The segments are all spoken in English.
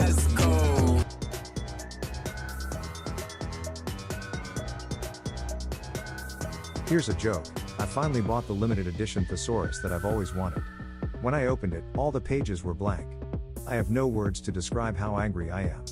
let's go. Here's a joke. I finally bought the limited edition thesaurus that I've always wanted. When I opened it, all the pages were blank. I have no words to describe how angry I am.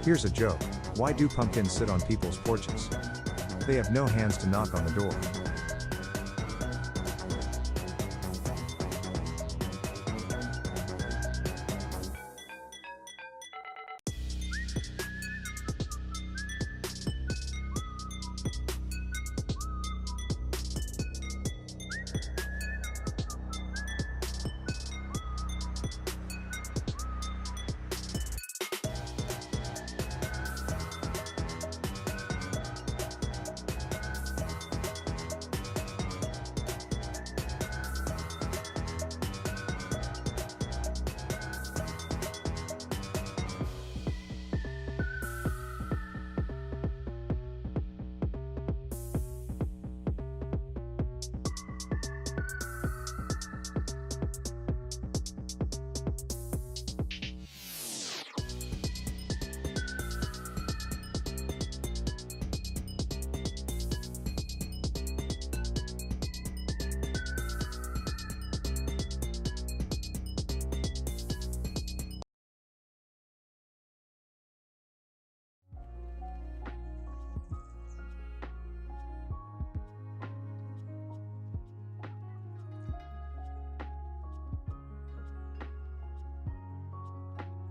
Here's a joke. Why do pumpkins sit on people's porches? They have no hands to knock on the door.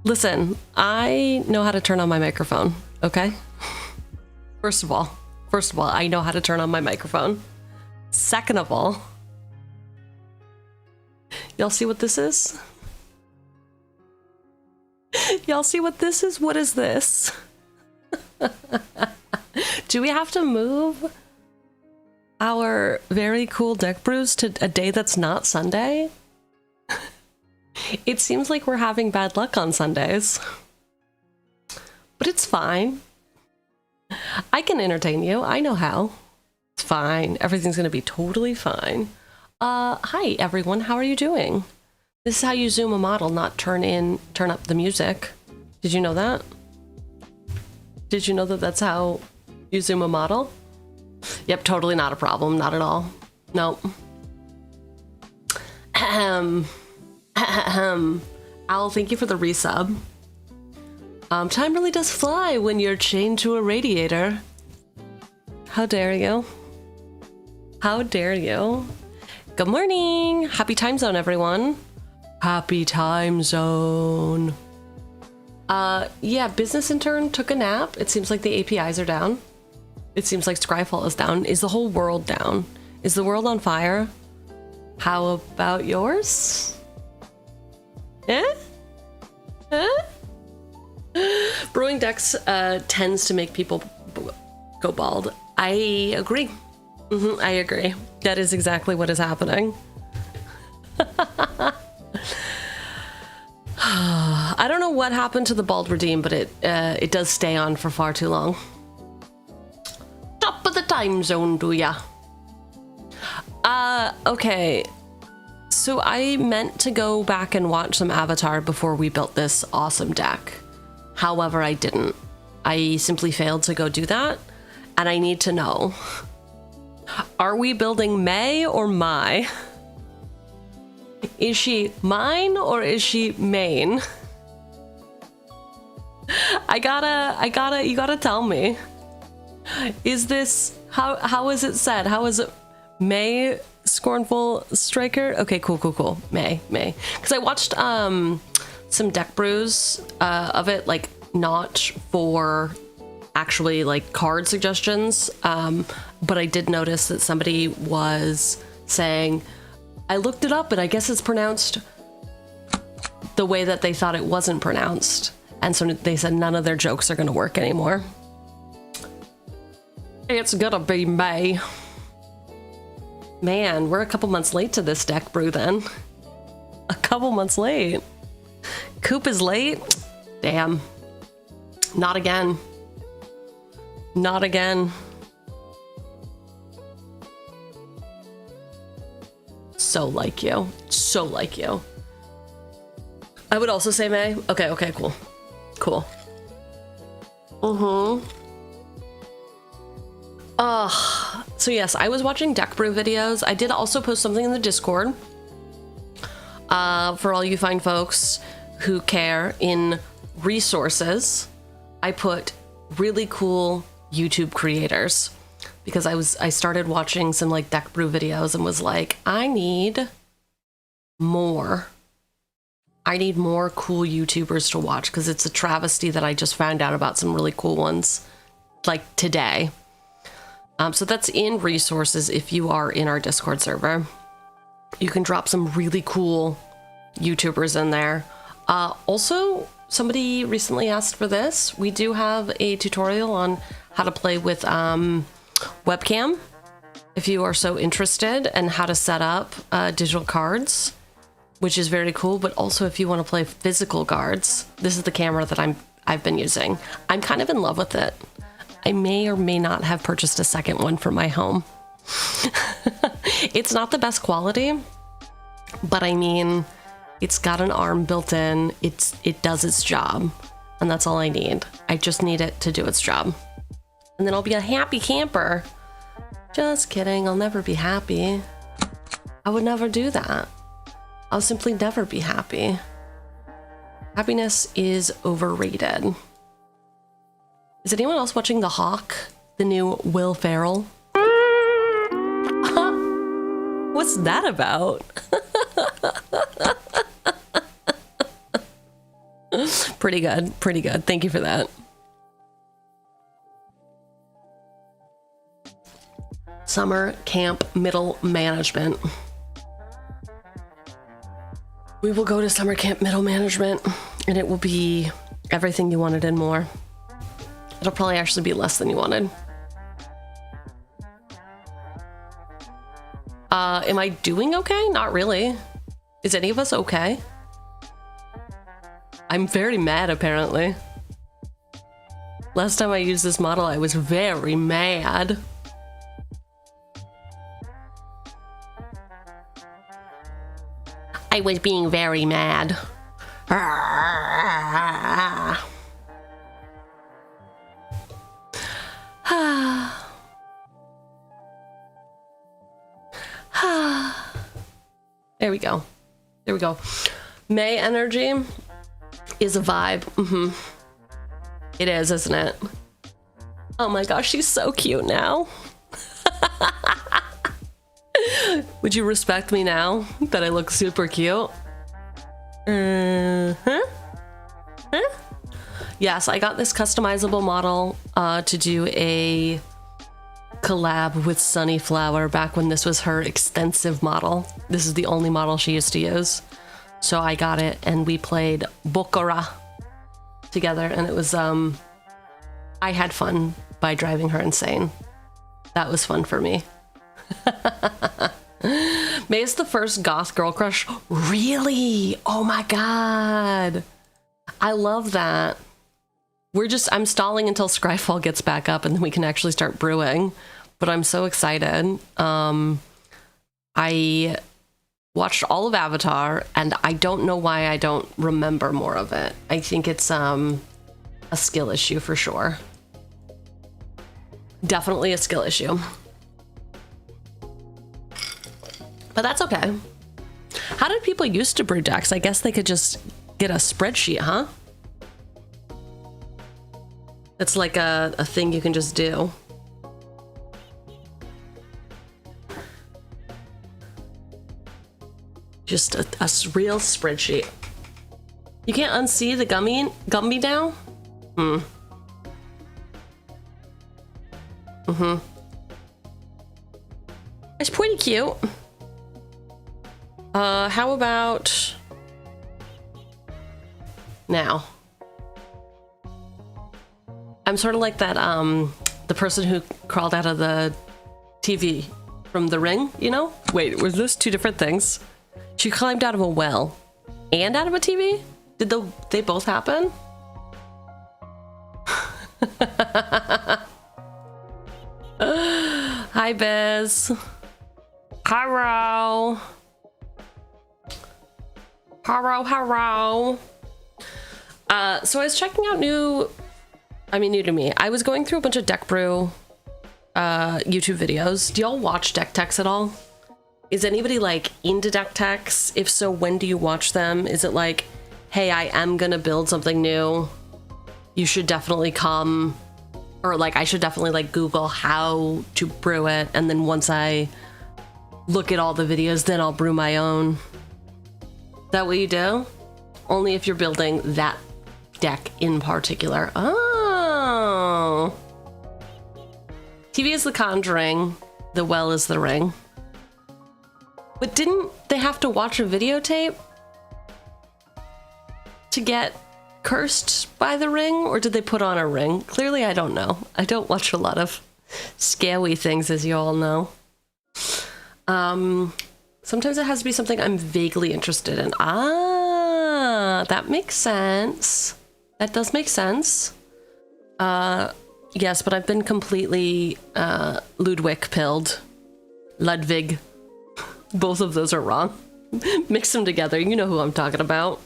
Listen, I know how to turn on my microphone, okay? First of all, I know how to turn on my microphone. Second of all, y'all see what this is? Y'all see what this is? What is this? Do we have to move our very cool deck brews to a day that's not Sunday? It seems like we're having bad luck on Sundays. But it's fine. I can entertain you. I know how. It's fine. Everything's gonna be totally fine. Hi everyone, how are you doing? This is how you zoom a model, not turn up the music. Did you know that? Did you know that that's how you zoom a model? Yep, totally not a problem, not at all. Nope. Owl, thank you for the resub. Time really does fly when you're chained to a radiator. How dare you? How dare you? Good morning! Happy time zone, everyone. Happy time zone. Yeah, business intern took a nap. It seems like the APIs are down. It seems like Scryfall is down. Is the whole world down? Is the world on fire? How about yours? Eh? Brewing decks tends to make people go bald. I agree. I agree. That is exactly what is I I don't know what happened to the bald redeem, but it does stay on for far too long. Top of the time zone, do ya? Okay. So I meant to go back and watch some Avatar before we built this awesome deck. However, I didn't. I simply failed to go do that, and I need to know. Are we building May or Mai? Is she mine or is she main? You gotta tell me. Is this, how is it said? How is it? May Scornful Striker? Okay, cool. May. Because I watched some deck brews of it, like not for actually like card suggestions, but I did notice that somebody was saying, I looked it up and I guess it's pronounced the way that they thought it wasn't pronounced. And so they said none of their jokes are gonna work anymore. It's gonna be May. Man, we're a couple months late to this deck brew then. A couple months late. Coop is late? Damn. Not again. Not again. So like you. So like you. I would also say May. Okay, cool. Cool. So yes, I was watching deck brew videos. I did also post something in the Discord. For all you fine folks who care in resources, I put really cool YouTube creators because I started watching some like deck brew videos and was like, I need more cool YouTubers to watch because it's a travesty that I just found out about some really cool ones like today. So that's in resources if you are in our Discord server. You can drop some really cool YouTubers in there. Also, somebody recently asked for this. We do have a tutorial on how to play with webcam, if you are so interested, and how to set up digital cards, which is very cool. But also if you want to play physical cards, this is the camera that I've been using. I'm kind of in love with it. I may or may not have purchased a second one for my home. It's not the best quality, but I mean, it's got an arm built in. It does its job, and that's all I need. I just need it to do its job. And then I'll be a happy camper. Just kidding, I'll never be happy. I would never do that. I'll simply never be happy. Happiness is overrated. Is anyone else watching The Hawk, the new Will Ferrell? What's that about? Pretty good. Thank you for that. Summer Camp Middle Management. We will go to Summer Camp Middle Management, and it will be everything you wanted and more. It'll probably actually be less than you wanted. Am I doing okay? Not really. Is any of us okay? I'm very mad, apparently. Last time I used this model, I was very mad. I was being very mad. There we go. May energy is a vibe. It is, isn't it? Oh my gosh, she's so cute now. Would you respect me now that I look super cute? Yes, I got this customizable model to do a collab with Sunnyflower back when this was her extensive model. This is the only model she used to use. So I got it and we played Bokara together, and it was I had fun by driving her insane. That was fun for me. May is the first goth girl crush. Really? Oh my god. I love that. I'm stalling until Scryfall gets back up and then we can actually start brewing. But I'm so excited. I watched all of Avatar and I don't know why I don't remember more of it. I think it's a skill issue for sure. Definitely a skill issue. But that's okay. How did people used to brew decks? I guess they could just get a spreadsheet, huh? It's like a thing you can just do. Just a real spreadsheet. You can't unsee the Gumby now? It's pretty cute. How about now? I'm sort of like that, the person who crawled out of the TV from The Ring, you know? Wait, was this two different things? She climbed out of a well and out of a TV? Did they both happen? Hi, Biz. Hello. Hello. So I was checking out new to me. I was going through a bunch of deck brew YouTube videos. Do y'all watch deck techs at all? Is anybody like into deck techs? If so, when do you watch them? Is it like, hey, I am gonna build something new, you should definitely come, or like I should definitely like Google how to brew it, and then once I look at all the videos, then I'll brew my own? Is that what you do? Only if you're building that deck in particular. Oh. TV is the Conjuring, the well is the Ring. But didn't they have to watch a videotape to get cursed by the ring? Or did they put on a ring? Clearly, I don't know. I don't watch a lot of scary things, as you all know. Sometimes it has to be something I'm vaguely interested in. Ah, that makes sense. That does make sense. Yes, but I've been completely Ludwig. Both of those are wrong. Mix them together. You know who I'm talking about.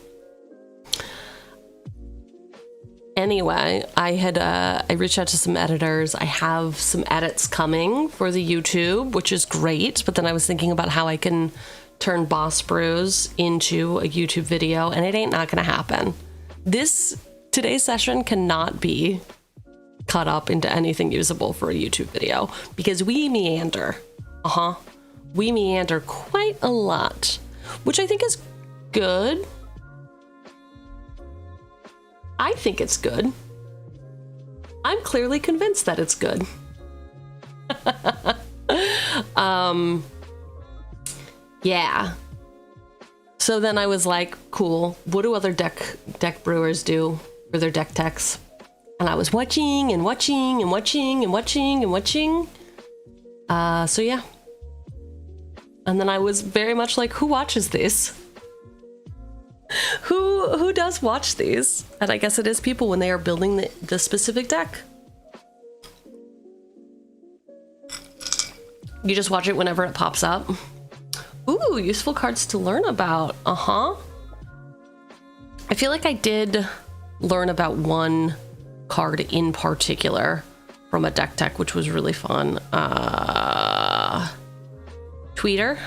Anyway, I reached out to some editors. I have some edits coming for the YouTube, which is great. But then I was thinking about how I can turn Boss Brews into a YouTube video, and it ain't not gonna happen. Today's session cannot be cut up into anything usable for a YouTube video because we meander. We meander quite a lot, which I think is good. I think it's good. I'm clearly convinced that it's good. Yeah. So then I was like, cool, what do other deck brewers do for their deck techs? And I was watching and watching and watching and watching and watching. So yeah. And then I was very much like, who watches these? Who does watch these? And I guess it is people when they are building the specific deck. You just watch it whenever it pops up. Ooh, useful cards to learn about. I feel like I did learn about one card in particular from a deck tech, which was really fun. Tweeter.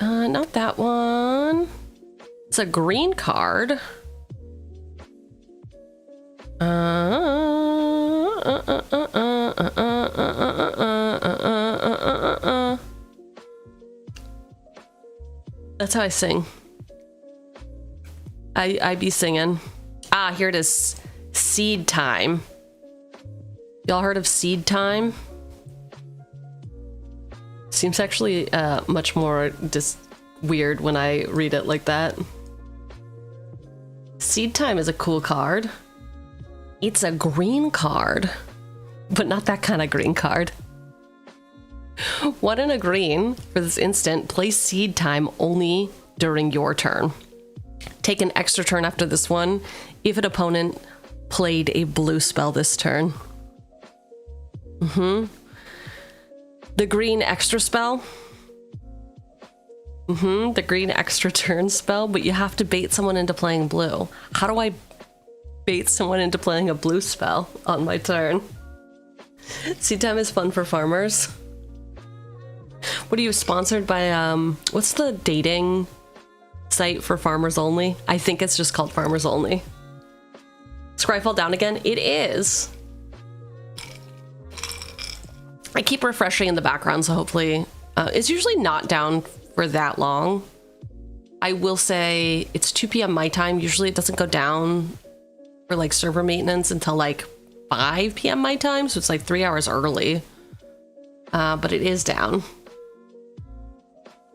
Not that one. It's a green card. That's how I sing. I be singing. Ah, here it is. Seed Time. Y'all heard of Seed Time? Seems actually much more just weird when I read it like that. Seed Time is a cool card. It's a green card, but not that kind of green card. 1 and a green for this instant. Play Seed Time only during your turn. Take an extra turn after this one if an opponent played a blue spell this turn. The green extra spell. The green extra turn spell, but you have to bait someone into playing blue. How do I bait someone into playing a blue spell on my turn? Seed time is fun for farmers. What are you sponsored by? What's the dating site for farmers only? I think it's just called farmers only. Scry fell down again? It is. I keep refreshing in the background, so hopefully it's usually not down for that long. I will say it's 2 p.m. my time. Usually it doesn't go down for like server maintenance until like 5 p.m. my time, so it's like 3 hours early. But it is down.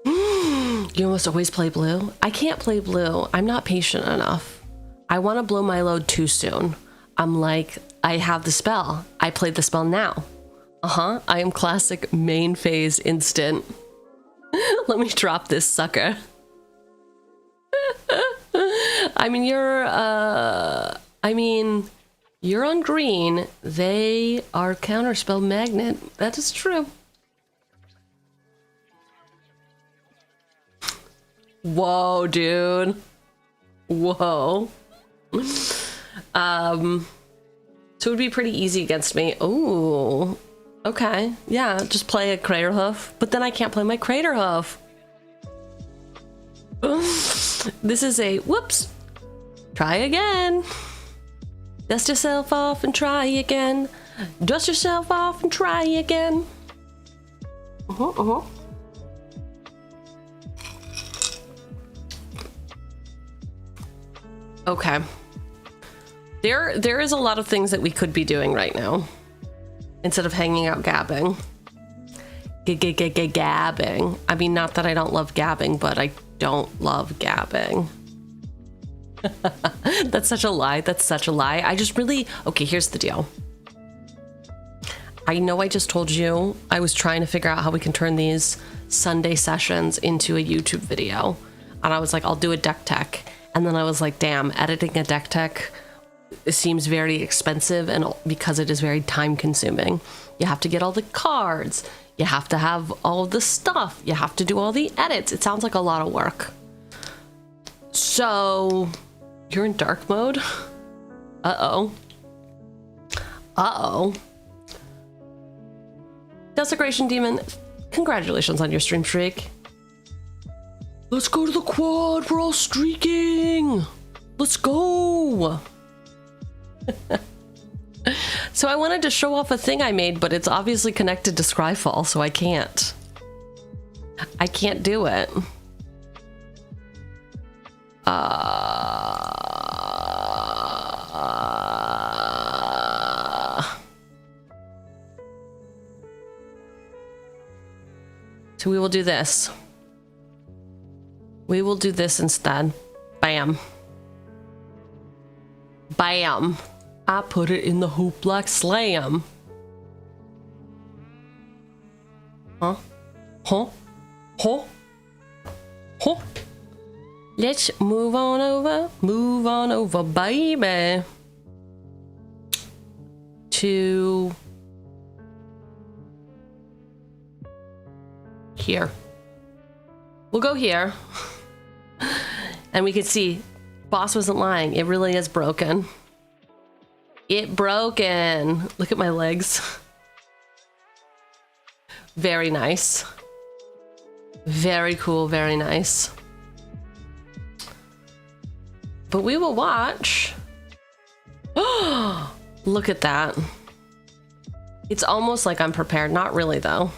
You almost always play blue? I can't play blue. I'm not patient enough. I want to blow my load too soon. I'm like, I have the spell. I played the spell now. I am classic main phase instant. Let me drop this sucker. I mean, you're on green. They are counterspell magnet. That is true. Whoa, dude. Whoa. So it would be pretty easy against me. Ooh. Okay. Yeah, just play a crater hoof. But then I can't play my crater hoof. This is a whoops. Try again. Dust yourself off and try again. Dust yourself off and try again. Okay. There is a lot of things that we could be doing right now instead of hanging out gabbing. Gabbing. I mean, not that I don't love gabbing, but I don't love gabbing. That's such a lie. That's such a lie. I just really... Okay, here's the deal. I know I just told you I was trying to figure out how we can turn these Sunday sessions into a YouTube video. And I was like, I'll do a deck tech. And then I was like, damn, editing a deck tech seems very expensive, and because it is very time consuming. You have to get all the cards. You have to have all of the stuff. You have to do all the edits. It sounds like a lot of work. So you're in dark mode? Uh-oh. Uh-oh. Desecration Demon, congratulations on your stream streak. Let's go to the quad. We're all streaking. Let's go. So I wanted to show off a thing I made, but it's obviously connected to Scryfall, so I can't. I can't do it. So we will do this. We will do this instead. Bam. Bam. I put it in the hoop like slam. Huh? Huh? Huh? Huh? Let's move on over, baby. To here. We'll go here. And we can see boss wasn't lying. It really is broken. It broken. Look at my legs. Very nice. Very cool, very nice. But we will watch. Oh, look at that. It's almost like I'm prepared. Not really, though.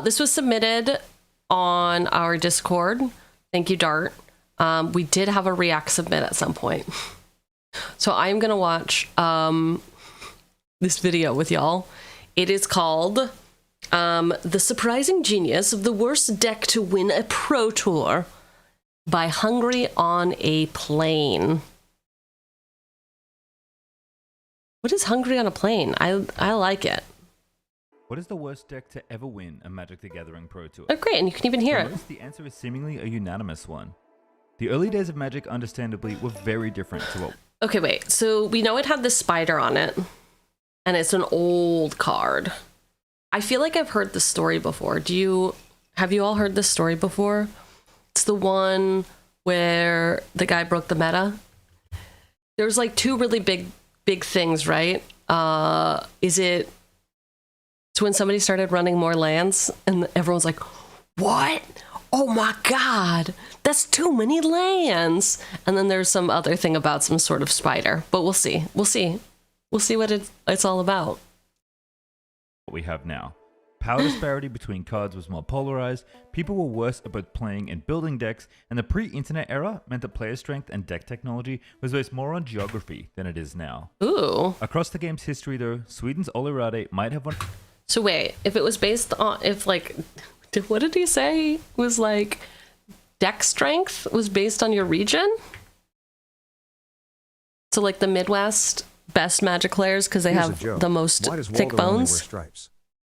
This was submitted on our Discord. Thank you, Dart. We did have a React submit at some point. So I'm going to watch this video with y'all. It is called The Surprising Genius of the Worst Deck to Win a Pro Tour by Hungry on a Plane. What is Hungry on a Plane? I like it. What is the worst deck to ever win a Magic the Gathering Pro Tour? Oh, great, and you can even hear For it. most, the answer is seemingly a unanimous one. The early days of Magic, understandably, were very different to what... Okay, wait. So we know it had this spider on it, and it's an old card. I feel like I've heard this story before. Have you all heard this story before? It's the one where the guy broke the meta. There's like two really big things, right? It's when somebody started running more lands and everyone's like, what? Oh my God, that's too many lands. And then there's some other thing about some sort of spider, but we'll see. We'll see what it's all about. What we have now. Power disparity between cards was more polarized, people were worse at both playing and building decks, and the pre-internet era meant that player strength and deck technology was based more on geography than it is now. Ooh. Across the game's history though, Sweden's Olirade might have one... So wait, if it was based on, what did he say? It was like deck strength was based on your region? So like the Midwest, best Magic players because they have the most thick bones? Only wear stripes?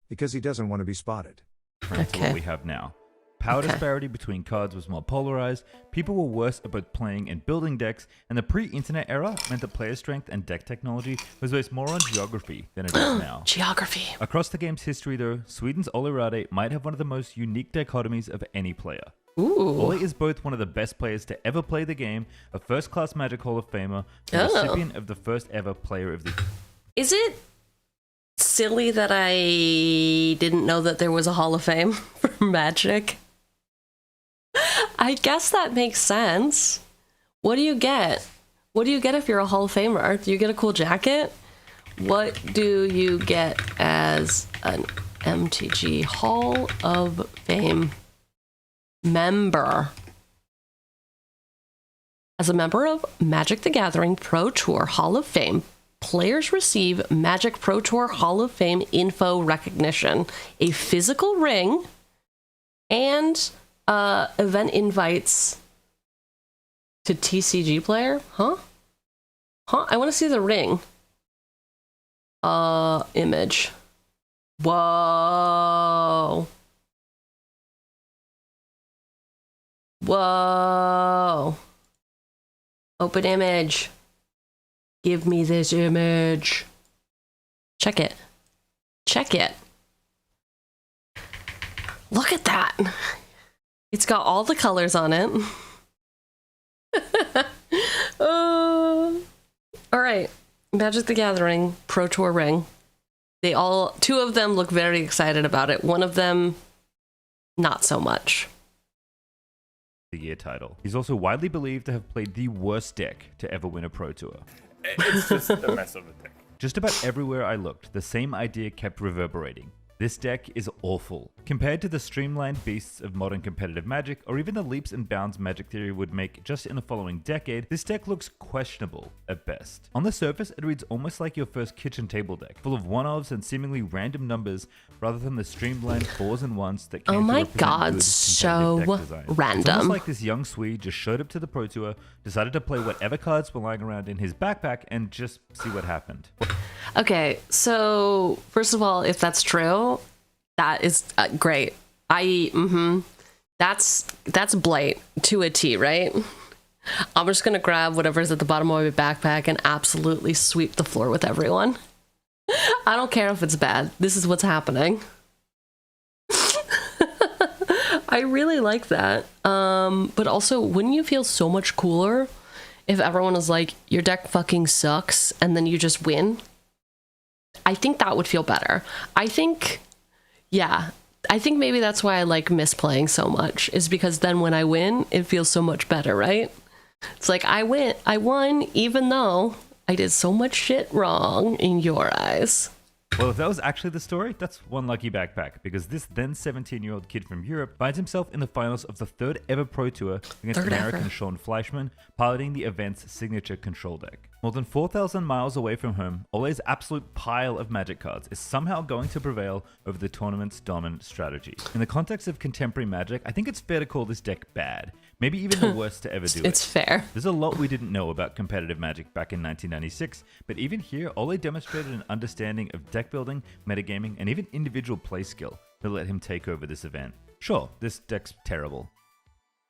Because he doesn't want to be spotted. Okay. What we have now. Power disparity between cards was more polarized, people were worse at both playing and building decks, and the pre-internet era meant that player strength and deck technology was based more on geography than it is now. Geography. Across the game's history though, Sweden's Olirade might have one of the most unique dichotomies of any player. Ooh. Ollie is both one of the best players to ever play the game, a first-class Magic Hall of Famer, and recipient of the first ever Player of the... Is it silly that I didn't know that there was a Hall of Fame for Magic? I guess that makes sense. What do you get? What do you get if you're a Hall of Famer? Do you get a cool jacket? What do you get as an MTG Hall of Fame member? As a member of Magic the Gathering Pro Tour Hall of Fame, players receive Magic Pro Tour Hall of Fame info recognition, a physical ring, and event invites to TCG player? Huh? I want to see the ring. Image. Whoa. Whoa. Open image. Give me this image. Check it. Check it. Look at that. It's got all the colors on it. All right. Magic the Gathering Pro Tour ring. Two of them look very excited about it. One of them, not so much. The year title. He's also widely believed to have played the worst deck to ever win a Pro Tour. It's just a mess of a deck. Just about everywhere I looked, the same idea kept reverberating. This deck is awful. Compared to the streamlined beasts of modern competitive Magic, or even the leaps and bounds Magic theory would make just in the following decade, this deck looks questionable at best. On the surface, it reads almost like your first kitchen table deck, full of one-offs and seemingly random numbers, rather than the streamlined 4s and 1s that came oh to my represent god, good so competitive deck design. It's random. almost like this young Swede just showed up to the Pro Tour, decided to play whatever cards were lying around in his backpack, and just see what happened. Okay, so first of all, if that's true, that is great. That's Blight to a T, right? I'm just gonna grab whatever's at the bottom of my backpack and absolutely sweep the floor with everyone. I don't care if it's bad. This is what's happening. I really like that. But also, wouldn't you feel so much cooler if everyone was like, your deck fucking sucks, and then you just win? I think that would feel better. I think maybe that's why I like misplaying so much, is because then when I win, it feels so much better, right? It's like I won, even though I did so much shit wrong in your eyes. Well, if that was actually the story, that's one lucky backpack, because this then 17-year-old kid from Europe finds himself in the finals of the third ever Pro Tour against American Sean Fleischman, piloting the event's signature control deck. More than 4,000 miles away from home, Ole's absolute pile of Magic cards is somehow going to prevail over the tournament's dominant strategy. In the context of contemporary Magic, I think it's fair to call this deck bad, Maybe even the worst to ever do It's it. fair. There's a lot we didn't know about competitive Magic back in 1996, but even here, Ole demonstrated an understanding of deck building, metagaming, and even individual play skill that let him take over this event. Sure, this deck's terrible.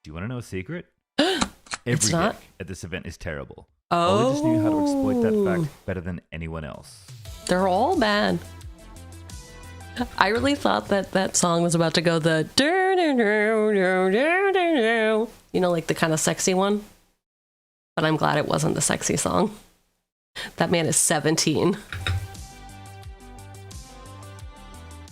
Do you want to know a secret? Every not? deck at this event is terrible. Oh. Ole just knew how to exploit that fact better than anyone else. They're all bad. I really thought that that song was about to go the you know, like the kind of sexy one. But I'm glad it wasn't the sexy song. That man is 17.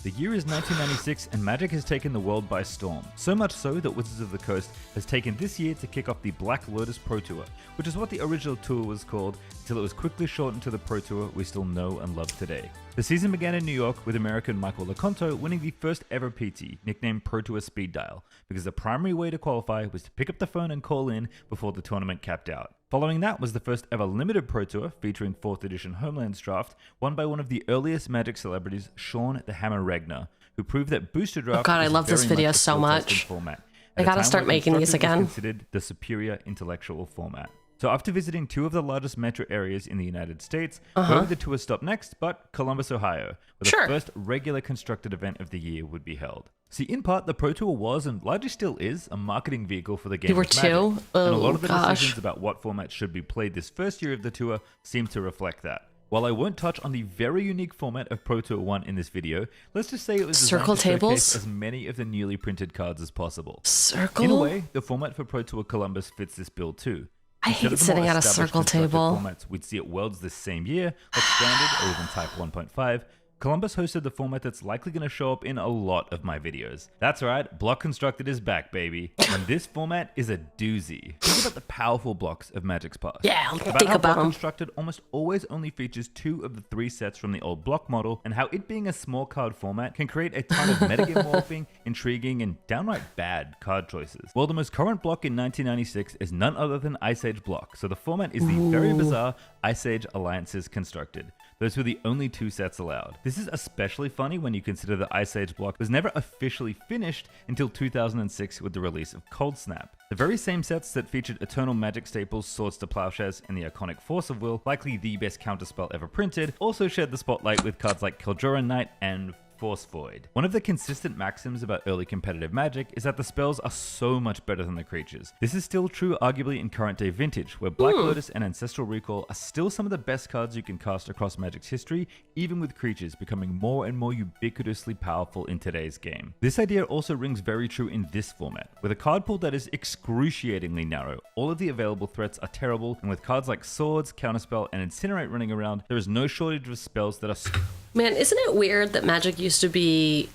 The year is 1996 and Magic has taken the world by storm. So much so that Wizards of the Coast has taken this year to kick off the Black Lotus Pro Tour, which is what the original tour was called until it was quickly shortened to the Pro Tour we still know and love today. The season began in New York with American Michael Leconto winning the first ever PT, nicknamed Pro Tour Speed Dial, because the primary way to qualify was to pick up the phone and call in before the tournament capped out. Following that was the first ever limited Pro Tour featuring 4th edition Homelands Draft, won by one of the earliest Magic celebrities, Sean the Hammer Regner, who proved that Booster Draft God, I is love this very video much a so field-tested much. format. I At a gotta time start when making these Constructed was again. considered the superior intellectual format. So after visiting two of the largest metro areas in the United States, where would the tour stop next but Columbus, Ohio, where Sure. the first regular constructed event of the year would be held. See, in part, the Pro Tour was, and largely still is, a marketing vehicle for the game were of Magic. two? And a lot Oh, of the gosh. decisions about what formats should be played this first year of the tour seem to reflect that. While I won't touch on the very unique format of Pro Tour 1 in this video, let's just say it was designed Circle to showcase tables? as many of the newly printed cards as possible. Circle? In a way, the format for Pro Tour Columbus fits this bill too. I Instead hate of the more sitting at a established circle constructed table. formats we'd see at Worlds this same year, like Standard or even Type 1.5, Columbus hosted the format that's likely going to show up in a lot of my videos. That's right, Block Constructed is back, baby. And this format is a doozy. Think about the powerful blocks of Magic's past. Yeah, I'll About think how about Block them. Constructed almost always only features 2 of the 3 sets from the old block model, and how it being a small card format can create a ton of metagame warping, intriguing, and downright bad card choices. Well, the most current block in 1996 is none other than Ice Age block, so the format is the very bizarre Ice Age Alliances Constructed. Those were the only 2 sets allowed. This is especially funny when you consider the Ice Age block was never officially finished until 2006 with the release of Cold Snap. The very same sets that featured Eternal Magic staples Swords to Plowshares and the iconic Force of Will, likely the best counterspell ever printed, also shared the spotlight with cards like Kaldura Knight and Force Void. One of the consistent maxims about early competitive Magic is that the spells are so much better than the creatures. This is still true arguably in current day Vintage, where Black Lotus and Ancestral Recall are still some of the best cards you can cast across Magic's history, even with creatures becoming more and more ubiquitously powerful in today's game. This idea also rings very true in this format. With a card pool that is excruciatingly narrow, all of the available threats are terrible, and with cards like Swords, Counterspell, and Incinerate running around, there is no shortage of spells that are Man, isn't it weird that Magic used to be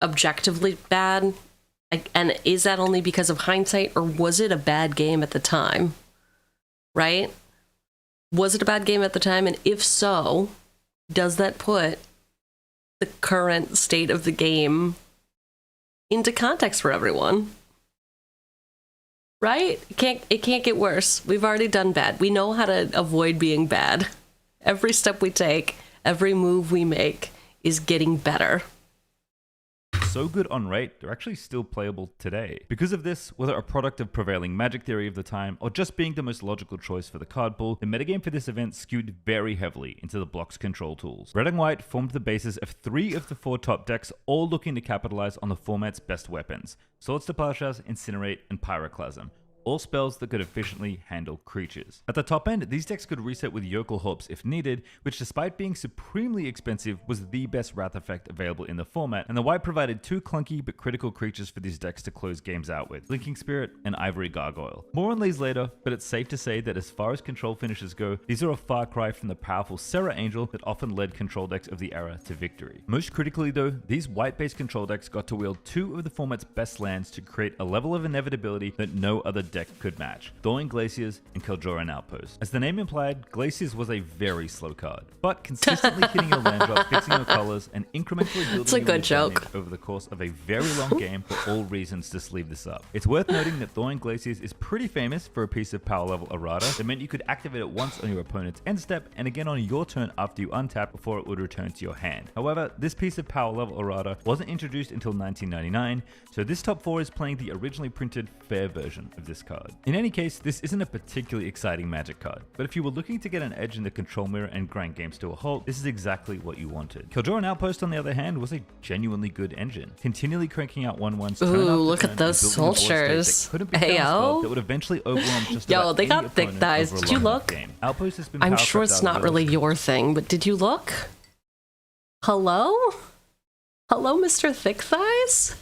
objectively bad? Like, and is that only because of hindsight, or was it a bad game at the time? Right? Was it a bad game at the time? And if so, does that put the current state of the game into context for everyone? Right? It can't get worse. We've already done bad. We know how to avoid being bad. Every step we take, every move we make is getting better. so good on rate, they're actually still playable today. Because of this, whether a product of prevailing Magic theory of the time, or just being the most logical choice for the card pool, the metagame for this event skewed very heavily into the block's control tools. Red and White formed the basis of 3 of the 4 top decks, all looking to capitalize on the format's best weapons: Swords to Plowshares, Incinerate, and Pyroclasm. All spells that could efficiently handle creatures. At the top end, these decks could reset with Yokel Hopes if needed, which despite being supremely expensive, was the best Wrath effect available in the format, and the white provided 2 clunky but critical creatures for these decks to close games out with: Linking Spirit and Ivory Gargoyle. More on these later, but it's safe to say that as far as control finishes go, these are a far cry from the powerful Serra Angel that often led control decks of the era to victory. Most critically though, these white-based control decks got to wield 2 of the format's best lands to create a level of inevitability that no other deck deck could match: Thawing Glaciers and Kel'Joran Outpost. As the name implied, Glaciers was a very slow card, but consistently hitting your land drop, fixing your colors, and incrementally building It's a good joke. over the course of a very long game for all reasons to sleeve this up. It's worth noting that Thawing Glaciers is pretty famous for a piece of power level errata that meant you could activate it once on your opponent's end step and again on your turn after you untap before it would return to your hand. However, this piece of power level errata wasn't introduced until 1999, so this top 4 is playing the originally printed fair version of this card. In any case, this isn't a particularly exciting Magic card, but if you were looking to get an edge in the control mirror and grind games to a halt, this is exactly what you wanted. Kel'Joran Outpost, on the other hand, was a genuinely good engine, continually cranking out 1/1s. Ooh, look at those soldiers. Heyo. That would eventually overwhelm just Yo, about they any got thick opponent thighs. over a Did you long enough look? game. Outpost has been I'm power sure crept it's out not of really those- your thing, but did you look? Hello? Hello, Mr. Thick Thighs?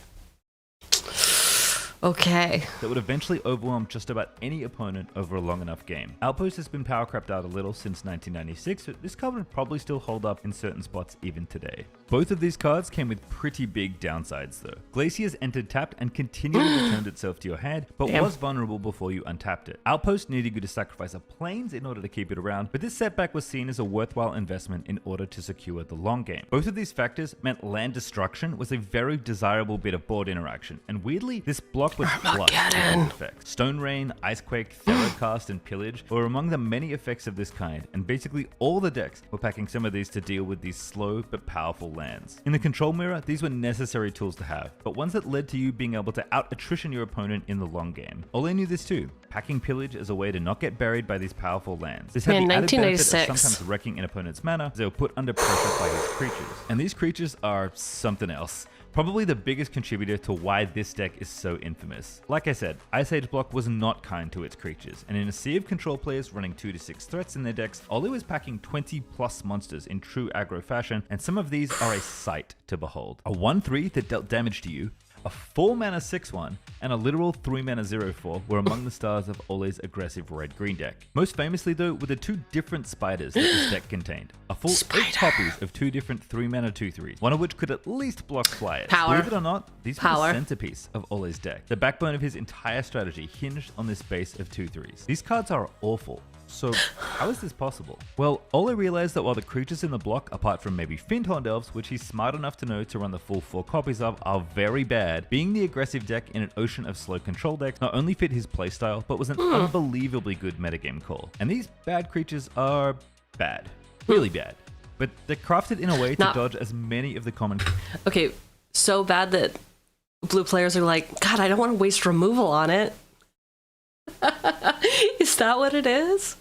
Okay. that would eventually overwhelm just about any opponent over a long enough game. Outpost has been power crept out a little since 1996, but this card would probably still hold up in certain spots even today. Both of these cards came with pretty big downsides though. Glaciers entered tapped and continually returned itself to your hand, but Damn. was vulnerable before you untapped it. Outpost needed you to sacrifice a plains in order to keep it around, but this setback was seen as a worthwhile investment in order to secure the long game. Both of these factors meant land destruction was a very desirable bit of board interaction, and weirdly, this block was flush with these effects. Stone Rain, Icequake, Theracast, and Pillage were among the many effects of this kind, and basically all the decks were packing some of these to deal with these slow but powerful lands. In the control mirror, these were necessary tools to have, but ones that led to you being able to out-attrition your opponent in the long game. Ole knew this too, packing Pillage as a way to not get buried by these powerful lands. This had Man, the added benefit of 1986. sometimes wrecking an opponent's mana as they were put under pressure by his creatures. And these creatures are something else. Probably the biggest contributor to why this deck is so infamous. Like I said, Ice Age block was not kind to its creatures, and in a sea of control players running 2 to 6 threats in their decks, Ole was packing 20 plus monsters in true aggro fashion, and some of these are a sight to behold. A 1/3 that dealt damage to you, a 4-mana 6/1, and a literal 3-mana 0/4 were among the stars of Ole's aggressive red-green deck. Most famously though were the 2 different spiders that this deck contained. A full 8 copies of 2 different 3-mana 2/3s, one of which could at least block flyers. Power. Believe it or not, these were Power. the centerpiece of Ole's deck. The backbone of his entire strategy hinged on this base of 2/3s. These cards are awful. So, how is this possible? Well, Ole realized that while the creatures in the block, apart from maybe Fiendhorned Elves, which he's smart enough to know to run the full 4 copies of, are very bad, being the aggressive deck in an ocean of slow control decks not only fit his playstyle, but was an unbelievably good metagame call. And these bad creatures are bad. Really bad. But they're crafted in a way to Not- dodge as many of the common... Okay, so bad that blue players are like, God, I don't want to waste removal on it. Is that what it is?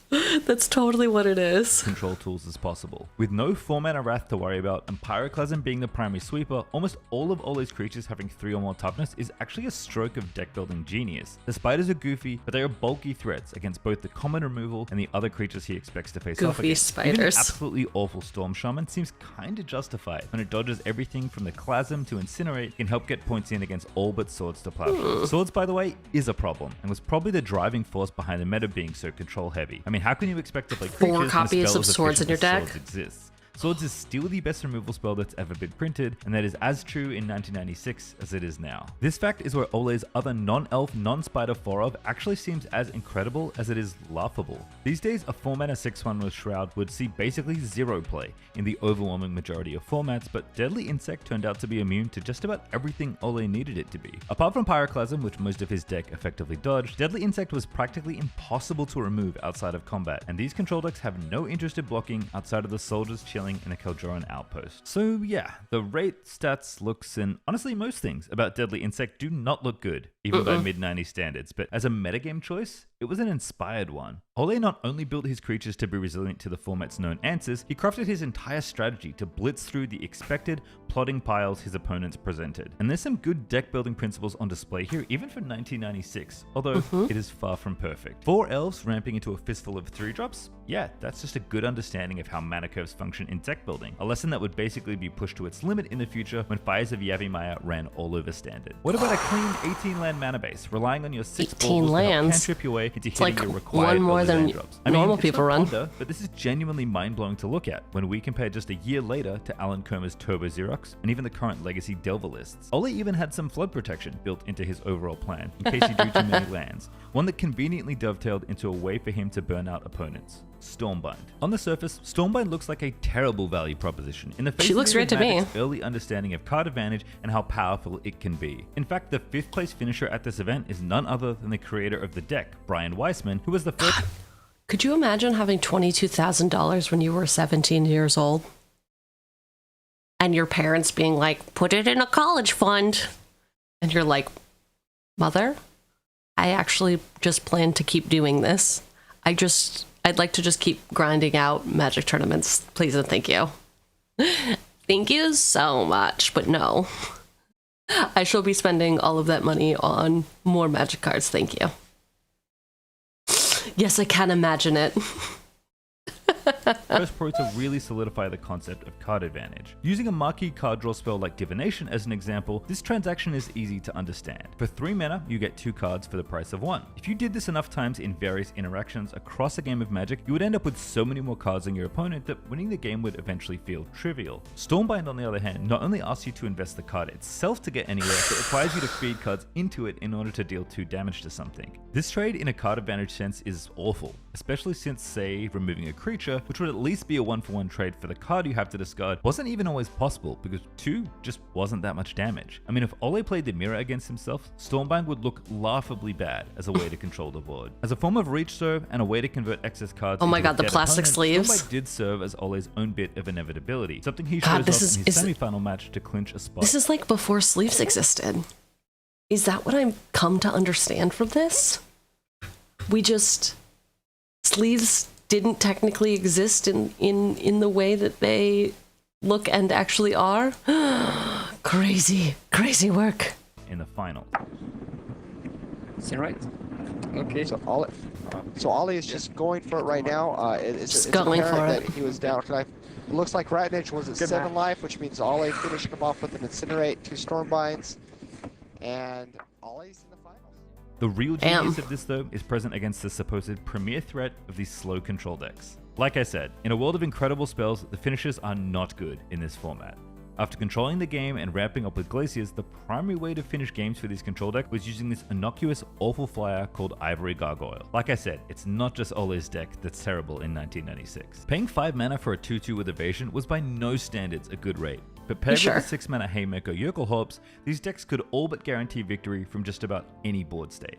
That's totally what it is. control tools as possible. With no 4-mana Wrath to worry about and Pyroclasm being the primary sweeper, almost all of Ole's creatures having 3 or more toughness is actually a stroke of deck building genius. The spiders are goofy, but they are bulky threats against both the common removal and the other creatures he expects to face off Goofy against. Even an spiders. absolutely awful Storm Shaman seems kinda justified when it dodges everything from the Clasm to Incinerate, can help get points in against all but Swords to Plowshares. Swords, by the way, is a problem, and was probably the driving force behind the meta being so control heavy. I mean, how can you expect to play creatures when a copies spell of as Swords in your efficient as deck? Swords exists? Swords is still the best removal spell that's ever been printed, and that is as true in 1996 as it is now. This fact is where Ole's other non-elf, non-spider 4-of actually seems as incredible as it is laughable. These days, a 4-mana 6/1 with Shroud would see basically 0 play in the overwhelming majority of formats, but Deadly Insect turned out to be immune to just about everything Ole needed it to be. Apart from Pyroclasm, which most of his deck effectively dodged, Deadly Insect was practically impossible to remove outside of combat, and these control decks have no interest in blocking outside of the soldiers chilling in a Kel'Joran outpost. So yeah, the rate, stats, looks, and honestly most things about Deadly Insect do not look good, even by mid-90s standards, but as a metagame choice, it was an inspired one. Ole not only built his creatures to be resilient to the format's known answers, he crafted his entire strategy to blitz through the expected plotting piles his opponents presented. And there's some good deck building principles on display here, even for 1996, although it is far from perfect. 4 elves ramping into a fistful of 3-drops? Yeah, that's just a good understanding of how mana curves function in deck building, a lesson that would basically be pushed to its limit in the future when Fires of Yavimaya ran all over standard. What about a clean 18-land land mana base, relying on your 6 18 baubles to help lands. cantrip your way into It's hitting like your required one more early than land drops. normal it's people not run. wonder, but this is genuinely mind-blowing to look at when we compare just a year later to Alan Comer's Turbo Xerox and even the current Legacy Delver lists. Ollie even had some flood protection built into his overall plan in case he drew too many lands, one that conveniently dovetailed into a way for him to burn out opponents. Stormbind. On the surface, Stormbind looks like a terrible value proposition in the face She of looks even great to me. Magic's early understanding of card advantage and how powerful it can be. In fact, the 5th place finisher at this event is none other than the creator of the deck, Brian Weissman, who was the first... Could you imagine having $22,000 when you were 17 years old? And your parents being like, put it in a college fund. And you're like, Mother, I actually just plan to keep doing this. I'd like to just keep grinding out Magic tournaments. Please and thank you. Thank you so much, but no. I shall be spending all of that money on more Magic cards, thank you. Yes, I can imagine it. first pro to really solidify the concept of card advantage. Using a marquee card draw spell like Divination as an example, this transaction is easy to understand. For 3 mana, you get 2 cards for the price of 1. If you did this enough times in various interactions across a game of Magic, you would end up with so many more cards than your opponent that winning the game would eventually feel trivial. Stormbind, on the other hand, not only asks you to invest the card itself to get anywhere, but requires you to feed cards into it in order to deal 2 damage to something. This trade in a card advantage sense is awful, especially since, say, removing a creature, which would at least be a 1-for-1 trade for the card you have to discard, wasn't even always possible because 2 just wasn't that much damage. I mean, if Ole played the mirror against himself, Stormbind would look laughably bad as a way to control the board. As a form of reach serve and a way to convert excess cards Oh my into a god, the dead plastic opponent, sleeves. Stormbind did serve as Ole's own bit of inevitability, something he God, shows this off is- in his is- semi-final match to clinch a spot. This is like before sleeves existed. Is that what I've come to understand from this? Sleeves didn't technically exist in the way that they look and actually are. Crazy work. in the final. See right? Okay. So Ollie is just going for it right now. It's Just going apparent for it. that he was down. It looks like Ratnage was at 7 life, which means Ollie finishing him off with an Incinerate, 2 Stormbinds, and Ollie's in the finals. The real genius of this, though, is present against the supposed premier threat of these slow control decks. Like I said, in a world of incredible spells, the finishers are not good in this format. After controlling the game and ramping up with Glaciers, the primary way to finish games for this control deck was using this innocuous, awful flyer called Ivory Gargoyle. Like I said, it's not just Ole's deck that's terrible in 1996. Paying 5 mana for a 2/2 with evasion was by no standards a good rate, but paired Sure. with the 6 mana Haymaker Yerkelhorps, these decks could all but guarantee victory from just about any board state.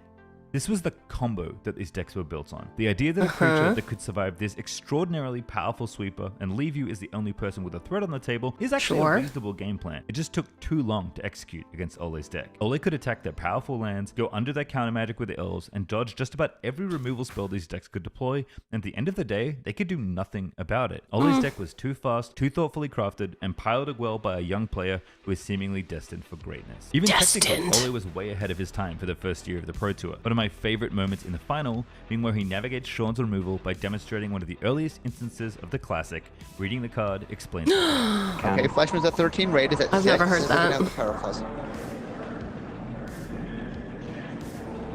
This was the combo that these decks were built on. The idea that a creature that could survive this extraordinarily powerful sweeper and leave you as the only person with a threat on the table is actually Sure. a reasonable game plan. It just took too long to execute against Ole's deck. Ole could attack their powerful lands, go under their counter magic with the elves, and dodge just about every removal spell these decks could deploy, and at the end of the day, they could do nothing about it. Ole's deck was too fast, too thoughtfully crafted, and piloted well by a young player who is seemingly destined for greatness. Even technically, Destined. Ole was way ahead of his time for the first year of the Pro Tour. One of my favorite moments in the final being where he navigates Sean's removal by demonstrating one of the earliest instances of the classic, reading the card, explains it. Okay, Fleshman's at 13, Raid is at 6. I've never heard so we're gonna that. have the Pyroclasm.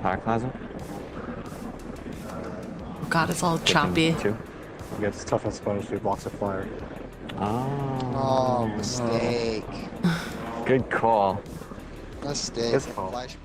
Pyroclasm. God, it's all choppy. 2. Against toughness bonus, 3 blocks of flyer. Oh, mistake. Good call. Mistake. His fault. Fleshman.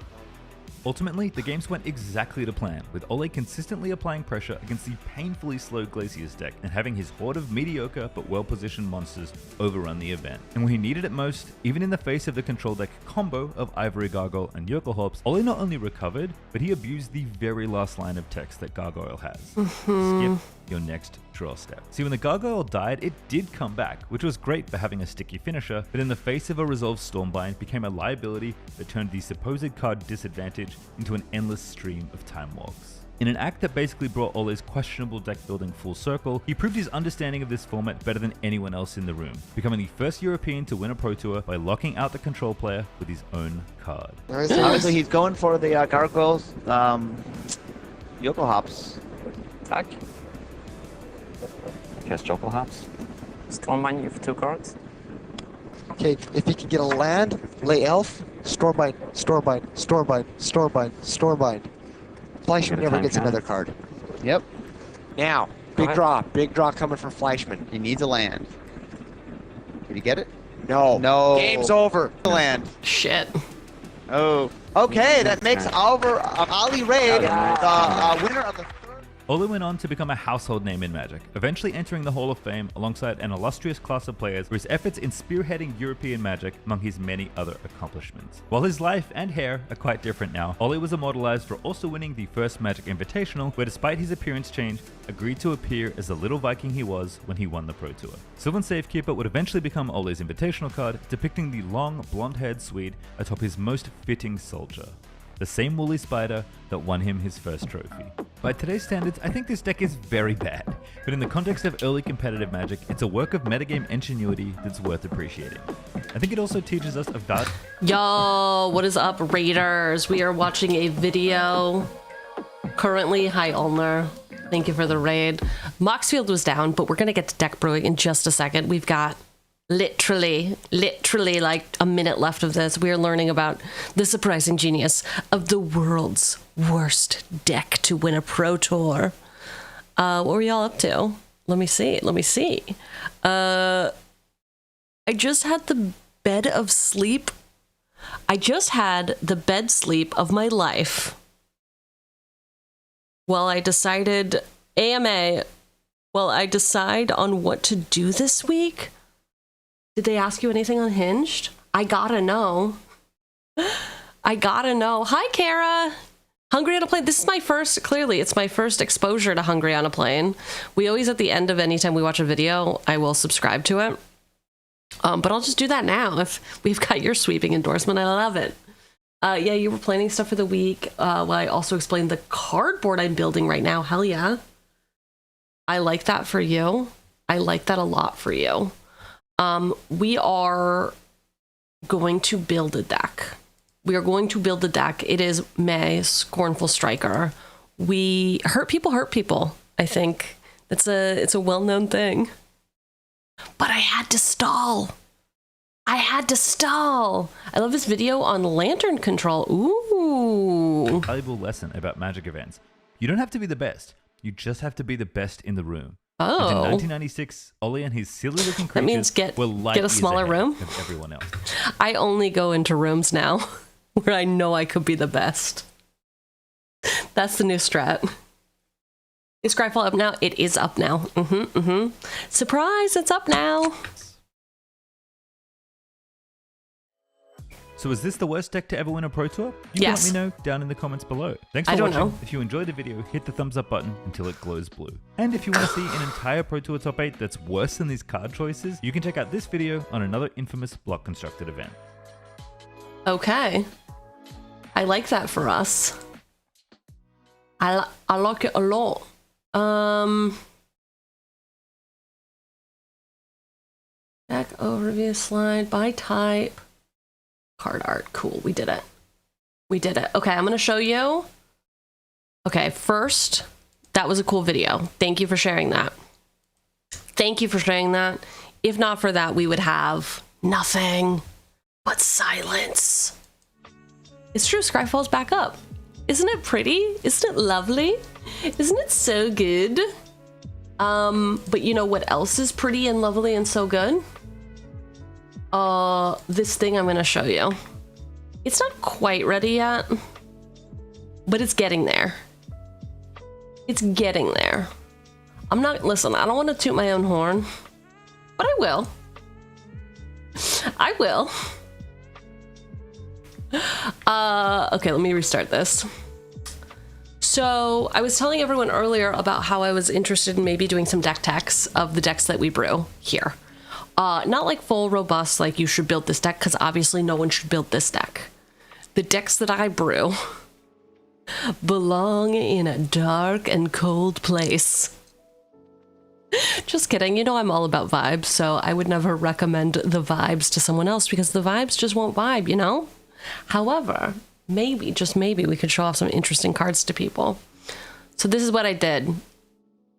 Ultimately, the games went exactly to plan, with Ole consistently applying pressure against the painfully slow Glaciers deck and having his horde of mediocre but well-positioned monsters overrun the event. And when he needed it most, even in the face of the control deck combo of Ivory Gargoyle and Yerkelhorps, Ole not only recovered, but he abused the very last line of text that Gargoyle has. Skip your next draw step. See, when the Gargoyle died, it did come back, which was great for having a sticky finisher, but in the face of a resolved Stormbind, became a liability that turned the supposed card disadvantage into an endless stream of time walks. In an act that basically brought Ole's questionable deck building full circle, he proved his understanding of this format better than anyone else in the room, becoming the first European to win a Pro Tour by locking out the control player with his own card. There is Obviously, he's going for the gargoyles. Yoko hops. Attack. Cast Jokel hops. Stormbind, you have 2 cards. Okay, if he can get a land, lay elf, Stormbind, Stormbind, Stormbind, Stormbind, Stormbind. Fleischman never gets another card. Yep. Now, big draw coming from Fleischman. He needs a land. Did he get it? No. No. Game's over. Land. Shit. Oh. Okay, that makes Ali Raid the winner of the. Oli went on to become a household name in Magic, eventually entering the Hall of Fame alongside an illustrious class of players for his efforts in spearheading European Magic among his many other accomplishments. While his life and hair are quite different now, Oli was immortalized for also winning the first Magic Invitational, where despite his appearance change, agreed to appear as the little Viking he was when he won the Pro Tour. Sylvan Safekeeper would eventually become Oli's invitational card, depicting the long, blonde-haired Swede atop his most fitting soldier. The same woolly spider that won him his first trophy. By today's standards, I think this deck is very bad, but in the context of early competitive Magic, it's a work of metagame ingenuity that's worth appreciating. I think it also teaches us about... Yo, what is up, Raiders? We are watching a video currently. Hi, Ulner. Thank you for the raid. Moxfield was down, but we're going to get to deck brewing in just a second. We've got literally like a minute left of this. We are learning about the surprising genius of the world's worst deck to win a Pro Tour. What were y'all up to? Let me see. I just had the bed of sleep. I just had the bed sleep of my life. Well, I decided I decide on what to do this week. Did they ask you anything on Hinged? I gotta know. Hi, Kara. Hungry on a Plane. This is my first, clearly, it's my first exposure to Hungry on a Plane. We always, at the end of any time we watch a video, I will subscribe to it. But I'll just do that now. If we've got your sweeping endorsement, I love it. Yeah, you were planning stuff for the week. Well, I also explained the cardboard I'm building right now. Hell yeah. I like that for you. I like that a lot for you. We are going to build a deck. It is May, Scornful Striker. We hurt people, I think. It's a well-known thing. But I had to stall. I love this video on lantern control. Ooh. Valuable lesson about Magic events. You don't have to be the best. You just have to be the best in the room. Oh. And in 1996, Oli and his silly-looking creatures that means get a smaller room of everyone else. I only go into rooms now where I know I could be the best. That's the new strat. Is Scryfall up now? It is up now. Surprise, it's up now. So is this the worst deck to ever win a Pro Tour? You Yes. can let me know down in the comments below. Thanks for I don't watching. know. If you enjoyed the video, hit the thumbs up button until it glows blue. And if you want to see an entire Pro Tour top 8 that's worse than these card choices, you can check out this video on another infamous block constructed event. Okay. I like that for us. I like it a lot. Deck overview slide by type. Card art. Cool. We did it. Okay, I'm going to show you. Okay, first, that was a cool video. Thank you for sharing that. If not for that, we would have nothing but silence. It's true, Scryfall's back up. Isn't it pretty? Isn't it lovely? Isn't it so good? But you know what else is pretty and lovely and so good? This thing I'm going to show you. It's not quite ready yet, but it's getting there. Listen, I don't want to toot my own horn, but I will. Okay, let me restart this. So I was telling everyone earlier about how I was interested in maybe doing some deck techs of the decks that we brew here. Not like full robust, like you should build this deck, because obviously no one should build this deck. The decks that I brew belong in a dark and cold place. Just kidding. You know I'm all about vibes, so I would never recommend the vibes to someone else because the vibes just won't vibe, you know? However, maybe, just maybe, we could show off some interesting cards to people. So this is what I did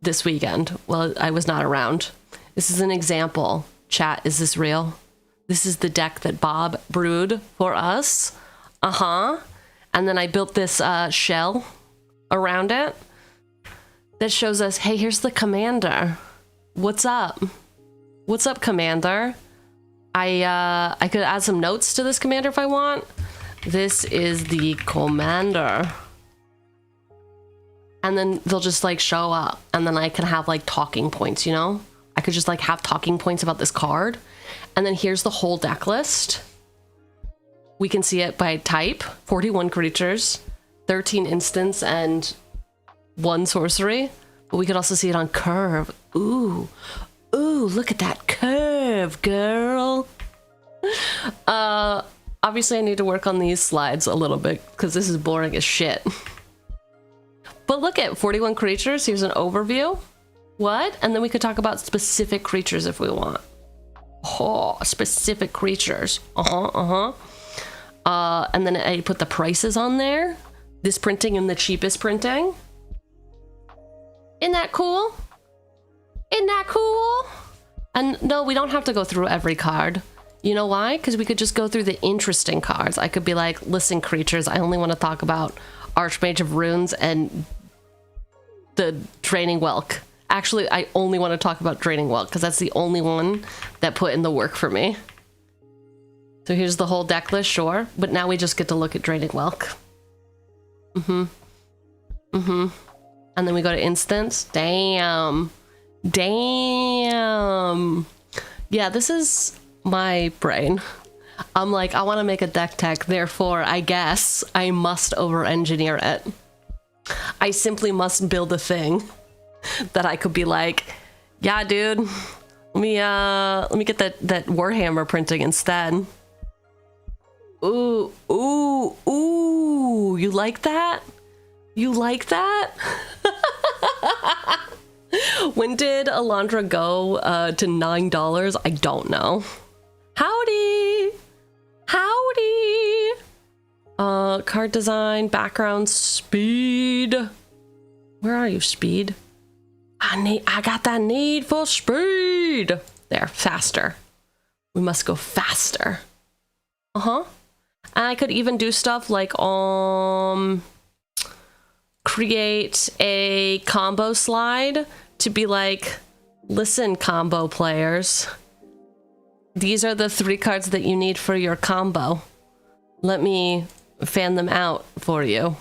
this weekend. Well, I was not around. This is an example. Chat, is this real? This is the deck that Bob brewed for us. And then I built this shell around it that shows us, hey, here's the commander. What's up? What's up, commander? I could add some notes to this commander if I want. This is the commander. And then they'll just like show up, and then I can have like talking points, you know? I could just like have talking points about this card. And then here's the whole deck list. We can see it by type, 41 creatures, 13 instants, and 1 sorcery. But we could also see it on curve. Ooh, look at that curve, girl. Obviously I need to work on these slides a little bit because this is boring as shit. But look at 41 creatures. Here's an overview. What? And then we could talk about specific creatures if we want. Oh, specific creatures. And then I put the prices on there. This printing and the cheapest printing. Isn't that cool? Isn't that cool? And no, we don't have to go through every card. You know why? Because we could just go through the interesting cards. I could be like, listen, creatures, I only want to talk about Archmage of Runes and the Draining Welk. Actually, I only want to talk about Draining Welk because that's the only one that put in the work for me. So here's the whole deck list, sure. But now we just get to look at Draining Welk. And then we go to instance. Damn. Yeah, this is my brain. I'm like, I want to make a deck tech, therefore I guess I must over-engineer it. I simply must build a thing that I could be like, yeah, dude, let me get that Warhammer printing instead. Ooh, you like that? You like that? When did Alondra go to $9? I don't know. Howdy! Card design, background, speed. Where are you, speed? I got that need for speed. There, faster. We must go faster. And I could even do stuff like create a combo slide to be like, listen, combo players, these are the 3 cards that you need for your combo. Let me fan them out for you.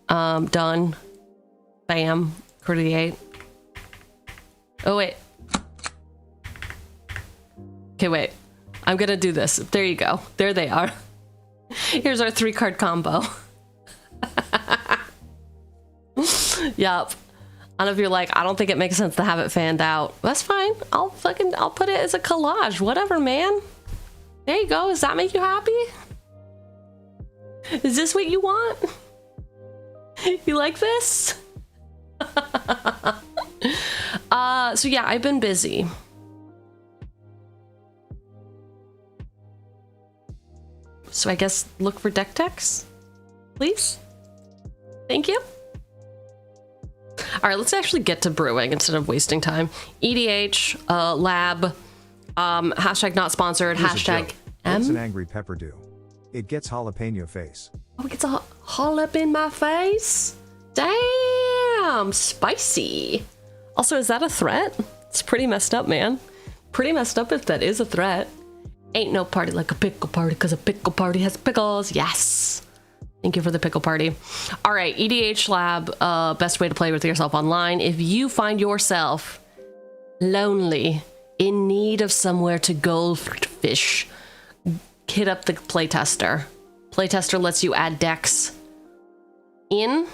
Done. Bam. Create. Oh, wait. Okay, wait. I'm gonna do this. There you go. There they are. Here's our 3-card combo. Yup. And if you're like, I don't think it makes sense to have it fanned out, that's fine. I'll put it as a collage. Whatever, man. There you go. Does that make you happy? Is this what you want? You like this? So yeah, I've been busy. So I guess look for deck techs, please. Thank you. All right, let's actually get to brewing instead of wasting time. EDH, lab, hashtag not sponsored, Here's a hashtag joke. What's an M. angry pepper do? It gets jalapeno face. Oh, it gets a jalap in my face. Damn, spicy. Also, is that a threat? It's pretty messed up, man. Pretty messed up if that is a threat. Ain't no party like a pickle party, because a pickle party has pickles. Yes. Thank you for the pickle party. All right, EDH Lab, best way to play with yourself online. If you find yourself lonely, in need of somewhere to goldfish, hit up the playtester. Playtester lets you add decks in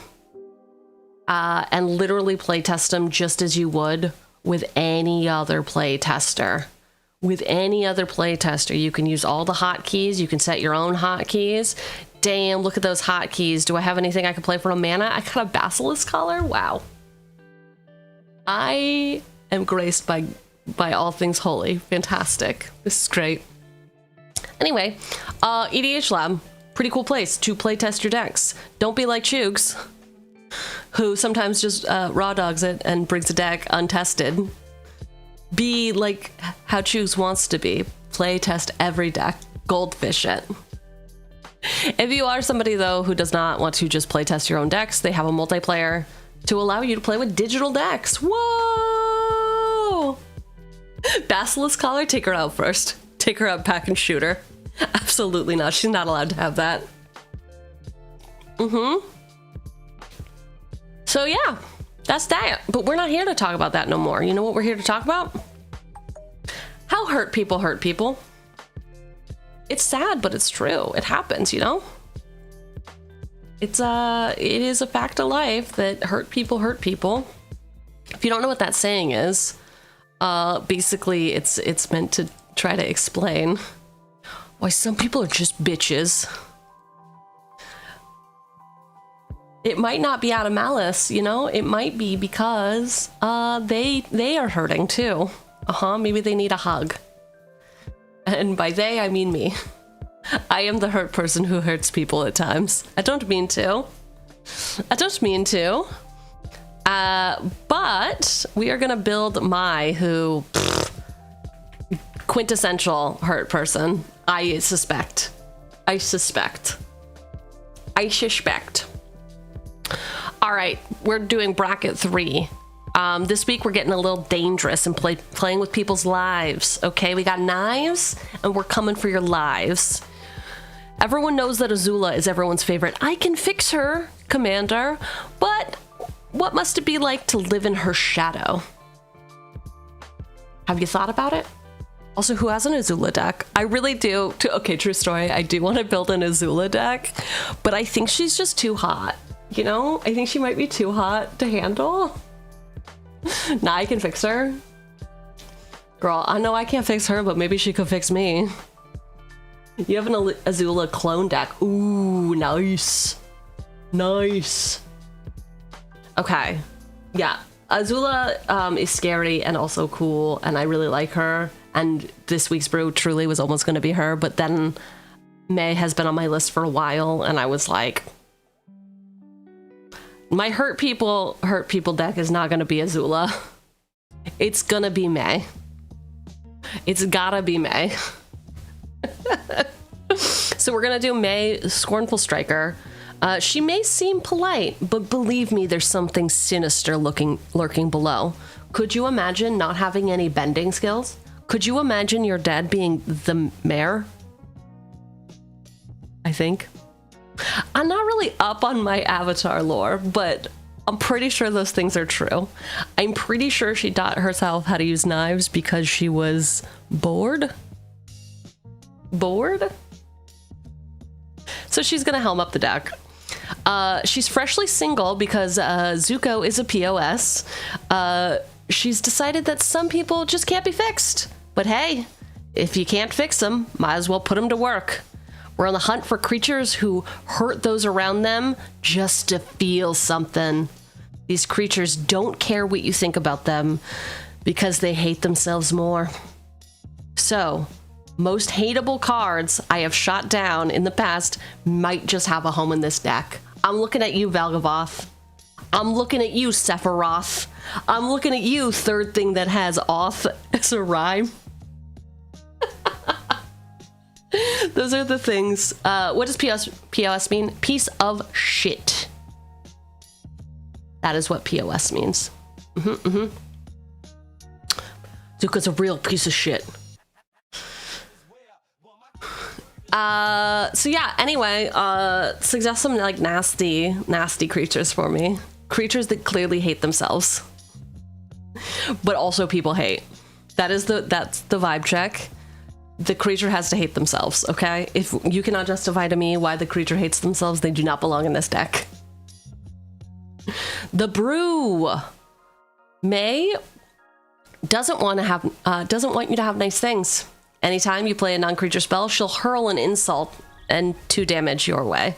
and literally playtest them just as you would with any other playtester. With any other playtester, you can use all the hotkeys. You can set your own hotkeys. Damn, look at those hotkeys. Do I have anything I can play for a mana? I got a Basilisk Collar? Wow. I am graced by all things holy. Fantastic. This is great. Anyway, EDH Lab. Pretty cool place to play test your decks. Don't be like Cheugy, who sometimes just raw dogs it and brings a deck untested. Be like how Cheugy wants to be. Play test every deck. Goldfish it. If you are somebody, though, who does not want to just play test your own decks, they have a multiplayer to allow you to play with digital decks. Whoa! Basilisk Collar, take her out first. Take her out, pack and shoot her. Absolutely not. She's not allowed to have that. So yeah, that's that. But we're not here to talk about that no more. You know what we're here to talk about? How hurt people. It's sad, but it's true. It happens, you know? It is a fact of life that hurt people. If you don't know what that saying is, basically it's meant to try to explain why some people are just bitches. It might not be out of malice, you know? It might be because they are hurting too. Maybe they need a hug. And by they, I mean me. I am the hurt person who hurts people at times. I don't mean to. But we are gonna build my quintessential hurt person. I suspect. All right, we're doing bracket 3. This week we're getting a little dangerous and playing with people's lives. Okay, we got knives and we're coming for your lives. Everyone knows that Azula is everyone's favorite I can fix her commander, but what must it be like to live in her shadow? Have you thought about it? Also, who has an Azula deck? I really do. Okay, true story. I do want to build an Azula deck, but I think she's just too hot. You know, I think she might be too hot to handle. Nah, I can fix her. Girl, I know I can't fix her, but maybe she could fix me. You have an Azula clone deck. Ooh, nice. Okay. Yeah, Azula is scary and also cool, and I really like her. And this week's brew truly was almost going to be her, but then May has been on my list for a while, and I was like, my hurt people deck is not going to be Azula. It's going to be May. It's gotta be May. So we're going to do May Scornful Striker. She may seem polite, but believe me, there's something sinister lurking below. Could you imagine not having any bending skills? Could you imagine your dad being the mayor? I think. I'm not really up on my avatar lore, but I'm pretty sure those things are true. I'm pretty sure she taught herself how to use knives because she was bored. So she's gonna helm up the deck. She's freshly single because Zuko is a POS. She's decided that some people just can't be fixed. But hey, if you can't fix them, might as well put them to work. We're on the hunt for creatures who hurt those around them just to feel something. These creatures don't care what you think about them because they hate themselves more. So, most hateable cards I have shot down in the past might just have a home in this deck. I'm looking at you, Valgavoth. I'm looking at you, Sephiroth. I'm looking at you, third thing that has off as a rhyme. Those are the things. What does POS mean? Piece of shit. That is what POS means. Zuko's a real piece of shit. So yeah, anyway, suggest some like nasty creatures for me. Creatures that clearly hate themselves. But also people hate. That's the vibe check. The creature has to hate themselves, okay? If you cannot justify to me why the creature hates themselves, they do not belong in this deck. The brew. May doesn't want you to have nice things. Anytime you play a non-creature spell, she'll hurl an insult and 2 damage your way.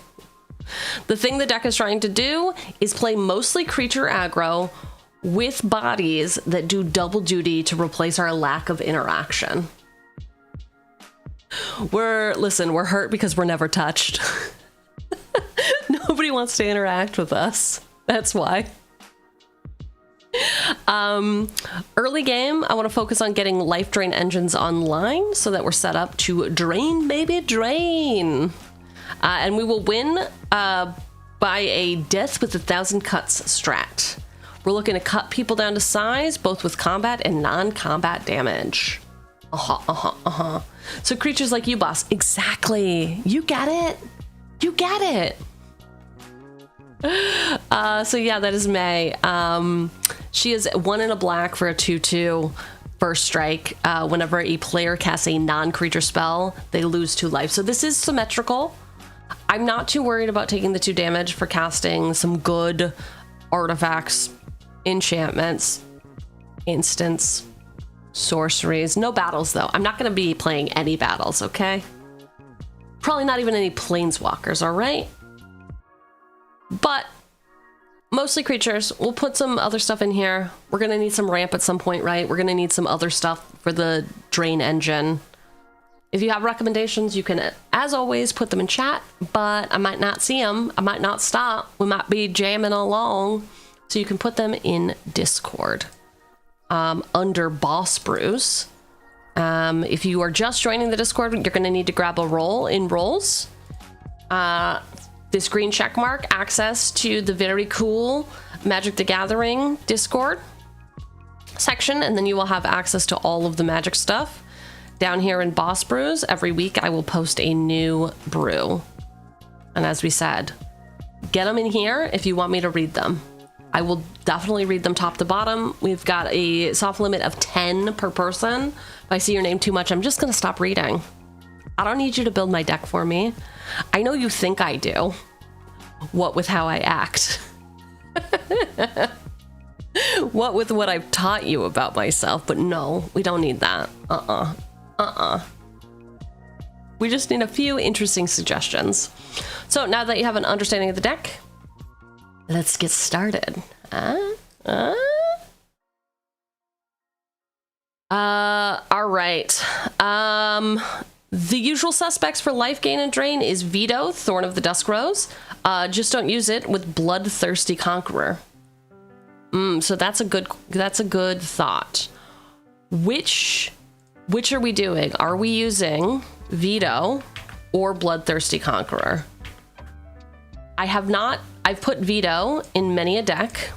The thing the deck is trying to do is play mostly creature aggro with bodies that do double duty to replace our lack of interaction. We're hurt because we're never touched. Nobody wants to interact with us. That's why. Early game, I want to focus on getting life drain engines online so that we're set up to drain, baby, drain. And we will win by a death with 1,000 cuts strat. We're looking to cut people down to size, both with combat and non-combat damage. So creatures like you, boss. Exactly. You get it. You get it. So yeah, that is May. She is 1 in a black for a 2/2 first strike. Whenever a player casts a non-creature spell, they lose 2 life. So this is symmetrical. I'm not too worried about taking the 2 damage for casting some good artifacts, enchantments, instants, sorceries. No battles though. I'm not going to be playing any battles, okay? Probably not even any planeswalkers, all right? But mostly creatures. We'll put some other stuff in here. We're going to need some ramp at some point, right? We're going to need some other stuff for the drain engine. If you have recommendations, you can, as always, put them in chat, but I might not see them. I might not stop. We might be jamming along. So you can put them in Discord under Boss Brews. If you are just joining the Discord, you're going to need to grab a role in roles. This green check mark, access to the very cool Magic the Gathering Discord section, and then you will have access to all of the Magic stuff. Down here in Boss Brews, every week I will post a new brew. And as we said, get them in here if you want me to read them. I will definitely read them top to bottom. We've got a soft limit of 10 per person. If I see your name too much, I'm just gonna stop reading. I don't need you to build my deck for me. I know you think I do. What with how I act. What with what I've taught you about myself, but no, we don't need that. We just need a few interesting suggestions. So now that you have an understanding of the deck, let's get started. All right. The usual suspects for life gain and drain is Veto, Thorn of the Dusk Rose. Just don't use it with Bloodthirsty Conqueror. So that's a good thought. Which are we doing? Are we using Veto or Bloodthirsty Conqueror? I've put Veto in many a deck.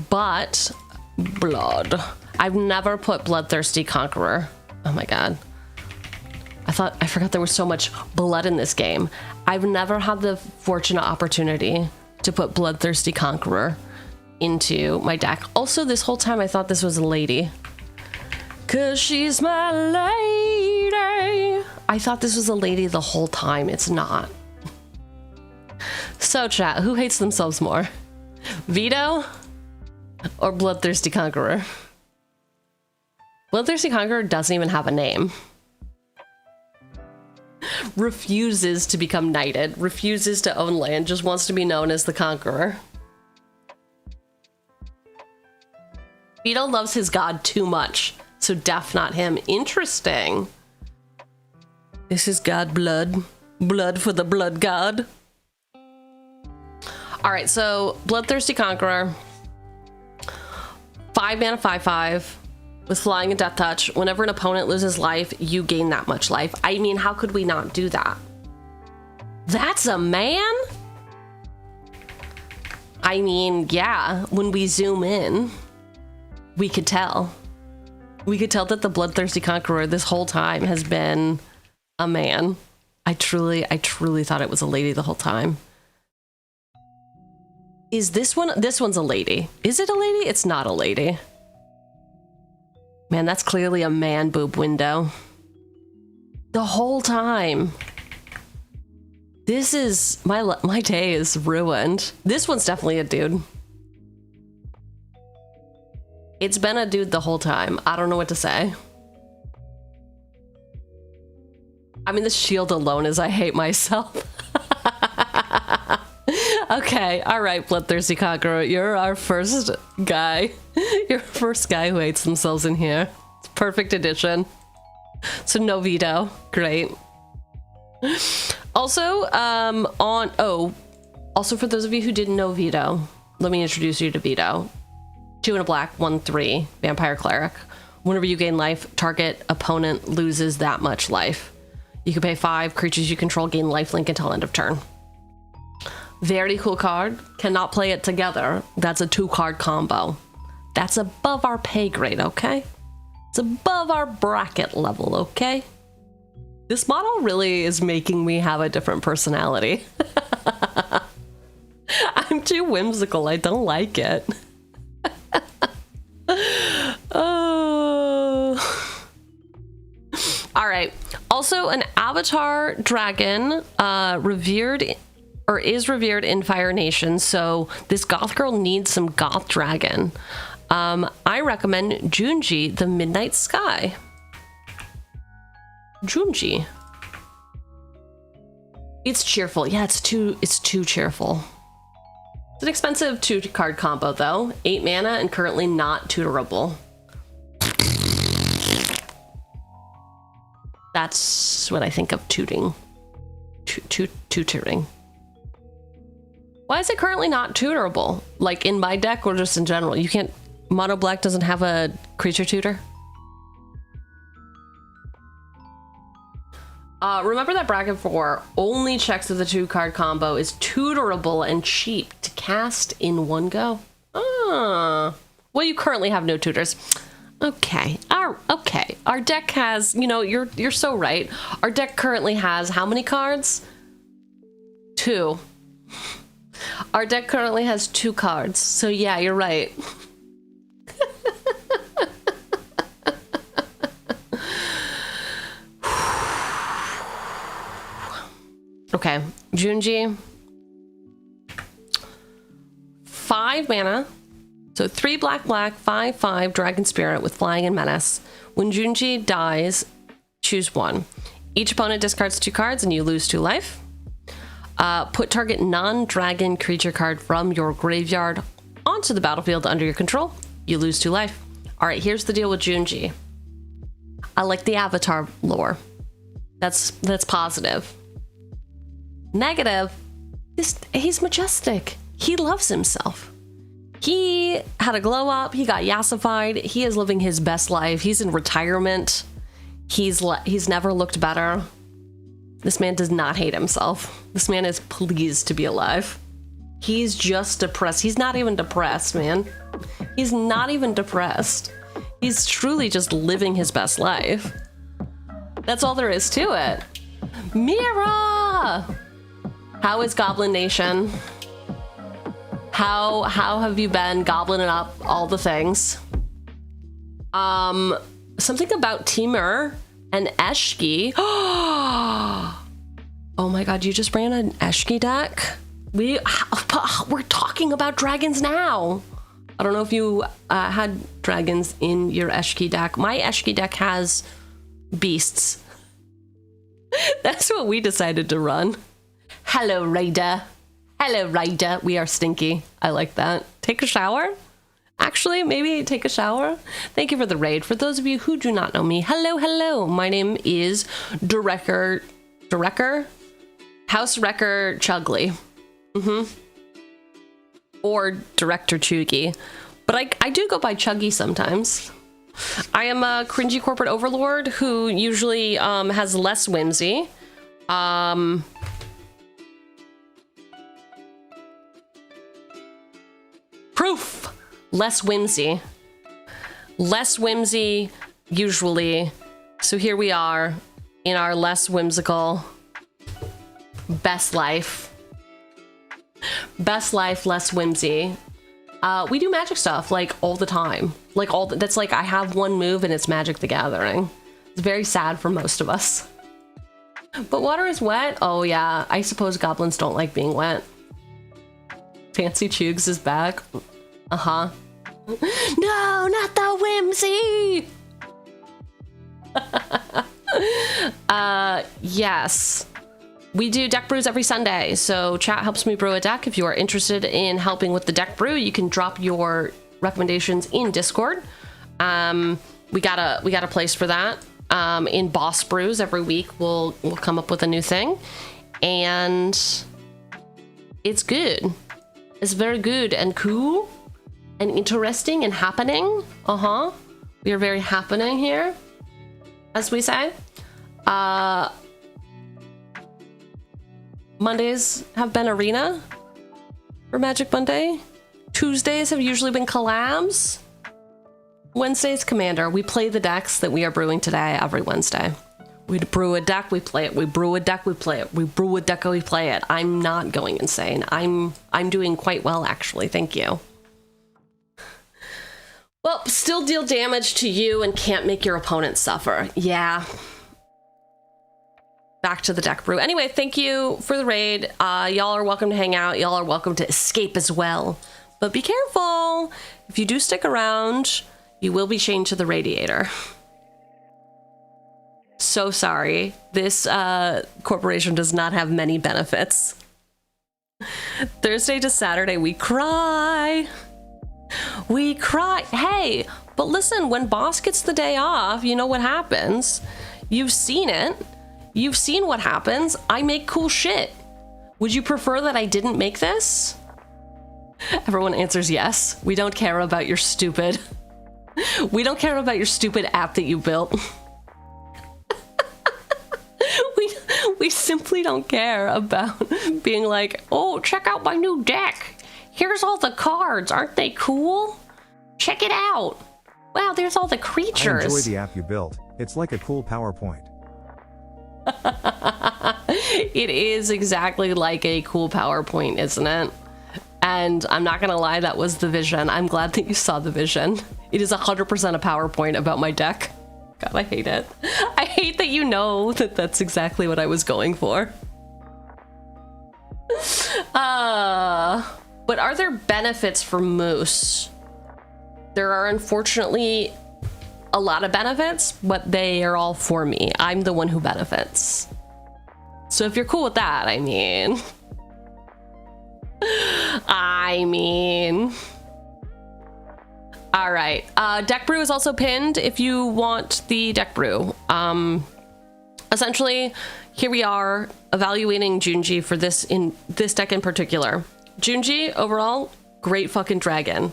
But blood. I've never put Bloodthirsty Conqueror. Oh my god. I forgot there was so much blood in this game. I've never had the fortunate opportunity to put Bloodthirsty Conqueror into my deck. Also, this whole time I thought this was a lady. 'Cause she's my lady. I thought this was a lady the whole time. It's not. So chat, who hates themselves more? Veto or Bloodthirsty Conqueror? Bloodthirsty Conqueror doesn't even have a name. Refuses to become knighted, refuses to own land, just wants to be known as the Conqueror. Veto loves his god too much, so def not him. Interesting. This is god blood. Blood for the blood god. Alright, so Bloodthirsty Conqueror. 5 mana, 5/5. With flying and death touch, whenever an opponent loses life, you gain that much life. I mean, how could we not do that? That's a man? I mean, yeah, when we zoom in, we could tell. We could tell that the Bloodthirsty Conqueror this whole time has been a man. I truly thought it was a lady the whole time. Is this one? This one's a lady. Is it a lady? It's not a lady. Man, that's clearly a man boob window. The whole time. This is, my day is ruined. This one's definitely a dude. It's been a dude the whole time. I don't know what to say. I mean, the shield alone is I hate myself. Okay, all right, Bloodthirsty Conqueror, you're our first guy. You're the first guy who hates themselves in here. It's perfect addition. So no veto, great. Also, also for those of you who didn't know Vito, let me introduce you to Vito. 2 and a black, 1/3, Vampire Cleric. Whenever you gain life, target opponent loses that much life. You can pay 5, creatures you control gain lifelink until end of turn. Very cool card. Cannot play it together. That's a 2-card combo. That's above our pay grade, okay? It's above our bracket level, okay? This model really is making me have a different personality. I'm too whimsical. I don't like it. Oh. All right. Also, an avatar dragon is revered in Fire Nation, so this goth girl needs some goth dragon. I recommend Cheugy, the Midnight Sky. Cheugy. It's cheerful. Yeah, it's too cheerful. It's an expensive 2-card combo though. 8 mana and currently not tutorable. That's what I think of tutoring. Tutoring. Why is it currently not tutorable? Like in my deck or just in general? You can't. Mono black doesn't have a creature tutor. Remember that bracket 4 only checks if the 2-card combo is tutorable and cheap to cast in one go. Well, you currently have no tutors. Okay. Okay. Our deck has, you know, you're so right. Our deck currently has how many cards? 2. Our deck currently has 2 cards. So yeah, you're right. Okay, Cheugy. 5 mana. So 3 black, 5/5 Dragon Spirit with Flying and Menace. When Cheugy dies, choose 1. Each opponent discards 2 cards and you lose 2 life. Put target non-dragon creature card from your graveyard onto the battlefield under your control. You lose 2 life. All right, here's the deal with Cheugy. I like the avatar lore. That's positive. Negative. He's majestic. He loves himself. He had a glow up. He got yassified. He is living his best life. He's in retirement. He's never looked better. This man does not hate himself. This man is pleased to be alive. He's just depressed. He's not even depressed, man. He's not even depressed. He's truly just living his best life. That's all there is to it. Mira! How is Goblin Nation? How have you been goblining up all the things? Something about Timur and Eshki. Oh my god, you just ran an Eshki deck? We're talking about dragons now. I don't know if you had dragons in your Eshki deck. My Eshki deck has beasts. That's what we decided to run. Hello, Raider. Hello, Raider. We are stinky. I like that. Take a shower? Actually, maybe take a shower. Thank you for the raid. For those of you who do not know me, hello. My name is House Wrecker Chugly. Or Director Cheugy. But I do go by Chuggy sometimes. I am a cringy corporate overlord who usually has less whimsy. Proof! Less whimsy. Less whimsy, usually. So here we are in our less whimsical best life. Best life, less whimsy. We do magic stuff like all the time. That's like I have one move and it's Magic the Gathering. It's very sad for most of us. But water is wet? Oh yeah, I suppose goblins don't like being wet. Fancy Chugs is back. No, not the whimsy! Yes. We do deck brews every Sunday, so chat helps me brew a deck. If you are interested in helping with the deck brew, you can drop your recommendations in Discord. We got a place for that. In Boss Brews every week, we'll come up with a new thing. And it's good. It's very good and cool and interesting and happening. We are very happening here, as we say. Mondays have been arena for Magic Monday. Tuesdays have usually been collabs. Wednesday's Commander. We play the decks that we are brewing today every Wednesday. We brew a deck, we play it. We brew a deck, we play it. We brew a deck, we play it. I'm not going insane. I'm doing quite well, actually. Thank you. Well, still deal damage to you and can't make your opponent suffer. Yeah. Back to the deck brew. Anyway, thank you for the raid. Y'all are welcome to hang out. Y'all are welcome to escape as well. But be careful. If you do stick around, you will be chained to the radiator. So sorry. This corporation does not have many benefits. Thursday to Saturday, we cry. We cry. Hey, but listen, when boss gets the day off, you know what happens. You've seen it. You've seen what happens. I make cool shit. Would you prefer that I didn't make this? Everyone answers yes. We don't care about your stupid... We don't care about your stupid app that you built. we simply don't care about being like, oh, check out my new deck. Here's all the cards. Aren't they cool? Check it out. Wow, there's all the creatures. I enjoy the app you built. It's like a cool PowerPoint. It is exactly like a cool PowerPoint, isn't it? And I'm not gonna lie, that was the vision. I'm glad that you saw the vision. It is 100% a PowerPoint about my deck. God, I hate it. I hate that you know that that's exactly what I was going for. But are there benefits for Moose? There are unfortunately a lot of benefits, but they are all for me. I'm the one who benefits. So if you're cool with that, I mean... All right. Deck brew is also pinned if you want the deck brew. Essentially, here we are evaluating Cheugy for this deck in particular. Cheugy, overall, great fucking dragon.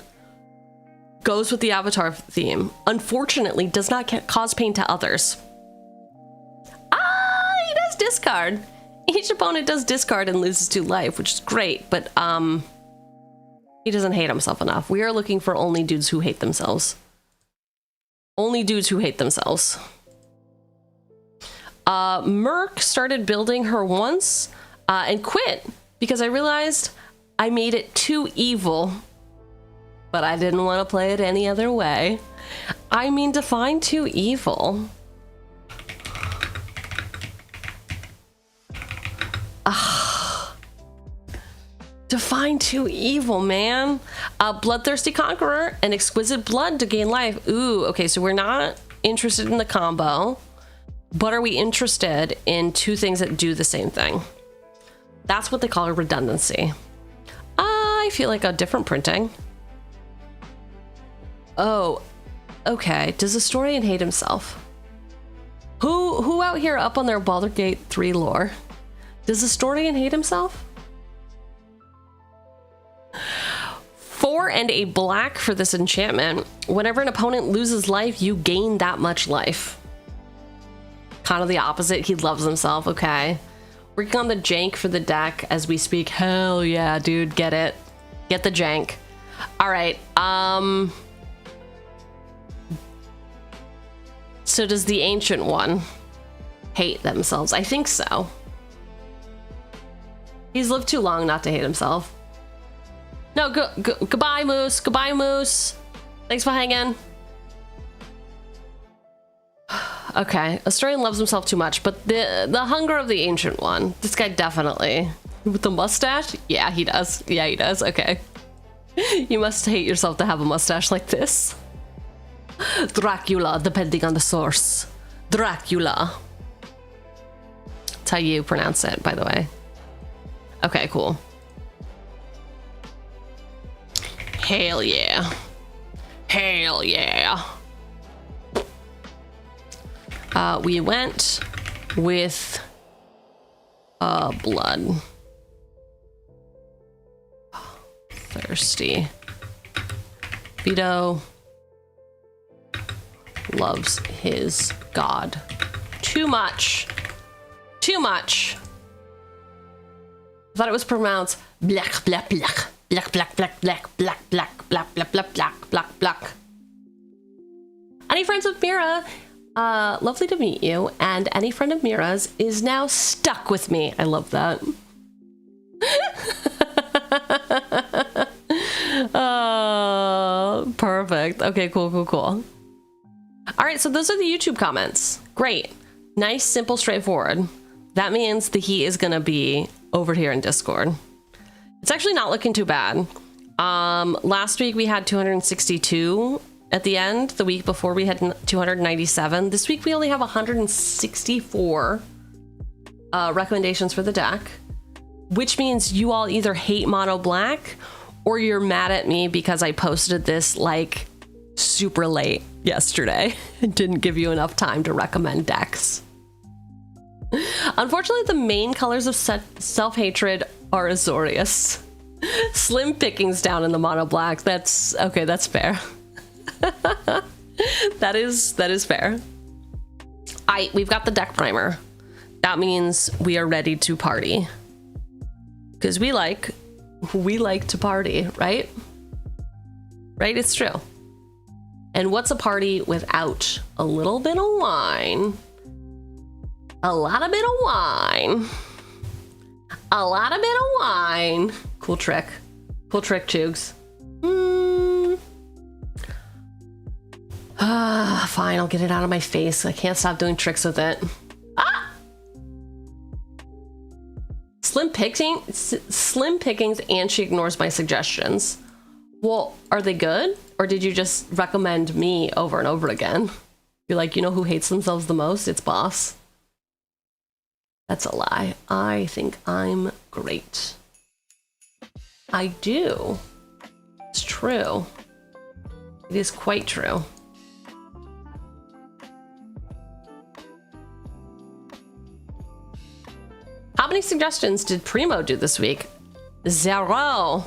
Goes with the avatar theme. Unfortunately, does not cause pain to others. He does discard. Each opponent does discard and loses 2 life, which is great, but he doesn't hate himself enough. We are looking for only dudes who hate themselves. Only dudes who hate themselves. Merc started building her once and quit because I realized I made it too evil, but I didn't want to play it any other way. I mean, define too evil. Define too evil, man. Bloodthirsty Conqueror and Exquisite Blood to gain life. Ooh, okay, so we're not interested in the combo, but are we interested in 2 things that do the same thing? That's what they call a redundancy. I feel like a different printing. Oh, okay. Does Historian hate himself? Who out here up on their Baldur's Gate 3 lore? Does Historian hate himself? 4 and a black for this enchantment. Whenever an opponent loses life, you gain that much life. Kind of the opposite. He loves himself. Okay. Working on the jank for the deck as we speak. Hell yeah, dude. Get it. Get the jank. All right. So does the ancient one hate themselves? I think so. He's lived too long not to hate himself. No, goodbye, Moose. Goodbye, Moose. Thanks for hanging. Okay, Asturian loves himself too much, but the hunger of the ancient one. This guy definitely. With the mustache? Yeah, he does. Yeah, he does. Okay. You must hate yourself to have a mustache like this. Dracula, depending on the source. Dracula. That's how you pronounce it, by the way. Okay, cool. Hell yeah. Hell yeah. We went with Blood. Thirsty. Vito loves his god. Too much. Too much. I thought it was pronounced black, black, black, black, black, black, black, black, black, black, black, black, black, black, black. Any friends of Mira? Lovely to meet you. And any friend of Mira's is now stuck with me. I love that. Oh, perfect. Okay, cool, cool, cool. All right, so those are the YouTube comments. Great. Nice, simple, straightforward. That means the heat is gonna be over here in Discord. It's actually not looking too bad. Last week we had 262 at the end. The week before we had 297. This week we only have 164 recommendations for the deck, which means you all either hate mono black or you're mad at me because I posted this like super late yesterday and didn't give you enough time to recommend decks. Unfortunately, the main colors of self-hatred are Azorius. Slim pickings down in the mono black. That's okay, that's fair. that is fair. We've got the deck primer. That means we are ready to party. Because we like to party, right? Right? It's true. And what's a party without a little bit of wine? A lot of bit of wine. A lot of bit of wine. Cool trick. Cool trick, Cheugs. Fine, I'll get it out of my face. I can't stop doing tricks with it. Ah! Slim pickings, and she ignores my suggestions. Well, are they good? Or did you just recommend me over and over again? You're like, you know who hates themselves the most? It's Boss. That's a lie. I think I'm great. I do. It's true. It is quite true. How many suggestions did Primo do this week? 0.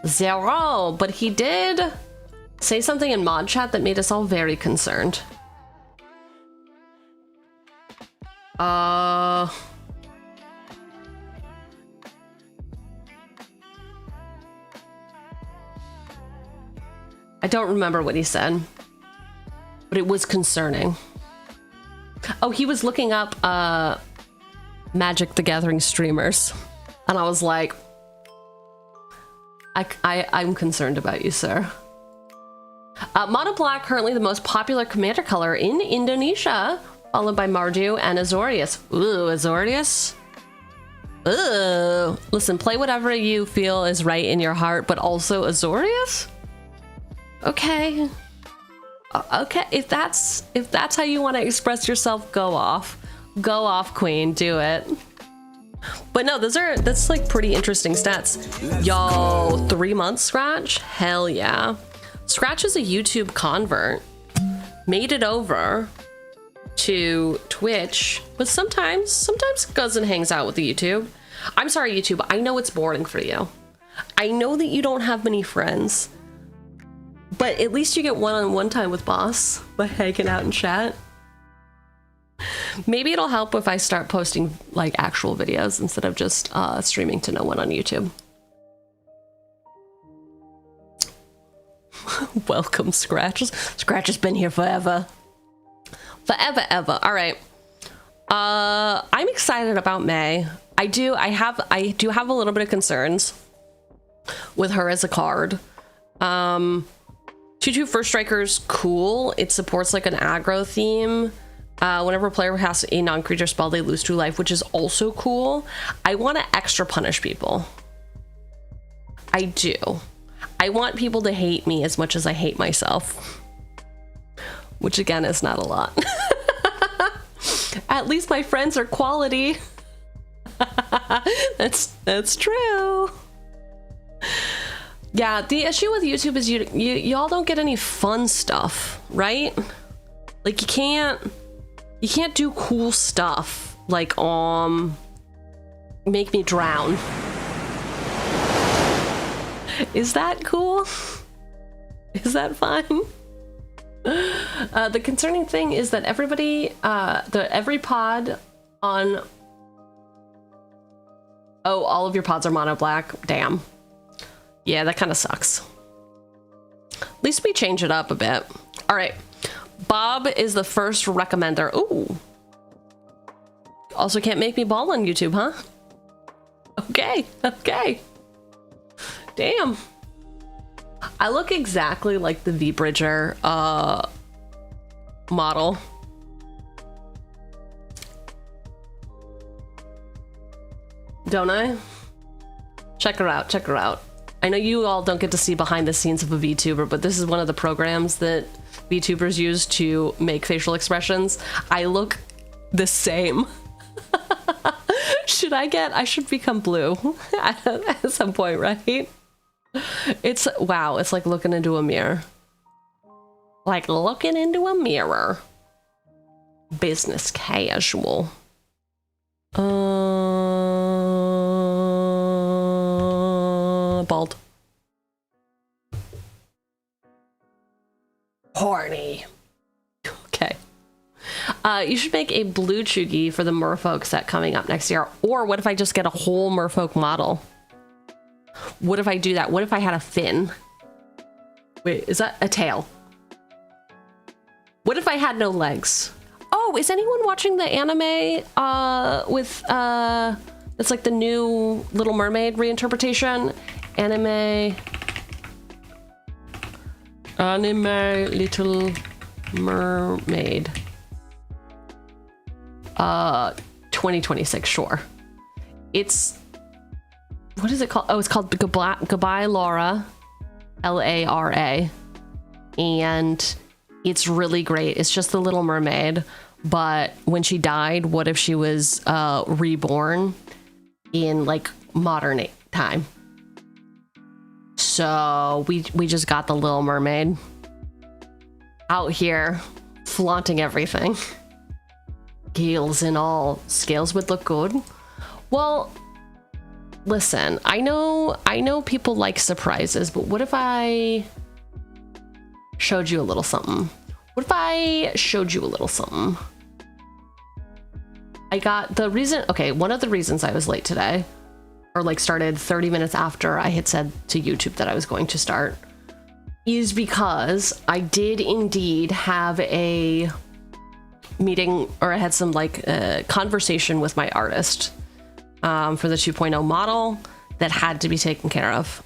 0. But he did say something in mod chat that made us all very concerned. I don't remember what he said, but it was concerning. Oh, he was looking up Magic the Gathering streamers, and I was like, I'm concerned about you, sir. Mono black, currently the most popular commander color in Indonesia, followed by Mardu and Azorius. Ooh, Azorius? Ooh. Listen, play whatever you feel is right in your heart, but also Azorius? Okay. Okay, if that's how you want to express yourself, go off. Go off, queen, do it. But no, that's like pretty interesting stats. Yo, 3 months Scratch? Hell yeah. Scratch is a YouTube convert. Made it over to Twitch, but sometimes goes and hangs out with the YouTube. I'm sorry, YouTube, I know it's boring for you. I know that you don't have many friends, but at least you get one-on-one time with Boss by hanging out in chat. Maybe it'll help if I start posting like actual videos instead of just streaming to no one on YouTube. Welcome, Scratch. Scratch has been here forever. Forever, ever. All right. I'm excited about May. I do have a little bit of concerns with her as a card. 2/2 First Striker's cool. It supports like an aggro theme. Whenever a player has a non-creature spell, they lose 2 life, which is also cool. I want to extra punish people. I do. I want people to hate me as much as I hate myself. Which again is not a lot. At least my friends are quality. That's true. Yeah, the issue with YouTube is y'all don't get any fun stuff, right? Like you can't do cool stuff like make me drown. Is that cool? Is that fine? The concerning thing is that everybody, every pod on... Oh, all of your pods are mono black. Damn. Yeah, that kind of sucks. At least we change it up a bit. All right. Bob is the first recommender. Ooh. Also can't make me ball on YouTube, huh? Okay. Okay. Damn. I look exactly like the V-Bridger model. Don't I? Check her out, check her out. I know you all don't get to see behind the scenes of a VTuber, but this is one of the programs that VTubers use to make facial expressions. I look the same. I should become blue at some point, right? It's, wow, it's like looking into a mirror. Like looking into a mirror. Business casual. Bald. Horny. Okay. You should make a blue Cheugy for the Merfolk set coming up next year. Or what if I just get a whole Merfolk model? What if I do that? What if I had a fin? Wait, is that a tail? What if I had no legs? Oh, is anyone watching the anime with it's like the new Little Mermaid reinterpretation? Anime Little Mermaid 2026, sure. It's, what is it called? Oh, it's called Goodbye Laura, Lara, and it's really great. It's just the Little Mermaid, but when she died, what if she was reborn in like modern time? So we just got the Little Mermaid out here flaunting everything. Gales and all. Scales would look good. Well, listen, I know people like surprises, but what if I showed you a little something? What if I showed you a little something? I got the reason, okay, one of the reasons I was late today, or like started 30 minutes after I had said to YouTube that I was going to start, is because I did indeed have a meeting, or I had some like conversation with my artist for the 2.0 model that had to be taken care of.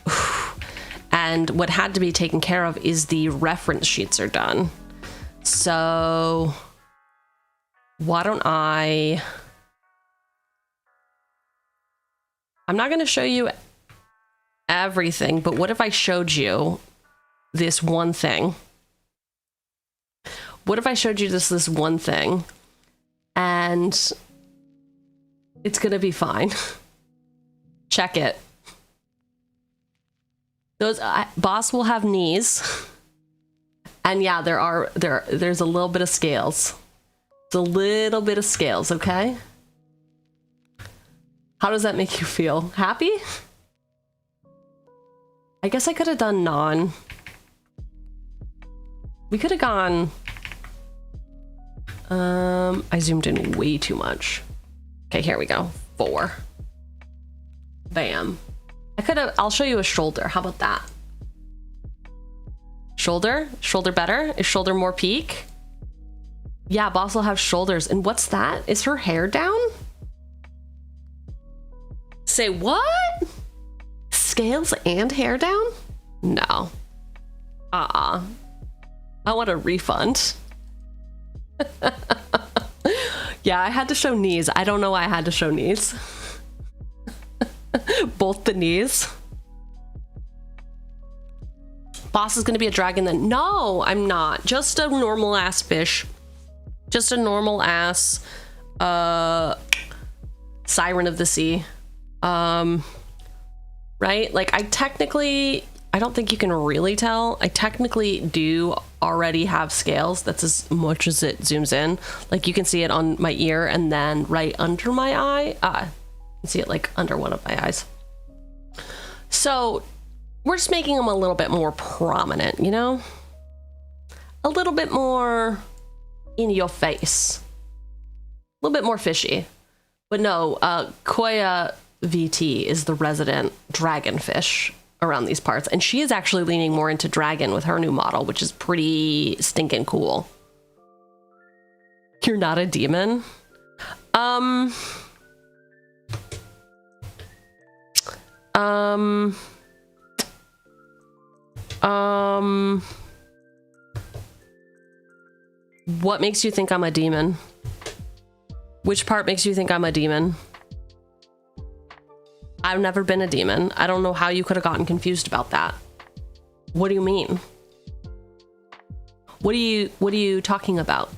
And what had to be taken care of is the reference sheets are done. So why don't I'm not going to show you everything, but what if I showed you this one thing? What if I showed you this one thing and it's going to be fine? Check it. Those boss will have knees. And yeah, there's a little bit of scales. It's a little bit of scales, okay? How does that make you feel? Happy? I guess I could have done non. We could have gone... I zoomed in way too much. Okay, here we go. 4. Bam. I'll show you a shoulder. How about that? Shoulder? Shoulder better? Is shoulder more peak? Yeah, boss will have shoulders. And what's that? Is her hair down? Say what? Scales and hair down? No. I want a refund. Yeah, I had to show knees. I don't know why I had to show knees. Both the knees. Boss is gonna be a dragon then. No, I'm not. Just a normal ass fish. Just a normal ass siren of the sea. Right? Like I don't think you can really tell. I technically do already have scales. That's as much as it zooms in. Like you can see it on my ear and then right under my eye. can see it like under one of my eyes. So we're just making them a little bit more prominent, you know? A little bit more in your face. A little bit more fishy. But no, Koya VT is the resident dragonfish around these parts. And she is actually leaning more into dragon with her new model, which is pretty stinking cool. You're not a demon? What makes you think I'm a demon? Which part makes you think I'm a demon? I've never been a demon. I don't know how you could have gotten confused about that. What do you mean? What are you talking about?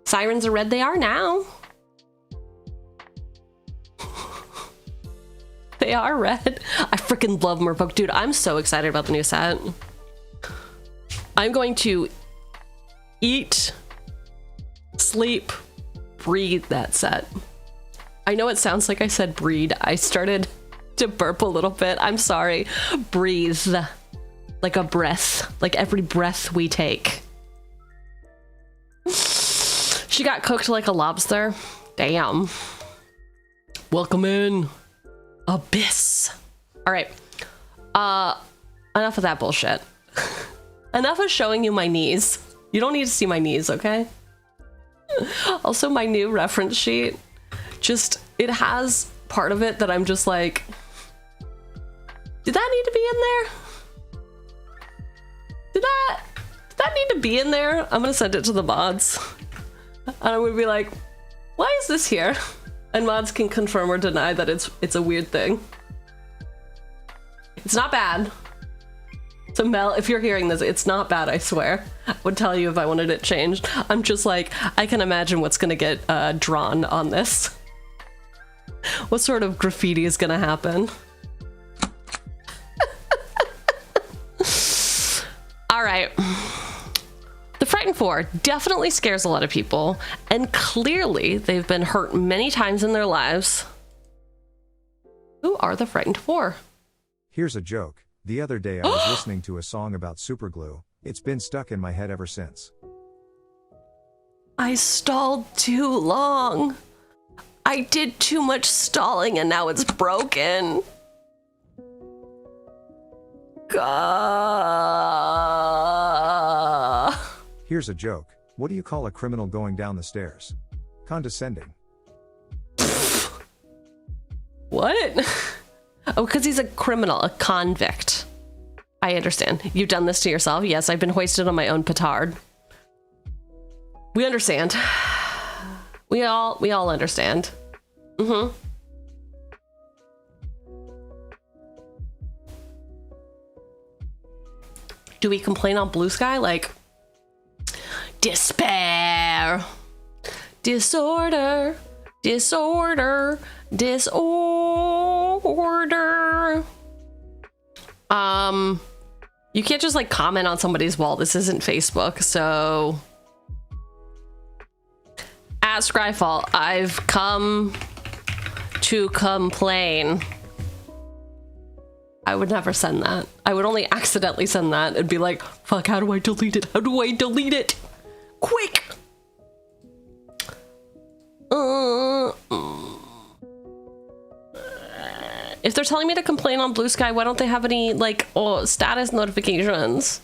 Sirens are red, they are now. They are red. I freaking love Merfolk. Dude, I'm so excited about the new set. I'm going to eat, sleep, breathe that set. I know it sounds like I said breed. I started to burp a little bit. I'm sorry. Breathe. Like a breath. Like every breath we take. She got cooked like a lobster. Damn. Welcome in. Abyss. All right. Enough of that bullshit. Enough of showing you my knees. You don't need to see my knees, okay? Also, my new reference sheet, just, it has part of it that I'm just like, did that need to be in there? Did that need to be in there? I'm gonna send it to the mods. And I'm gonna be like, why is this here? And mods can confirm or deny that it's a weird thing. It's not bad. So Mel, if you're hearing this, it's not bad, I swear. I would tell you if I wanted it changed. I'm just like, I can imagine what's gonna get drawn on this. What sort of graffiti is gonna happen? All right. The Frightened Four definitely scares a lot of people, and clearly they've been hurt many times in their lives. Who are the Frightened Four? Here's a joke. The other day I was listening to a song about superglue. It's been stuck in my head ever since. I stalled too long. I did too much stalling and now it's broken. Here's a joke. What do you call a criminal going down the stairs? Condescending. What? Oh, because he's a criminal, a convict. I understand. You've done this to yourself. Yes, I've been hoisted on my own petard. We understand. We all understand. Mm-hmm. Do we complain on Blue Sky? Like, despair, disorder, disorder, disorder. You can't just like comment on somebody's wall. This isn't Facebook, so. At Scryfall, I've come to complain. I would never send that. I would only accidentally send that and be like, fuck, how do I delete it? How do I delete it? Quick! If they're telling me to complain on Blue Sky, why don't they have any, like, status notifications?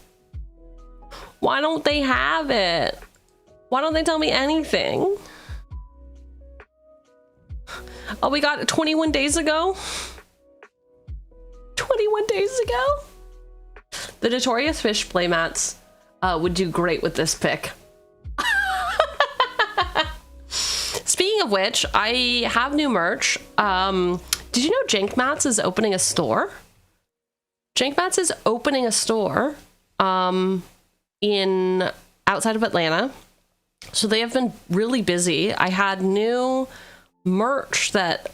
Why don't they have it? Why don't they tell me anything? Oh, we got 21 days ago? 21 days ago? The Notorious Fish playmats would do great with this pick. Speaking of which, I have new merch. Did you know Jank Mats is opening a store? Jank Mats is opening a store in outside of Atlanta. So they have been really busy. I had new merch that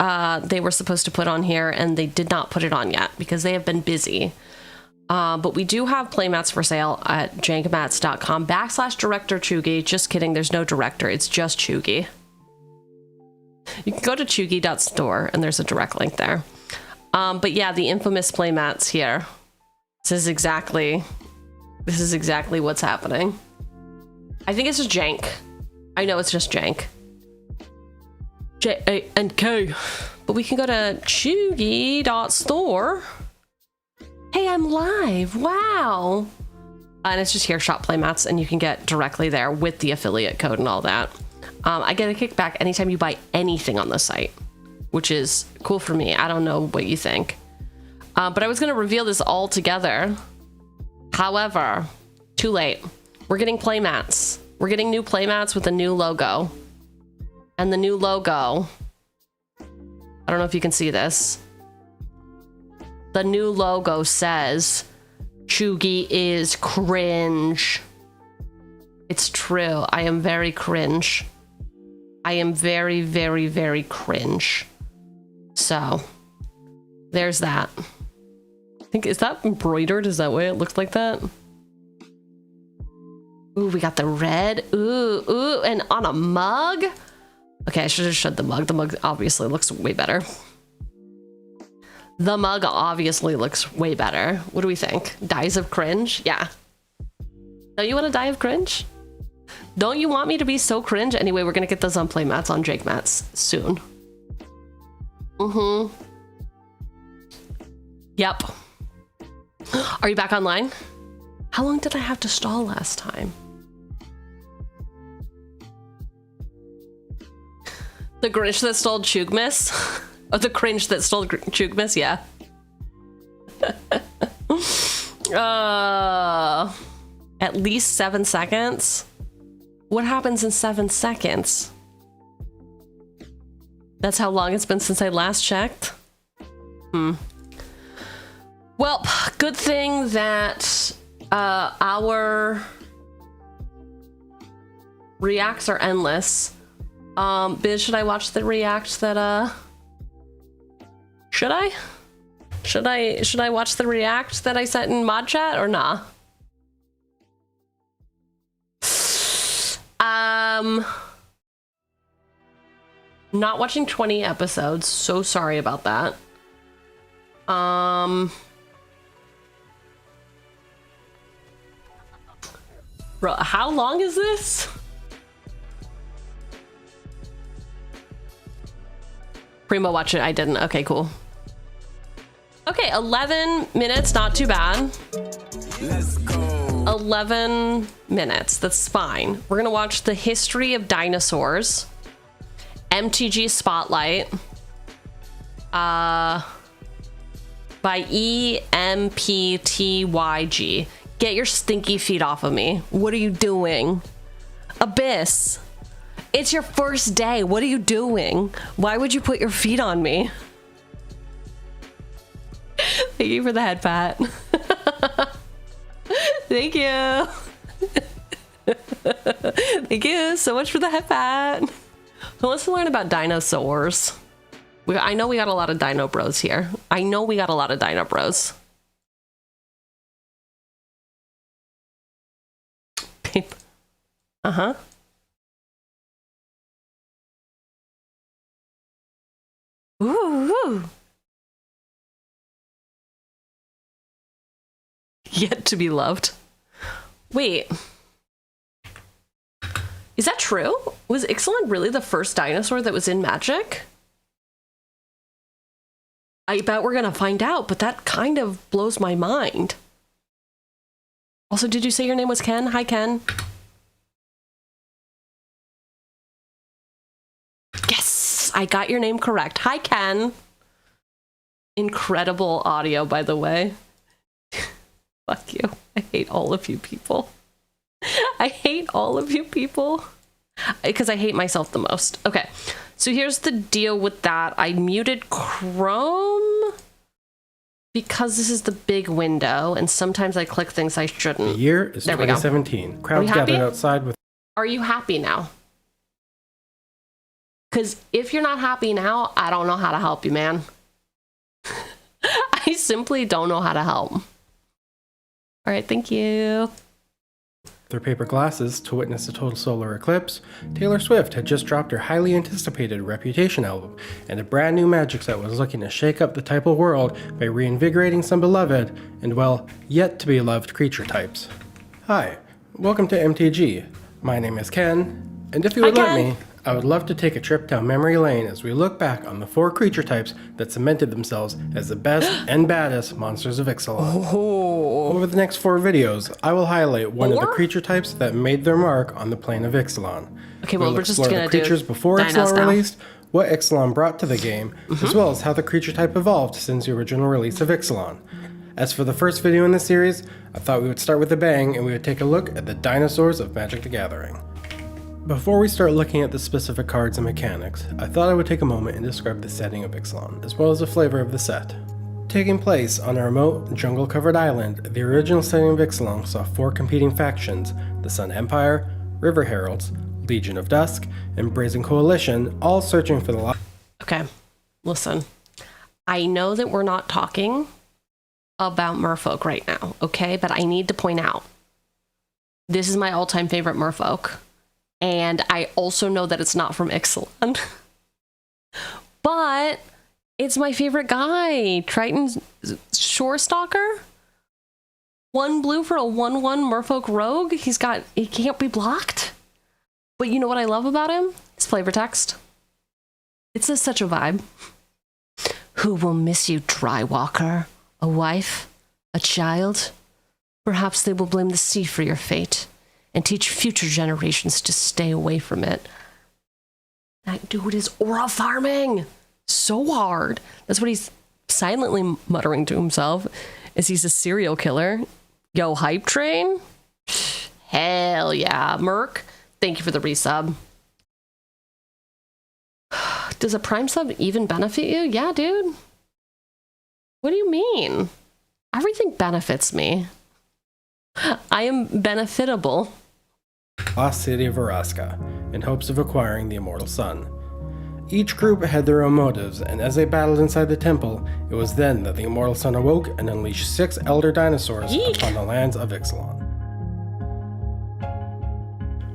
they were supposed to put on here and they did not put it on yet because they have been busy. But we do have playmats for sale at jankmats.com/director Cheugy. Just kidding, there's no director, it's just Cheugy. You can go to cheugy.store and there's a direct link there. But yeah, the infamous playmats here. This is exactly what's happening. I think it's just jank. I know it's just jank. J-A-N-K. But we can go to cheugy.store. Hey, I'm live. Wow. And it's just here, shop playmats, and you can get directly there with the affiliate code and all that. I get a kickback anytime you buy anything on the site, which is cool for me. I don't know what you think. But I was going to reveal this all together. However, too late. We're getting playmats. We're getting new playmats with a new logo. And the new logo, I don't know if you can see this. The new logo says, Cheugy is cringe. It's true. I am very cringe. I am very, very, very cringe. So, there's that. I think, is that embroidered? Is that why it looks like that? Ooh, we got the red. Ooh, and on a mug? Okay, I should have showed the mug. The mug obviously looks way better. The mug obviously looks way better. What do we think? Dies of cringe? Yeah. Don't you want to die of cringe? Don't you want me to be so cringe? Anyway, we're gonna get those on playmats on Jake Mats soon. Yep. Are you back online? How long did I have to stall last time? The Grinch that stole Chugmas? Oh, the cringe that stole Chugmas? Yeah. At least 7 seconds? What happens in 7 seconds? That's how long it's been since I last checked? Well, good thing that our reacts are endless. Biz, should I watch the react that should I watch the react that I sent in mod chat or nah? Not watching 20 episodes, so sorry about that. Bro, how long is this? Primo watched it, I didn't. Okay, cool. Okay, 11 minutes, not too bad. Let's go. 11 minutes, that's fine. We're gonna watch The History of Dinosaurs. MTG Spotlight. By EMPTYG. Get your stinky feet off of me. What are you doing? Abyss. It's your first day. What are you doing? Why would you put your feet on me? Thank you for the head pat. Thank you. Thank you so much for the head pat. Who wants to learn about dinosaurs? I know we got a lot of dino bros here. I know we got a lot of dino bros. Uh-huh. Ooh. Yet to be loved. Wait. Is that true? Was Ixalan really the first dinosaur that was in Magic? I bet we're gonna find out, but that kind of blows my mind. Also, did you say your name was Ken? Hi, Ken. Yes, I got your name correct. Hi, Ken. Incredible audio, by the way. Fuck you. I hate all of you people. I hate all of you people. Because I hate myself the most. Okay, so here's the deal with that. I muted Chrome because this is the big window, and sometimes I click things I shouldn't. The year is there 2017. Crowds gathered outside with... Are you happy now? Because if you're not happy now, I don't know how to help you, man. I simply don't know how to help. All right, thank you. With her paper glasses to witness a total solar eclipse, Taylor Swift had just dropped her highly anticipated Reputation album, and a brand new magic set was looking to shake up the typal world by reinvigorating some beloved, and well, yet to be loved creature types. Hi, welcome to MTG. My name is Ken, and if you would let me, I would love to take a trip down memory lane as we look back on the 4 creature types that cemented themselves as the best and baddest monsters of Ixalan. Over the next 4 videos, I will highlight one of the creature types that made their mark on the plane of Ixalan. Okay, well, we're just gonna the creatures before Ixalan released, what Ixalan brought to the game, as well as how the creature type evolved since the original release of Ixalan. As for the first video in the series, I thought we would start with a bang and we would take a look at the dinosaurs of Magic the Gathering. Before we start looking at the specific cards and mechanics, I thought I would take a moment and describe the setting of Ixalan, as well as the flavor of the set. Taking place on a remote, jungle-covered island, the original setting of Ixalan saw 4 competing factions, the Sun Empire, River Heralds, Legion of Dusk, and Brazen Coalition, all searching for the Okay, listen. I know that we're not talking about merfolk right now, okay? But I need to point out, this is my all-time favorite merfolk. And I also know that it's not from Ixalan. But it's my favorite guy. Triton's Shorestalker. 1 blue for a 1/1 merfolk rogue. He can't be blocked. But you know what I love about him? His flavor text. It's just such a vibe. Who will miss you, Drywalker? A wife? A child? Perhaps they will blame the sea for your fate and teach future generations to stay away from it. That dude is aura farming so hard. That's what he's silently muttering to himself as he's a serial killer. Yo, hype train? Hell yeah. Merc, thank you for the resub. Does a prime sub even benefit you? Yeah, dude. What do you mean? Everything benefits me. I am benefitable. Lost city of Araska, in hopes of acquiring the immortal sun. Each group had their own motives, and as they battled inside the temple, it was then that the immortal sun awoke and unleashed 6 elder dinosaurs upon the lands of Ixalan.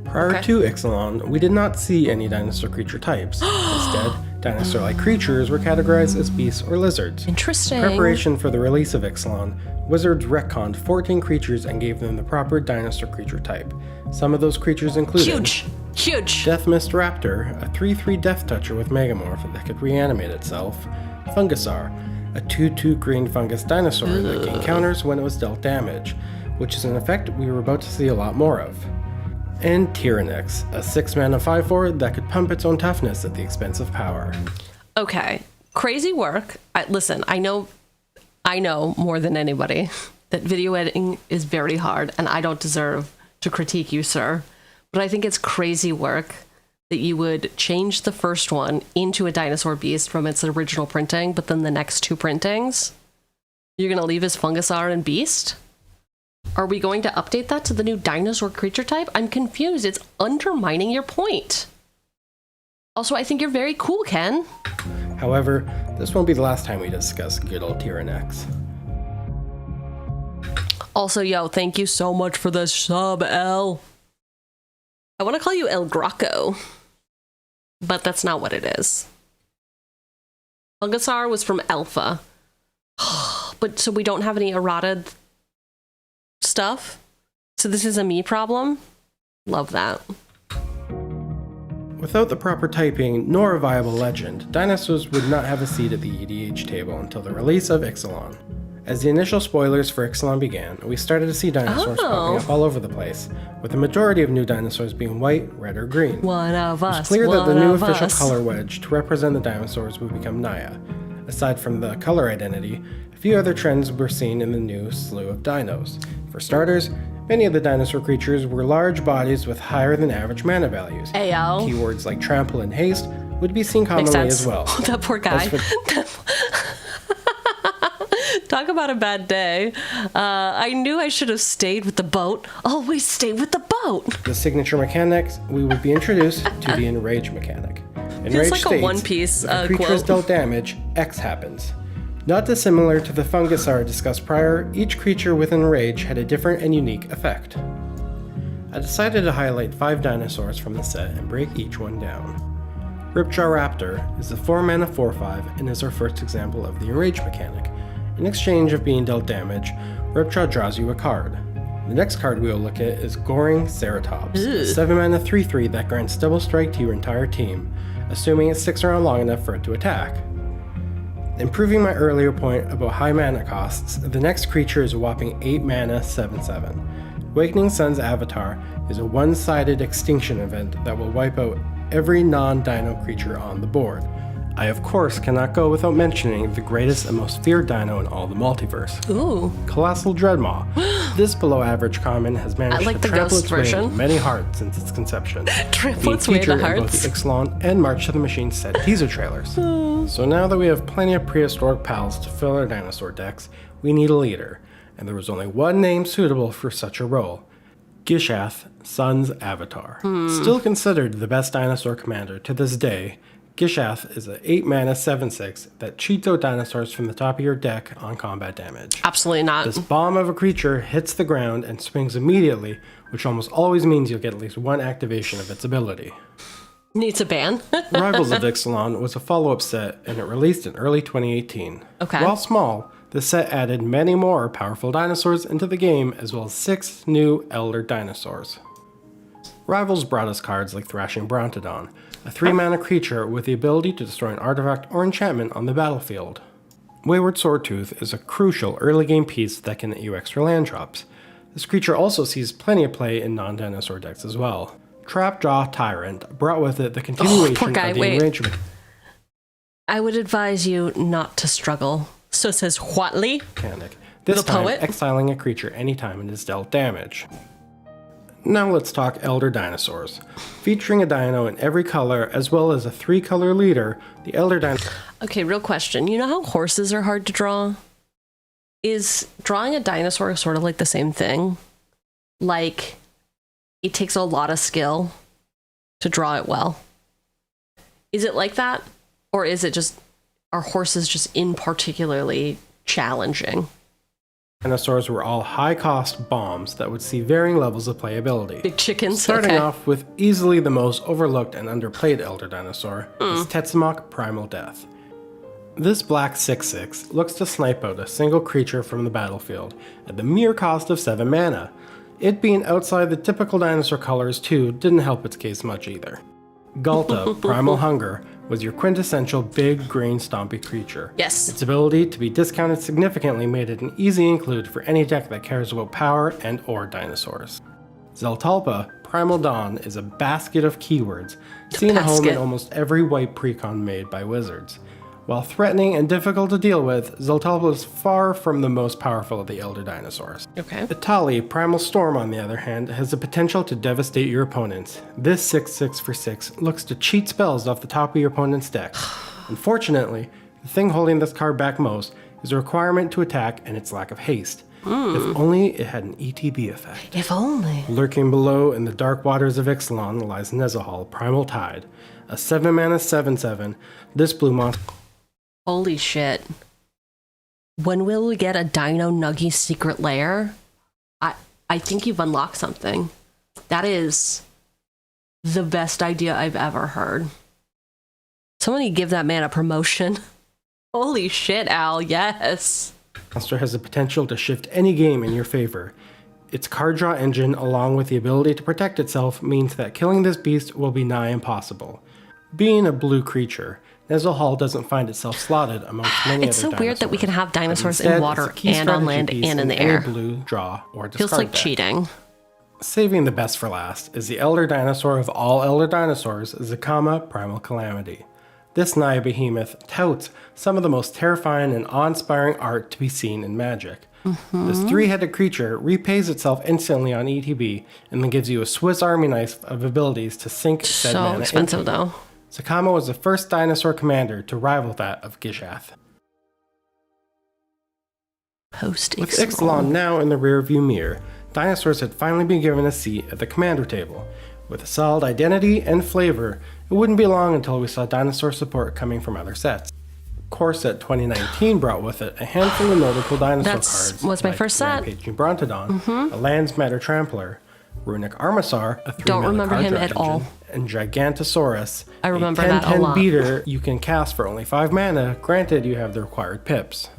Prior to Ixalan, we did not see any dinosaur creature types. Instead, dinosaur-like creatures were categorized as beasts or lizards. Interesting. In preparation for the release of Ixalan, Wizards retconned 14 creatures and gave them the proper dinosaur creature type. Some of those creatures included Huge! Death Mist Raptor, a 3/3 Death Toucher with Megamorph that could reanimate itself. Fungusar, a 2/2 green fungus dinosaur that gained counters when it was dealt damage, which is an effect we were about to see a lot more of. And Tyrannix, a 6-mana 5/4 that could pump its own toughness at the expense of power. Okay, crazy work. Listen, I know more than anybody that video editing is very hard, and I don't deserve to critique you, sir. But I think it's crazy work that you would change the first one into a dinosaur beast from its original printing, but then the next 2 printings, you're going to leave as Fungusar and Beast? Are we going to update that to the new dinosaur creature type? I'm confused. It's undermining your point. Also, I think you're very cool, Ken. However, this won't be the last time we discuss good old Tyrannix. Also, yo, thank you so much for the sub, El. I want to call you El Graco, but that's not what it is. Fungusar was from Alpha. But so we don't have any errata stuff? So this is a me problem? Love that. Without the proper typing nor a viable legend, dinosaurs would not have a seat at the EDH table until the release of Ixalan. As the initial spoilers for Ixalan began, we started to see dinosaurs popping up all over the place, with the majority of new dinosaurs being white, red, or green. One of us. It's clear that the new official color wedge to represent the dinosaurs would become Naya. Aside from the color identity, a few other trends were seen in the new slew of dinos. For starters, many of the dinosaur creatures were large bodies with higher than average mana values. Ayo. Keywords like trample and haste would be seen commonly as well. That poor guy. Talk about a bad day. I knew I should have stayed with the boat. Always stay with the boat. The signature mechanics, we would be introduced to the Enrage mechanic. Enrage like states, a One Piece if a creature is dealt damage, X happens. Not dissimilar to the Fungusar discussed prior, each creature with Enrage had a different and unique effect. I decided to highlight 5 dinosaurs from the set and break each one down. Ripjaw Raptor is a 4-mana 4/5 and is our first example of the Enrage mechanic. In exchange of being dealt damage, Ripjaw draws you a card. The next card we will look at is Goring Ceratops, a 7-mana 3/3 that grants double strike to your entire team, assuming it sticks around long enough for it to attack. Improving my earlier point about high mana costs, the next creature is a whopping 8 mana 7/7. Awakening Sun's Avatar is a one-sided extinction event that will wipe out every non-dino creature on the board. I of course cannot go without mentioning the greatest and most feared dino in all the multiverse. Ooh. Colossal Dreadmaw. This below average common has managed like to the trample ghost its way version. into many hearts since its conception. Trample its Being way into featured in both hearts. the Ixalan and March to the Machine set teaser trailers. So now that we have plenty of prehistoric pals to fill our dinosaur decks, we need a leader, and there was only one name suitable for such a role. Gishath, Sun's Avatar. Still considered the best dinosaur commander to this day, Gishath is an 8-mana 7/6 that cheats out dinosaurs from the top of your deck on combat damage. Absolutely not. This bomb of a creature hits the ground and swings immediately, which almost always means you'll get at least one activation of its ability. Needs a ban. Rivals of Ixalan was a follow-up set, and it released in early 2018. Okay. While small, the set added many more powerful dinosaurs into the game, as well as 6 new Elder dinosaurs. Rivals brought us cards like Thrashing Brontodon, a 3-mana creature with the ability to destroy an artifact or enchantment on the battlefield. Wayward Swordtooth is a crucial early game piece that can net you extra land drops. This creature also sees plenty of play in non-dinosaur decks as well. Trapjaw Tyrant brought with it the continuation guy, of the wait. arrangement I would advise you not to struggle. So it says Whatley. mechanic, this The time poet? exiling a creature anytime it is dealt damage. Now let's talk Elder Dinosaurs. Featuring a dino in every color as well as a 3-color leader, the Elder Dinosaur Okay, real question. You know how horses are hard to draw? Is drawing a dinosaur sort of like the same thing? Like, it takes a lot of skill to draw it well. Is it like that? Or is it just, are horses just in particularly challenging? dinosaurs were all high-cost bombs that would see varying levels of playability. Big chickens? Starting Okay. off with easily the most overlooked and underplayed Elder Dinosaur is Tetsamok Primal Death. This black 6/6 looks to snipe out a single creature from the battlefield at the mere cost of 7 mana. It being outside the typical dinosaur colors too didn't help its case much either. Gulta Primal Hunger was your quintessential big green stompy creature. Yes. Its ability to be discounted significantly made it an easy include for any deck that cares about power and or dinosaurs. Zeltalpa Primal Dawn is a basket of keywords, seen a home in Basket. almost every white precon made by Wizards. While threatening and difficult to deal with, Zeltalpa is far from the most powerful of the Elder Dinosaurs. Okay. Itali, Primal Storm, on the other hand, has the potential to devastate your opponents. This 6/6 for 6 looks to cheat spells off the top of your opponent's deck. Unfortunately, the thing holding this card back most is the requirement to attack and its lack of haste. If only it had an ETB effect. If only. Lurking below in the dark waters of Ixalan lies Nezahal, Primal Tide, a 7-mana 7/7. This blue monster. Holy shit. When will we get a Dino Nuggy secret lair? I think you've unlocked something. That is the best idea I've ever heard. Somebody give that man a promotion. Holy shit, Al, yes. Monster has the potential to shift any game in your favor. Its card draw engine, along with the ability to protect itself, means that killing this beast will be nigh impossible. Being a blue creature, Nezahal doesn't find itself slotted amongst many It's other so weird that we can have but dinosaurs instead, in it's water a key and on strategy land piece and in the any air. blue draw or discard Feels like deck. cheating. Saving the best for last is the Elder Dinosaur of all Elder Dinosaurs, Zakama Primal Calamity. This nigh behemoth touts some of the most terrifying and awe-inspiring art to be seen in Magic. This 3-headed creature repays itself instantly on ETB and then gives you a Swiss Army knife of abilities to sink said So mana expensive into. though. Zakama was the first dinosaur commander to rival that of Gishath. Post With Ixalan now in the rearview mirror, dinosaurs had finally been given a seat at the commander table. With a solid identity and flavor, it wouldn't be long until we saw dinosaur support coming from other sets. Core Set 2019 brought with it a handful of notable dinosaur That's- cards. was my like first set. Rampaging Brontodon, a Lands Matter Trampler, Runic Armasaur, a 3-mana Don't remember card him draw at all. engine, and Gigantosaurus, I remember a 10/10 that a lot. beater you can cast for only 5 mana, granted you have the required pips.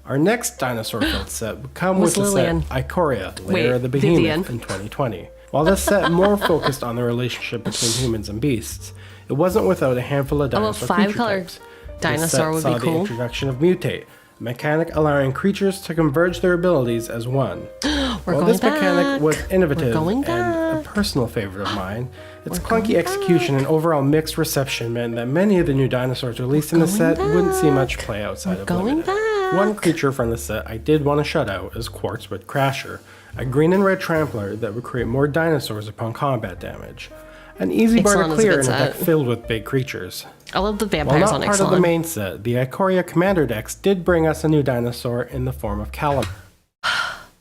Our next dinosaur-filled set would come with the Lillian. set Ikoria, Wait, Lair of the Behemoth Vivian. in 2020. While this set more focused on the relationship between humans and beasts, it wasn't without a handful of Oh, a dinosaur creature 5-color types. This dinosaur set would saw be the cool. introduction of Mutate, a mechanic allowing creatures to converge their abilities as one. We're While going this back. mechanic was innovative We're going and a back. personal favorite of mine, its We're clunky going execution and overall mixed reception meant that many of the new dinosaurs released in the set going wouldn't see back. much play outside of going Limited. back. One creature from the set I did want to shut out is Quartzwood Crasher, a green and red trampler that would create more dinosaurs upon combat damage. An easy bar Ixalan to is a clear good in a deck set. filled with big creatures. I love the While vampires not on part of the Ixalan. main set, the Ikoria Commander decks did bring us a new dinosaur in the form of Callum.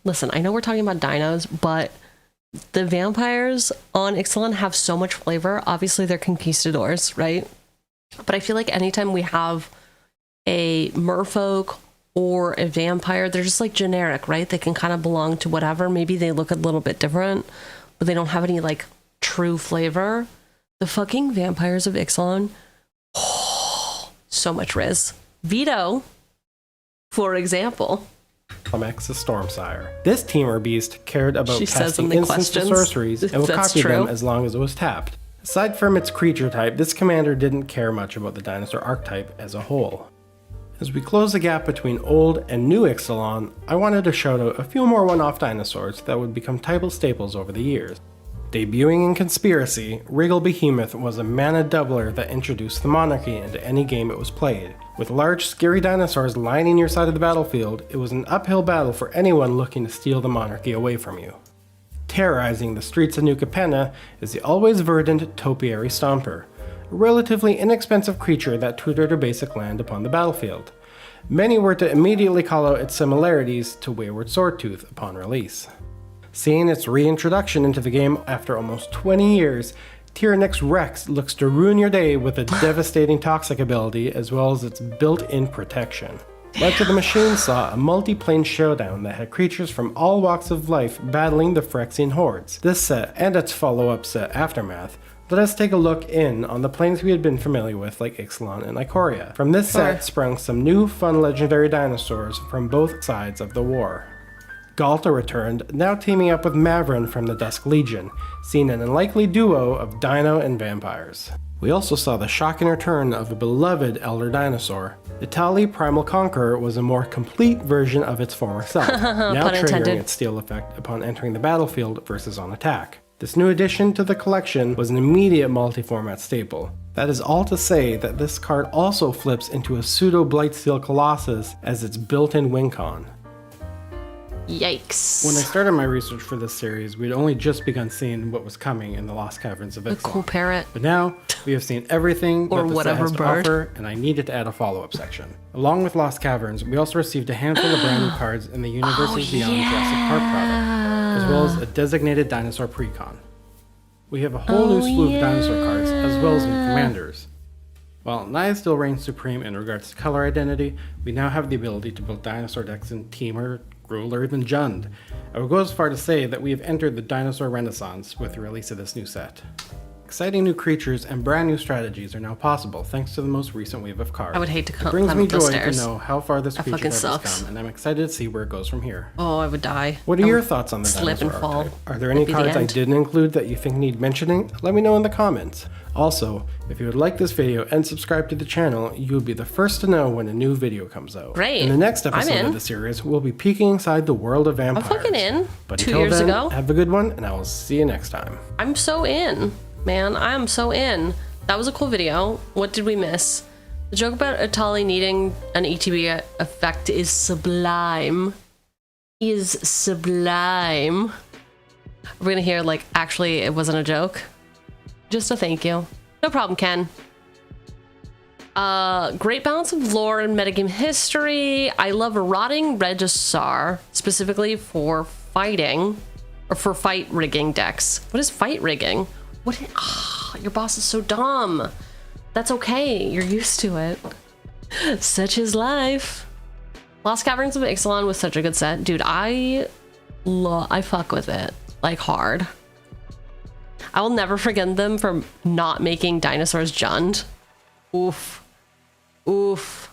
Listen, I know we're talking about dinos, but the vampires on Ixalan have so much flavor. Obviously, they're conquistadors, right? But I feel like anytime we have a merfolk or a vampire, they're just like generic, right? They can kind of belong to whatever. Maybe they look a little bit different, but they don't have any like true flavor. The fucking vampires of Ixalan, so much Riz. Vito, for example. X, a Stormsire. This Teamer Beast cared about She says in casting the instants and questions. sorceries and would That's copy them true. as long as it was tapped. Aside from its creature type, this commander didn't care much about the dinosaur archetype as a whole. As we close the gap between old and new Ixalan, I wanted to shout out a few more one-off dinosaurs that would become typal staples over the years. Debuting in Conspiracy, Wriggle Behemoth was a mana doubler that introduced the monarchy into any game it was played. With large, scary dinosaurs lining your side of the battlefield, it was an uphill battle for anyone looking to steal the monarchy away from you. Terrorizing the streets of New Capenna is the always verdant Topiary Stomper, a relatively inexpensive creature that tutored a basic land upon the battlefield. Many were to immediately call out its similarities to Wayward Swordtooth upon release. Seeing its reintroduction into the game after almost 20 years, Tyrannix Rex looks to ruin your day with a devastating toxic ability as well as its built-in protection. Light to the Machine saw a multi-plane showdown that had creatures from all walks of life battling the Phyrexian hordes. This set, and its follow-up set Aftermath, let us take a look in on the planes we had been familiar with like Ixalan and Ikoria. From this set sprung some new fun legendary dinosaurs from both sides of the war. Galta returned, now teaming up with Mavrin from the Dusk Legion, seeing an unlikely duo of dino and vampires. We also saw the shocking return of a beloved elder dinosaur. Itali Primal Conqueror was a more complete version of its former self, now Pun triggering intended. its steal effect upon entering the battlefield versus on attack. This new addition to the collection was an immediate multi-format staple. That is all to say that this card also flips into a pseudo Blightsteel Colossus as its built-in win con. Yikes. When I started my research for this series, we'd only just begun seeing what was coming in the Lost Caverns of A Ixalan. cool parrot. But now, we have seen everything Or that the whatever set has bird. to offer, and I needed to add a follow-up section. Along with Lost Caverns, we also received a handful of brand new cards in the Universes Beyond Jurassic Park product, as well as a designated dinosaur precon. We have a whole new slew of dinosaur cards, as well as new commanders. While Naya still reigns supreme in regards to color identity, we now have the ability to build dinosaur decks in Temur, Gruul, or even Jund. I would go as far to say that we have entered the dinosaur renaissance with the release of this new set. Exciting new creatures and brand new strategies are now possible thanks to the most recent wave of cards. I would hate to It brings climb me up those joy stairs. to know how far this That creature fucking has sucks. come, and I'm excited to see where it goes from here. Oh, I would die. What are I your would thoughts on the slip dinosaur and fall. archetype? Are there any That'd be the cards I end. didn't include that you think need mentioning? Let me know in the comments. Also, if you would like this video and subscribe to the channel, you will be the first to know when a new video comes out. Great. In the next I'm episode in. of the series, we'll be peeking inside the world of I'm vampires. fucking in. But 2 until years then, ago. have a good one, and I will see you next time. I'm so in, man. I am so in. That was a cool video. What did we miss? The joke about Itali needing an ETB effect is sublime. Is sublime. We're gonna hear like, actually, it wasn't a joke. Just a thank you. No problem, Ken. Great balance of lore and metagame history. I love a rotting Regisar, specifically for fighting, or for fight rigging decks. What is fight rigging? What? Your boss is so dumb. That's okay. You're used to it. Such is life. Lost Caverns of Ixalan was such a good set, dude. I fuck with it like hard. I will never forgive them for not making dinosaurs Jund. Oof. Oof.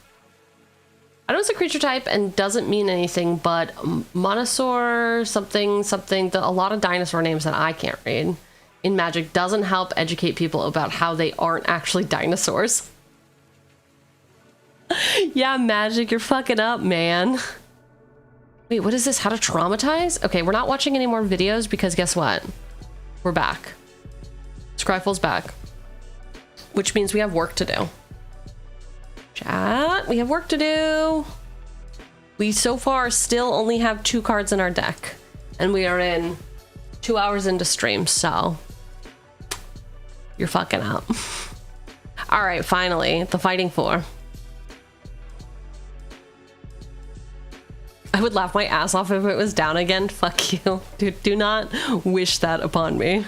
I know it's a creature type and doesn't mean anything, but Monosaur, something, a lot of dinosaur names that I can't read in Magic doesn't help educate people about how they aren't actually dinosaurs. Yeah, Magic, you're fucking up, man. Wait, what is this? How to traumatize? Okay, we're not watching any more videos because guess what? We're back. Scryfall's back. Which means we have work to do. Chat, we have work to do. We so far still only have 2 cards in our deck. And we are in 2 hours into stream, so you're fucking up. All right, finally, the Fighting Four. I would laugh my ass off if it was down again. Fuck you. Dude, do not wish that upon me.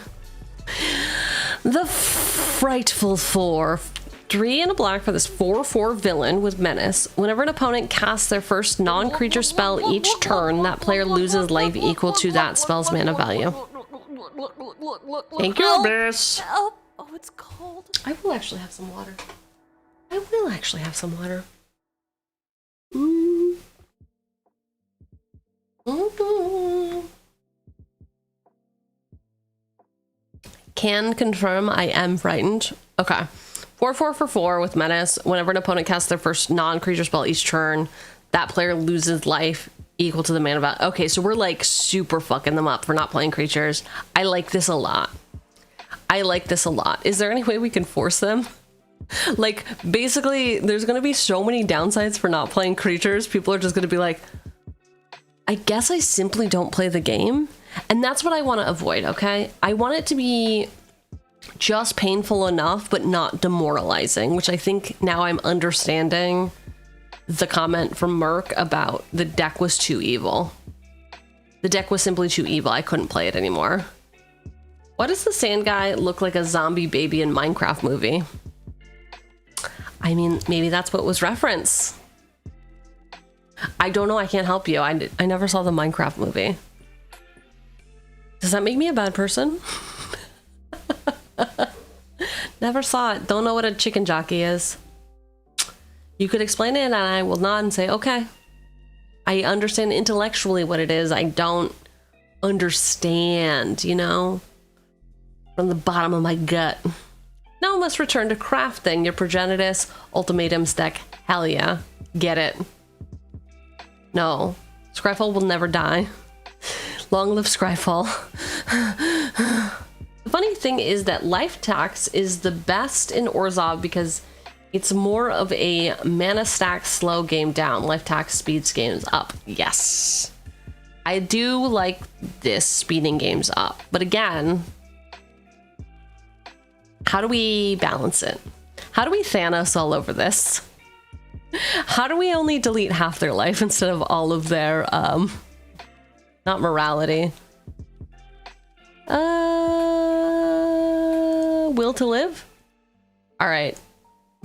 The Frightful Four. 3 and a black for this 4/4 villain with menace. Whenever an opponent casts their first non-creature spell each turn, that player loses life equal to that spell's mana value. Thank you, Abyss. Oh, it's cold. I will actually have some water. I will actually have some water. Can confirm I am frightened. Okay. 4/4 for 4 with menace. Whenever an opponent casts their first non-creature spell each turn, that player loses life equal to the mana value. Okay, so we're like super fucking them up for not playing creatures. I like this a lot. I like this a lot. Is there any way we can force them? Like, basically, there's gonna be so many downsides for not playing creatures. People are just gonna be like, I guess I simply don't play the game. And that's what I want to avoid, okay? I want it to be just painful enough, but not demoralizing, which I think now I'm understanding the comment from Merc about the deck was too evil. The deck was simply too evil. I couldn't play it anymore. Why does the sand guy look like a zombie baby in Minecraft movie? I mean, maybe that's what was referenced. I don't know. I can't help you. I never saw the Minecraft movie. Does that make me a bad person? Never saw it. Don't know what a chicken jockey is. You could explain it and I will nod and say, okay. I understand intellectually what it is. I don't understand, you know? From the bottom of my gut. Now must return to crafting your progenitus ultimatums deck. Hell yeah. Get it. No. Scryfall will never die. Long live Scryfall. The funny thing is that life tax is the best in Orzhov because it's more of a mana stack slow game down. Life tax speeds games up. Yes. I do like this speeding games up. But again, how do we balance it? How do we Thanos all over this? How do we only delete half their life instead of all of their, not morality. Will to live? All right.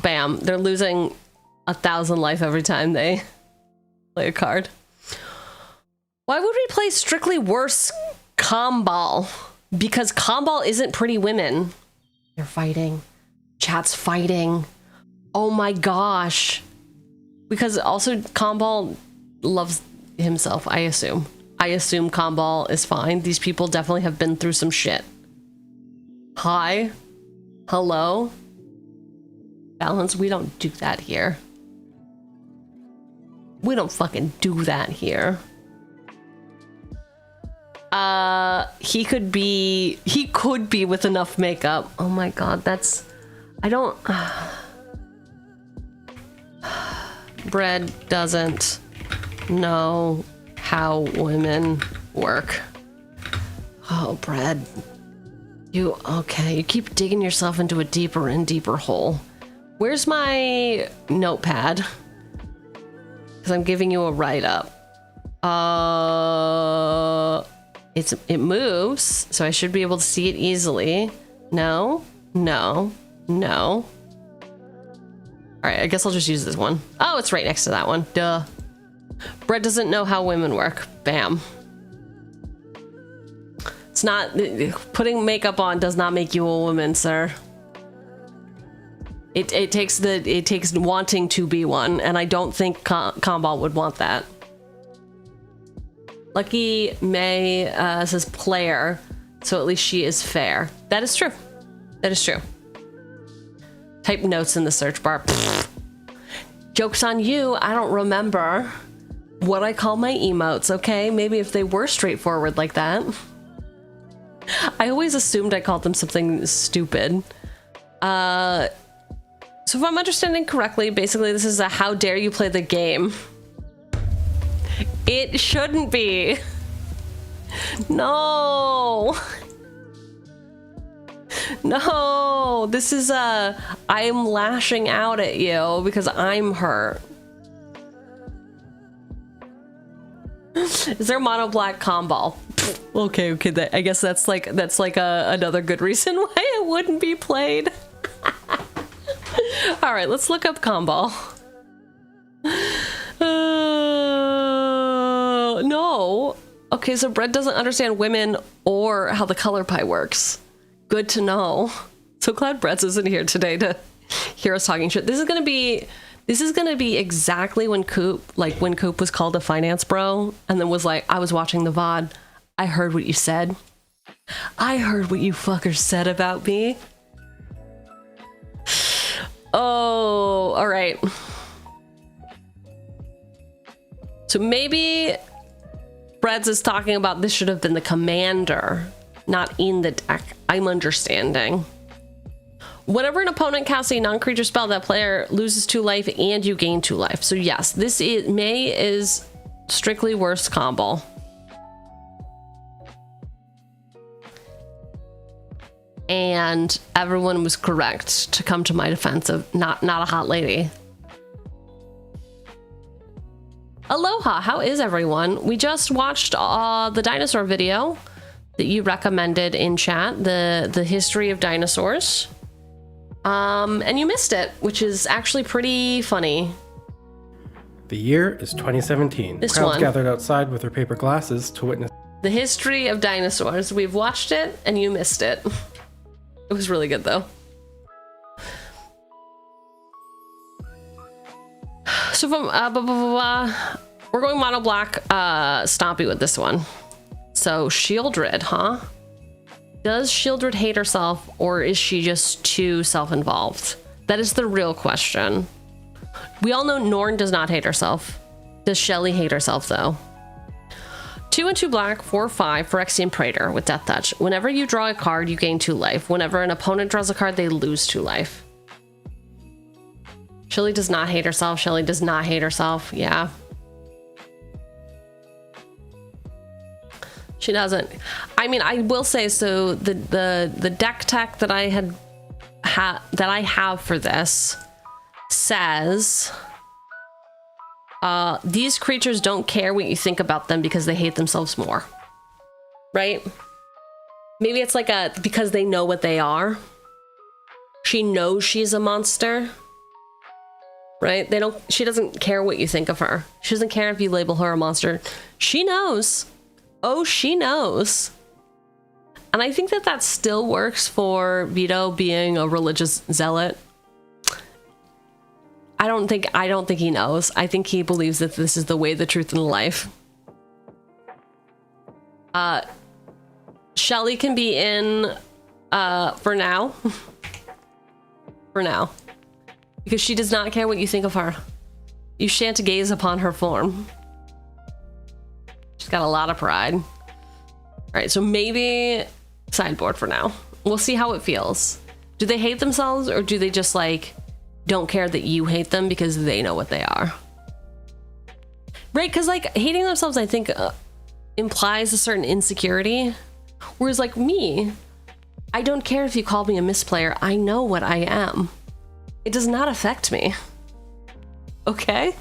Bam. They're losing 1,000 life every time they play a card. Why would we play Strictly Worse Comball? Because Comball isn't pretty women. They're fighting. Chat's fighting. Oh my gosh. Because also Comball loves himself, I assume. I assume Comball is fine. These people definitely have been through some shit. Hi. Hello. Balance, we don't do that here. We don't fucking do that here. He could be with enough makeup. Oh my god, that's... I don't... Bread doesn't know how women work. Oh, Bread. You keep digging yourself into a deeper and deeper hole. Where's my notepad? Because I'm giving you a write-up. It moves, so I should be able to see it easily. No. All right, I guess I'll just use this one. Oh, it's right next to that one. Duh. Bread doesn't know how women work. Bam. It's not, putting makeup on does not make you a woman, sir. It takes wanting to be one, and I don't think Comball would want that. Lucky May says player, so at least she is fair. That is true. That is true. Type notes in the search bar. Pfft. Joke's on you, I don't remember what I call my emotes, okay? Maybe if they were straightforward like that. I always assumed I called them something stupid. So if I'm understanding correctly, basically this is a how dare you play the game. It shouldn't be. No. No, this is I am lashing out at you because I'm hurt. Is there mono black Comball? Okay, I guess that's like another good reason why it wouldn't be played. All right, let's look up Comball. No. Okay, so Brett doesn't understand women or how the color pie works. Good to know. So glad Brett's isn't here today to hear us talking shit. This is gonna be exactly when Coop was called a finance bro and then was like, I was watching the VOD. I heard what you said. I heard what you fuckers said about me. Oh, all right. So maybe Brett's is talking about this should have been the commander, not in the deck. I'm understanding. Whenever an opponent casts a non-creature spell, that player loses 2 life and you gain 2 life. So yes, this is strictly worse combo. And everyone was correct to come to my defense of not a hot lady. Aloha, how is everyone? We just watched the dinosaur video that you recommended in chat, the history of dinosaurs. And you missed it, which is actually pretty funny. The year is 2017. This Crowds one. gathered outside with their paper glasses to witness The history of dinosaurs. We've watched it and you missed it. It was really good though. So from we're going mono black Stompy with this one. So Shieldred, huh? Does Shieldred hate herself or is she just too self-involved? That is the real question. We all know Norn does not hate herself. Does Shelly hate herself though? 2 and 2 black, 4/5 Phyrexian Praetor with Death Touch. Whenever you draw a card, you gain 2 life. Whenever an opponent draws a card, they lose 2 life. Shelly does not hate herself. Shelly does not hate herself. Yeah. She doesn't. I mean, I will say, so the deck tech that I have for this says these creatures don't care what you think about them because they hate themselves more. Right? Maybe it's like because they know what they are. She knows she's a monster. Right? She doesn't care what you think of her. She doesn't care if you label her a monster. She knows. Oh, she knows. And I think that still works for Vito being a religious zealot. I don't think he knows. I think he believes that this is the way, the truth, and the life. Shelly can be in for now. For now. Because she does not care what you think of her. You shan't gaze upon her form. She's got a lot of pride. All right, so maybe sideboard for now. We'll see how it feels. Do they hate themselves or do they just like don't care that you hate them because they know what they are? Right, because like hating themselves, I think implies a certain insecurity. Whereas like me, I don't care if you call me a misplayer. I know what I am. It does not affect me. Okay?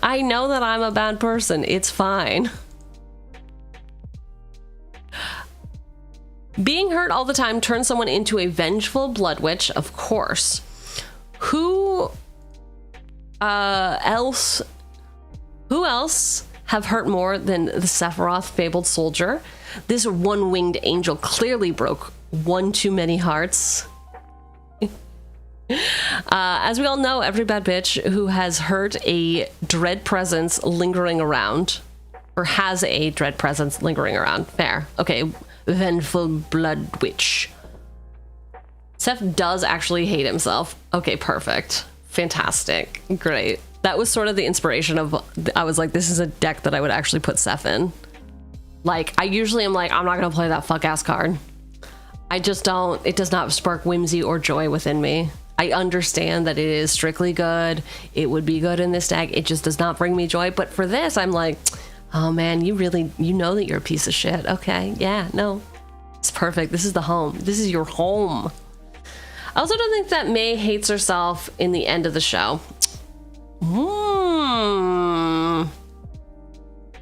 I know that I'm a bad person. It's fine. Being hurt all the time turns someone into a vengeful blood witch, of course. Who else have hurt more than the Sephiroth Fabled Soldier. This one-winged angel clearly broke one too many hearts. As we all know, every bad bitch who has hurt a dread presence lingering around, or has a dread presence lingering around. Fair. Okay, vengeful blood witch. Seth does actually hate himself. Okay, perfect. Fantastic. Great. That was sort of the inspiration of, I was like, this is a deck that I would actually put Seth in. Like, I usually am like, I'm not gonna play that fuck-ass card. I just don't, it does not spark whimsy or joy within me. I understand that it is strictly good. It would be good in this deck. It just does not bring me joy. But for this, I'm like, oh man, you know that you're a piece of shit. Okay, yeah, no. It's perfect. This is the home. This is your home. I also don't think that May hates herself in the end of the show.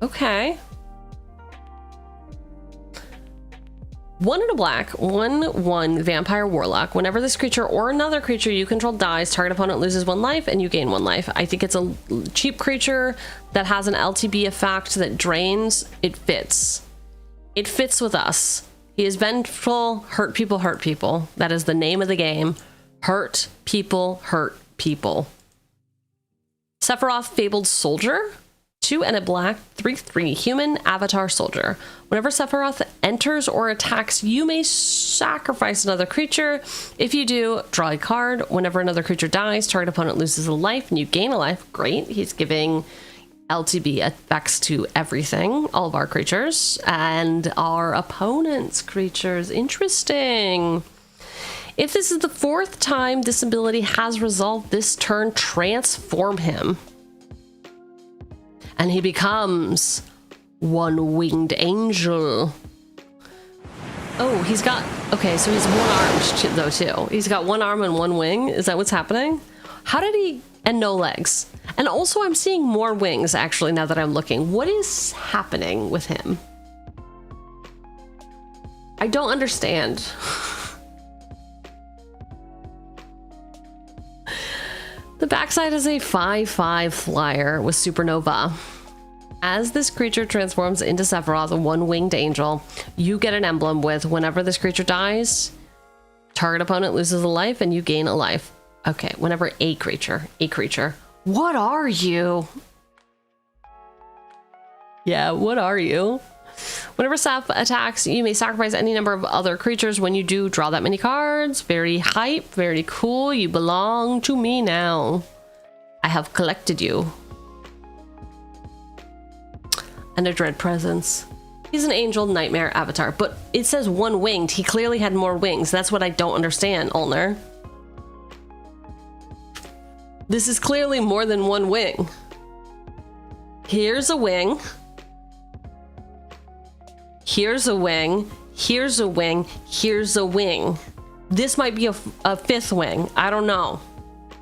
Okay. 1 and a black, 1/1 vampire warlock. Whenever this creature or another creature you control dies, target opponent loses 1 life and you gain 1 life. I think it's a cheap creature that has an LTB effect that drains. It fits. It fits with us. He is vengeful, hurt people, hurt people. That is the name of the game. Hurt people, hurt people. Sephiroth Fabled Soldier. 2 and a black, 3/3 human avatar soldier. Whenever Sephiroth enters or attacks, you may sacrifice another creature. If you do, draw a card. Whenever another creature dies, target opponent loses a life and you gain a life. Great. He's giving LTB effects to everything, all of our creatures, and our opponent's creatures. Interesting. If this is the 4th time this ability has resolved this turn, transform him. And he becomes one-winged angel. Oh, he's got... Okay, so he's one-armed, though, too. He's got 1 arm and 1 wing. Is that what's happening? How did he... And no legs. And also, I'm seeing more wings, actually, now that I'm looking. What is happening with him? I don't understand. The backside is a 5/5 flyer with Supernova. As this creature transforms into Sephiroth, a one-winged angel, you get an emblem with whenever this creature dies, target opponent loses a life and you gain a life. Okay, whenever a creature. What are you? Yeah, what are you? Whenever Seph attacks, you may sacrifice any number of other creatures. When you do, draw that many cards. Very hype, very cool. You belong to me now. I have collected you. And a dread presence. He's an angel nightmare avatar, but it says one-winged. He clearly had more wings. That's what I don't understand, Ulner. This is clearly more than 1 wing. Here's a wing. Here's a wing, here's a wing, here's a wing. This might be a 5th wing. I don't know.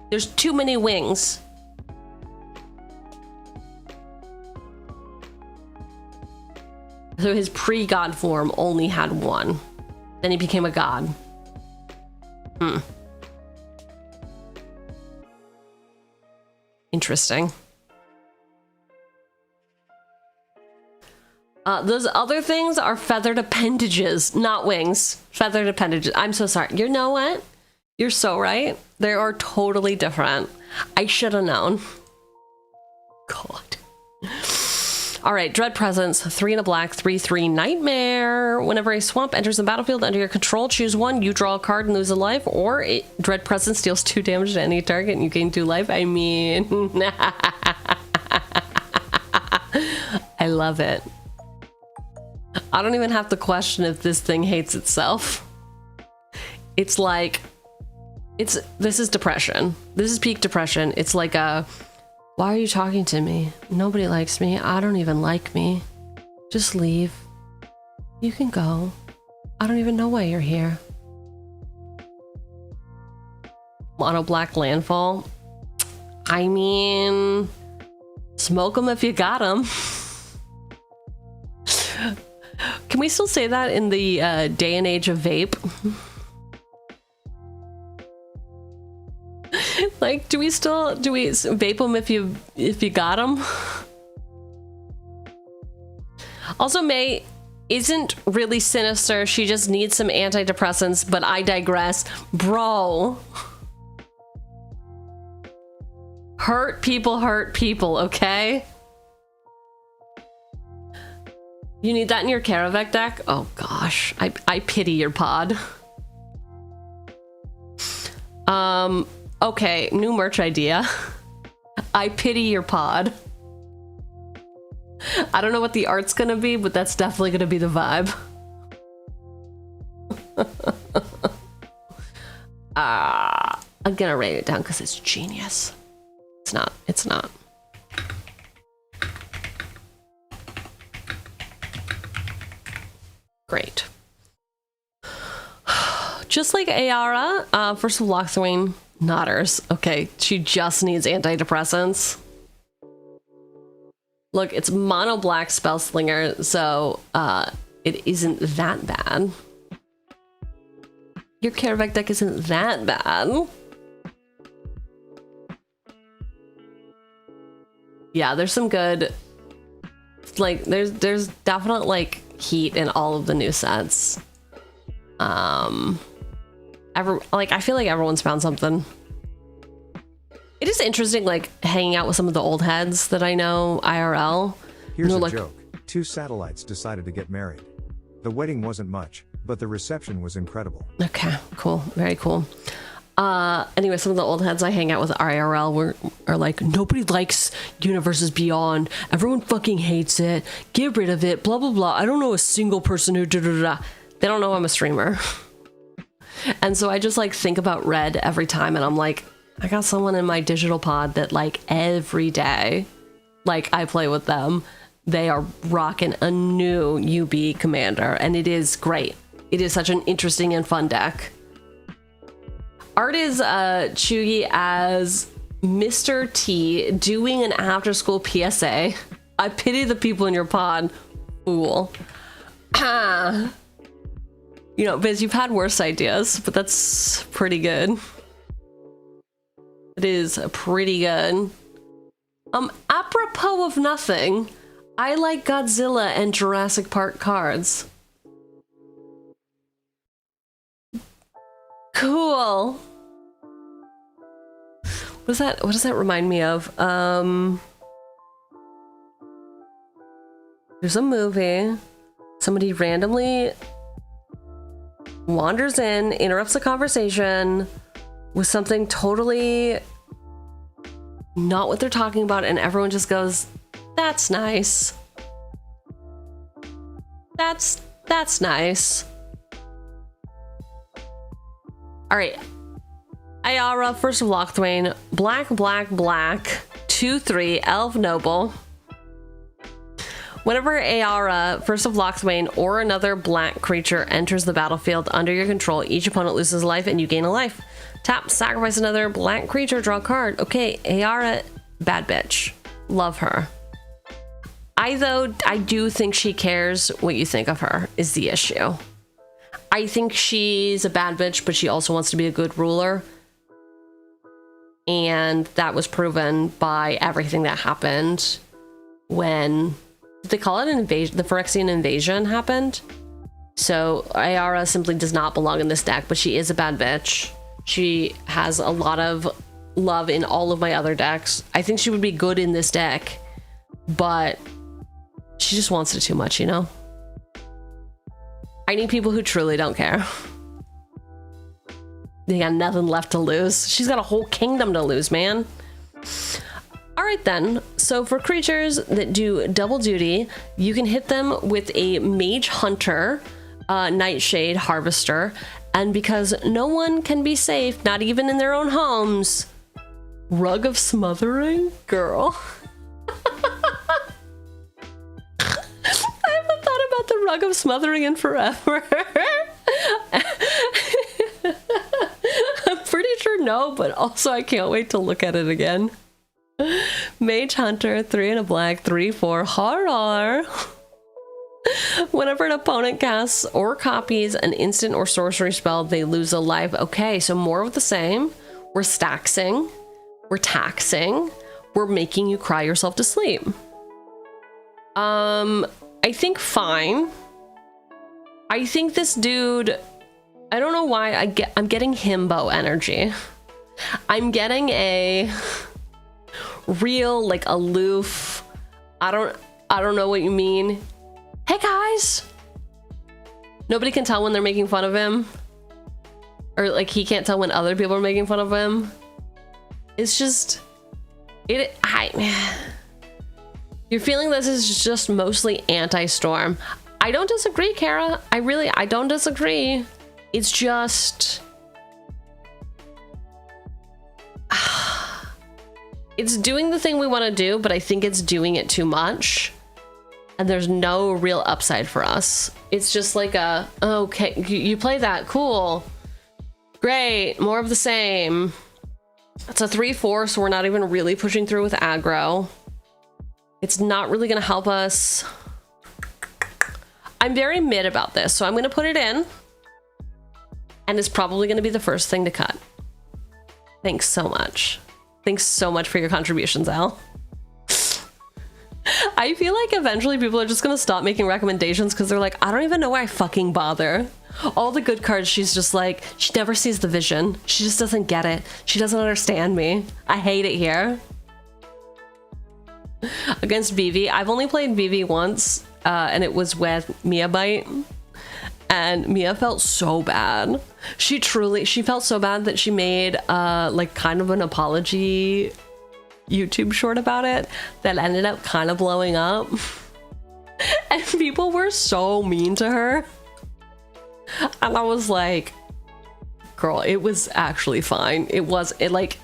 There's too many wings. So his pre-god form only had 1. Then he became a god. Interesting. Those other things are feathered appendages, not wings. Feathered appendages. I'm so sorry. You know what? You're so right. They are totally different. I should have known. God. All right, Dread Presence, 3 and a black, 3/3 nightmare. Whenever a swamp enters the battlefield under your control, choose 1. You draw a card and lose a life, or Dread Presence deals 2 damage to any target and you gain 2 life. I mean, I love it. I don't even have to question if this thing hates itself. It's like, this is depression. This is peak depression. It's like a, why are you talking to me? Nobody likes me. I don't even like me. Just leave. You can go. I don't even know why you're here. Mono black landfall. I mean, smoke them if you got them. Can we still say that in the day and age of vape? Like, do we vape them if you got them? Also, May isn't really sinister. She just needs some antidepressants, but I digress. Bro. Hurt people, okay? You need that in your Karavek deck? Oh gosh, I pity your pod. Okay, new merch idea. I pity your pod. I don't know what the art's gonna be, but that's definitely gonna be the vibe. I'm gonna write it down because it's genius. It's not. Great. Just like Ayara, first of Lochthwain, Nodders. Okay, she just needs antidepressants. Look, it's mono black spell slinger, so it isn't that bad. Your Karavek deck isn't that bad. Yeah, there's some good, like, there's definite like heat in all of the new sets. I feel like everyone's found something. It is interesting, like, hanging out with some of the old heads that I know IRL. Here's a like, joke. 2 satellites decided to get married. The wedding wasn't much, but the reception was incredible. Okay, cool. Very cool. Anyway, some of the old heads I hang out with IRL are like, nobody likes Universes Beyond. Everyone fucking hates it. Get rid of it. Blah, blah, blah. I don't know a single person who da-da-da-da. They don't know I'm a streamer. And so I just like think about Red every time, and I'm like, I got someone in my digital pod that like every day, like I play with them. They are rocking a new UB commander, and it is great. It is such an interesting and fun deck. Art is Cheugy as Mr. T doing an after school PSA. I pity the people in your pod. Fool. You know, Biz, you've had worse ideas, but that's pretty good. It is pretty good. Apropos of nothing, I like Godzilla and Jurassic Park cards. Cool. What does that remind me of? There's a movie. Somebody randomly wanders in, interrupts the conversation with something totally not what they're talking about, and everyone just goes, "That's nice. That's nice." All right. Ayara, first of Lochthwain, black, 2/3, elf noble. Whenever Ayara, first of Lochthwain, or another black creature enters the battlefield under your control, each opponent loses a life and you gain a life. Tap, sacrifice another black creature, draw a card. Okay, Ayara, bad bitch. Love her. I do think she cares what you think of her, is the issue. I think she's a bad bitch, but she also wants to be a good ruler. And that was proven by everything that happened when, they call it an invasion, the Phyrexian invasion happened. So Ayara simply does not belong in this deck, but she is a bad bitch. She has a lot of love in all of my other decks. I think she would be good in this deck, but she just wants it too much, you know? I need people who truly don't care. They got nothing left to lose. She's got a whole kingdom to lose, man. All right then, so for creatures that do double duty, you can hit them with a Mage Hunter, Nightshade Harvester, and because no one can be safe, not even in their own homes, Rug of Smothering? Girl. I haven't thought about the Rug of Smothering in forever. I'm pretty sure no, but also I can't wait to look at it again. Mage Hunter, 3 and a black, 3/4, horror. Whenever an opponent casts or copies an instant or sorcery spell, they lose a life. Okay, so more of the same. We're staxing, we're taxing, we're making you cry yourself to sleep. I think fine. I think this dude, I don't know why I'm getting himbo energy. I'm getting a real, like, aloof, I don't know what you mean. Hey guys! Nobody can tell when they're making fun of him. Or like he can't tell when other people are making fun of him. It's just, you're feeling this is just mostly anti-storm. I don't disagree, Kara. I don't disagree. It's just, it's doing the thing we want to do, but I think it's doing it too much. And there's no real upside for us. It's just like a, okay, you play that, cool. Great, more of the same. It's a 3/4, so we're not even really pushing through with aggro. It's not really gonna help us. I'm very mid about this, so I'm gonna put it in. And it's probably gonna be the first thing to cut. Thanks so much. Thanks so much for your contributions, Al. I feel like eventually people are just gonna stop making recommendations because they're like, I don't even know why I fucking bother. All the good cards, she's just like, she never sees the vision. She just doesn't get it. She doesn't understand me. I hate it here. Against BV, I've only played BV once, and it was with Mia Bite. And Mia felt so bad. She felt so bad that she made like kind of an apology YouTube short about it that ended up kind of blowing up. And people were so mean to her. And I was like, girl, it was actually fine. It like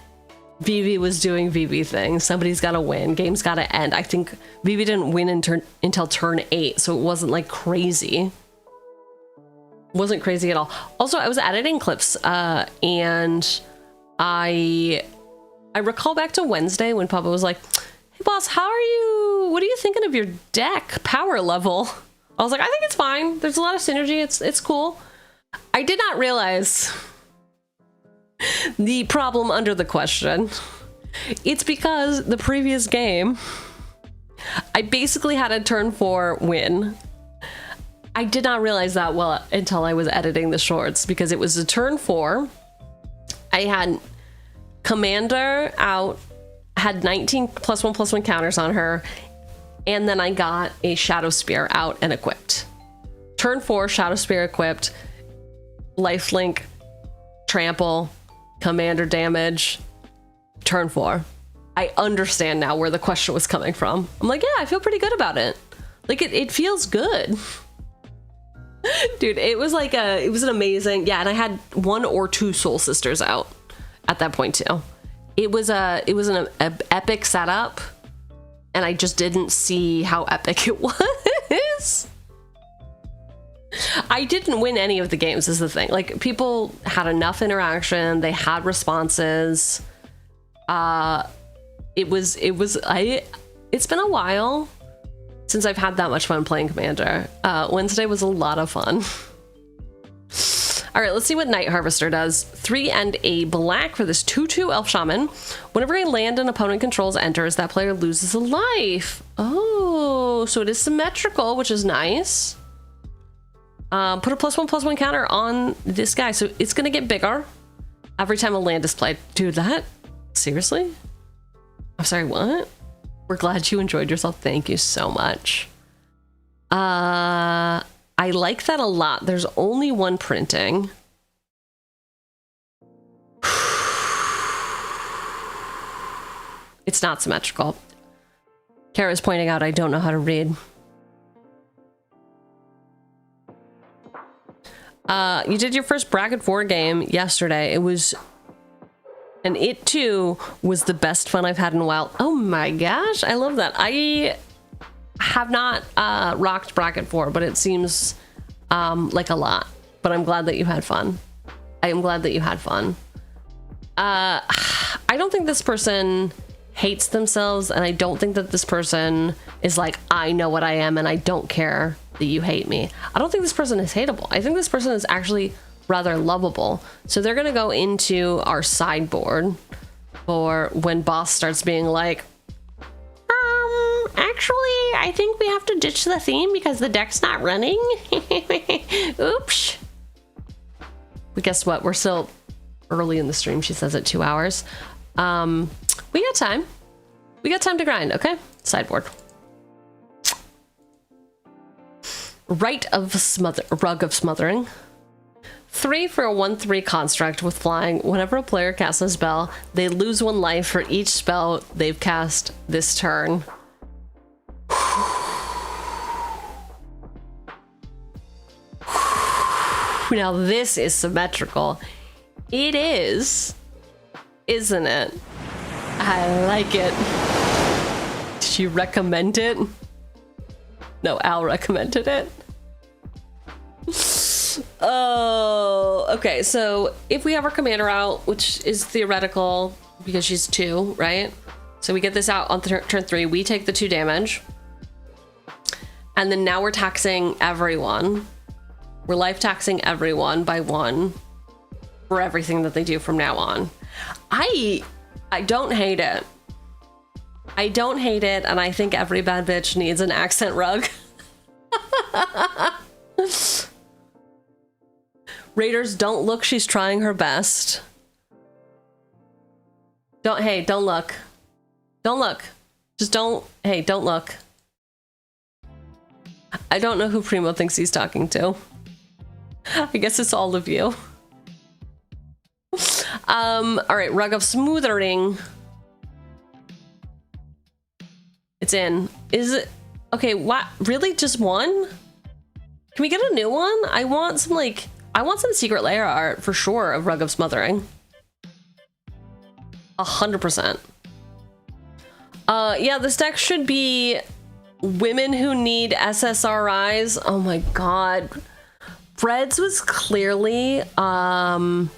Vivi was doing Vivi things. Somebody's got to win. Game's got to end. I think Vivi didn't win until turn 8, so it wasn't like crazy. Wasn't crazy at all. Also, I was editing clips and I recall back to Wednesday when Papa was like, hey boss, what are you thinking of your deck power level? I was like, I think it's fine. There's a lot of synergy. It's cool. I did not realize the problem under the question. It's because the previous game, I basically had a turn 4 win. I did not realize that well until I was editing the shorts because it was a turn 4. I had Commander out, had 19 +1/+1 counters on her, and then I got a Shadow Spear out and equipped. Turn 4, Shadow Spear equipped, lifelink, trample, commander damage, turn 4. I understand now where the question was coming from. I'm like, yeah, I feel pretty good about it. Like it feels good. Dude, it was like it was an amazing, yeah, and I had 1 or 2 Soul Sisters out at that point too. It was an epic setup, and I just didn't see how epic it was. I didn't win any of the games is the thing. Like, people had enough interaction, they had responses. It's been a while since I've had that much fun playing Commander. Wednesday was a lot of fun. All right, let's see what Night Harvester does. 3 and a black for this 2/2 Elf Shaman. Whenever a land an opponent controls enters, that player loses a life. Oh, so it is symmetrical, which is nice. Put a +1/+1 counter on this guy, so it's gonna get bigger every time a land is played. Dude, that, seriously? I'm sorry, what? We're glad you enjoyed yourself. Thank you so much. I like that a lot. There's only 1 printing. It's not symmetrical. Kara's pointing out I don't know how to read. You did your first bracket 4 game yesterday. It was, and it too was the best fun I've had in a while. Oh my gosh, I love that. I have not rocked bracket 4, but it seems like a lot. But I'm glad that you had fun. I am glad that you had fun. I don't think this person hates themselves, and I don't think that this person is like, I know what I am and I don't care that you hate me. I don't think this person is hateable. I think this person is actually rather lovable. So they're gonna go into our sideboard for when boss starts being like, actually, I think we have to ditch the theme because the deck's not running. Oops. But guess what? We're still early in the stream. She says at 2 hours. We got time. We got time to grind, okay? Sideboard. Rug of Smothering. 3 for a 1/3 construct with flying. Whenever a player casts a spell, they lose 1 life for each spell they've cast this turn. Now this is symmetrical. It is, isn't it? I like it. Did you recommend it? No, Al recommended it. Oh, okay. So if we have our commander out, which is theoretical because she's 2, right? So we get this out on turn 3. We take the 2 damage. And then now we're taxing everyone. We're life taxing everyone by 1 for everything that they do from now on. I don't hate it. I don't hate it, and I think every bad bitch needs an accent rug. Raiders, don't look. She's trying her best. Don't look. Don't look. Just don't look. I don't know who Primo thinks he's talking to. I guess it's all of you. All right, Rug of Smoothering. It's in. Is it? Okay, what? Really? Just 1? Can we get a new one? I want some secret layer art for sure of Rug of Smothering. 100%. Yeah, this deck should be women who need SSRIs. Oh my god. Breads was clearly Benadryl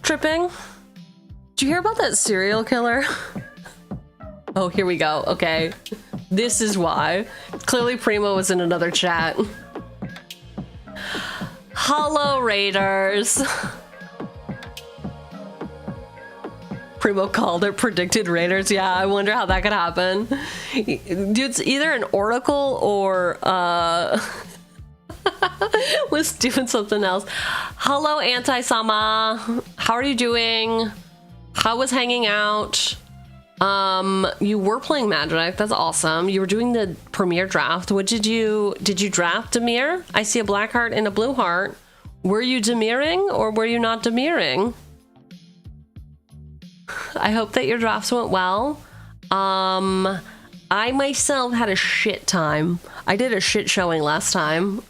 tripping. Did you hear about that serial killer? Oh, here we go. Okay. This is why. Clearly Primo was in another chat. Hello, Raiders. Primo called it predicted Raiders. Yeah, I wonder how that could happen. Dude, it's either an oracle or was doing something else. Hello, Anti-Sama. How are you doing? How was hanging out? You were playing Magic. That's awesome. You were doing the premiere draft. What did you draft Demir? I see a black heart and a blue heart. Were you demiring or were you not demiring? I hope that your drafts went well. I myself had a shit time. I did a shit showing last time.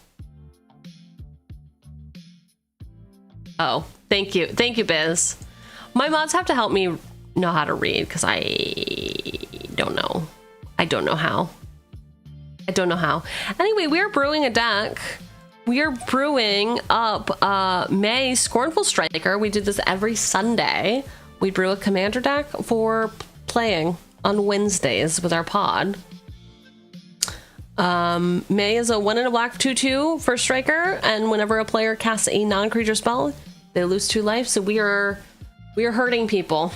Oh, thank you. Thank you, Biz. My mods have to help me know how to read because I don't know. I don't know how. Anyway, we are brewing a deck. We are brewing up May Scornful Striker. We do this every Sunday. We brew a commander deck for playing on Wednesdays with our pod. May is a 1 and a black 2/2 for striker, and whenever a player casts a non-creature spell, they lose 2 life. So we are hurting people.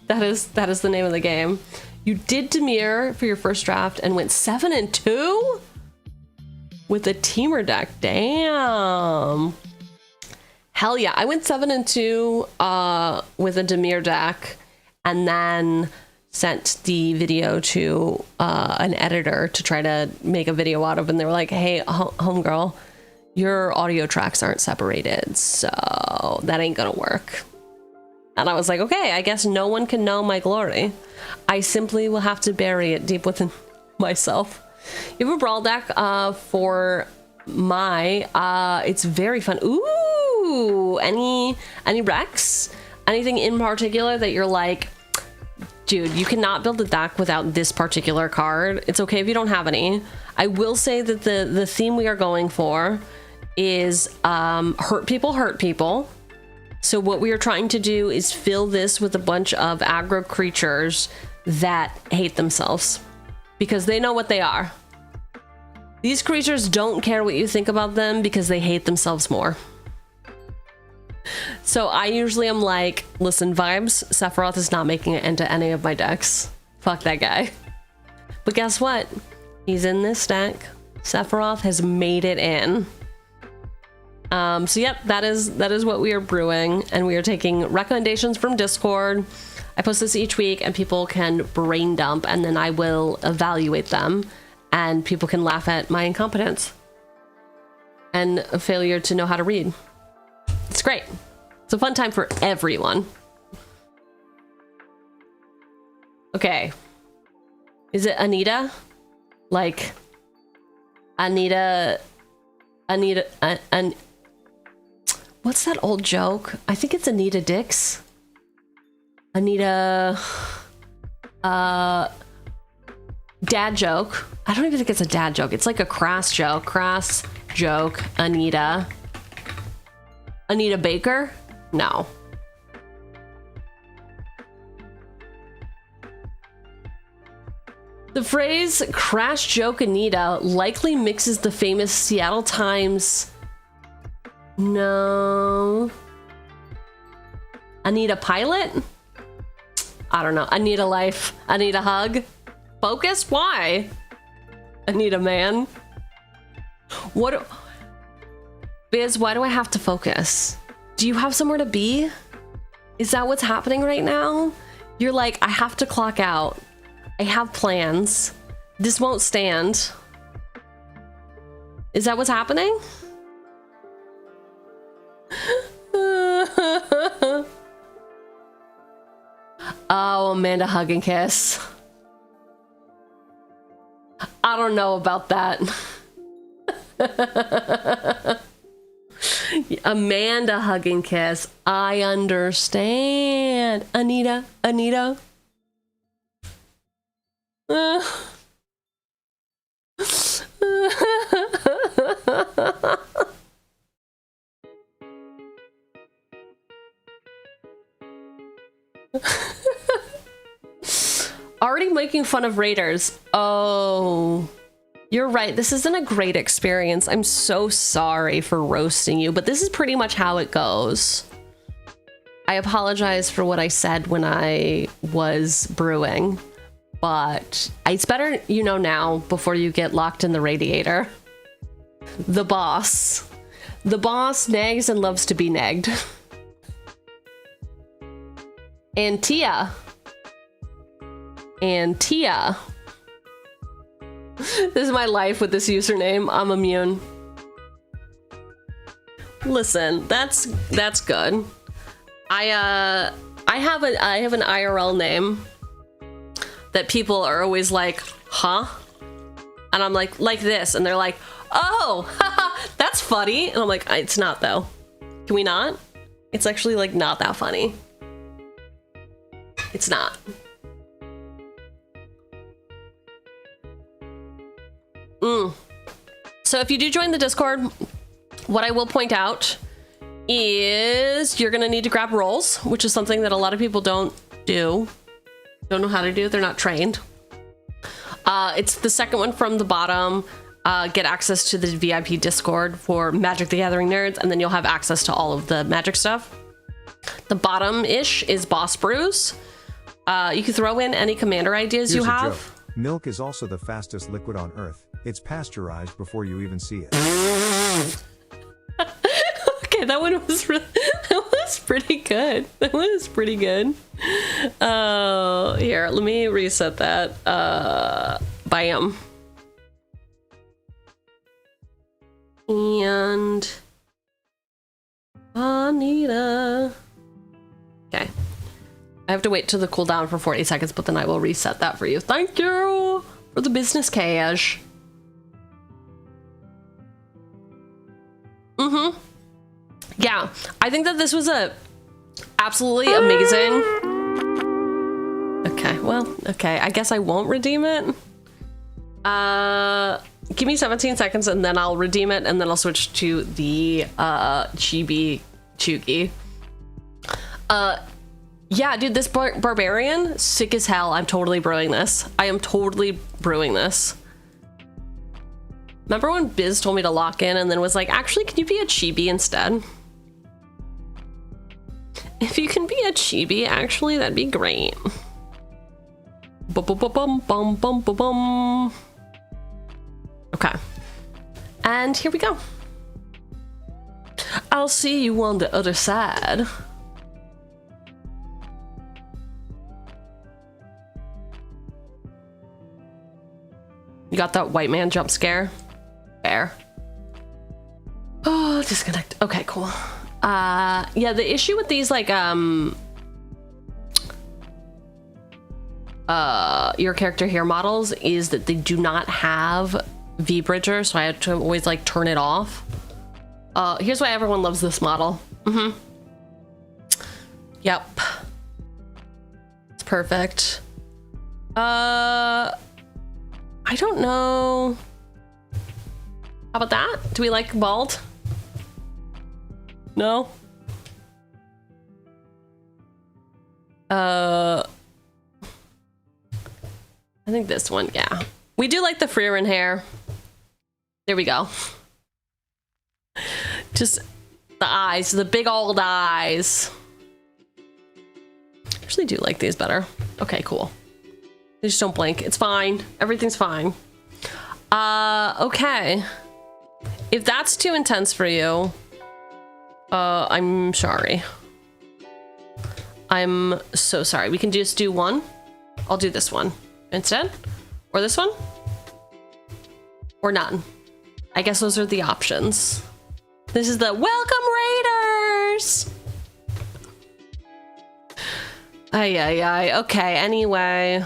That is the name of the game. You did Demir for your first draft and went 7-2 with a teamer deck. Damn. Hell yeah. I went 7-2 with a Demir deck and then sent the video to an editor to try to make a video out of, and they were like, hey, homegirl, your audio tracks aren't separated, so that ain't gonna work. And I was like, okay, I guess no one can know my glory. I simply will have to bury it deep within myself. You have a brawl deck for my, it's very fun. Ooh, any Rex? Anything in particular that you're like, dude, you cannot build a deck without this particular card. It's okay if you don't have any. I will say that the theme we are going for is hurt people. So what we are trying to do is fill this with a bunch of aggro creatures that hate themselves because they know what they are. These creatures don't care what you think about them because they hate themselves more. So I usually am like, listen, vibes, Sephiroth is not making it into any of my decks. Fuck that guy. But guess what? He's in this deck. Sephiroth has made it in. So yep, that is what we are brewing, and we are taking recommendations from Discord. I post this each week, and people can brain dump, and then I will evaluate them, and people can laugh at my incompetence and a failure to know how to read. It's great. It's a fun time for everyone. Okay. Is it Anita? Like Anita, what's that old joke? I think it's Anita Dix. Anita, dad joke. I don't even think it's a dad joke. It's like a crass joke. Crass joke. Anita Baker? No. The phrase crash joke Anita likely mixes the famous Seattle Times. No. Anita Pilot? I don't know. Anita Life. Anita Hug? Focus? Why? Anita Man? What? Biz, why do I have to focus? Do you have somewhere to be? Is that what's happening right now? You're like, I have to clock out. I have plans. This won't stand. Is that what's happening? Oh, Amanda Hug and Kiss. I don't know about that. Amanda Hug and Kiss. I understand. Anita. Already making fun of raiders. Oh, you're right. This isn't a great experience. I'm so sorry for roasting you, but this is pretty much how it goes. I apologize for what I said when I was brewing, but it's better you know now before you get locked in the radiator. The boss. The boss nags and loves to be nagged. And Tia. This is my life with this username. I'm immune. Listen, that's good. I have an IRL name that people are always like, huh? And I'm like this, and they're like, oh, haha, that's funny. And I'm like, it's not though. Can we not? It's actually like not that funny. It's not. So if you do join the Discord, what I will point out is you're gonna need to grab rolls, which is something that a lot of people don't know how to do. They're not trained. It's the second one from the bottom. Get access to the VIP Discord for Magic the Gathering nerds, and then you'll have access to all of the Magic stuff. The bottom-ish is Boss Brews. You can throw in any commander ideas Here's you a have. joke. Milk is also the fastest liquid on Earth. It's pasteurized before you even see it. Okay, that one was pretty good. That one was pretty good. Here, let me reset that. Bam. And Anita. Okay. I have to wait till the cooldown for 40 seconds, but then I will reset that for you. Thank you for the business cash. Yeah, I think that this was absolutely amazing. Okay, I guess I won't redeem it. Give me 17 seconds and then I'll redeem it, and then I'll switch to the Chibi Cheugy. Yeah, dude, this barbarian, sick as hell. I'm totally brewing this. I am totally brewing this. Remember when Biz told me to lock in and then was like, actually, can you be a chibi instead? If you can be a chibi, actually, that'd be great. Bum, bum, bum, bum, bum, bum, bum, bum. Okay. And here we go. I'll see you on the other side. You got that white man jump scare? Fair. Oh, disconnect. Okay, cool. Yeah, the issue with these, like, your character here models is that they do not have V-Bridger, so I had to always, like, turn it off. Here's why everyone loves this model. Yep. It's perfect. I don't know. How about that? Do we like bald? No? I think this one, yeah. We do like the Freerin hair. There we go. Just the eyes, the big old eyes. I actually do like these better. Okay, cool. They just don't blink. It's fine. Everything's fine. Okay. If that's too intense for you, I'm sorry. I'm so sorry. We can just do one. I'll do this one instead. Or this one. Or none. I guess those are the options. This is the Welcome Raiders! Ay. Okay, anyway.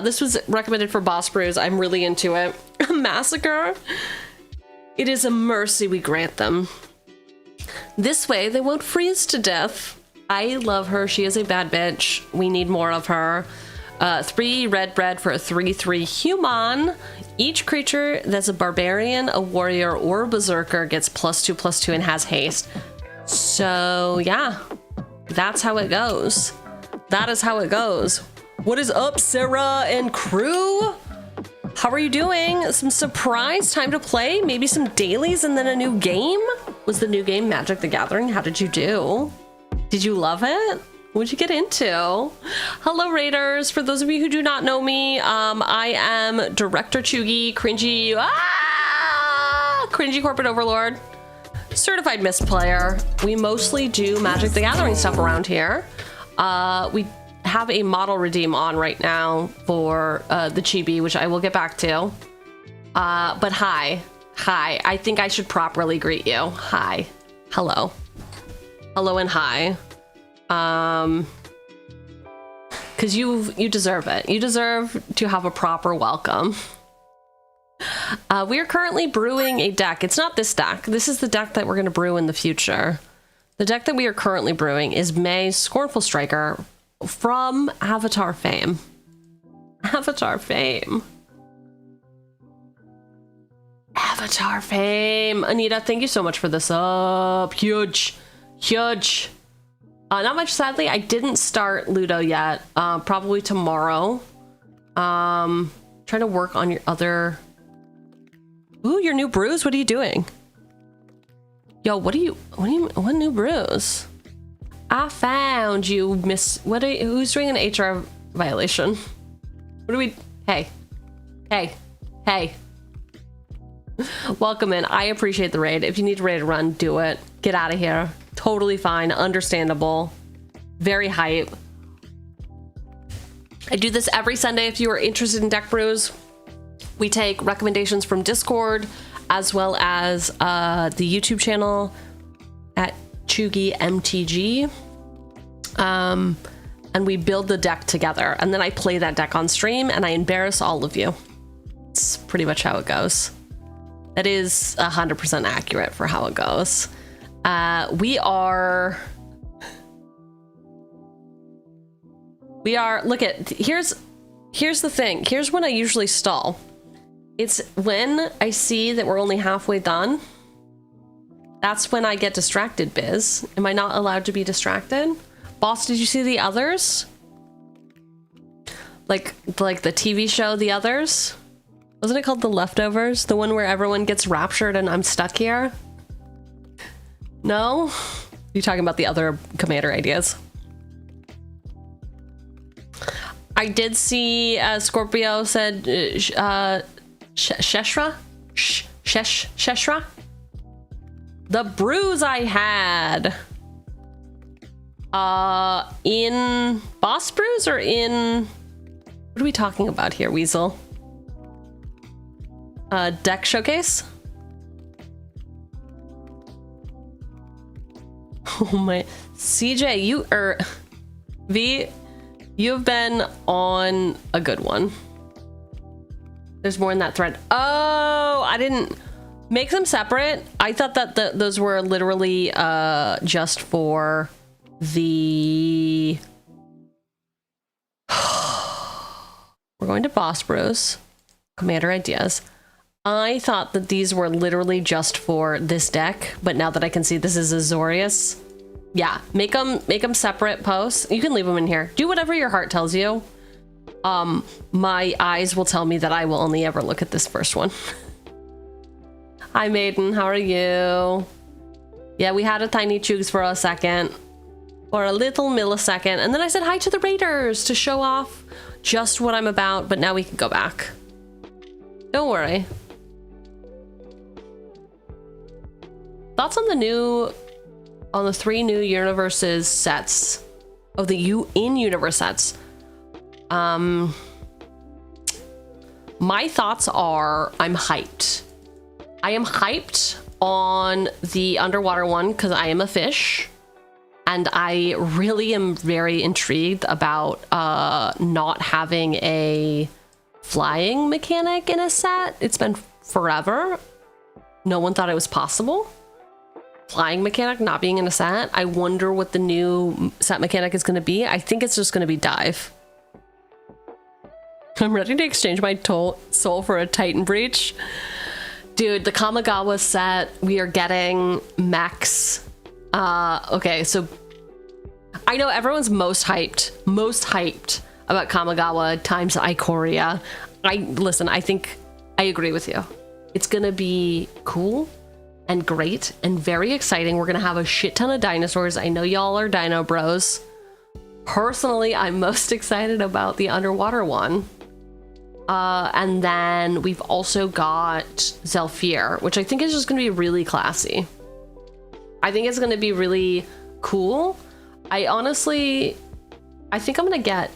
This was recommended for Boss Brews. I'm really into it. Massacre. It is a mercy we grant them. This way, they won't freeze to death. I love her. She is a bad bitch. We need more of her. 3 red bread for a 3/3 human. Each creature that's a barbarian, a warrior, or a berserker gets +2/+2 and has haste. So, yeah. That's how it goes. That is how it goes. What is up, Sarah and crew? How are you doing? Some surprise time to play? Maybe some dailies and then a new game? Was the new game Magic the Gathering? How did you do? Did you love it? What'd you get into? Hello, Raiders. For those of you who do not know me, I am Director Cheugy, cringy corporate overlord, certified misplayer. We mostly do Magic the Gathering stuff around here. We have a model redeem on right now for the chibi, which I will get back to. But hi. I think I should properly greet you. Hi. Hello. Hello and hi. Because you deserve it. You deserve to have a proper welcome. We are currently brewing a deck. It's not this deck. This is the deck that we're going to brew in the future. The deck that we are currently brewing is May's Scornful Striker from Avatar fame. Avatar fame. Avatar fame. Anita, thank you so much for this up. Huge. Not much, sadly. I didn't start Ludo yet. Probably tomorrow. Trying to work on your other... Ooh, your new brews? What are you doing? Yo, what new brews? I found you, miss... who's doing an HR violation? What do we... Hey. Welcome in. I appreciate the raid. If you need a raid to run, do it. Get out of here. Totally fine. Understandable. Very hype. I do this every Sunday if you are interested in deck brews. We take recommendations from Discord as well as the YouTube channel at Cheugy MTG. And we build the deck together. And then I play that deck on stream and I embarrass all of you. It's pretty much how it goes. That is 100% accurate for how it goes. We are, look at, here's the thing. Here's when I usually stall. It's when I see that we're only halfway done. That's when I get distracted, Biz. Am I not allowed to be distracted? Boss, did you see The Others? Like the TV show The Others? Wasn't it called The Leftovers? The one where everyone gets raptured and I'm stuck here? No? You're talking about the other commander ideas. I did see Scorpio said Sheshra? Sheshra? The brews I had in Boss Brews or in... What are we talking about here, Weasel? Deck showcase? Oh my... CJ, V, you've been on a good one. There's more in that thread. Oh, I didn't make them separate. I thought that those were literally just for the... We're going to Boss Bros. Commander ideas. I thought that these were literally just for this deck, but now that I can see this is Azorius, yeah, make them separate posts. You can leave them in here. Do whatever your heart tells you. My eyes will tell me that I will only ever look at this first one. Hi, Maiden. How are you? Yeah, we had a tiny Cheugy for a second, or a little millisecond, and then I said hi to the Raiders to show off just what I'm about, but now we can go back. Don't worry. Thoughts on the 3 new universes sets of the in-universe sets? My thoughts are I'm hyped. I am hyped on the underwater one because I am a fish, and I really am very intrigued about not having a flying mechanic in a set. It's been forever. No one thought it was possible. Flying mechanic not being in a set. I wonder what the new set mechanic is going to be. I think it's just going to be dive. I'm ready to exchange my soul for a Titan Breach. Dude, the Kamigawa set, we are getting mechs. Okay, so I know everyone's most hyped about Kamigawa times Ikoria. Listen, I think I agree with you. It's gonna be cool and great and very exciting. We're gonna have a shit ton of dinosaurs. I know y'all are dino bros. Personally, I'm most excited about the underwater one. And then we've also got Zhalfir, which I think is just gonna be really classy. I think it's gonna be really cool. I think I'm gonna get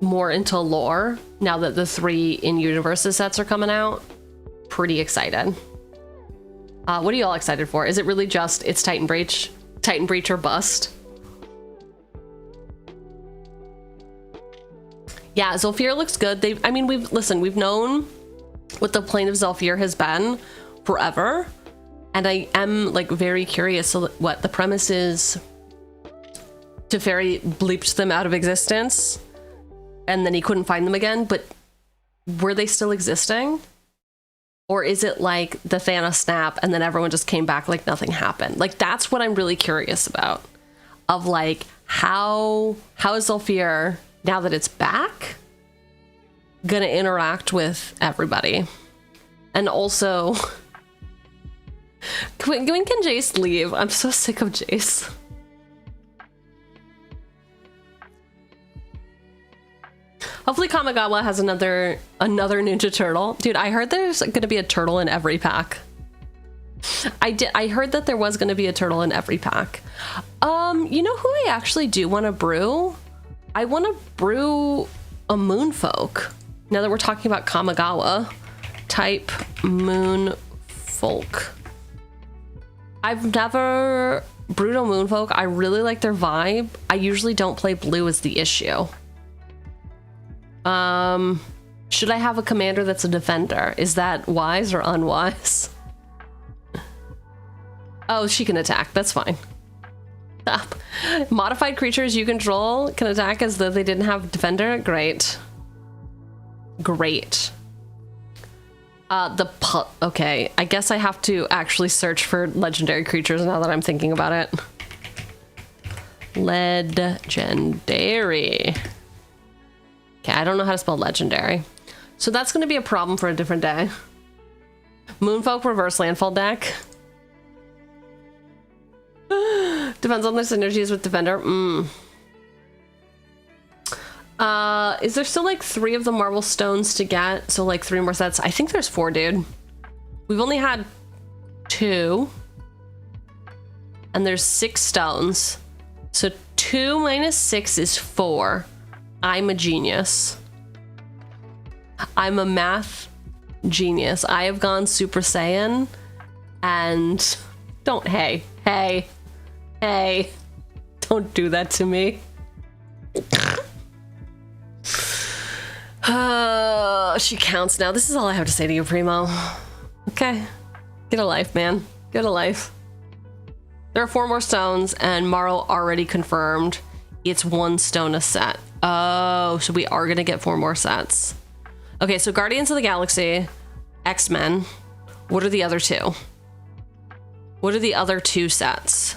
more into lore now that the 3 in-universe sets are coming out. Pretty excited. What are you all excited for? Is it really just it's Titan Breach or bust? Yeah, Zhalfir looks good. We've known what the plane of Zhalfir has been forever, and I am like very curious what the premise is. Teferi bleeped them out of existence, and then he couldn't find them again, but were they still existing? Or is it like the Thanos snap and then everyone just came back like nothing happened? Like, that's what I'm really curious about. Of like, how is Zhalfir, now that it's back, gonna interact with everybody? And also, when can Jace leave? I'm so sick of Jace. Hopefully Kamigawa has another Ninja Turtle. Dude, I heard there's gonna be a turtle in every pack. I heard that there was gonna be a turtle in every pack. You know who I actually do want to brew? I want to brew a Moonfolk. Now that we're talking about Kamigawa, type Moonfolk. I've never brewed a Moonfolk. I really like their vibe. I usually don't play blue as the issue. Should I have a commander that's a defender? Is that wise or unwise? Oh, she can attack. That's fine. Stop. Modified creatures you control can attack as though they didn't have defender. Great. Great. Okay, I guess I have to actually search for legendary creatures now that I'm thinking about it. Legendary. Okay, I don't know how to spell legendary. So that's going to be a problem for a different day. Moonfolk reverse landfall deck. Depends on their synergies with defender. Is there still like 3 of the Marvel Stones to get? So like 3 more sets? I think there's 4, dude. We've only had 2. And there's 6 stones. So 2 minus 6 is 4. I'm a genius. I'm a math genius. I have gone Super Saiyan and don't, hey, don't do that to me. She counts now. This is all I have to say to you, Primo. Okay. Get a life, man. Get a life. There are 4 more stones, and Marl already confirmed it's 1 stone a set. Oh, so we are gonna get 4 more sets. Okay, so Guardians of the Galaxy, X-Men. What are the other 2? What are the other 2 sets?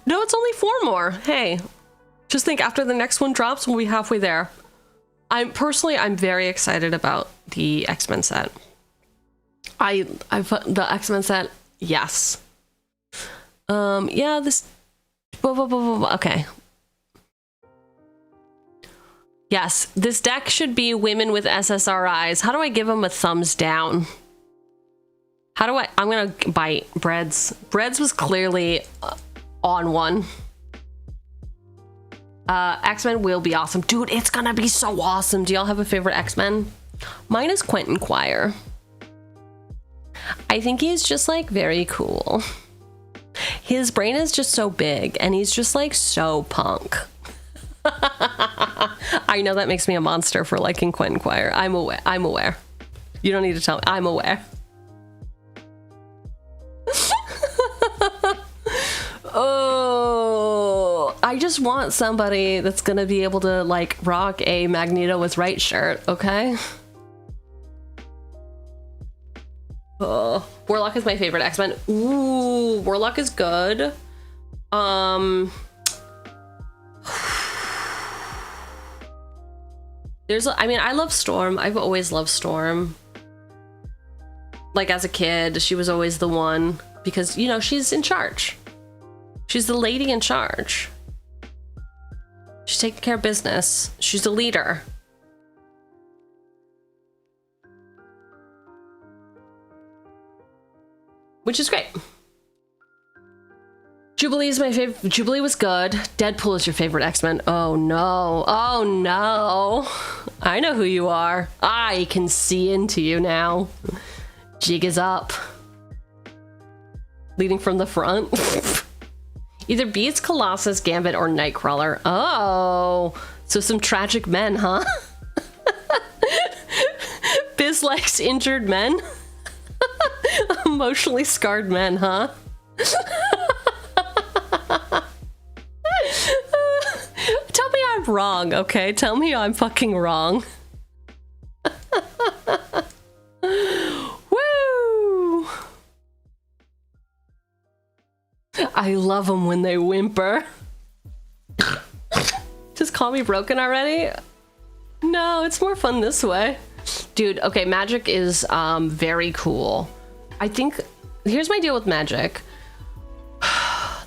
No, it's only 4 more. Hey, just think after the next one drops, we'll be halfway there. I'm very excited about the X-Men set. The X-Men set, yes. Yeah, this, okay. Yes, this deck should be women with SSRIs. How do I give them a thumbs down? How do I'm gonna bite Breads. Breads was clearly on one. X-Men will be awesome. Dude, it's gonna be so awesome. Do y'all have a favorite X-Men? Mine is Quentin Quire. I think he's just like very cool. His brain is just so big and he's just like so punk. I know that makes me a monster for liking Quentin Quire. I'm aware. You don't need to tell me. I'm aware. Oh, I just want somebody that's gonna be able to like rock a Magneto with right shirt, okay? Oh, Warlock is my favorite X-Men. Ooh, Warlock is good. I love Storm. I've always loved Storm. Like as a kid, she was always the one because, you know, she's in charge. She's the lady in charge. She's taking care of business. She's a leader. Which is great. Jubilee is my favorite. Jubilee was good. Deadpool is your favorite X-Men. Oh no. Oh no. I know who you are. I can see into you now. Jig is up. Leading from the front. Either Beats, Colossus, Gambit, or Nightcrawler. Oh, so some tragic men, huh? Biz likes injured men. Emotionally scarred men, huh? Tell me I'm wrong, okay? Tell me I'm fucking wrong. Woo! I love them when they whimper. Just call me broken already? No, it's more fun this way. Dude, okay, Magic is very cool. I think, here's my deal with Magic.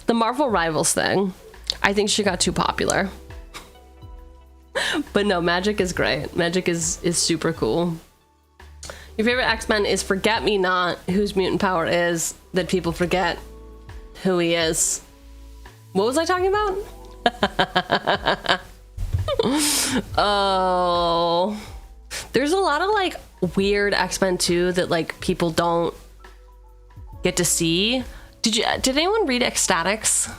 The Marvel Rivals thing, I think she got too popular. But no, Magic is great. Magic is super cool. Your favorite X-Men is Forget-Me-Not, whose mutant power is that people forget who he is. What was I talking about? Oh. There's a lot of like weird X-Men too that like people don't get to see. Did anyone read Ecstatics?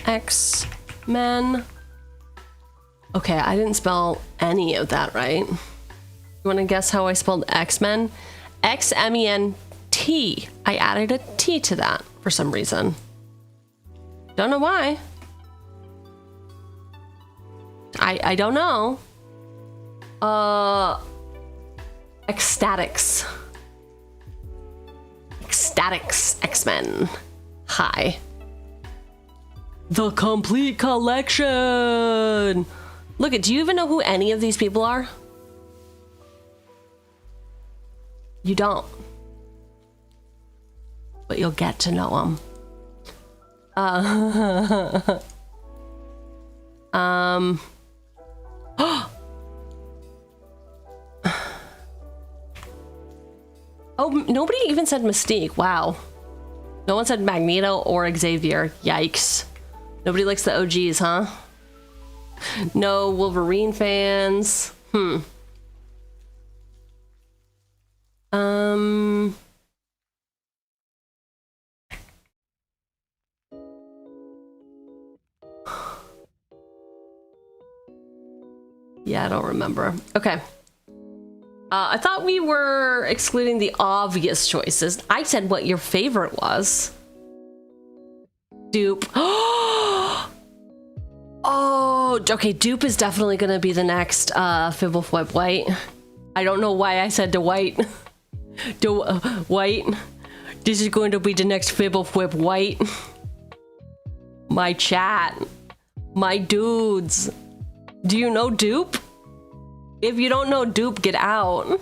X-Men. Okay, I didn't spell any of that right. You want to guess how I spelled X-Men? X-M-E-N-T. I added a T to that for some reason. Don't know why. I don't know. Ecstatics. Ecstatics X-Men. Hi. The complete collection. Look, do you even know who any of these people are? You don't. But you'll get to know them. Oh, nobody even said Mystique. Wow. No one said Magneto or Xavier. Yikes. Nobody likes the OGs, huh? No Wolverine fans. Yeah, I don't remember. Okay. I thought we were excluding the obvious choices. I said what your favorite was. Dupe. Oh, okay. Dupe is definitely going to be the next Fibbleflip White. I don't know why I said to White. White. This is going to be the next Fibbleflip White. My chat. My dudes. Do you know Dupe? If you don't know Dupe, get out.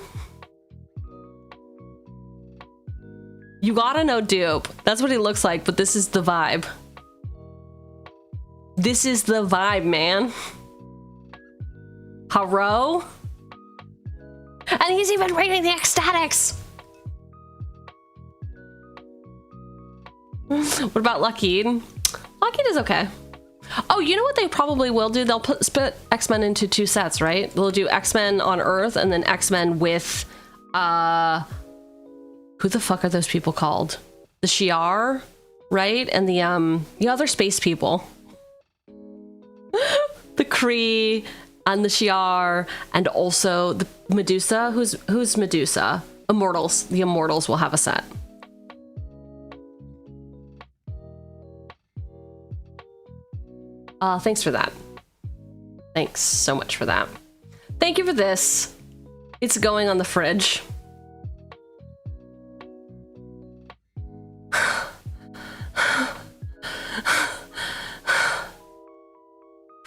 You gotta know Dupe. That's what he looks like, but this is the vibe. This is the vibe, man. Haro? And he's even rating the ecstatics. What about Lockheed? Lockheed is okay. Oh, you know what they probably will do? They'll split X-Men into 2 sets, right? They'll do X-Men on Earth and then X-Men with, who the fuck are those people called? The Shi'ar, right? And the other space people. The Kree and the Shi'ar and also the Medusa. Who's Medusa? Immortals. The Immortals will have a set. Thanks for that. Thanks so much for that. Thank you for this. It's going on the fridge.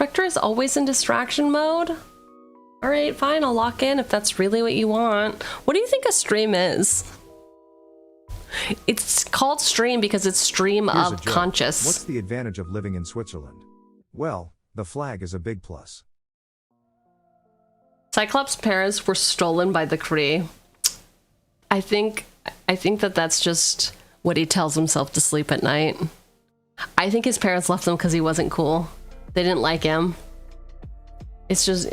Rector is always in distraction mode? All right, fine, I'll lock in if that's really what you want. What do you think a stream is? It's called stream because it's stream Here's of conscious. What's the advantage of living in Switzerland? Well, the flag is a big plus. Cyclops' parents were stolen by the Kree. I think that that's just what he tells himself to sleep at night. I think his parents left him because he wasn't cool. They didn't like him. It's just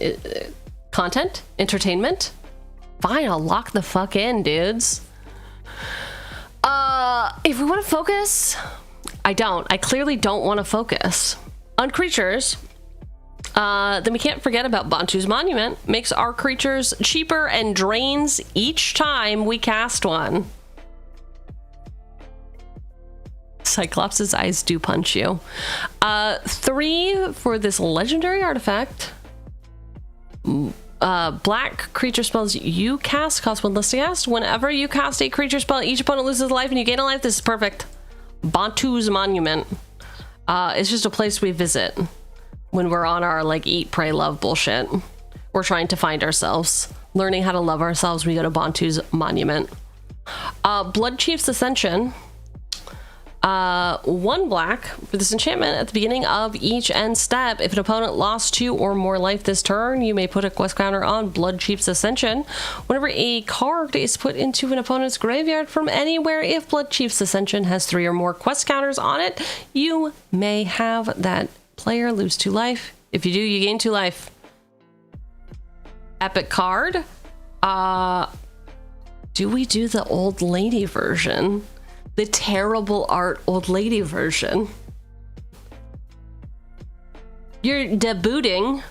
content, entertainment. Fine, I'll lock the fuck in, dudes. If we want to focus, I clearly don't want to focus on creatures. Then we can't forget about Bantu's Monument. Makes our creatures cheaper and drains each time we cast one. Cyclops' eyes do punch you. 3 for this legendary artifact. Black creature spells you cast cost 1 less to cast. Whenever you cast a creature spell, each opponent loses life and you gain a life. This is perfect. Bantu's Monument. It's just a place we visit when we're on our like eat, pray, love bullshit. We're trying to find ourselves. Learning how to love ourselves, we go to Bantu's Monument. Blood Chief's Ascension. 1 black for this enchantment. At the beginning of each end step, if an opponent lost 2 or more life this turn, you may put a quest counter on Blood Chief's Ascension. Whenever a card is put into an opponent's graveyard from anywhere, if Blood Chief's Ascension has 3 or more quest counters on it, you may have that player lose 2 life. If you do, you gain 2 life. Epic card. Do we do the old lady version? The terrible art old lady version. You're debuting.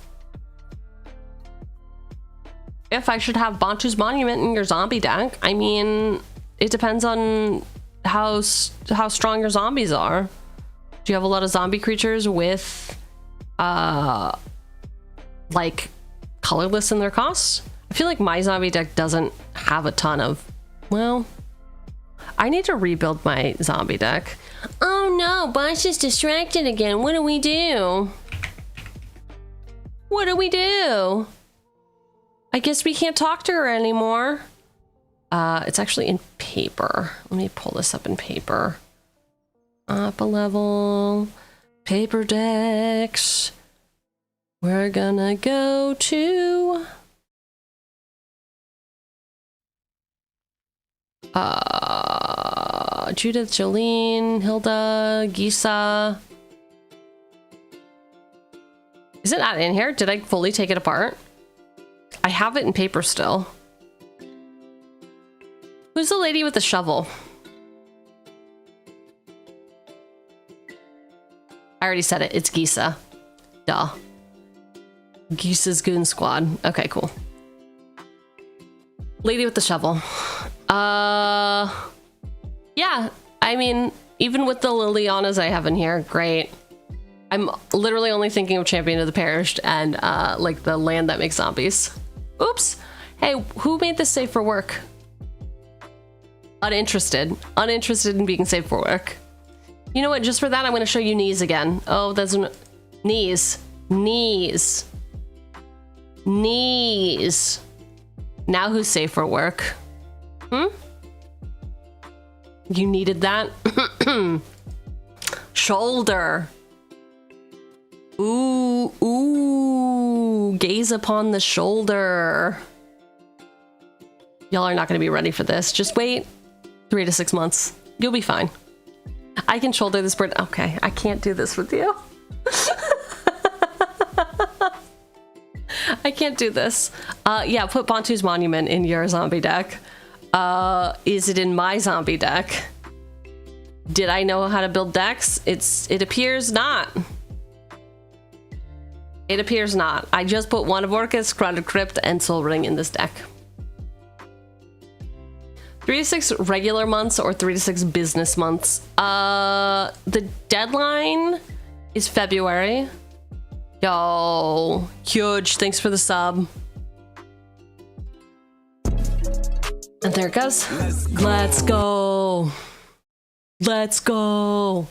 If I should have Bantu's Monument in your zombie deck, I mean, it depends on how strong your zombies are. Do you have a lot of zombie creatures with like colorless in their costs? I feel like my zombie deck doesn't have a ton of, well, I need to rebuild my zombie deck. Oh no, Bosch is distracted again. What do we do? What do we do? I guess we can't talk to her anymore. It's actually in paper. Let me pull this up in paper. Up a level. Paper decks. We're gonna go to... Judith, Jolene, Hilda, Gisa. Is it not in here? Did I fully take it apart? I have it in paper still. Who's the lady with the shovel? I already said it. It's Gisa. Duh. Gisa's Goon Squad. Okay, cool. Lady with the shovel. Yeah. I mean, even with the Lilianas I have in here, great. I'm literally only thinking of Champion of the Perished and like the land that makes zombies. Oops. Hey, who made this safe for work? Uninterested. Uninterested in being safe for work. You know what? Just for that, I'm going to show you knees again. Oh, that's knees. Knees. Knees. Now who's safe for work? Hmm? You needed that? Shoulder. Ooh, ooh. Gaze upon the shoulder. Y'all are not going to be ready for this. Just wait 3 to 6 months. You'll be fine. I can shoulder this bird. Okay, I can't do this with you. I can't do this. Yeah, put Bantu's Monument in your zombie deck. Is it in my zombie deck? Did I know how to build decks? It appears not. It appears not. I just put one of Orcus, Crowded Crypt, and Soul Ring in this deck. 3 to 6 regular months or 3 to 6 business months. The deadline is February. Yo, huge. Thanks for the sub. And there it goes. Let's go. Let's go.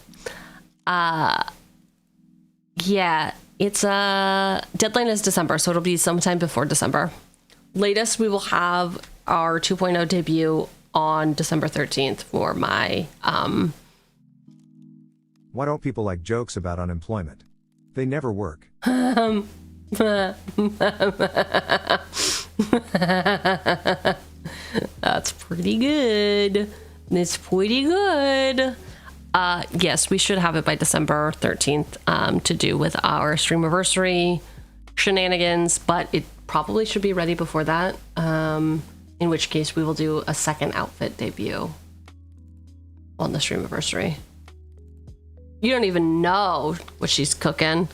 Yeah, it's deadline is December, so it'll be sometime before December. Latest, we will have our 2.0 debut on December 13th for my Why don't people like jokes about unemployment? They never work. That's pretty good. It's pretty good. Yes, we should have it by December 13th to do with our Streamiversary shenanigans, but it probably should be ready before that. In which case we will do a second outfit debut on the Streamiversary. You don't even know what she's cooking.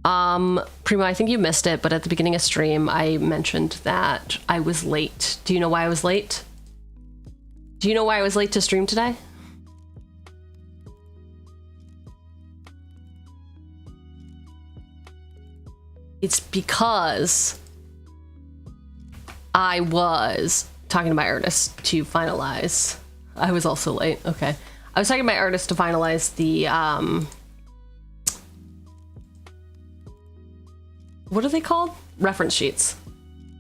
Primo, I think you missed it, but at the beginning of stream, I mentioned that I was late. Do you know why I was late? Do you know why I was late to stream today? It's because I was talking to my artist to finalize. I was also late. Okay. I was talking to my artist to finalize the, what are they called? Reference sheets.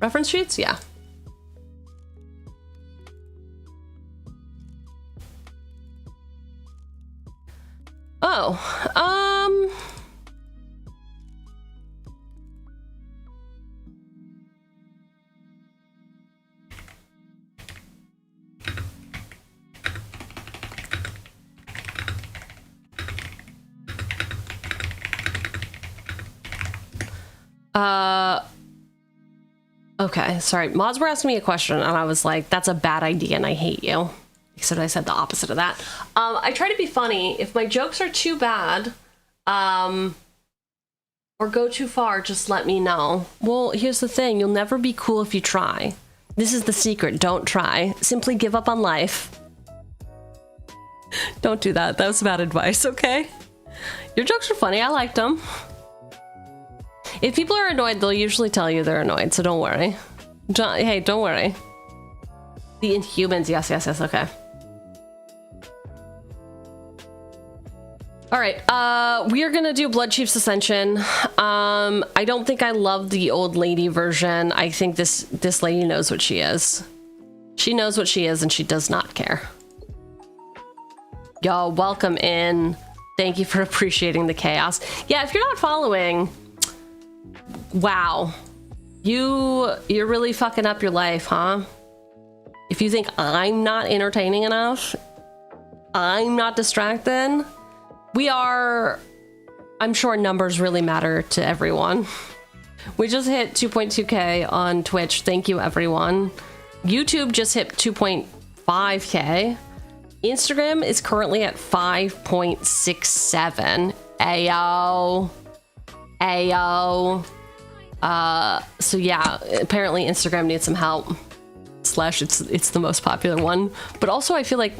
Reference sheets? Yeah. Oh, okay, sorry. Mods were asking me a question and I was like, that's a bad idea and I hate you. Except I said the opposite of that. I try to be funny. If my jokes are too bad, or go too far, just let me know. Well, here's the thing. You'll never be cool if you try. This is the secret. Don't try. Simply give up on life. Don't do that. That was bad advice, okay? Your jokes are funny. I liked them. If people are annoyed, they'll usually tell you they're annoyed, so don't worry. Hey, don't worry. The Inhumans, yes, okay. All right, we are gonna do Blood Chief's Ascension. I don't think I love the old lady version. I think this lady knows what she is. She knows what she is and she does not care. Yo, welcome in. Thank you for appreciating the chaos. Yeah, if you're not following, wow. You're really fucking up your life, huh? If you think I'm not entertaining enough, I'm not distracted, we are, I'm sure numbers really matter to everyone. We just hit 2.2K on Twitch. Thank you, everyone. YouTube just hit 2.5K. Instagram is currently at 5.67. Ayo. Ayo. So yeah, apparently Instagram needs some help. Slash, it's the most popular one. But also I feel like,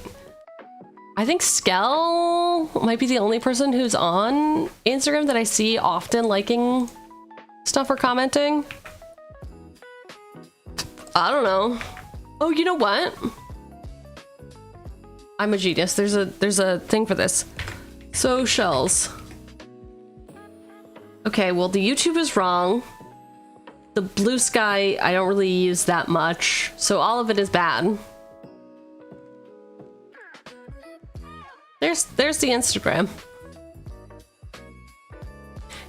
I think Skell might be the only person who's on Instagram that I see often liking stuff or commenting. I don't know. Oh, you know what? I'm a genius. There's a thing for this. Socials. Okay, well the YouTube is wrong. The blue sky I don't really use that much, so all of it is bad. There's the Instagram.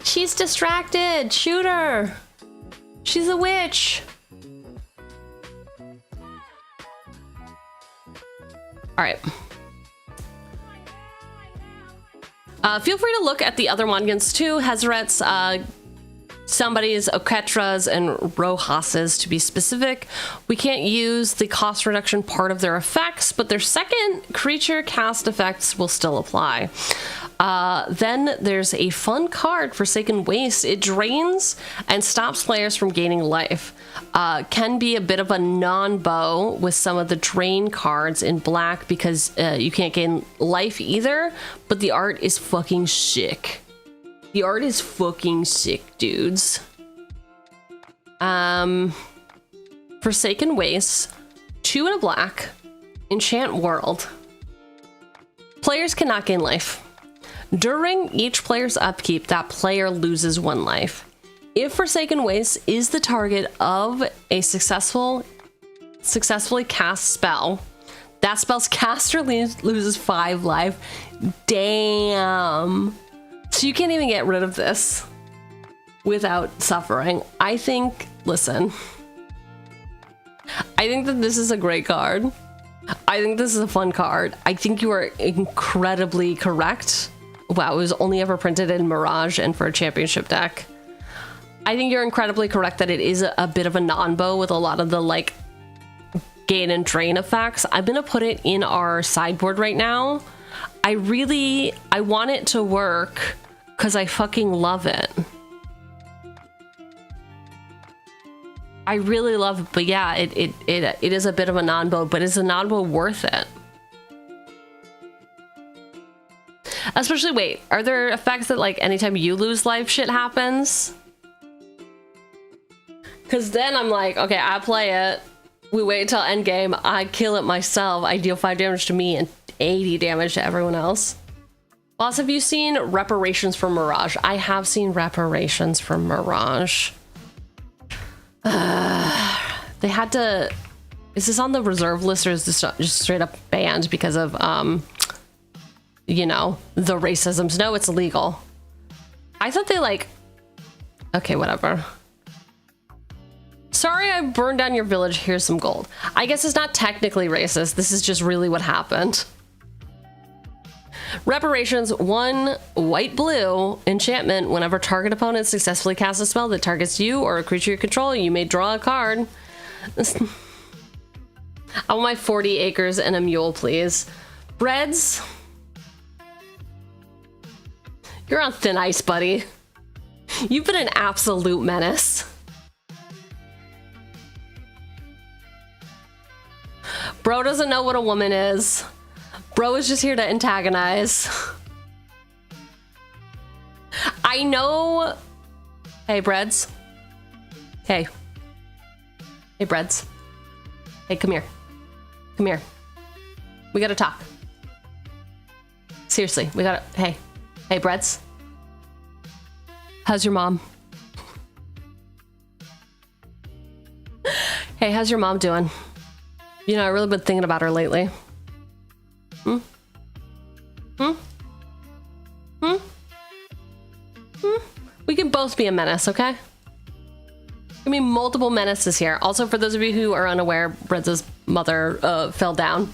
She's distracted. Shoot her. She's a witch. All right. Feel free to look at the other Mongans too. Hazaret's, somebody's Oketras and Rojas's to be specific. We can't use the cost reduction part of their effects, but their second creature cast effects will still apply. Then there's a fun card, Forsaken Waste. It drains and stops players from gaining life. Can be a bit of a non-bow with some of the drain cards in black because you can't gain life either, but the art is fucking sick. The art is fucking sick, dudes. Forsaken Waste, 2 and a black, enchant world. Players cannot gain life. During each player's upkeep, that player loses 1 life. If Forsaken Waste is the target of a successfully cast spell, that spell's caster loses 5 life. Damn. So you can't even get rid of this without suffering. I think, listen, I think that this is a great card. I think this is a fun card. I think you are incredibly correct. Wow, it was only ever printed in Mirage and for a championship deck. I think you're incredibly correct that it is a bit of a non-bow with a lot of the like gain and drain effects. I'm gonna put it in our sideboard right now. I want it to work because I fucking love it. I really love it, but yeah, it is a bit of a non-bow, but is a non-bow worth it? Especially, wait, are there effects that like anytime you lose life shit happens? Because then I'm like, okay, I play it, we wait till endgame, I kill it myself, I deal 5 damage to me and 80 damage to everyone else. Boss, have you seen Reparations from Mirage? I have seen Reparations from Mirage. They had to... Is this on the reserve list or is this just straight up banned because of, you know, the racisms? No, it's illegal. I thought they like... Okay, whatever. Sorry I burned down your village, here's some gold. I guess it's not technically racist, this is just really what happened. Reparations, 1 white-blue enchantment. Whenever target opponent successfully casts a spell that targets you or a creature you control, you may draw a card. I want my 40 acres and a mule, please. Breads. You're on thin ice, buddy. You've been an absolute menace. Bro doesn't know what a woman is. Bro is just here to antagonize. I know. Hey, Breads. Hey. Hey, Breads. Hey, come here. Come here. We gotta talk. Seriously, we gotta. Hey. Hey, Breads. How's your mom? Hey, how's your mom doing? You know, I've really been thinking about her lately. Hmm? Hmm? Hmm? Hmm? We can both be a menace, okay? I mean, multiple menaces here. Also, for those of you who are unaware, Breads' mother fell down.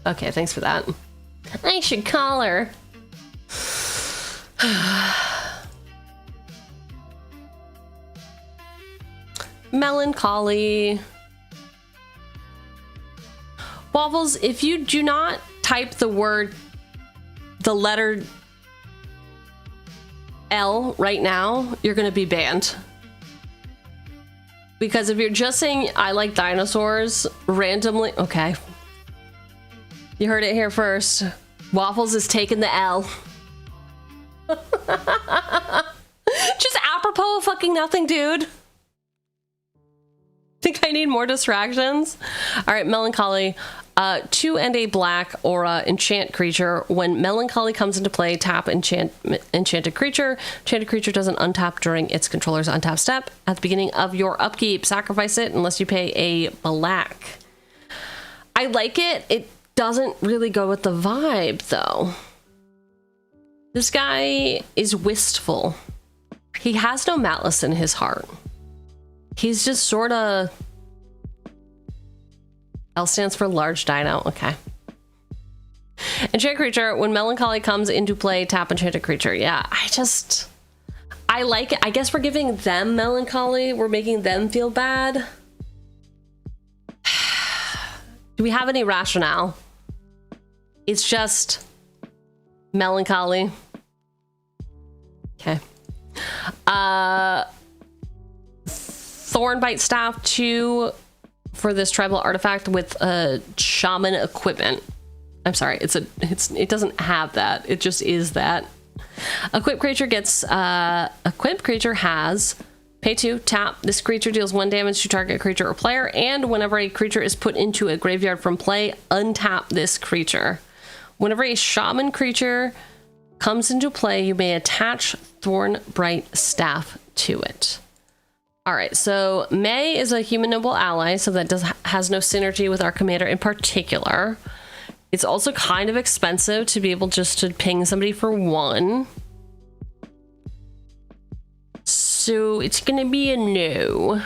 Okay, thanks for that. I should call her. Melancholy. Waffles, if you do not type the letter L right now, you're gonna be banned. Because if you're just saying I like dinosaurs randomly, okay. You heard it here first. Waffles is taking the L. Just apropos of fucking nothing, dude. Think I need more distractions? All right, Melancholy. 2 and a black aura enchant creature. When Melancholy comes into play, tap enchanted creature. Enchanted creature doesn't untap during its controller's untap step. At the beginning of your upkeep, sacrifice it unless you pay a black. I like it. It doesn't really go with the vibe, though. This guy is wistful. He has no malice in his heart. He's just sort of... L stands for large dino. Okay. Enchanted creature. When Melancholy comes into play, tap enchanted creature. Yeah, I like it. I guess we're giving them Melancholy. We're making them feel bad. Do we have any rationale? It's just Melancholy. Okay. Thornbite Staff 2 for this tribal artifact with a shaman equipment. I'm sorry, it doesn't have that. It just is that. Equipped creature gets equipped creature has pay 2, tap. This creature deals 1 damage to target creature or player, and whenever a creature is put into a graveyard from play, untap this creature. Whenever a shaman creature comes into play, you may attach Thornbright Staff to it. All right, so May is a human noble ally, so that has no synergy with our commander in particular. It's also kind of expensive to be able just to ping somebody for 1. So it's gonna be a no.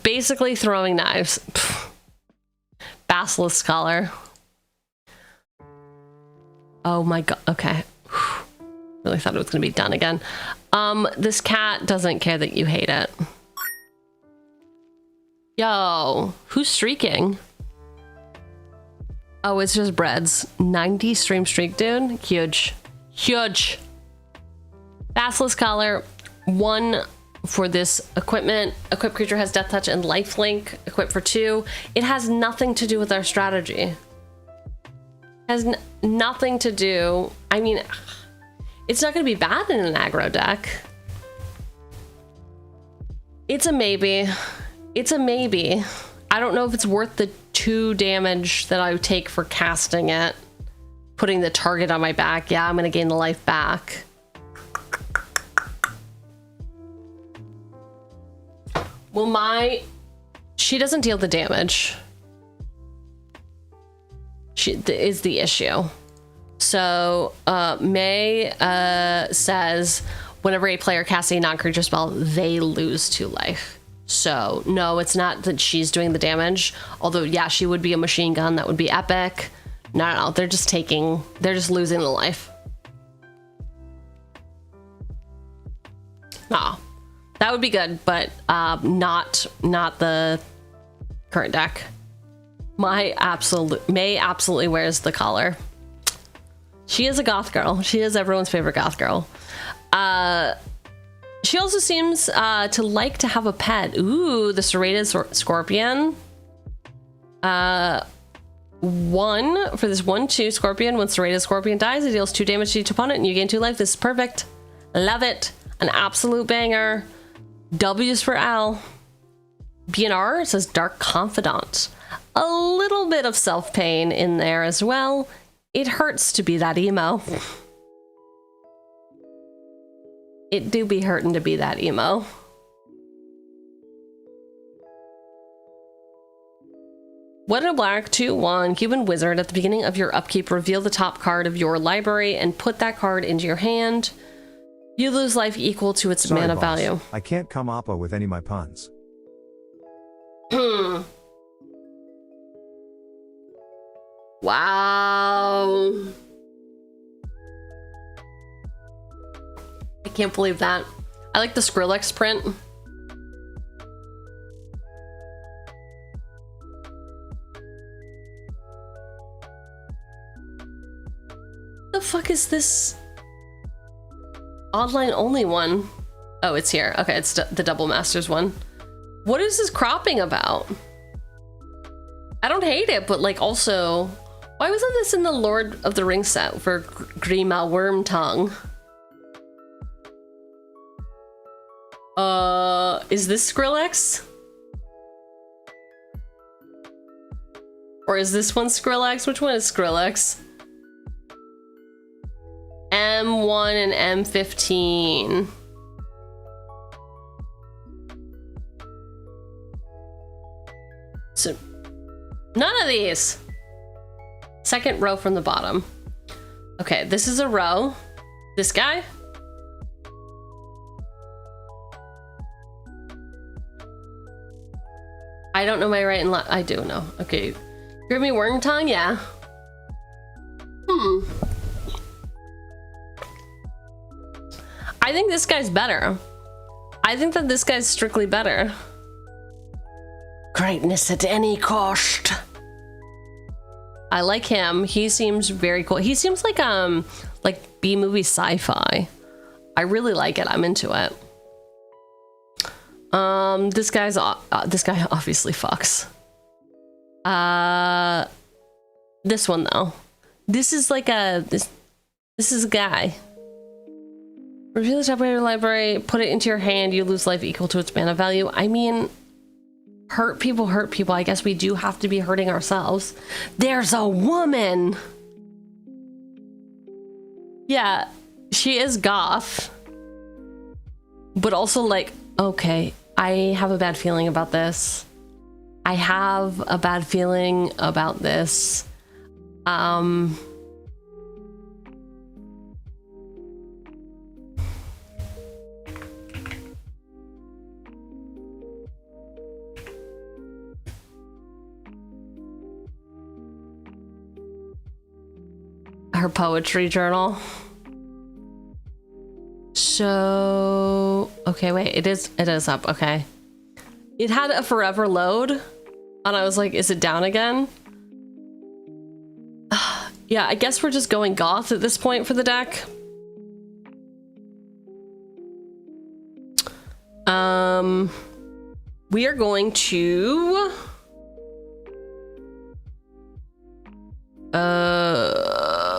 Basically throwing knives. Basilisk collar. Oh my god. Okay. Really thought it was gonna be done again. This cat doesn't care that you hate it. Yo, who's streaking? Oh, it's just Breads. 90 stream streak, dude. Huge. Huge. Basilisk collar. 1 for this equipment. Equipped creature has death touch and lifelink. Equipped for 2. It has nothing to do with our strategy. Has nothing to do. I mean, it's not going to be bad in an aggro deck. It's a maybe. It's a maybe. I don't know if it's worth the 2 damage that I would take for casting it. Putting the target on my back. Yeah, I'm going to gain the life back. Well, she doesn't deal the damage. She is the issue. So May says whenever a player casts a non-creature spell, they lose 2 life. So no, it's not that she's doing the damage. Although yeah, she would be a machine gun. That would be epic. No, they're just losing the life. No. That would be good, but not the current deck. May absolutely wears the collar. She is a goth girl. She is everyone's favorite goth girl. She also seems to like to have a pet. Ooh, the serrated scorpion. 1 for this 1/2 scorpion. When serrated scorpion dies, it deals 2 damage to each opponent and you gain 2 life. This is perfect. Love it. An absolute banger. W's for Al. BNR says Dark Confidant. A little bit of self-pain in there as well. It hurts to be that emo. It do be hurting to be that emo. What a black 2/1 human wizard. At the beginning of your upkeep, reveal the top card of your library and put that card into your hand. You lose life equal to its Sorry, mana boss. value. I can't come oppa with any of my puns. Wow. I can't believe that. I like the Skrillex print. The fuck is this? Online only one. Oh, it's here. Okay, it's the Double Masters one. What is this cropping about? I don't hate it, but like also, why wasn't this in the Lord of the Rings set for Grima Wormtongue? Is this Skrillex? Or is this one Skrillex? Which one is Skrillex? M1 and M15. So, none of these. Second row from the bottom. Okay, this is a row. This guy? I don't know my right and left. I do know. Okay. Grimmy Wormtongue? Yeah. I think this guy's better. I think that this guy's strictly better. Greatness at any cost. I like him. He seems very cool. He seems like B-movie sci-fi. I really like it. I'm into it. This guy obviously fucks. This one though. This is like this is a guy. Reveal the top of your library, put it into your hand, you lose life equal to its mana value. I mean, hurt people. I guess we do have to be hurting ourselves. There's a woman! Yeah, she is goth. But also like, okay, I have a bad feeling about this. Her poetry journal. So, okay, wait, it is up, okay. It had a forever load, and I was like, is it down again? Yeah, I guess we're just going goth at this point for the deck. We are going to...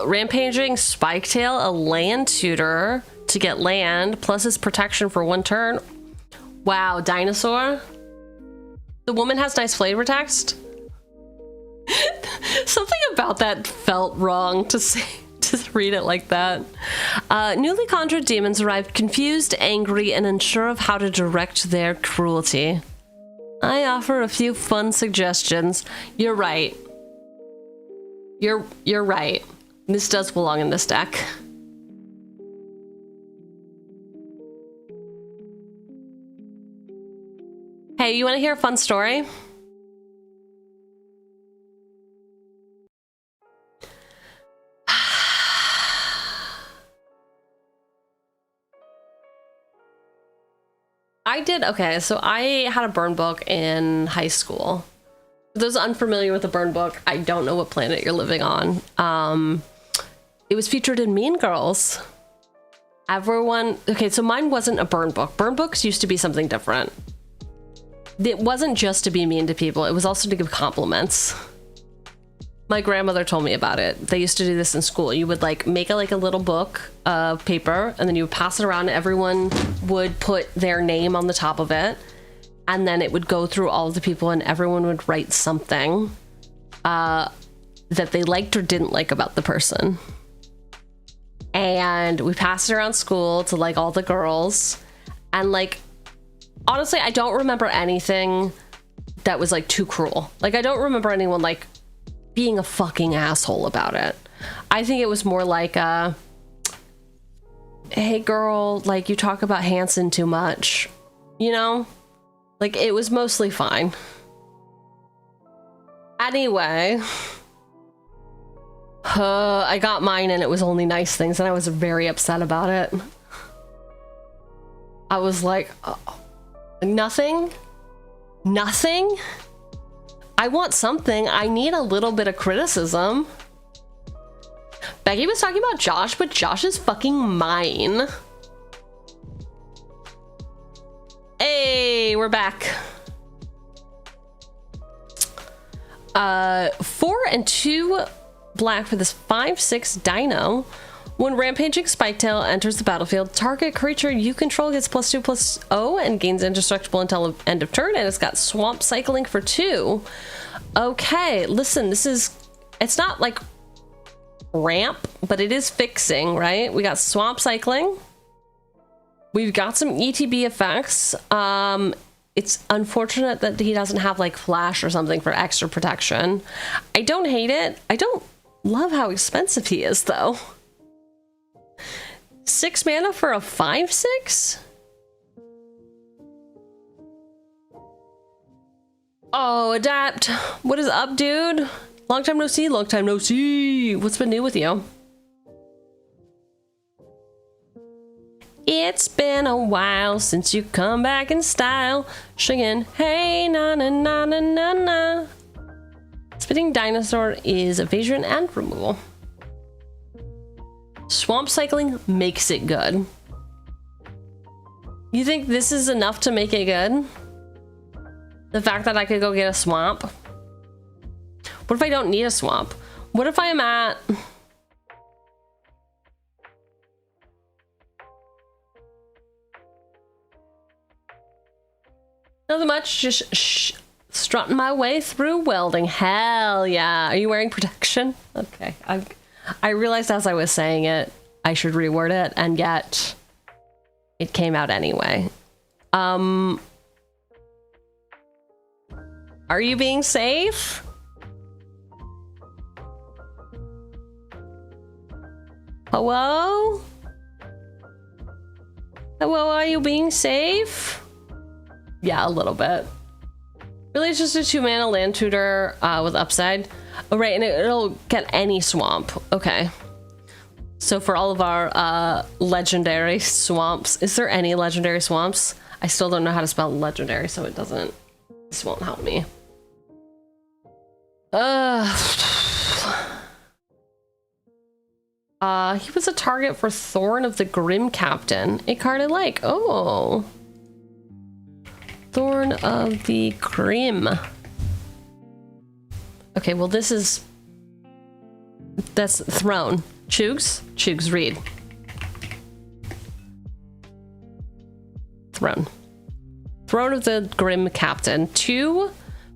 Rampaging Spiketail, a land tutor to get land, plus his protection for 1 turn. Wow, dinosaur. The woman has nice flavor text. Something about that felt wrong to say, to read it like that. Newly conjured demons arrived confused, angry, and unsure of how to direct their cruelty. I offer a few fun suggestions. You're right. You're right. This does belong in this deck. Hey, you want to hear a fun story? Okay, so I had a burn book in high school. For those unfamiliar with the burn book, I don't know what planet you're living on. It was featured in Mean Girls. Okay, so mine wasn't a burn book. Burn books used to be something different. It wasn't just to be mean to people, it was also to give compliments. My grandmother told me about it. They used to do this in school. You would like make a little book of paper, and then you would pass it around. Everyone would put their name on the top of it, and then it would go through all of the people, and everyone would write something that they liked or didn't like about the person. And we passed it around school to like all the girls, and like honestly, I don't remember anything that was like too cruel. Like I don't remember anyone like being a fucking asshole about it. I think it was more like hey girl, like you talk about Hanson too much, you know? Like it was mostly fine. Anyway, I got mine and it was only nice things, and I was very upset about it. I was like, nothing? Nothing? I want something. I need a little bit of criticism. Becky was talking about Josh, but Josh is fucking mine. Hey, we're back. 4 and 2 black for this 5/6 dino. When Rampaging Spiketail enters the battlefield, target creature you control gets +2/+0 and gains indestructible until end of turn, and it's got Swamp Cycling for 2. Okay, listen, it's not like ramp, but it is fixing, right? We got Swamp Cycling. We've got some ETB effects. It's unfortunate that he doesn't have like flash or something for extra protection. I don't hate it. I don't love how expensive he is though. 6 mana for a 5/6? Oh, Adapt. What is up, dude? Long time no see, long time no see. What's been new with you? It's been a while since you come back in style. Singing, hey, na na na na na na. Spitting Dinosaur is evasion and removal. Swamp Cycling makes it good. You think this is enough to make it good? The fact that I could go get a swamp? What if I don't need a swamp? What if I am at... Nothing much, just strutting my way through welding. Hell yeah. Are you wearing protection? Okay. I realized as I was saying it, I should reword it, and yet it came out anyway. Are you being safe? Hello? Hello, are you being safe? Yeah, a little bit. Really, it's just a 2-mana land tutor with upside. Oh, right, and it'll get any swamp. Okay. So for all of our legendary swamps, is there any legendary swamps? I still don't know how to spell legendary, so it doesn't... This won't help me. He was a target for Thorn of the Grim Captain, a card I like. Oh. Thorn of the Grim. Okay, well this is... That's Throne. Cheugy, read. Throne. Throne of the Grim Captain. 2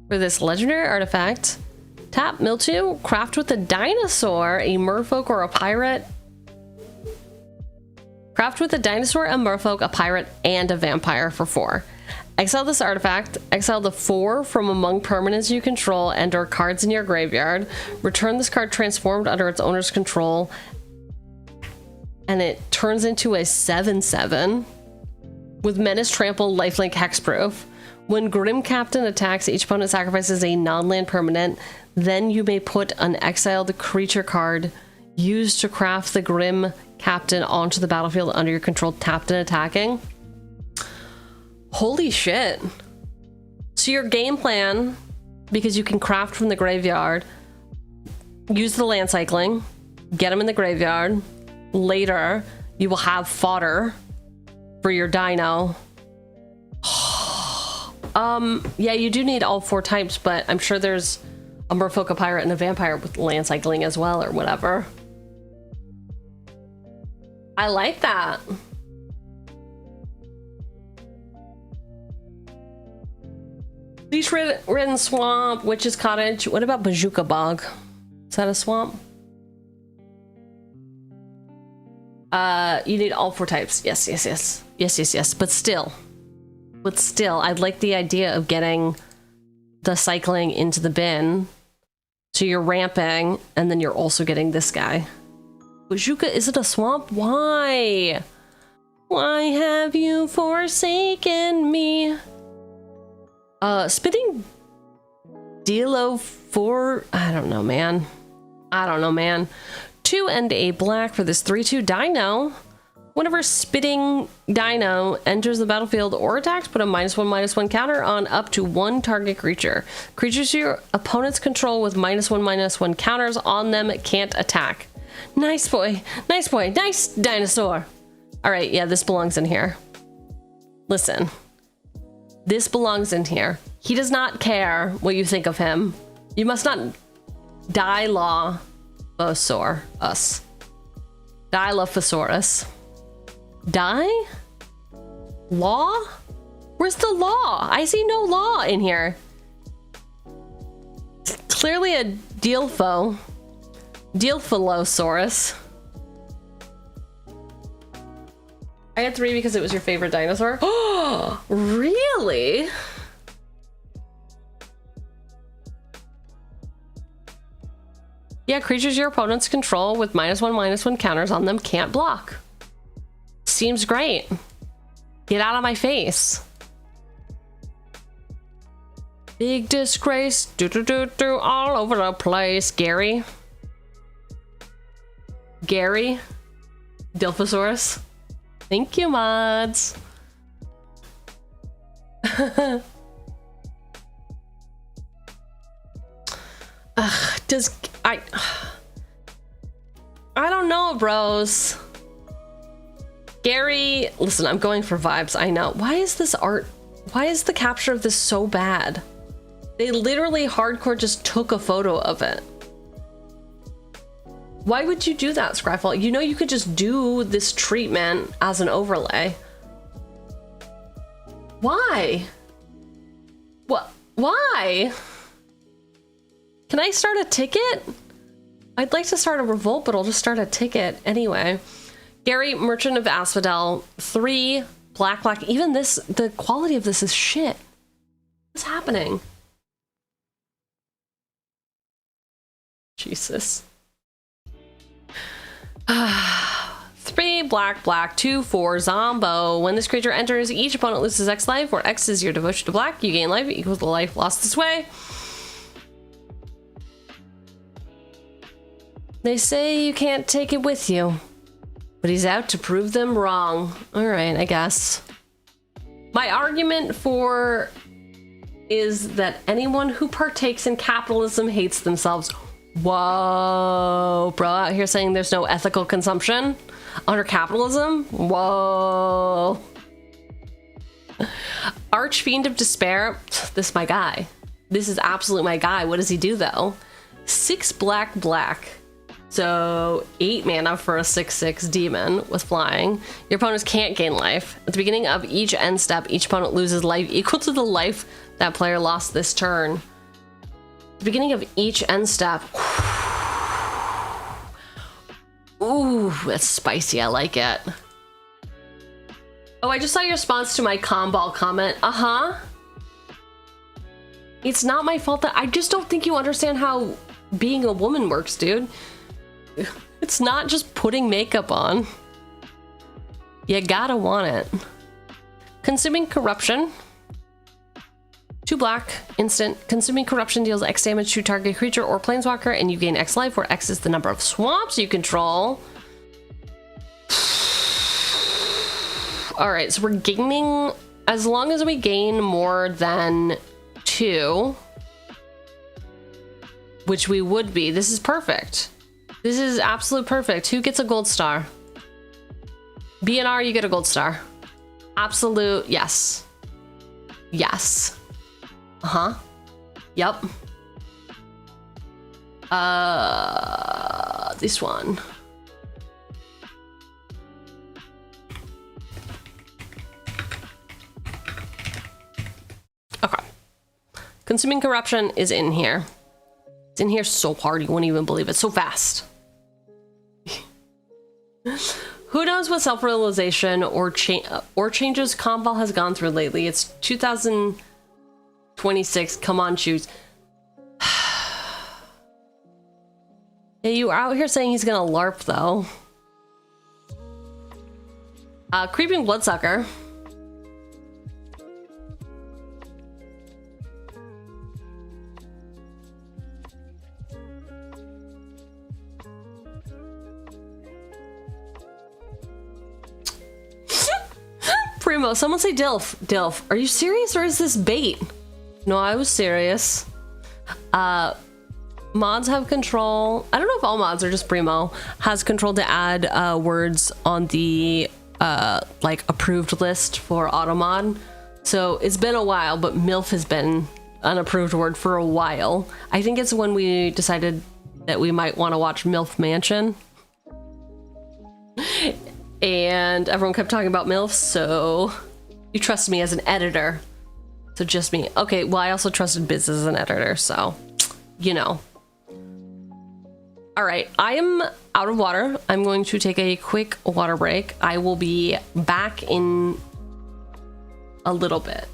for this legendary artifact. Tap, mill 2, craft with a dinosaur, a merfolk, or a pirate. Craft with a dinosaur, a merfolk, a pirate, and a vampire for 4. Exile this artifact, exile the 4 from among permanents you control and or cards in your graveyard. Return this card transformed under its owner's control, and it turns into a 7/7 with Menace, Trample, Lifelink, Hexproof. When Grim Captain attacks, each opponent sacrifices a non-land permanent. Then you may put an exiled creature card used to craft the Grim Captain onto the battlefield under your control, tapped and attacking. Holy shit. So your game plan, because you can craft from the graveyard, use the land cycling, get them in the graveyard. Later, you will have fodder for your dino. Yeah, you do need all 4 types, but I'm sure there's a Merfolk, a pirate, and a vampire with land cycling as well, or whatever. I like that. Leech-ridden swamp, witch's cottage. What about Bazooka Bog? Is that a swamp? You need all 4 types. Yes. But still, I'd like the idea of getting the cycling into the bin. So you're ramping, and then you're also getting this guy. Bazooka, is it a swamp? Why? Why have you forsaken me? Spitting Dilo 4. I don't know, man. 2 and a black for this 3/2 dino. Whenever spitting dino enters the battlefield or attacks, put a -1/-1 counter on up to 1 target creature. Creatures your opponents control with -1/-1 counters on them can't attack. Nice boy. Nice dinosaur. All right, yeah, this belongs in here. Listen. This belongs in here. He does not care what you think of him. You must not Dilophosaur us. Dilophosaurus. Die? Law? Where's the law? I see no law in here. Clearly a Dilophosaurus. I had 3 because it was your favorite dinosaur. Oh, really? Yeah, creatures your opponents control with -1/-1 counters on them can't block. Seems great. Get out of my face. Big disgrace. All over the place. Gary. Dilophosaurus. Thank you, mods. I don't know, bros. Gary, listen, I'm going for vibes, I know. Why is this art, why is the capture of this so bad? They literally hardcore just took a photo of it. Why would you do that, Scryfall? You know you could just do this treatment as an overlay. Why? What? Why? Can I start a ticket? I'd like to start a revolt, but I'll just start a ticket anyway. Gary, Merchant of Asphodel, 3, black. Even this, the quality of this is shit. What's happening? Jesus. 3, black, 2, 4, Zombo. When this creature enters, each opponent loses X life, where X is your devotion to black. You gain life equals the life lost this way. They say you can't take it with you, but he's out to prove them wrong. All right, I guess. My argument for is that anyone who partakes in capitalism hates themselves. Whoa, bro, out here saying there's no ethical consumption under capitalism? Whoa. Archfiend of Despair, this is my guy. This is absolutely my guy. What does he do though? 6 black. So 8 mana for a 6/6 demon with flying. Your opponents can't gain life. At the beginning of each end step, each opponent loses life equal to the life that player lost this turn. At the beginning of each end step. Ooh, that's spicy. I like it. Oh, I just saw your response to my Comball comment. It's not my fault that I just don't think you understand how being a woman works, dude. It's not just putting makeup on. You gotta want it. Consuming Corruption. 2 black, instant. Consuming Corruption deals X damage to target creature or planeswalker, and you gain X life, where X is the number of swamps you control. Alright, so we're gaining, as long as we gain more than 2, which we would be, this is perfect. This is absolute perfect. Who gets a gold star? BNR, you get a gold star. Absolute, yes. Yes. Yep. This one. Okay. Consuming Corruption is in here. It's in here so hard you won't even believe it. So fast. Who knows what self-realization or changes Compal has gone through lately? It's 2026. Come on, choose. Yeah, you were out here saying he's gonna LARP though. Creeping Bloodsucker. Primo, someone say Dilf. Dilf, are you serious or is this bait? No, I was serious. Mods have control. I don't know if all mods or just Primo has control to add words on the like approved list for automod. So it's been a while, but MILF has been an approved word for a while. I think it's when we decided that we might want to watch MILF Mansion. And everyone kept talking about MILFs, so you trust me as an editor. So just me. Okay, well, I also trusted Biz as an editor, so, you know. All right, I am out of water. I'm going to take a quick water break. I will be back in a little bit.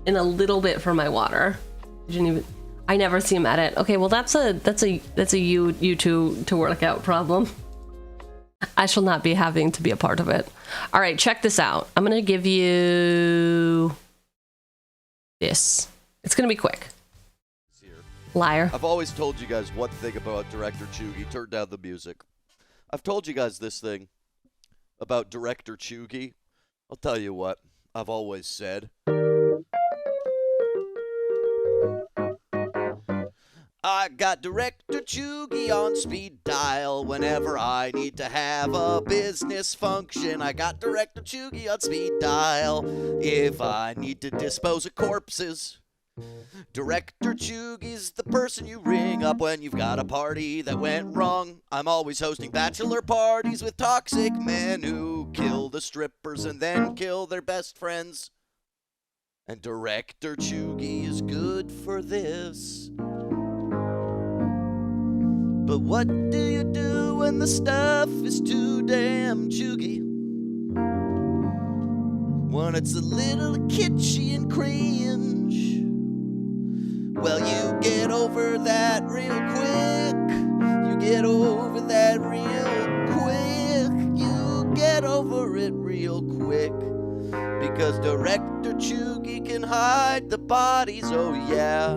In a little bit for my water. I never see him edit. Okay, well, that's a you two to work out problem. I shall not be having to be a part of it. All right, check this out. I'm gonna give you this. It's gonna be quick. Liar. I've always told you guys one thing about Director Cheugy. Turn down the music. I've told you guys this thing about Director Cheugy. I'll tell you what I've always said. I got Director Cheugy on speed dial whenever I need to have a business function. I got Director Cheugy on speed dial if I need to dispose of corpses. Director Cheugy's the person you ring up when you've got a party that went wrong. I'm always hosting bachelor parties with toxic men who kill the strippers and then kill their best friends. And Director Cheugy is good for this. But what do you do when the stuff is too damn cheugy? When it's a little kitschy and cringe. Well, you get over that real quick. You get over that real quick. You get over it real quick. Because Director Cheugy can hide the bodies, oh yeah.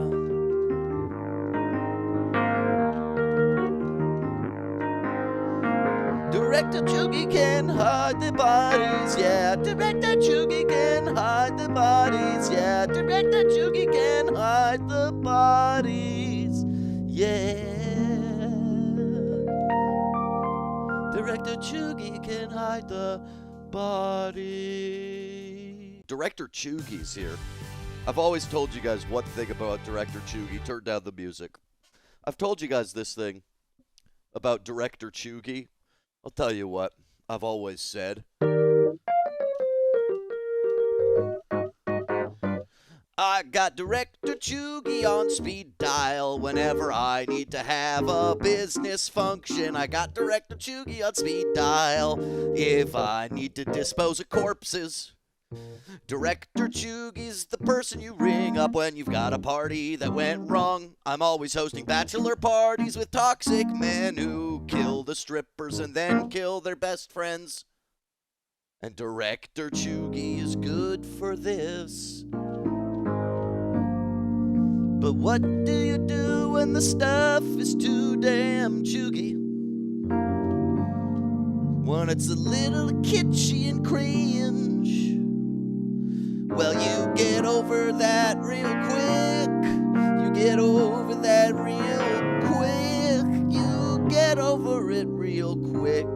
Director Cheugy can hide the bodies, yeah. Director Cheugy can hide the bodies, yeah. Director Cheugy can hide the bodies, yeah. Director Cheugy can hide the bodies. Director Cheugy's here. I've always told you guys one thing about Director Cheugy. Turn down the music. I've told you guys this thing about Director Cheugy. I'll tell you what I've always said. I got Director Cheugy on speed dial whenever I need to have a business function. I got Director Cheugy on speed dial if I need to dispose of corpses. Director Cheugy's the person you ring up when you've got a party that went wrong. I'm always hosting bachelor parties with toxic men who kill the strippers and then kill their best friends. And Director Cheugy is good for this. But what do you do when the stuff is too damn cheugy? When it's a little kitschy and cringe. Well, you get over that real quick. You get over that real quick. You get over it real quick.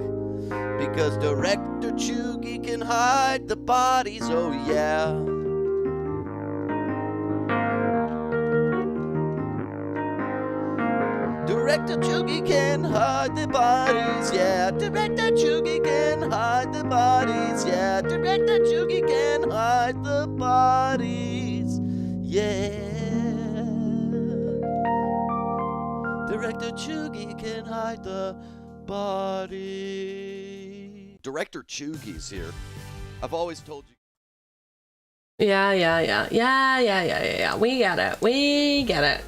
Because Director Cheugy can hide the bodies, oh yeah. Director Cheugy can hide the bodies, yeah. Director Cheugy can hide the bodies, yeah. Director Cheugy can hide the bodies, yeah. Director Cheugy can hide the body. Director Cheugy's here. I've always told you. Yeah. We get it. We get it.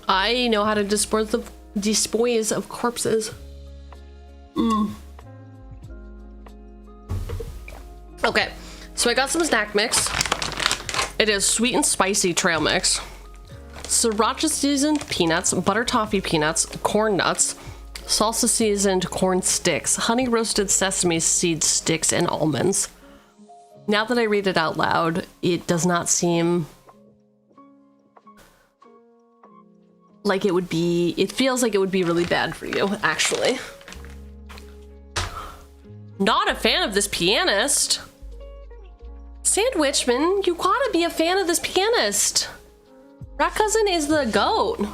I know how to dispose of corpses. Okay, so I got some snack mix. It is sweet and spicy trail mix. Sriracha seasoned peanuts, butter toffee peanuts, corn nuts, salsa seasoned corn sticks, honey roasted sesame seed sticks, and almonds. Now that I read it out loud, it does not seem like it would be, it feels like it would be really bad for you, actually. Not a fan of this pianist. Sandwichman, you gotta be a fan of this pianist. Rat Cousin is the GOAT.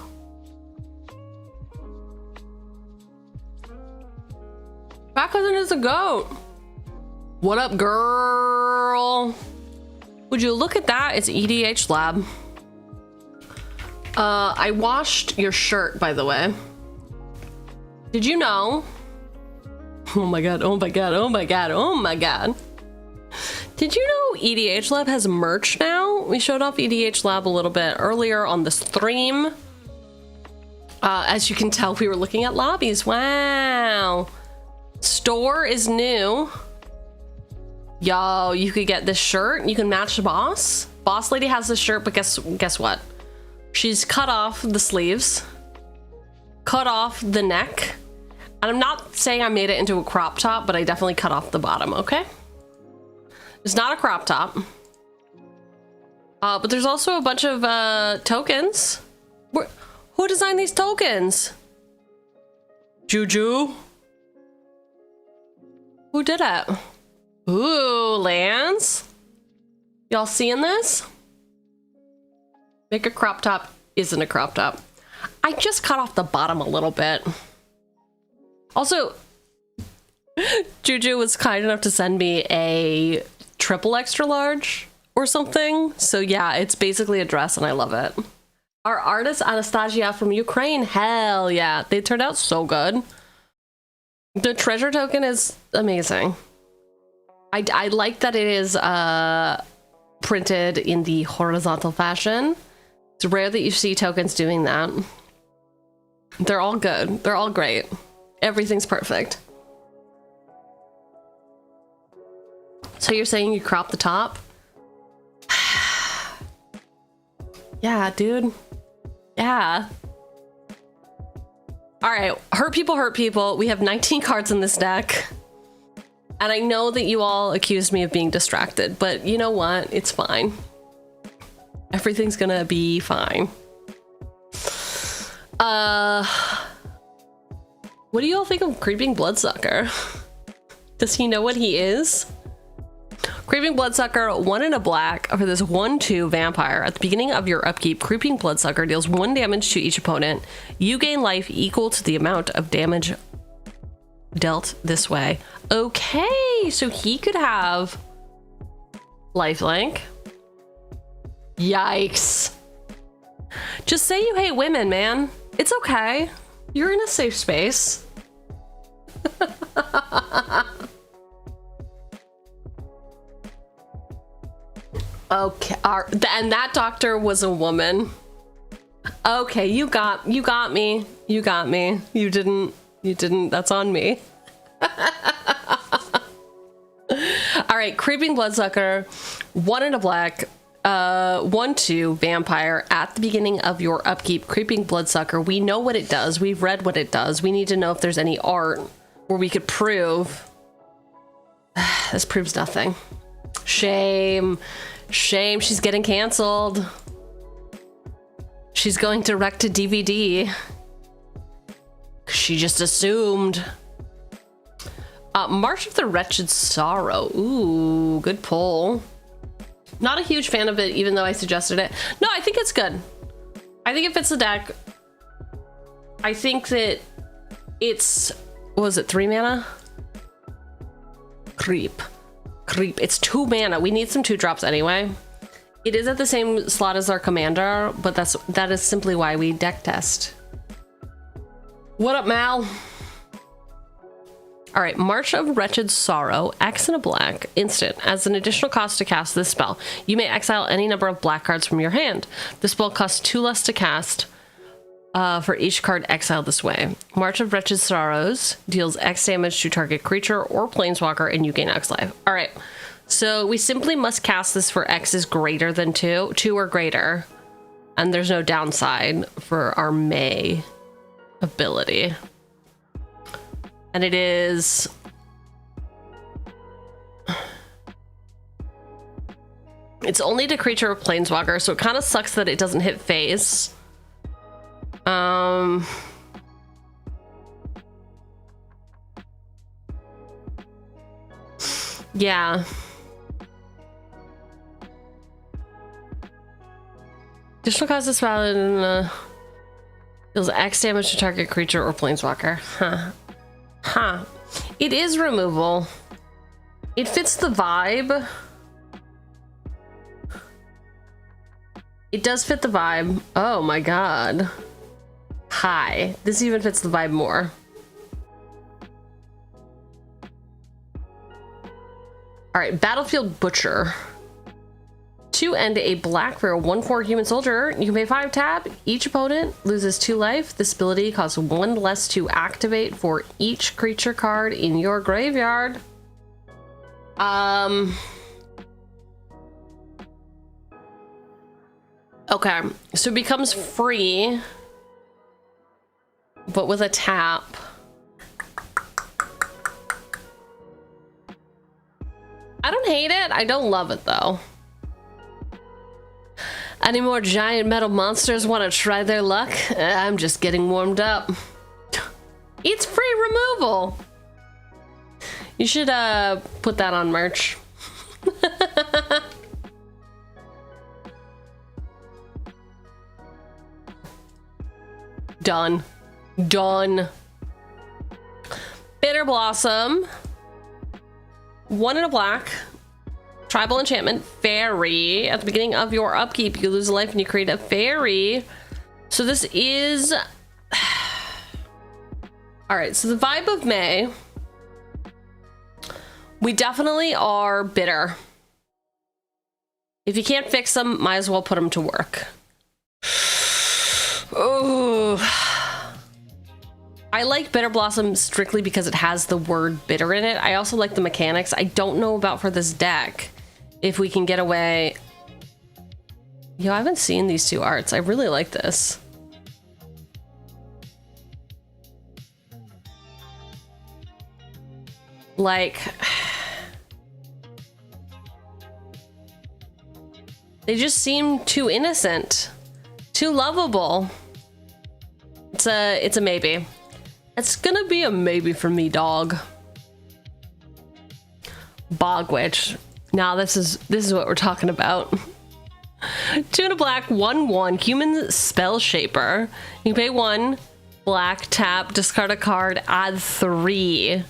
Rat Cousin is the GOAT. What up, girl? Would you look at that? It's EDH Lab. I washed your shirt, by the way. Did you know? Oh my god, oh my god, oh my god, oh my god. Did you know EDH Lab has merch now? We showed off EDH Lab a little bit earlier on the stream. As you can tell, we were looking at lobbies. Wow. Store is new. Yo, you could get this shirt. You can match the boss. Boss lady has this shirt, but guess what? She's cut off the sleeves, cut off the neck. And I'm not saying I made it into a crop top, but I definitely cut off the bottom, okay? It's not a crop top. But there's also a bunch of tokens. Who designed these tokens? Juju? Who did it? Ooh, lands? Y'all seeing this? Make a crop top isn't a crop top. I just cut off the bottom a little bit. Also, Juju was kind enough to send me a triple extra large or something. So yeah, it's basically a dress and I love it. Our artist Anastasia from Ukraine, hell yeah. They turned out so good. The treasure token is amazing. I like that it is printed in the horizontal fashion. It's rare that you see tokens doing that. They're all good. They're all great. Everything's perfect. So you're saying you crop the top? Yeah, dude. Yeah. All right, hurt people. We have 19 cards in this deck. And I know that you all accused me of being distracted, but you know what? It's fine. Everything's gonna be fine. What do you all think of Creeping Bloodsucker? Does he know what he is? Creeping Bloodsucker, 1 and a black for this 1/2 vampire. At the beginning of your upkeep, Creeping Bloodsucker deals 1 damage to each opponent. You gain life equal to the amount of damage dealt this way. Okay, so he could have lifelink. Yikes. Just say you hate women, man. It's okay. You're in a safe space. Okay, and that doctor was a woman. Okay, you got me. You got me. You didn't. That's on me. All right, Creeping Bloodsucker, 1 and a black, 1/2 vampire. At the beginning of your upkeep, Creeping Bloodsucker. We know what it does. We've read what it does. We need to know if there's any art where we could prove. This proves nothing. Shame. Shame. She's getting canceled. She's going direct to DVD. She just assumed. March of the Wretched Sorrow. Ooh, good pull. Not a huge fan of it, even though I suggested it. No, I think it's good. I think it fits the deck. I think that it's, what was it, 3 mana? Creep. It's 2 mana. We need some 2-drops anyway. It is at the same slot as our commander, but that is simply why we deck test. What up, Mal? All right, March of Wretched Sorrow, X and a black, instant. As an additional cost to cast this spell, you may exile any number of black cards from your hand. The spell costs 2 less to cast for each card exiled this way. March of Wretched Sorrows deals X damage to target creature or planeswalker, and you gain X life. All right, so we simply must cast this for X is greater than 2 or greater, and there's no downside for our May ability. And it is... It's only to creature or planeswalker, so it kind of sucks that it doesn't hit phase. Yeah. Additional cost is valid and deals X damage to target creature or planeswalker. Huh. It is removal. It fits the vibe. It does fit the vibe. Oh my god. Hi. This even fits the vibe more. Alright, Battlefield Butcher. 2 and a black for a 1/4 human soldier. You can pay 5 tap. Each opponent loses 2 life. This ability costs 1 less to activate for each creature card in your graveyard. Okay, so it becomes free, but with a tap. I don't hate it. I don't love it though. Any more giant metal monsters want to try their luck? I'm just getting warmed up. It's free removal. You should put that on merch. Done. Bitter Blossom. 1 and a black. Tribal enchantment, fairy. At the beginning of your upkeep, you lose a life and you create a fairy. So this is... Alright, so the vibe of May. We definitely are bitter. If you can't fix them, might as well put them to work. Oh, I like Bitter Blossom strictly because it has the word bitter in it. I also like the mechanics. I don't know about for this deck. If we can get away... Yo, I haven't seen these 2 arts. I really like this. Like... They just seem too innocent. Too lovable. It's a maybe. It's gonna be a maybe for me, dog. Bog Witch. Now this is what we're talking about. 2 and a black, 1/1 human spell shaper. You pay 1 black, tap, discard a card, add 3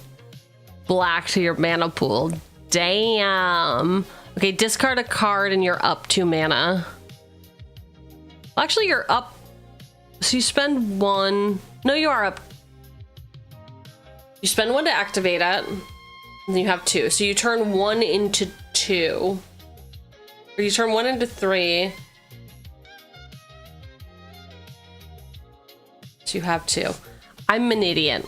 black to your mana pool. Damn. Okay, discard a card and you're up 2 mana. Well, actually, you're up. So you spend 1. No, you are up. You spend 1 to activate it. And you have 2. So you turn 1 into 2. Or you turn 1 into 3. So you have 2. I'm an idiot.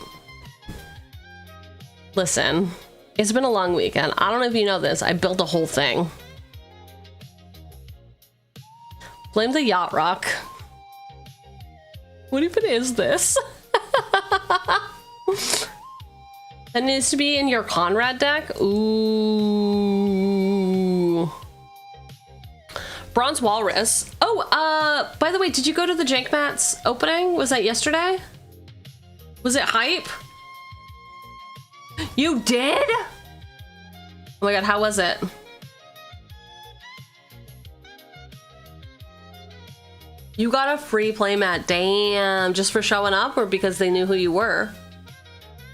Listen, it's been a long weekend. I don't know if you know this. I built a whole thing. Blame the yacht rock. What even is this? That needs to be in your Conrad deck. Ooh. Bronze Walrus. Oh, by the way, did you go to the Jank Mats opening? Was that yesterday? Was it hype? You did? Oh my god, how was it? You got a free playmat. Damn. Just for showing up or because they knew who you were?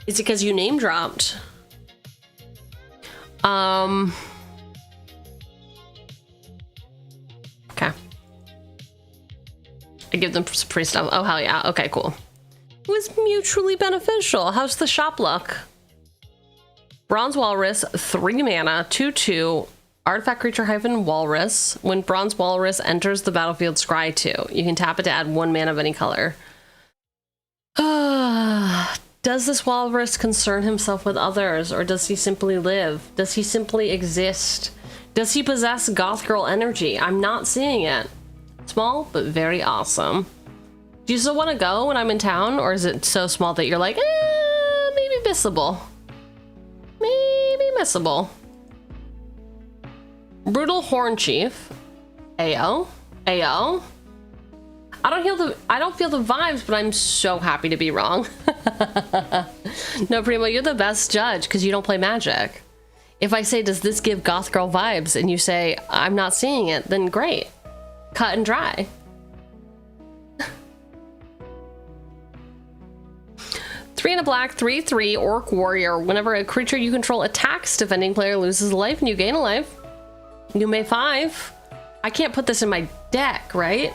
Is it because you name dropped? Okay. I give them free stuff. Oh, hell yeah. Okay, cool. It was mutually beneficial. How's the shop look? Bronze Walrus, 3 mana, 2/2. Artifact creature hyphen walrus. When Bronze Walrus enters the battlefield, scry 2. You can tap it to add 1 mana of any color. Does this walrus concern himself with others, or does he simply live? Does he simply exist? Does he possess goth girl energy? I'm not seeing it. Small, but very awesome. Do you still want to go when I'm in town, or is it so small that you're like, maybe missable? Maybe missable. Brutal Horn Chief. Ayo. Ayo. I don't feel the vibes, but I'm so happy to be wrong. No, Primo, you're the best judge because you don't play Magic. If I say, does this give goth girl vibes, and you say, I'm not seeing it, then great. Cut and dry. Three and a black, 3/3 Orc Warrior. Whenever a creature you control attacks, defending player loses a life and you gain a life. You may 5. I can't put this in my deck, right?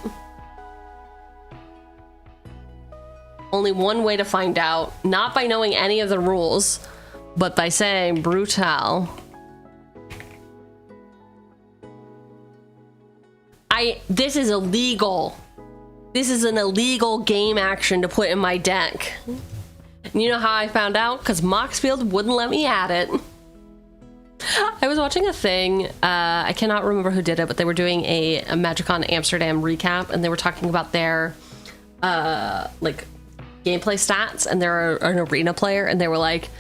Only one way to find out. Not by knowing any of the rules, but by saying brutal. This is illegal. This is an illegal game action to put in my deck. And you know how I found out? Because Moxfield wouldn't let me add it. I was watching a thing, I cannot remember who did it, but they were doing a MagicCon Amsterdam recap, and they were talking about their like gameplay stats, and they're an arena player, and they were like,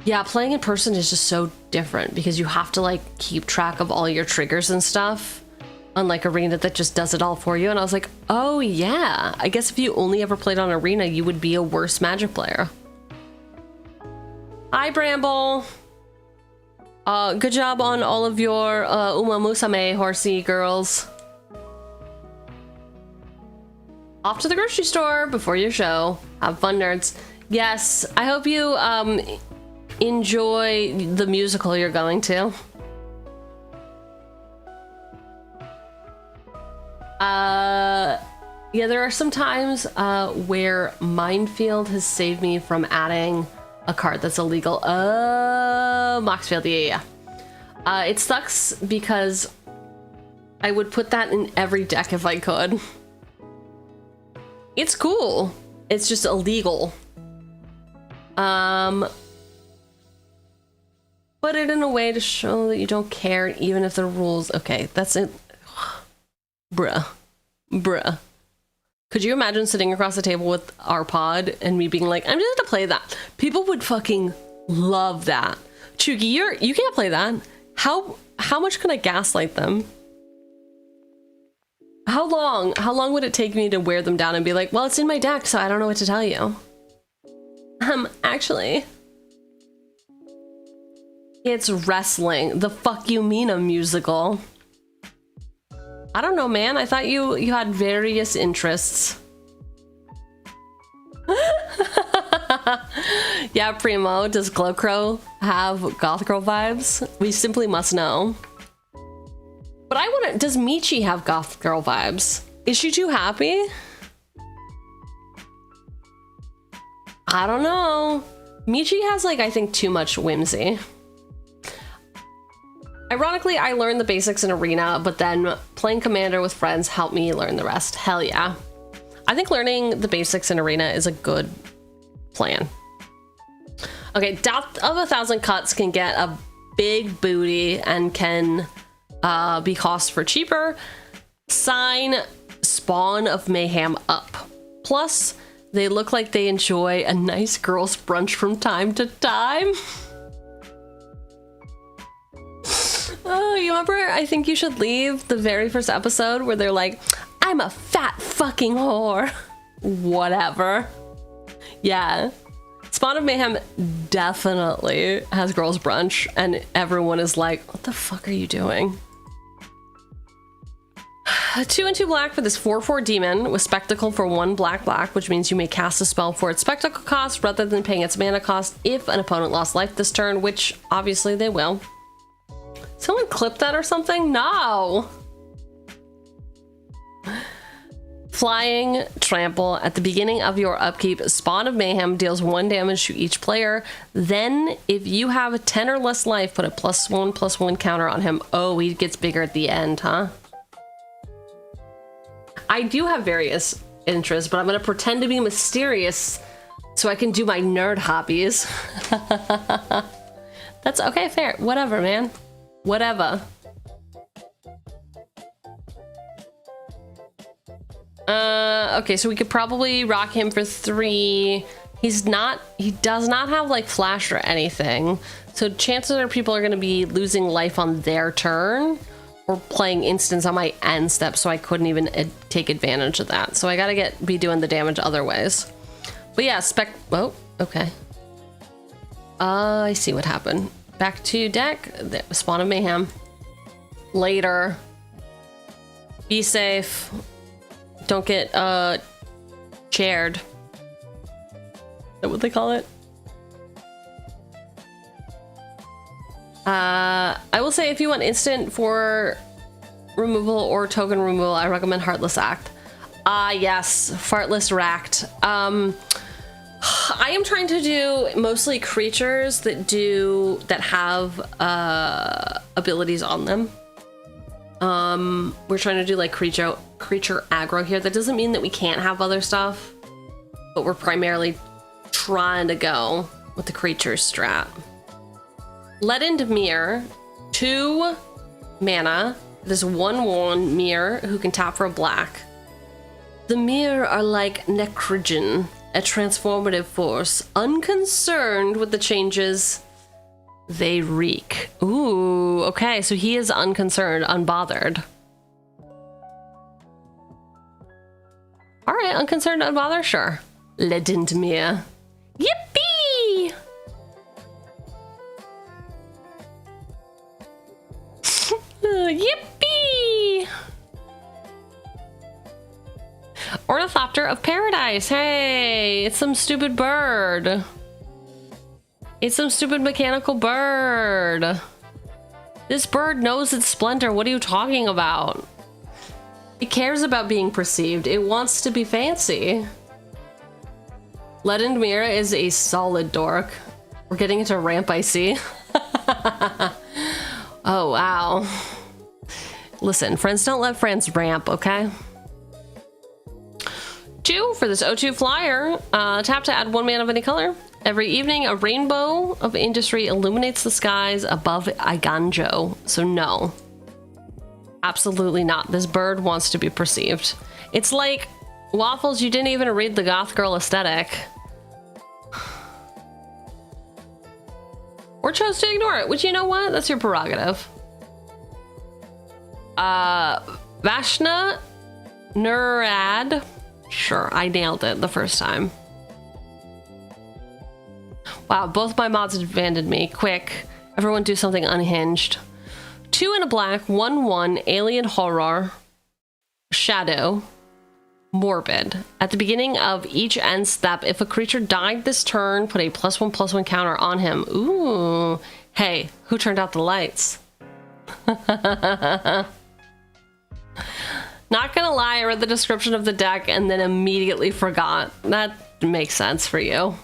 yeah, playing in person is just so different because you have to like keep track of all your triggers and stuff, unlike arena that just does it all for you. And I was like, oh yeah, I guess if you only ever played on arena, you would be a worse Magic player. Hi, Bramble. Good job on all of your Uma Musame horsey girls. Off to the grocery store before your show. Have fun, nerds. Yes, I hope you enjoy the musical you're going to. Yeah, there are some times where Minefield has saved me from adding a card that's illegal. Moxfield, yeah. It sucks because I would put that in every deck if I could. It's cool. It's just illegal. Put it in a way to show that you don't care, even if the rules... Okay, that's it. Bruh. Bruh. Could you imagine sitting across the table with our pod and me being like, I'm just gonna play that? People would fucking love that. Cheugy, you can't play that. How much can I gaslight them? How long would it take me to wear them down and be like, well, it's in my deck, so I don't know what to tell you. Actually, it's wrestling. The fuck you mean a musical? I don't know, man. I thought you had various interests. Yeah, Primo, does Glowcrow have Goth Girl vibes? We simply must know. But I want to... Does Michi have Goth Girl vibes? Is she too happy? I don't know. Michi has, like, I think too much whimsy. Ironically, I learned the basics in Arena, but then playing Commander with friends helped me learn the rest. Hell yeah. I think learning the basics in Arena is a good plan. Okay, Death of 1,000 Cuts can get a big booty and can be cost for cheaper. Sign Spawn of Mayhem up. Plus, they look like they enjoy a nice girl's brunch from time to time. Oh, you remember? I think you should leave the very first episode where they're like, I'm a fat fucking whore. Whatever. Yeah. Spawn of Mayhem definitely has girls brunch, and everyone is like, what the fuck are you doing? A 2 and 2 black for this 4/4 demon with spectacle for 1 black, which means you may cast a spell for its spectacle cost rather than paying its mana cost if an opponent lost life this turn, which obviously they will. Someone clip that or something? No! Flying Trample. At the beginning of your upkeep, Spawn of Mayhem deals 1 damage to each player. Then, if you have a 10 or less life, put a +1/+1 counter on him. Oh, he gets bigger at the end, huh? I do have various interests, but I'm going to pretend to be mysterious so I can do my nerd hobbies. That's okay, fair. Whatever, man. Whatever. Okay, so we could probably rock him for 3. He does not have like flash or anything. So chances are people are going to be losing life on their turn or playing instants on my end step, so I couldn't even take advantage of that. So I got to be doing the damage other ways. But yeah, oh, okay. I see what happened. Back to deck, Spawn of Mayhem. Later. Be safe. Don't get chaired. Is that what they call it? I will say if you want instant for removal or token removal, I recommend Heartless Act. Yes, Fartless Racked. I am trying to do mostly creatures that have abilities on them. We're trying to do like creature aggro here. That doesn't mean that we can't have other stuff, but we're primarily trying to go with the creature strat. Leadened Mirror, 2 mana. There's 1/1 mirror who can tap for a black. The mirror are like Necrogen, a transformative force, unconcerned with the changes they wreak. Ooh, okay, so he is unconcerned, unbothered. All right, unconcerned, unbothered, sure. Leadened Mirror. Yippee! Yippee! Ornithopter of Paradise. Hey, it's some stupid bird. It's some stupid mechanical bird. This bird knows its splendor. What are you talking about? It cares about being perceived. It wants to be fancy. Leadened Mirror is a solid dork. We're getting into ramp, I see. Oh, wow. Listen, friends don't let friends ramp, okay? 2 for this O2 flyer. Tap to add 1 mana of any color. Every evening, a rainbow of industry illuminates the skies above Iganjo. So no. Absolutely not. This bird wants to be perceived. It's like, Waffles, you didn't even read the goth girl aesthetic. Or chose to ignore it, which, you know what? That's your prerogative. Vashna Nurad. Sure, I nailed it the first time. Wow, both my mods abandoned me. Quick, everyone do something unhinged. 2 and a black, 1/1, alien horror, shadow, morbid. At the beginning of each end step, if a creature died this turn, put a +1/+1 counter on him. Ooh. Hey, who turned out the lights? Not gonna lie, I read the description of the deck and then immediately forgot. That makes sense for you.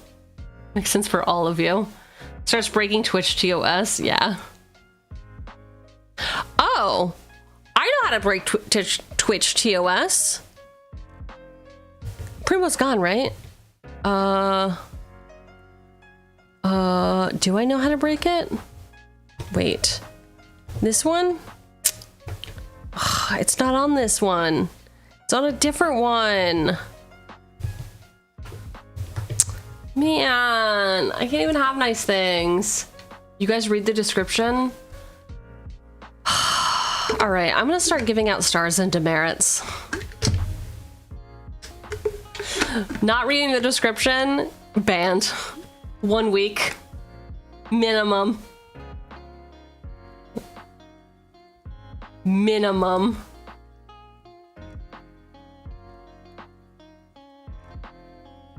Makes sense for all of you. Starts breaking Twitch TOS, yeah. Oh, I know how to break Twitch TOS. Primo's gone, right? Do I know how to break it? Wait, this one? It's not on this one. It's on a different one. Man, I can't even have nice things. You guys read the description? All right, I'm gonna start giving out stars and demerits. Not reading the description, banned. 1 week, minimum. Minimum.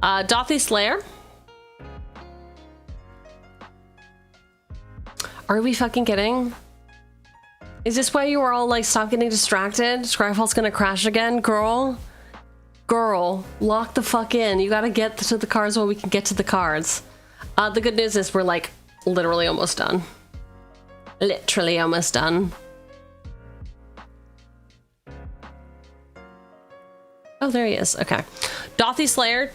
Dothy Slayer. Are we fucking kidding? Is this why you were all like, stop getting distracted? Scryfall's gonna crash again? Girl, lock the fuck in. You gotta get to the cards while we can get to the cards. The good news is we're like literally almost done. Literally almost done. Oh, there he is. Okay. Dothy Slayer,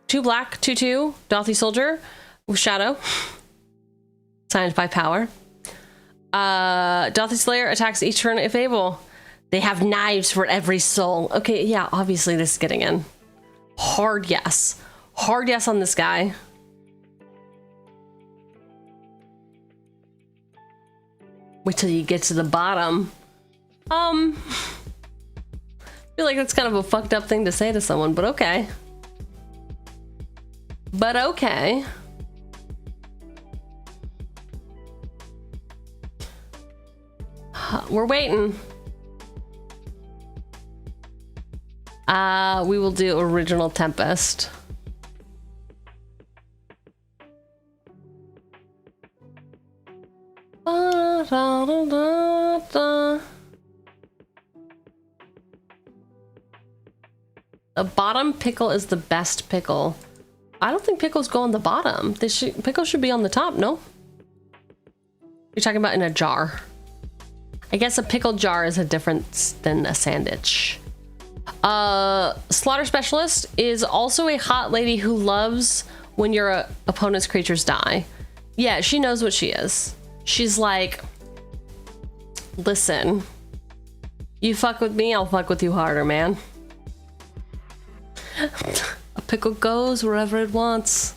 2 black, 2/2. Dothy Soldier with Shadow. Signed by Power. Dothy Slayer attacks each turn if able. They have knives for every soul. Okay, yeah, obviously this is getting in. Hard yes. Hard yes on this guy. Wait till you get to the bottom. I feel like that's kind of a fucked up thing to say to someone, but okay. But okay. We're waiting. We will do Original Tempest. The bottom pickle is the best pickle. I don't think pickles go on the bottom. Pickles should be on the top, no? You're talking about in a jar. I guess a pickle jar is a different than a sandwich. Slaughter Specialist is also a hot lady who loves when your opponent's creatures die. Yeah, she knows what she is. She's like, listen, you fuck with me, I'll fuck with you harder, man. A pickle goes wherever it wants.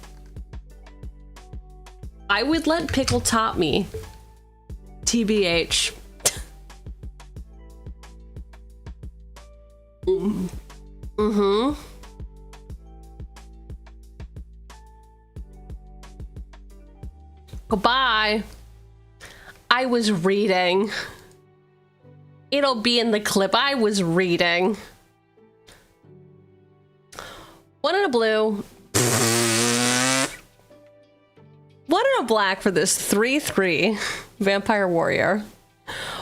I would let pickle top me. TBH. Mm-hmm. Goodbye. I was reading. It'll be in the clip. I was reading. 1 and a blue. 1 and a black for this 3/3 Vampire Warrior.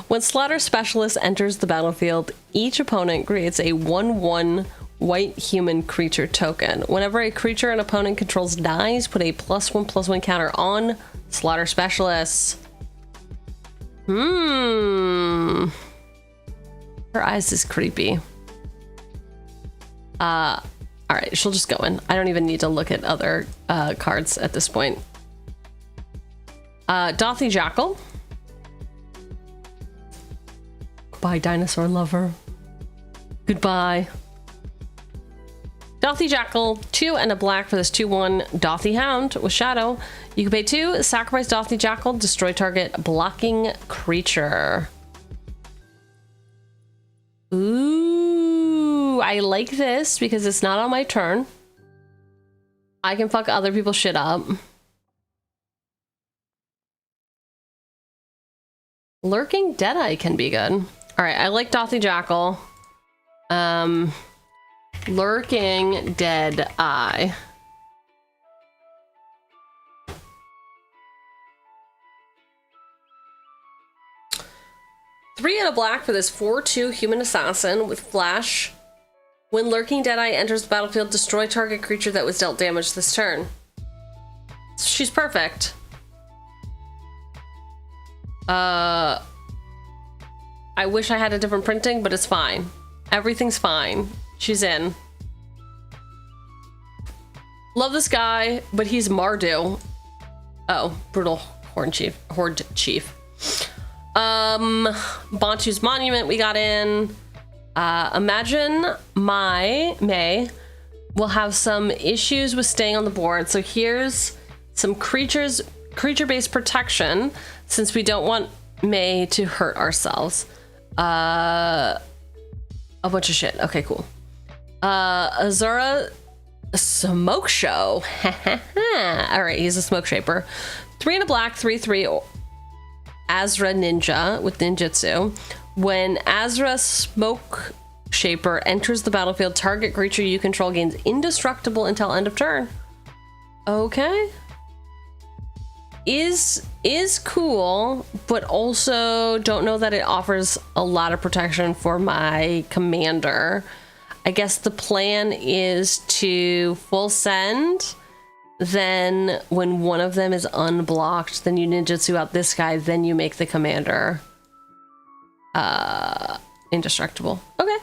When Slaughter Specialist enters the battlefield, each opponent creates a 1/1 white human creature token. Whenever a creature an opponent controls dies, put a +1/+1 counter on Slaughter Specialist. Her eyes is creepy. Alright, she'll just go in. I don't even need to look at other cards at this point. Dothy Jackal. Goodbye, dinosaur lover. Goodbye. Dothy Jackal, 2 and a black for this 2/1 Dothy Hound with Shadow. You can pay 2, sacrifice Dothy Jackal, destroy target blocking creature. Ooh, I like this because it's not on my turn. I can fuck other people's shit up. Lurking Deadeye can be good. Alright, I like Dothy Jackal. Lurking Deadeye. Three and a black for this 4/2 human assassin with flash. When Lurking Deadeye enters the battlefield, destroy target creature that was dealt damage this turn. She's perfect. I wish I had a different printing, but it's fine. Everything's fine. She's in. Love this guy, but he's Mardu. Oh, Brutal Horde Chief. Bantu's Monument we got in. Imagine May will have some issues with staying on the board. So here's some creature-based protection since we don't want May to hurt ourselves. A bunch of shit. Okay, cool. Azura Smoke Show. All right, he's a smoke shaper. 3 and a black, 3/3 Azra Ninja with ninjutsu. When Azra Shaper enters the battlefield. Target creature you control gains indestructible until end of turn. Okay. Is cool, but also don't know that it offers a lot of protection for my commander. I guess the plan is to full send, then when one of them is unblocked, then you ninjutsu out this guy, then you make the commander indestructible. Okay.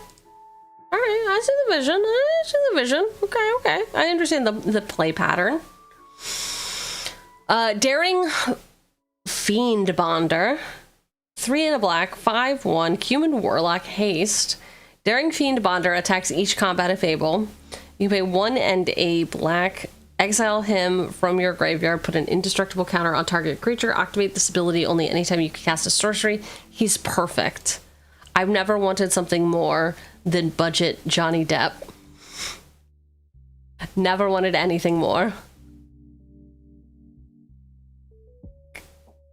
All right, I see the vision. Okay. I understand the play pattern. Daring Fiend Bonder. 3 and a black, 5/1, Human Warlock, haste. Daring Fiend Bonder attacks each combat Fable. You pay 1 and a black, exile him from your graveyard, put an indestructible counter on target creature, activate this ability only anytime you can cast a sorcery. He's perfect. I've never wanted something more than budget Johnny Depp. Never wanted anything more.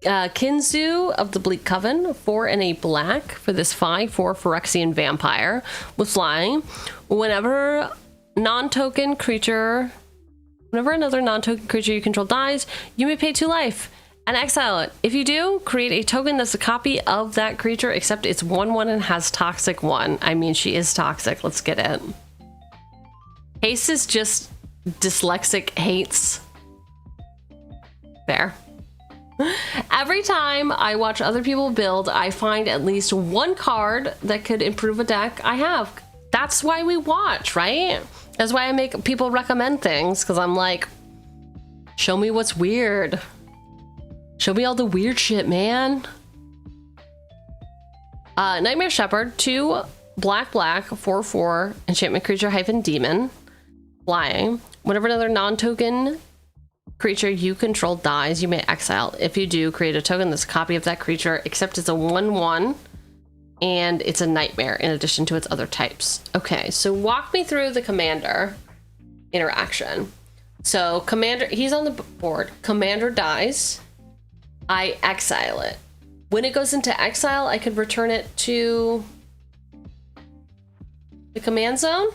Kinzu of the Bleak Coven, 4 and a black for this 5/4 Phyrexian Vampire with flying. Whenever another non-token creature you control dies, you may pay 2 life and exile it. If you do, create a token that's a copy of that creature, except it's 1/1 and has toxic 1. I mean, she is toxic. Let's get it. Haste is just dyslexic hates. Fair. Every time I watch other people build, I find at least one card that could improve a deck I have. That's why we watch, right? That's why I make people recommend things, because I'm like, show me what's weird. Show me all the weird shit, man. Nightmare Shepherd, 2 black, 4/4, enchantment creature -demon, flying. Whenever another non-token creature you control dies, you may exile. If you do, create a token that's a copy of that creature, except it's a 1/1 and it's a nightmare in addition to its other types. Okay, so walk me through the commander interaction. So commander, he's on the board. Commander dies. I exile it. When it goes into exile, I could return it to the command zone?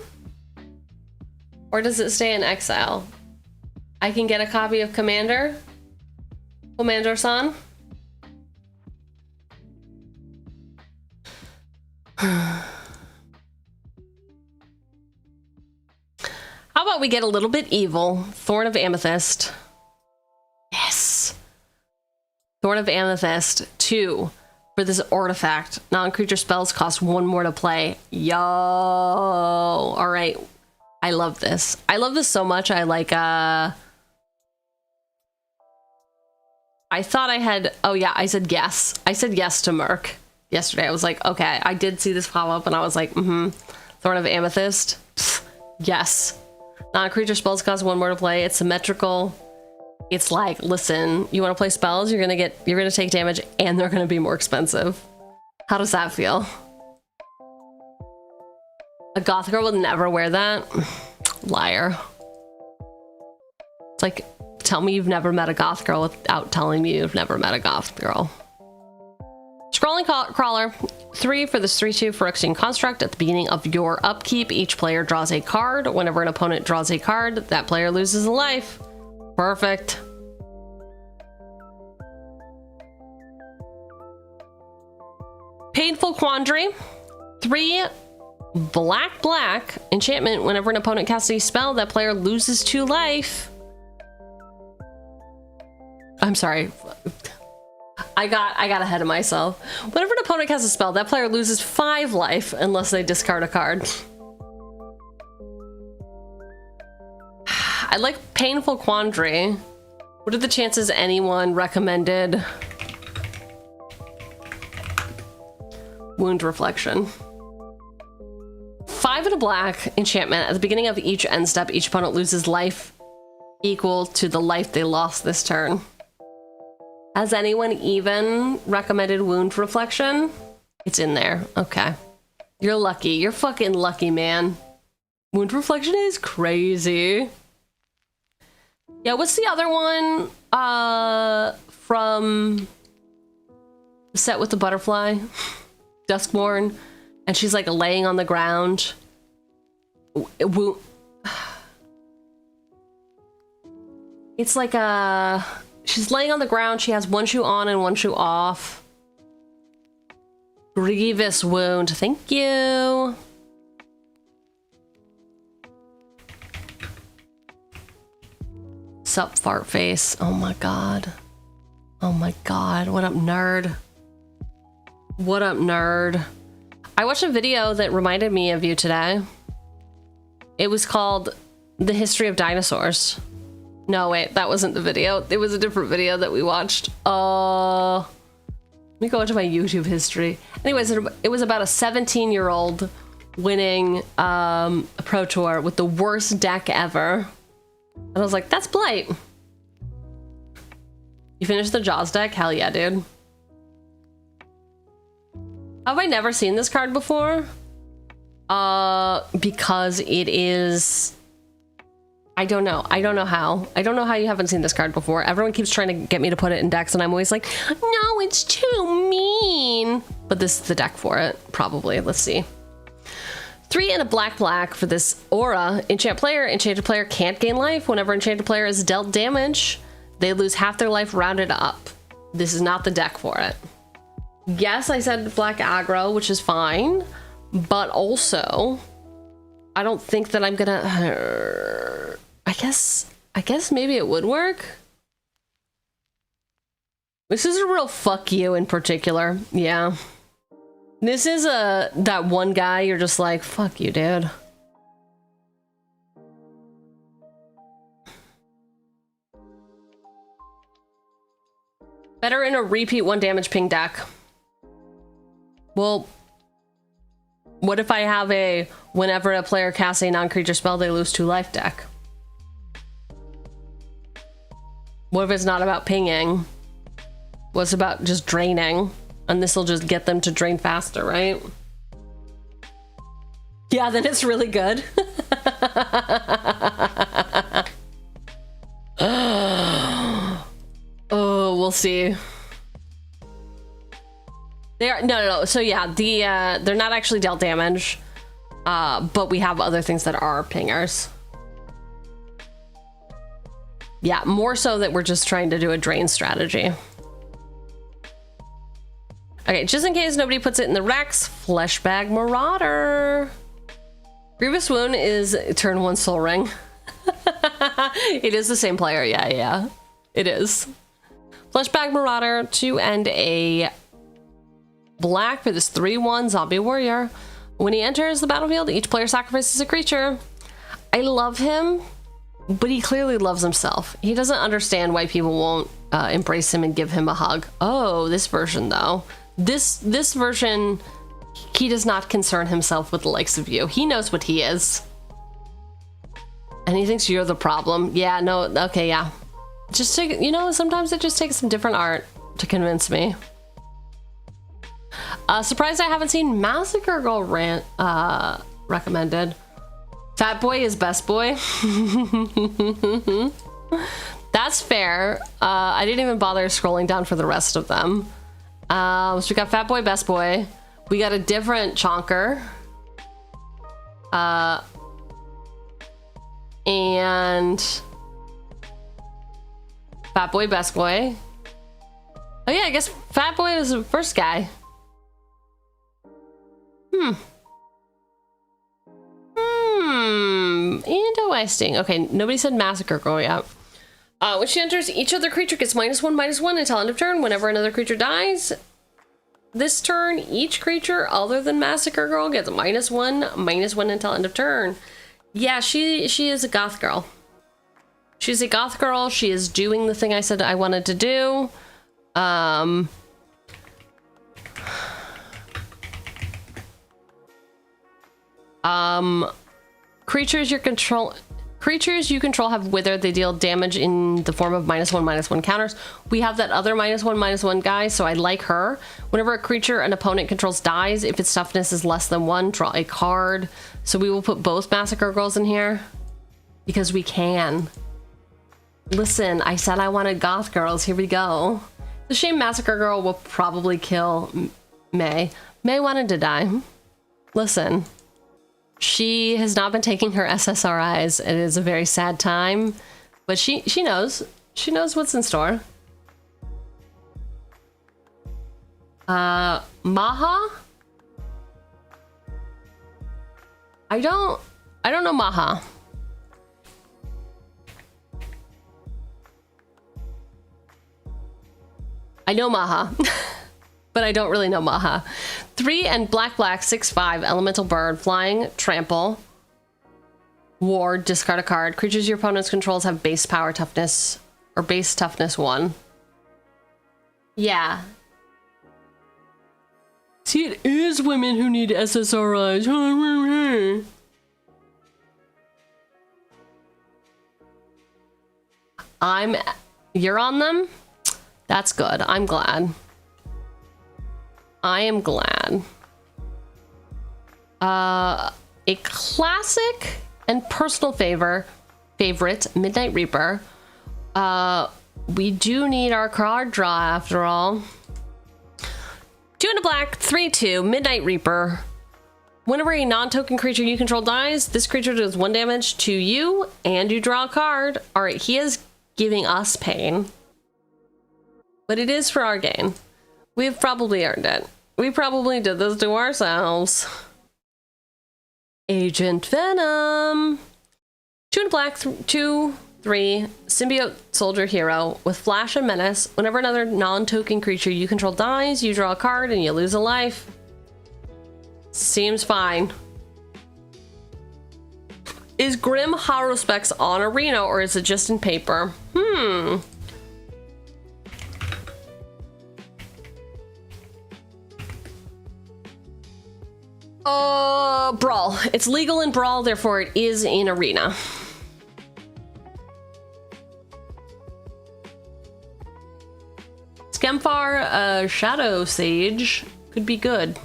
Or does it stay in exile? I can get a copy of Commander-san. How about we get a little bit evil? Thorn of Amethyst. Yes. Thorn of Amethyst, 2 for this artifact. Non-creature spells cost 1 more to play. Yo. All right. I love this. I love this so much. I like, I thought I had, oh yeah, I said yes. I said yes to Merc yesterday. I was like, okay, I did see this pop up and I was like, Thorn of Amethyst. Pfft, yes. Non-creature spells cost 1 more to play. It's symmetrical. It's like, listen, you want to play spells? You're gonna take damage and they're gonna be more expensive. How does that feel? A goth girl would never wear that. Liar. It's like, tell me you've never met a goth girl without telling me you've never met a goth girl. Scrolling Crawler, 3 for this 3/2 Phyrexian Construct. At the beginning of your upkeep, each player draws a card. Whenever an opponent draws a card, that player loses a life. Perfect. Painful Quandary, 3 black, enchantment. Whenever an opponent casts a spell, that player loses 2 life. I'm sorry. I got ahead of myself. Whenever an opponent casts a spell, that player loses 5 life unless they discard a card. I like Painful Quandary. What are the chances anyone recommended Wound Reflection? 5 and a black, enchantment. At the beginning of each end step, each opponent loses life equal to the life they lost this turn. Has anyone even recommended Wound Reflection? It's in there. Okay. You're lucky. You're fucking lucky, man. Wound Reflection is crazy. Yeah, what's the other one? From the set with the butterfly? Duskborn. and she's like laying on the ground. It's like she's laying on the ground. She has one shoe on and one shoe off. Grievous wound. Thank you. Sup, fart face. Oh my god. Oh my god. What up, nerd? What up, nerd? I watched a video that reminded me of you today. It was called The History of Dinosaurs. No, wait, that wasn't the video. It was a different video that we watched. Let me go into my YouTube history. Anyways, it was about a 17-year-old winning a pro tour with the worst deck ever. And I was like, that's Blight. You finished the Jaws deck? Hell yeah, dude. Have I never seen this card before? Because it is... I don't know. I don't know how. I don't know how you haven't seen this card before. Everyone keeps trying to get me to put it in decks, and I'm always like, no, it's too mean. But this is the deck for it, probably. Let's see. 3 and a black for this aura. Enchanted player can't gain life. Whenever enchanted player is dealt damage, they lose half their life rounded up. This is not the deck for it. Yes, I said black aggro, which is fine, but also I don't think that I'm gonna I guess maybe it would work. This is a real fuck you in particular. Yeah. This is that one guy you're just like, fuck you, dude. Better in a repeat 1 damage ping deck. Well, what if I have a whenever a player casts a non-creature spell, they lose 2 life deck? What if it's not about pinging? What's about just draining? And this will just get them to drain faster, right? Yeah, then it's really good. Oh, we'll see. They are no. So yeah, they're not actually dealt damage, but we have other things that are pingers. Yeah, more so that we're just trying to do a drain strategy. Okay, just in case nobody puts it in the Rex, Fleshbag Marauder. Grievous Wound is turn 1 Soul Ring. It is the same player, yeah. It is. Fleshbag Marauder, 2 and a black for this 3/1 Zombie Warrior. When he enters the battlefield, each player sacrifices a creature. I love him, but he clearly loves himself. He doesn't understand why people won't embrace him and give him a hug. Oh, this version though. This version, he does not concern himself with the likes of you. He knows what he is. And he thinks you're the problem. Yeah, no, okay, yeah. Just take, you know, sometimes it just takes some different art to convince me. Surprised I haven't seen Massacre Girl recommended. Fat Boy is best boy. That's fair. I didn't even bother scrolling down for the rest of them. So we got Fat Boy, best boy. We got a different chonker. And Fat Boy, best boy. Oh yeah, I guess Fat Boy is the first guy. Interesting. Okay, nobody said Massacre Girl yet. When she enters, each other creature gets -1/-1 until end of turn. Whenever another creature dies this turn, each creature other than Massacre Girl gets -1/-1 until end of turn. Yeah, she is a goth girl. She's a goth girl. She is doing the thing I said I wanted to do. Creatures you control have withered. They deal damage in the form of -1/-1 counters. We have that other -1/-1 guy, so I like her. Whenever a creature an opponent controls dies, if its toughness is less than 1, draw a card. So we will put both Massacre Girls in here because we can. Listen, I said I wanted goth girls. Here we go. It's a shame Massacre Girl will probably kill May. May wanted to die. Listen, she has not been taking her SSRIs. It is a very sad time, but she knows. She knows what's in store. Maha? I don't know Maha. I know Maha, but I don't really know Maha. 3 and black, 6/5, elemental bird, flying, trample, ward, discard a card. Creatures your opponent's controls have base power toughness or base toughness 1. Yeah. See, it is women who need SSRIs. You're on them? That's good. I'm glad. I am glad. A classic and personal favorite, Midnight Reaper. We do need our card draw after all. 2 and a black, 3/2, Midnight Reaper. Whenever a non-token creature you control dies, this creature does 1 damage to you and you draw a card. All right, he is giving us pain, but it is for our gain. We've probably earned it. We probably did this to ourselves. Agent Venom. 2 and a black, 2/3, symbiote soldier hero with flash and menace. Whenever another non-token creature you control dies, you draw a card and you lose a life. Seems fine. Is Grim Haruspex on Arena or is it just in paper? Brawl. It's legal in Brawl, therefore it is in Arena. Skemfar, Shadow Sage could be good.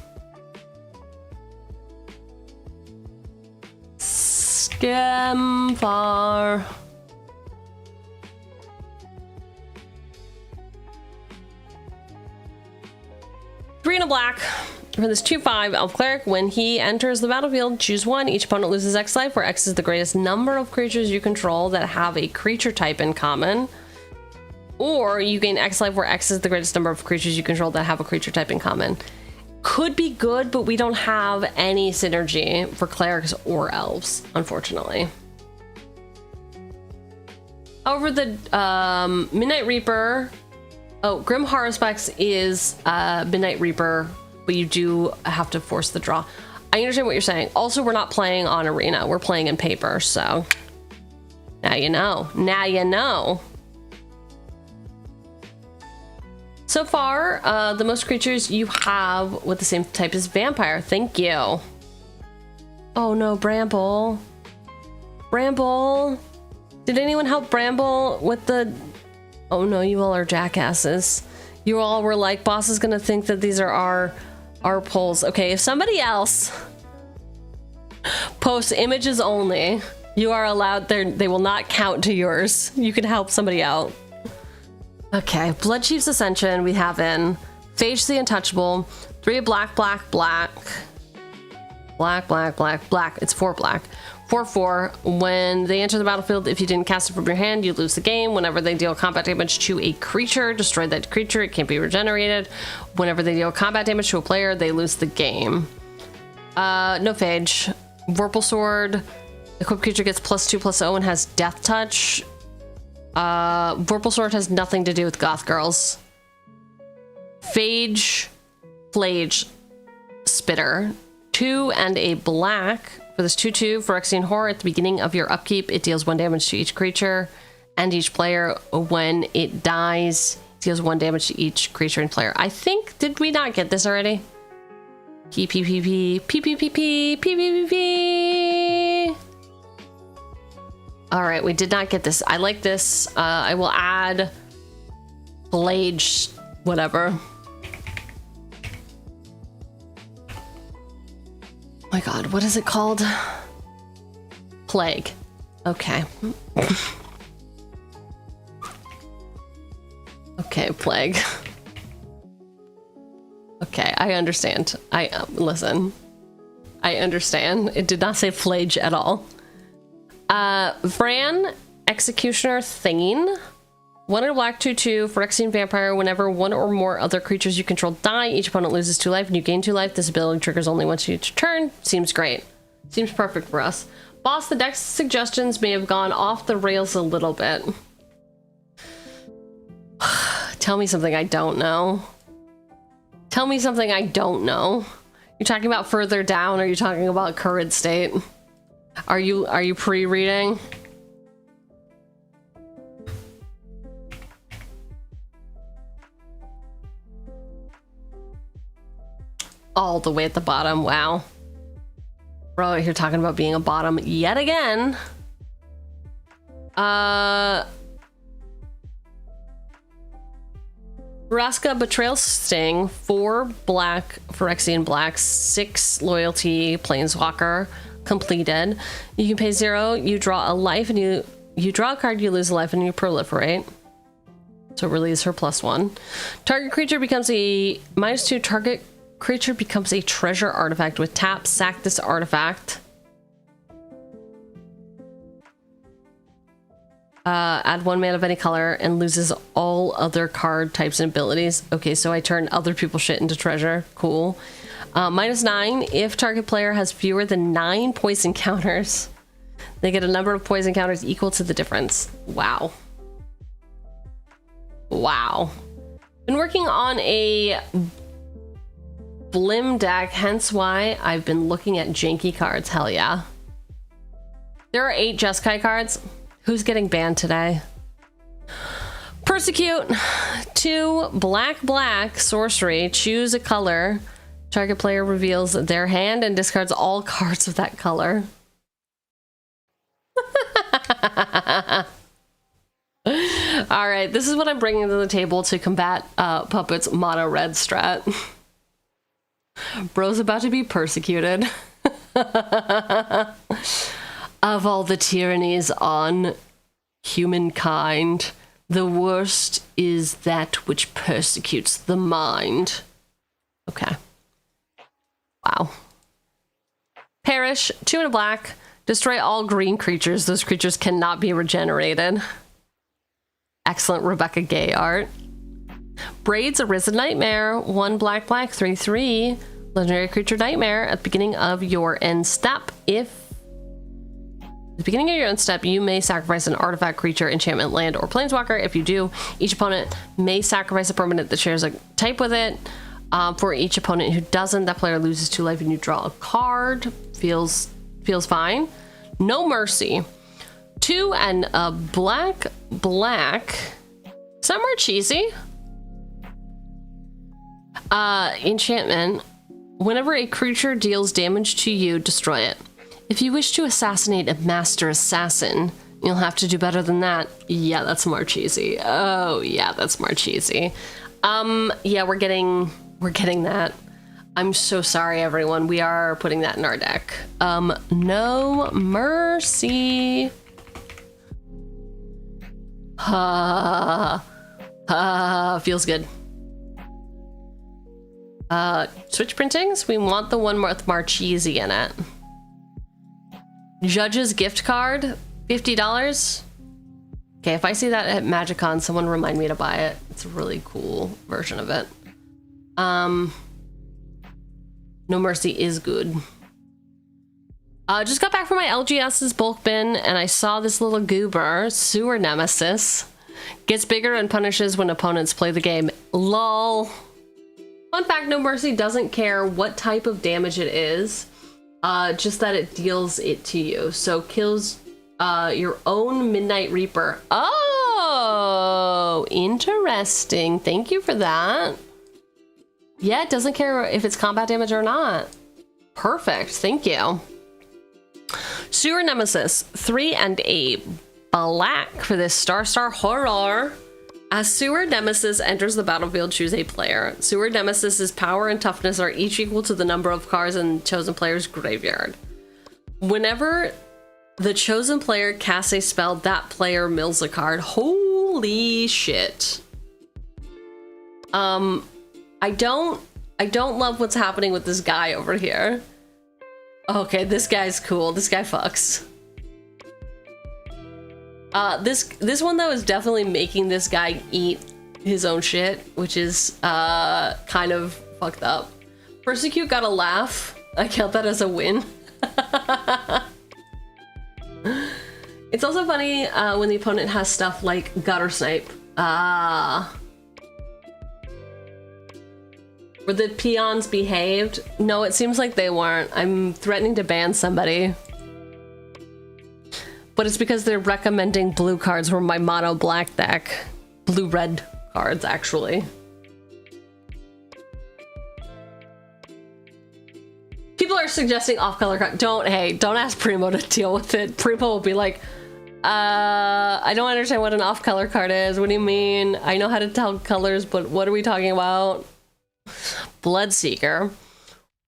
Skemfar. Three and a black. For this 2/5 Elf Cleric, when he enters the battlefield, choose 1. Each opponent loses X life, where X is the greatest number of creatures you control that have a creature type in common. Or you gain X life, where X is the greatest number of creatures you control that have a creature type in common. Could be good, but we don't have any synergy for clerics or elves, unfortunately. However, the Midnight Reaper... Oh, Grim Haruspex is Midnight Reaper, but you do have to force the draw. I understand what you're saying. Also, we're not playing on Arena. We're playing in paper, so... Now you know. Now you know. So far, the most creatures you have with the same type as vampire. Thank you. Oh no, Bramble. Bramble. Did anyone help Bramble with the... Oh no, you all are jackasses. You all were like, boss is gonna think that these are our polls. Okay, if somebody else posts images only, you are allowed there. They will not count to yours. You can help somebody out. Okay, Blood Chief's Ascension we have in. Phage the Untouchable. 3 black, black, black. Black, black, black, black. It's 4 black. 4/4. When they enter the battlefield, if you didn't cast it from your hand, you lose the game. Whenever they deal combat damage to a creature, destroy that creature. It can't be regenerated. Whenever they deal combat damage to a player, they lose the game. No Phage. Vorpal Sword. Equipped creature gets +2/+0 and has Death Touch. Vorpal Sword has nothing to do with Goth Girls. Phage, Flage, Spitter. 2 and a black. For this 2/2 Phyrexian Horror, at the beginning of your upkeep, it deals 1 damage to each creature and each player. When it dies, it deals 1 damage to each creature and player. I think, did we not get this already? PPPP. All right, we did not get this. I like this. I will add Blade, whatever. Oh my god, what is it called? Plague. Okay. Okay, Plague. Okay, I understand. Listen. I understand. It did not say flage at all. Vran, Executioner Thane. 1 in a black 2/2 Phyrexian Vampire. Whenever one or more other creatures you control die, each opponent loses 2 life and you gain 2 life. This ability triggers only once each turn. Seems great. Seems perfect for us. Boss, the deck's suggestions may have gone off the rails a little bit. Tell me something I don't know. Tell me something I don't know. You're talking about further down, or are you talking about current state? Are you pre-reading? All the way at the bottom, wow. Bro, you're talking about being a bottom yet again. Vraska Betrayal Sting, 4 black, Phyrexian black, 6 loyalty, Planeswalker, completed. You can pay 0, you draw a life, and you draw a card, you lose a life, and you proliferate. So it really is her +1. Target creature becomes a -2, target creature becomes a treasure artifact with tap. Sack this artifact. Add 1 mana of any color and loses all other card types and abilities. Okay, so I turn other people's shit into treasure. Cool. -9, if target player has fewer than 9 poison counters, they get a number of poison counters equal to the difference. Wow. Wow. Been working on a Blim deck, hence why I've been looking at janky cards. Hell yeah. There are 8 Jeskai cards. Who's getting banned today? Persecute. 2 black sorcery. Choose a color. Target player reveals their hand and discards all cards of that color. All right, this is what I'm bringing to the table to combat Puppet's mono red strat. Bro's about to be persecuted. Of all the tyrannies on humankind, the worst is that which persecutes the mind. Okay. Wow. Perish, 2 in a black. Destroy all green creatures. Those creatures cannot be regenerated. Excellent Rebecca Gay art. Braids, Arisen Nightmare. 1 black 3/3. Legendary creature Nightmare. At the beginning of your end step, at the beginning of your end step, you may sacrifice an artifact, creature, enchantment, land, or planeswalker. If you do, each opponent may sacrifice a permanent that shares a type with it. For each opponent who doesn't, that player loses 2 life and you draw a card. Feels fine. No Mercy. 2 and a black. Some are cheesy. Enchantment. Whenever a creature deals damage to you, destroy it. If you wish to assassinate a master assassin, you'll have to do better than that. Yeah, that's more cheesy. Oh, yeah, that's more cheesy. Yeah, we're getting that. I'm so sorry, everyone. We are putting that in our deck. No Mercy. Feels good. Switch printings. We want the one with Marchese in it. Judge's gift card, $50. Okay, if I see that at MagicCon, someone remind me to buy it. It's a really cool version of it. No Mercy is good. Just got back from my LGS's bulk bin and I saw this little goober, Sewer Nemesis. Gets bigger and punishes when opponents play the game. LOL. Fun fact, No Mercy doesn't care what type of damage it is. Just that it deals it to you. So kills your own Midnight Reaper. Oh, interesting. Thank you for that. Yeah, it doesn't care if it's combat damage or not. Perfect. Thank you. Sewer Nemesis, 3 and a black for this Star horror. As Sewer Nemesis enters the battlefield, choose a player. Sewer Nemesis's power and toughness are each equal to the number of cards in the chosen player's graveyard. Whenever the chosen player casts a spell, that player mills a card. Holy shit. I don't love what's happening with this guy over here. Okay, this guy's cool. This guy fucks. This one though is definitely making this guy eat his own shit, which is kind of fucked up. Persecute got a laugh. I count that as a win. It's also funny when the opponent has stuff like Gutter Snipe. Were the peons behaved? No, it seems like they weren't. I'm threatening to ban somebody. But it's because they're recommending blue cards from my mono black deck. Blue-red cards, actually. People are suggesting off-color cards. Don't ask Primo to deal with it. Primo will be like, I don't understand what an off-color card is. What do you mean? I know how to tell colors, but what are we talking about? Bloodseeker.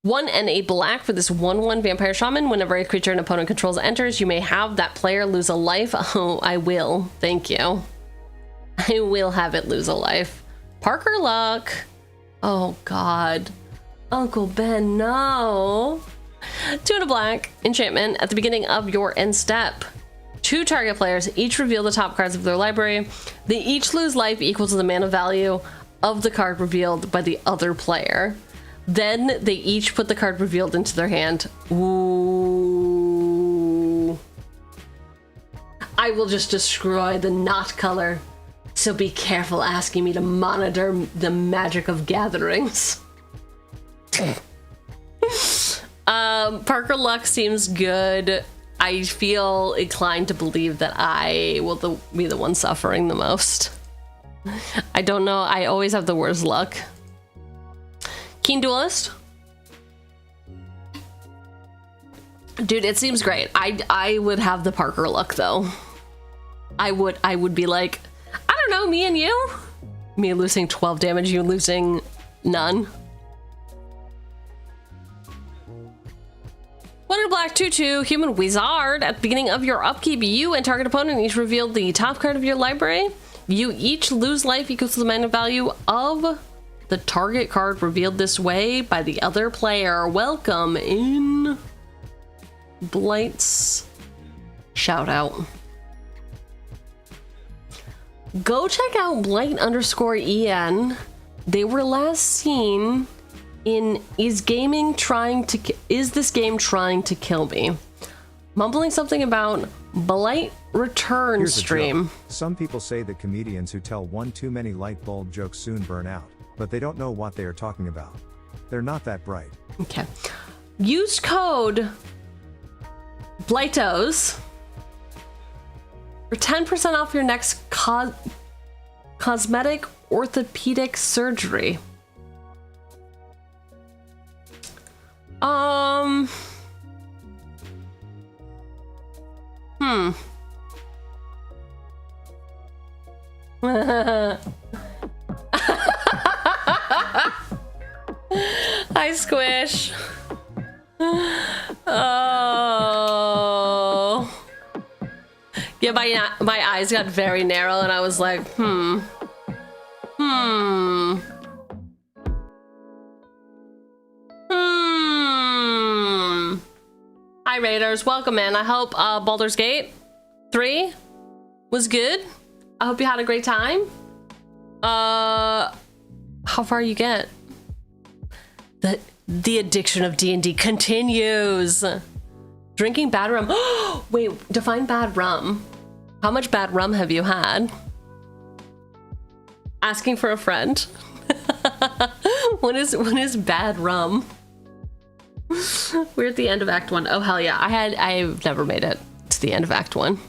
1 and a black for this 1/1 Vampire Shaman. Whenever a creature an opponent controls enters, you may have that player lose a life. Oh, I will. Thank you. I will have it lose a life. Parker Luck. Oh, God. Uncle Ben, no. 2 and a black. Enchantment. At the beginning of your end step, 2 target players each reveal the top cards of their library. They each lose life equal to the mana value of the card revealed by the other player. Then they each put the card revealed into their hand. Ooh. I will just destroy the not color. So be careful asking me to monitor the magic of gatherings. Parker Luck seems good. I feel inclined to believe that I will be the one suffering the most. I don't know. I always have the worst luck. Keen Duelist. Dude, it seems great. I would have the Parker luck though. I would be like, I don't know, me and you? Me losing 12 damage, you losing none. 1 black 2/2 human wizard. At the beginning of your upkeep, you and target opponent each reveal the top card of your library. You each lose life equal to the mana value of the target card revealed this way by the other player. Welcome in Blight's shout out. Go check out Blight_EN. They were last seen in Is this game trying to kill me? Mumbling something about Blight return Here's a stream. joke. Some people say that comedians who tell one too many light bulb jokes soon burn out, but they don't know what they are talking about. They're not that bright. Okay. Use code Blightos for 10% off your next cosmetic orthopedic surgery. Hi, Squish. Oh. Yeah, my eyes got very narrow and I was like, Hi, Raiders. Welcome in. I hope Baldur's Gate 3 was good. I hope you had a great time. How far you get? The addiction of D&D continues. Drinking bad rum. Wait, define bad rum. How much bad rum have you had? Asking for a friend. When is bad rum? We're at the end of Act 1. Oh, hell yeah. I've never made it to the end of Act 1.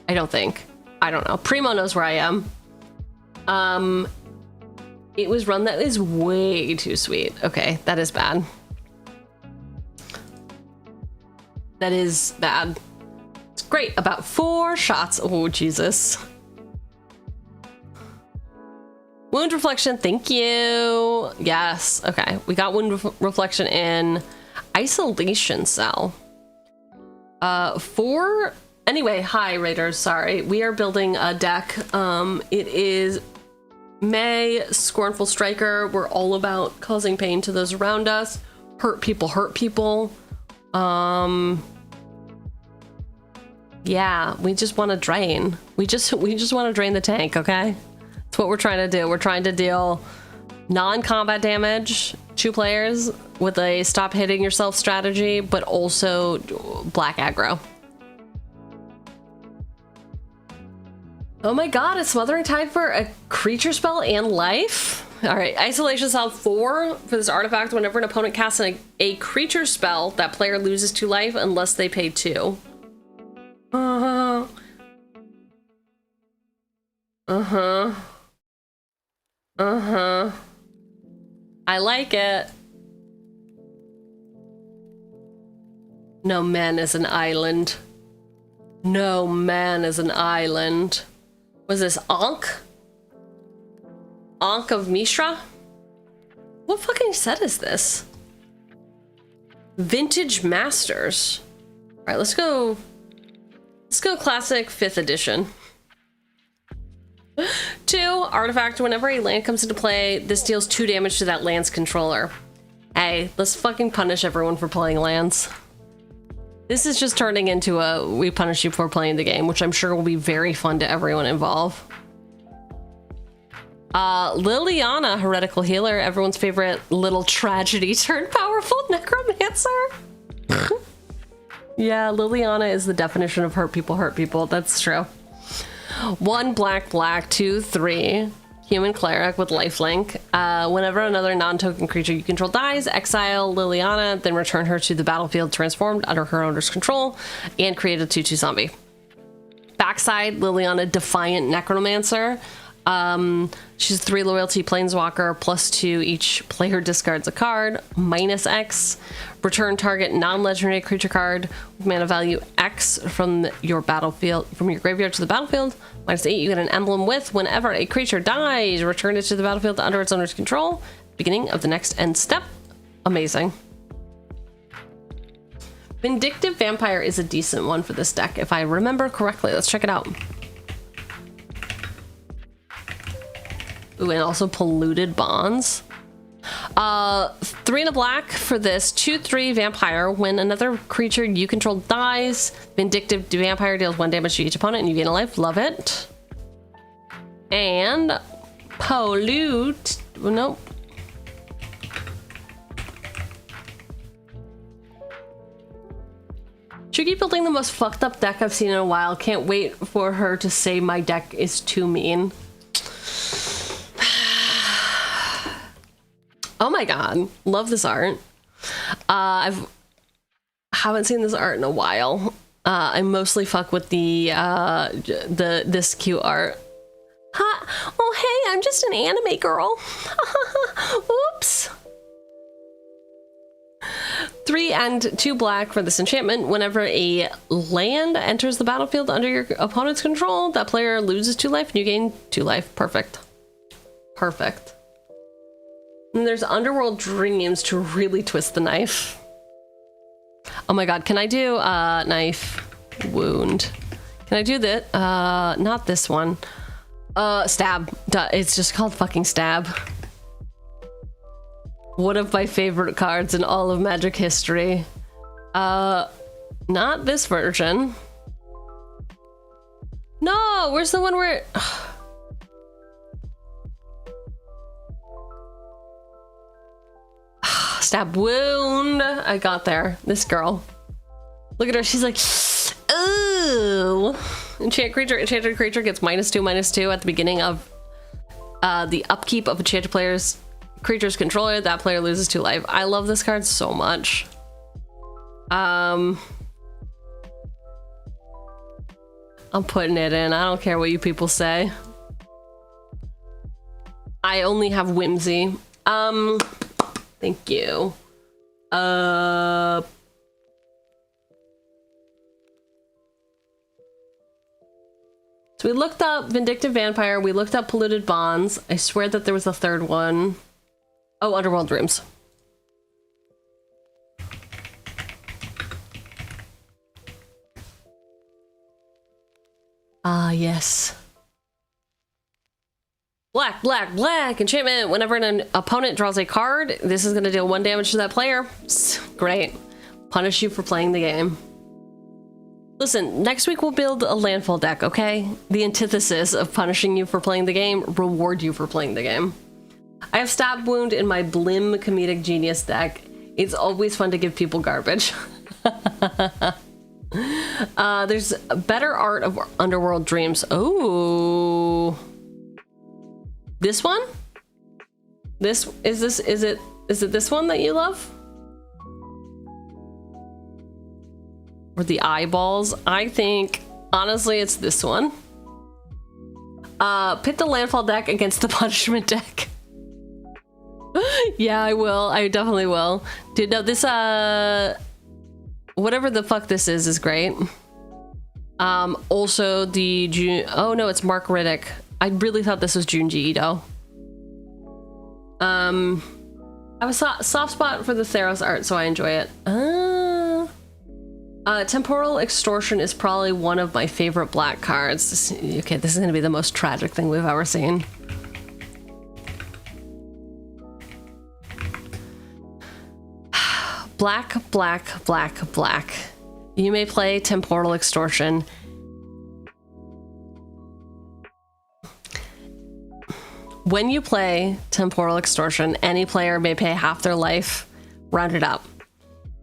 I don't think. I don't know. Primo knows where I am. It was run that is way too sweet. Okay, that is bad. That is bad. It's great. About 4 shots. Oh, Jesus. Wound reflection. Thank you. Yes. Okay. We got wound reflection in isolation cell. 4. Anyway, hi, Raiders. Sorry. We are building a deck. It is May, Scornful Striker. We're all about causing pain to those around us. Hurt people, Yeah, we just want to drain. We just want to drain the tank, okay? That's what we're trying to do. We're trying to deal non-combat damage to players with a stop hitting yourself strategy, but also black aggro. Oh my god, is Smothering Tide for a creature spell and life? Alright, Isolation Salve 4 for this artifact. Whenever an opponent casts a creature spell, that player loses 2 life unless they pay 2. Uh-huh. Uh-huh. Uh-huh. I like it. No man is an island. No man is an island. Was this Ankh? Ankh of Mishra? What fucking set is this? Vintage Masters. Alright, let's go classic 5th edition. 2, artifact. Whenever a land comes into play, this deals 2 damage to that land's controller. Hey, let's fucking punish everyone for playing lands. This is just turning into a we punish you for playing the game, which I'm sure will be very fun to everyone involved. Liliana, Heretical Healer, everyone's favorite little tragedy turned powerful necromancer. Yeah, Liliana is the definition of hurt people. That's true. 1 black, 2, 3. Human cleric with lifelink. Whenever another non-token creature you control dies, exile Liliana, then return her to the battlefield transformed under her owner's control, and create a 2/2 zombie. Backside, Liliana, Defiant Necromancer. She's 3 loyalty planeswalker, +2 each player discards a card, -X. Return target non-legendary creature card with mana value X from your graveyard to the battlefield. -8, you get an emblem with whenever a creature dies, return it to the battlefield under its owner's control. Beginning of the next end step. Amazing. Vindictive Vampire is a decent one for this deck, if I remember correctly. Let's check it out. Ooh, and also Polluted Bonds. 3 and a black for this 2/3 vampire. When another creature you control dies, Vindictive Vampire deals 1 damage to each opponent and you gain a life. Love it. And Pollute. Nope. Cheugy building the most fucked up deck I've seen in a while. Can't wait for her to say my deck is too mean. Oh my god, love this art. Haven't seen this art in a while. I mostly fuck with this cute art. Ha! Oh hey, I'm just an anime girl. Oops. 3 and 2 black for this enchantment. Whenever a land enters the battlefield under your opponent's control, that player loses 2 life and you gain 2 life. Perfect. Perfect. And there's Underworld Dreams to really twist the knife. Oh my god, can I do knife wound? Can I do that? Not this one. Stab. It's just called fucking stab. One of my favorite cards in all of Magic history. Not this version. No, where's the one where... Stab wound. I got there. This girl. Look at her. She's like, ooh. Enchanted creature gets -2/-2 at the beginning of the upkeep of enchanted creature's controller. That player loses 2 life. I love this card so much. I'm putting it in. I don't care what you people say. I only have whimsy. Thank you. So we looked up Vindictive Vampire, we looked up Polluted Bonds. I swear that there was a third one. Oh, Underworld Dreams. Ah, yes. Black, enchantment. Whenever an opponent draws a card, this is going to deal 1 damage to that player. Great. Punish you for playing the game. Listen, next week we'll build a landfall deck, okay? The antithesis of punishing you for playing the game, reward you for playing the game. I have Stab Wound in my Blim Comedic Genius deck. It's always fun to give people garbage. There's better art of Underworld Dreams. Oh, this one? Is it this one that you love? Or the eyeballs? I think, honestly, it's this one. Pit the landfall deck against the punishment deck. Yeah, I will. I definitely will. Dude, no, this, whatever the fuck this is great. Also the oh no, it's Mark Riddick. I really thought this was Junji Ito. I have a soft spot for the Theros art, so I enjoy it. Temporal Extortion is probably one of my favorite black cards. Okay, this is gonna be the most tragic thing we've ever seen. Black, black, black, black. You may play Temporal Extortion. When you play Temporal Extortion, any player may pay half their life, rounded up.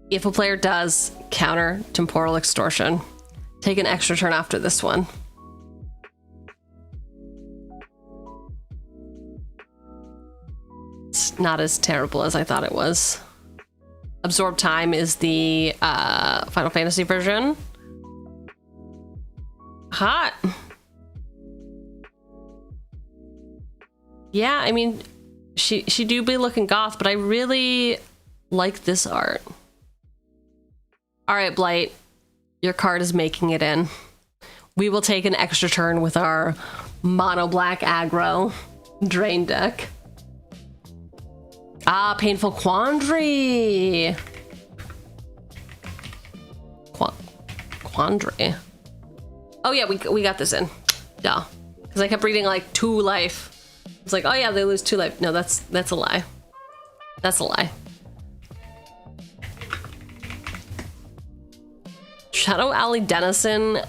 If a player does, counter Temporal Extortion. Take an extra turn after this one. It's not as terrible as I thought it was. Absorb Time is the Final Fantasy version. Hot. Yeah, I mean, she do be looking goth, but I really like this art. All right, Blight, your card is making it in. We will take an extra turn with our mono black aggro drain deck. Ah, Painful Quandary. Quandary. Oh yeah, we got this in. Yeah, because I kept reading like 2 life. It's like, oh yeah, they lose 2 life. No, that's a lie. That's a lie. Shadow Alley Dennison,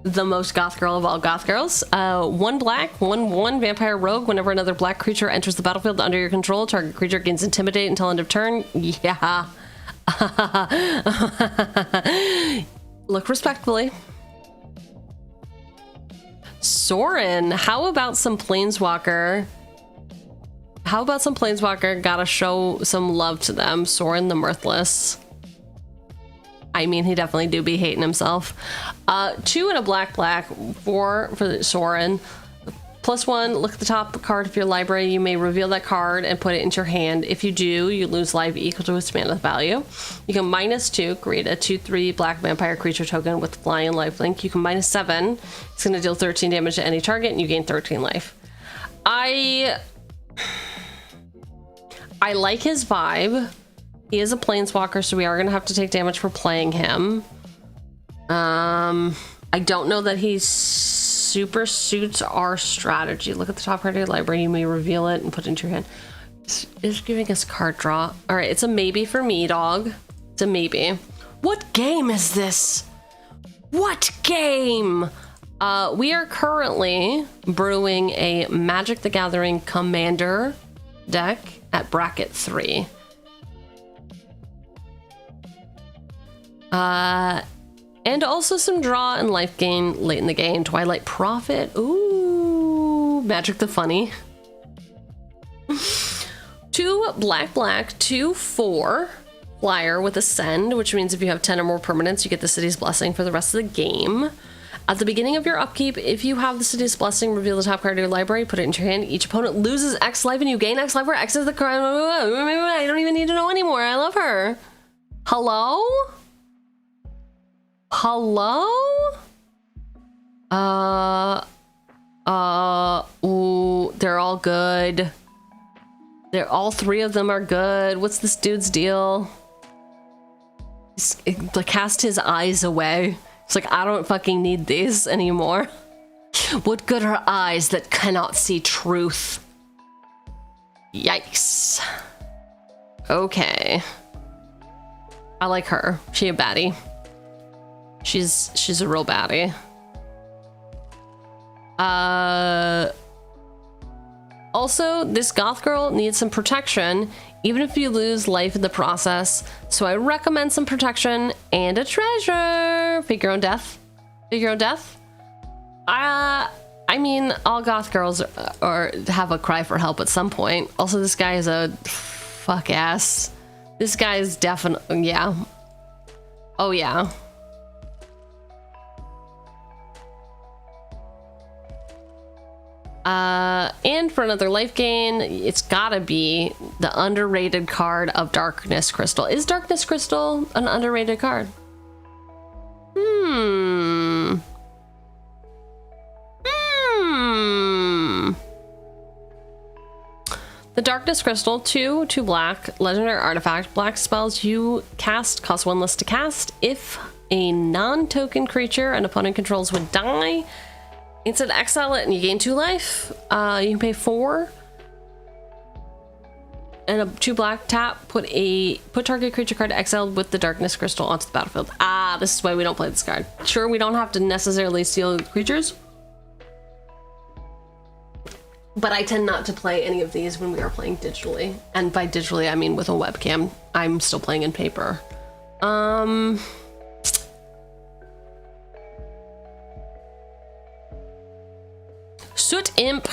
the most goth girl of all goth girls. 1 black, 1/1 vampire rogue. Whenever another black creature enters the battlefield under your control, target creature gains intimidate until end of turn. Yeah. Look respectfully. Soren, how about some Planeswalker? How about some Planeswalker? Gotta show some love to them. Soren the Mirthless. I mean, he definitely do be hating himself. 2 and a black, 4 for Soren. +1, look at the top card of your library. You may reveal that card and put it into your hand. If you do, you lose life equal to its mana value. You can -2, create a 2/3 black vampire creature token with flying and lifelink. You can -7. It's going to deal 13 damage to any target, and you gain 13 life. I like his vibe. He is a planeswalker, so we are going to have to take damage for playing him. I don't know that he super suits our strategy. Look at the top card of your library. You may reveal it and put it into your hand. It's giving us card draw. All right, it's a maybe for me, dog. It's a maybe. What game is this? What game? We are currently brewing a Magic the Gathering Commander deck at bracket 3. And also some draw and life gain late in the game. Twilight Prophet. Ooh, Magic the Funny. 2 black, 2/4 flyer with Ascend, which means if you have 10 or more permanents, you get the City's Blessing for the rest of the game. At the beginning of your upkeep, if you have the City's Blessing, reveal the top card of your library, put it into your hand. Each opponent loses X life and you gain X life, where X is the card. I don't even need to know anymore. I love her. Hello? Hello? Ooh, they're all good. All 3 of them are good. What's this dude's deal? Like, cast his eyes away. It's like, I don't fucking need these anymore. What good are eyes that cannot see truth? Yikes. Okay. I like her. She a baddie. She's a real baddie. Also, this goth girl needs some protection, even if you lose life in the process. So I recommend some protection and a treasure. Fake your own death. Fake your own death. I mean, all goth girls or have a cry for help at some point. Also, this guy is a fuck ass. This guy is definitely, yeah. Oh yeah. And for another life gain, it's gotta be the underrated card of Darkness Crystal. Is Darkness Crystal an underrated card? The Darkness Crystal, 2 black, legendary artifact. Black spells you cast cost 1 less to cast. If a non-token creature an opponent controls would die, instead exile it and you gain 2 life. You can pay 4. And a 2 black tap, put target creature card exiled with the Darkness Crystal onto the battlefield. Ah, this is why we don't play this card. Sure, we don't have to necessarily steal creatures, but I tend not to play any of these when we are playing digitally. And by digitally, I mean with a webcam. I'm still playing in paper. Soot Imp.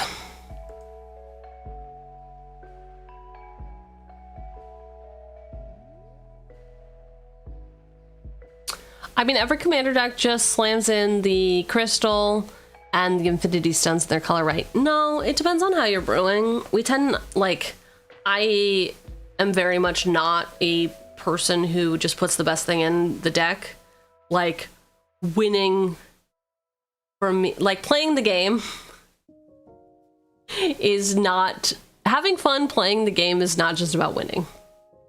I mean, every commander deck just slams in the crystal and the infinity stones in their color, right? No, it depends on how you're brewing. We tend, like, I am very much not a person who just puts the best thing in the deck. Like, winning for me, like playing the game is not, having fun playing the game is not just about winning,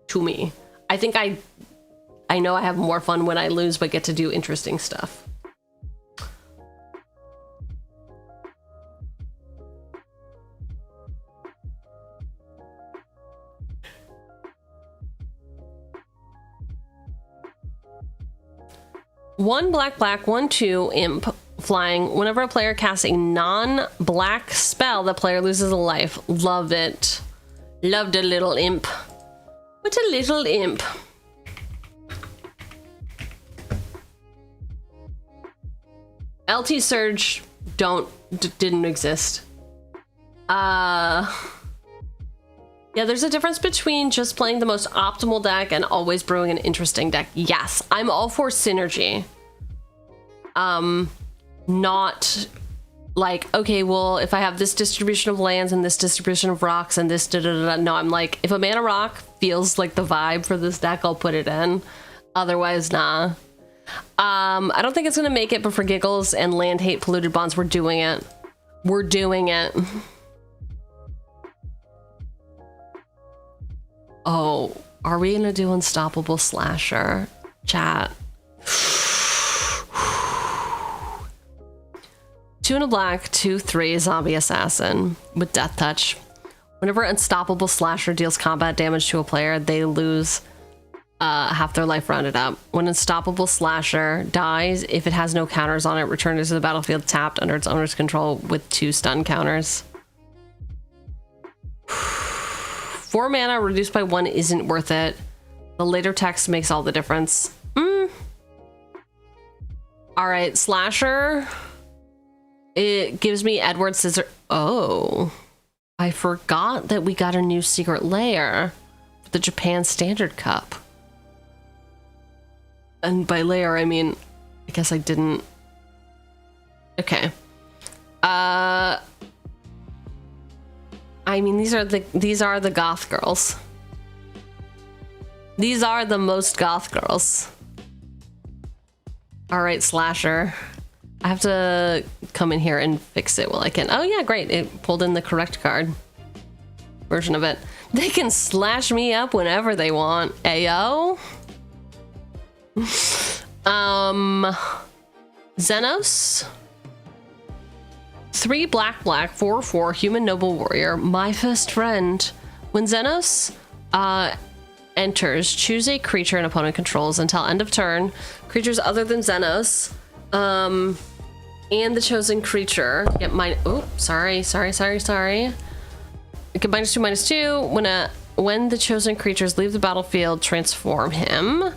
to me. I think I know I have more fun when I lose but get to do interesting stuff. One black, 1/2 imp flying. Whenever a player casts a non-black spell, the player loses a life. Love it. Loved a little imp. What a little imp. LT Surge didn't exist. Yeah, there's a difference between just playing the most optimal deck and always brewing an interesting deck. Yes, I'm all for synergy. Not like, okay, well, if I have this distribution of lands and this distribution of rocks and this da-da-da-da. No, I'm like, if a mana rock feels like the vibe for this deck, I'll put it in. Otherwise, nah. I don't think it's gonna make it, but for giggles and land hate polluted bonds, we're doing it. We're doing it. Oh, are we gonna do Unstoppable Slasher? Chat. 2 and a black, 2/3 zombie assassin with death touch. Whenever Unstoppable Slasher deals combat damage to a player, they lose half their life rounded up. When Unstoppable Slasher dies, if it has no counters on it, return it to the battlefield tapped under its owner's control with 2 stun counters. 4 mana reduced by 1 isn't worth it. The later text makes all the difference. All right, Slasher. It gives me Edward Scissor. Oh, I forgot that we got a new secret layer for the Japan Standard Cup. And by layer, I mean, I guess I didn't. Okay. I mean, these are the goth girls. These are the most goth girls. All right, Slasher. I have to come in here and fix it while I can. Oh yeah, great. It pulled in the correct card version of it. They can slash me up whenever they want. Ayo. Xenos. 3 black, 4/4 human noble warrior. My first friend. When Xenos enters, choose a creature an opponent controls until end of turn. Creatures other than Xenos, and the chosen creature get sorry. Get -2/-2. When the chosen creatures leave the battlefield, transform him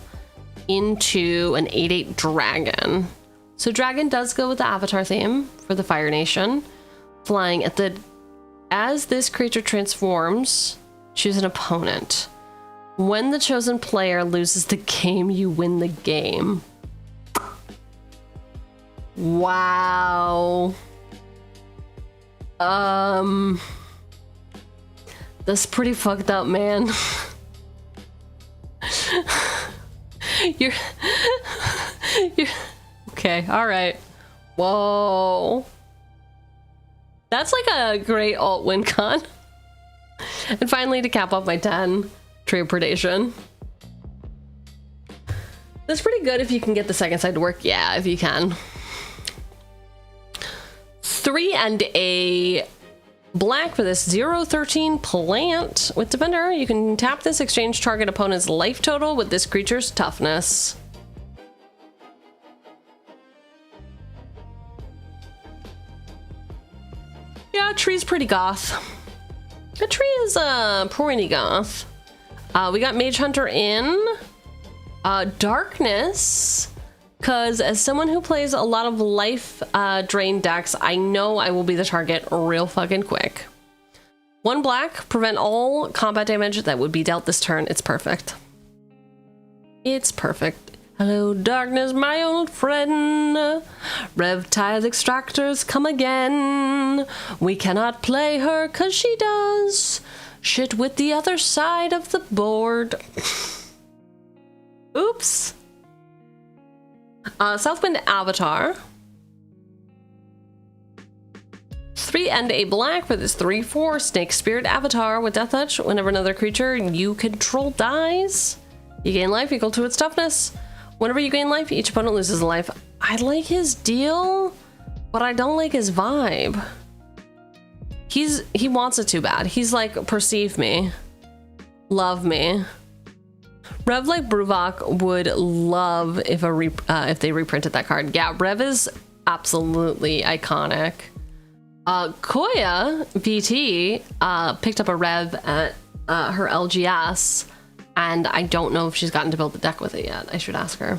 into an 8/8 dragon. So dragon does go with the avatar theme for the Fire Nation. Flying as this creature transforms, choose an opponent. When the chosen player loses the game, you win the game. Wow. That's pretty fucked up, man. You're okay, alright. Whoa. That's like a great alt win con. And finally, to cap off my 10, Tree of Predation. That's pretty good if you can get the second side to work. Yeah, if you can. 3 and a black for this 0/13 plant. With Defender, you can tap this, exchange target opponent's life total with this creature's toughness. Yeah, tree's pretty goth. The tree is pretty goth. We got Mage Hunter in. Darkness. Because as someone who plays a lot of life drain decks, I know I will be the target real fucking quick. 1 black, prevent all combat damage that would be dealt this turn. It's perfect. It's perfect. Hello, darkness, my old friend. Revtide extractors come again. We cannot play her because she does shit with the other side of the board. Oops. Southwind Avatar. 3 and a black for this 3/4 Snake Spirit Avatar with Death Touch. Whenever another creature you control dies, you gain life equal to its toughness. Whenever you gain life, each opponent loses a life. I like his deal, but I don't like his vibe. He wants it too bad. He's like, perceive me, love me. Rev like Bruvok would love if they reprinted that card. Yeah, Rev is absolutely iconic. Koya VT picked up a Rev at her LGS, and I don't know if she's gotten to build the deck with it yet. I should ask her.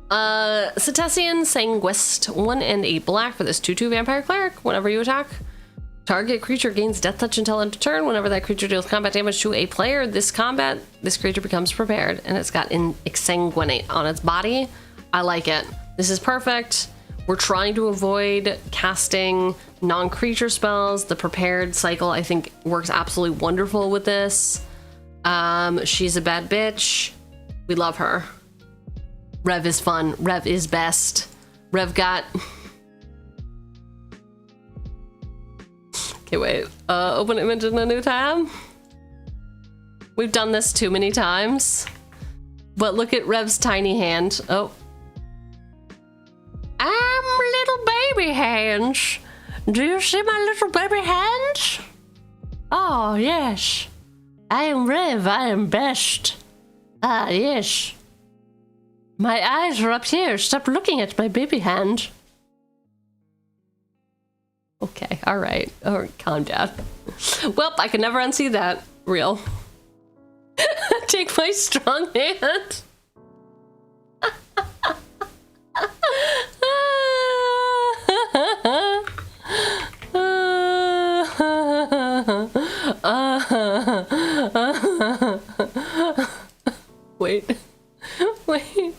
Cetacean Sanguist, 1 and a black for this 2/2 Vampire Cleric. Whenever you attack, target creature gains Death Touch until end of turn. Whenever that creature deals combat damage to a player this creature becomes prepared, and it's got Exsanguinate on its body. I like it. This is perfect. We're trying to avoid casting non-creature spells. The prepared cycle, I think, works absolutely wonderful with this. She's a bad bitch. We love her. Rev is fun. Rev is best. Rev got... Okay, wait. Open image in a new tab. We've done this too many times. But look at Rev's tiny hand. Oh. I'm little baby hands. Do you see my little baby hands? Oh, yes. I am Rev. I am best. Ah, yes. My eyes are up here. Stop looking at my baby hand. Okay, alright. Alright, calm down. Well, I can never unsee that. Real. Take my strong hand. Wait. Wait.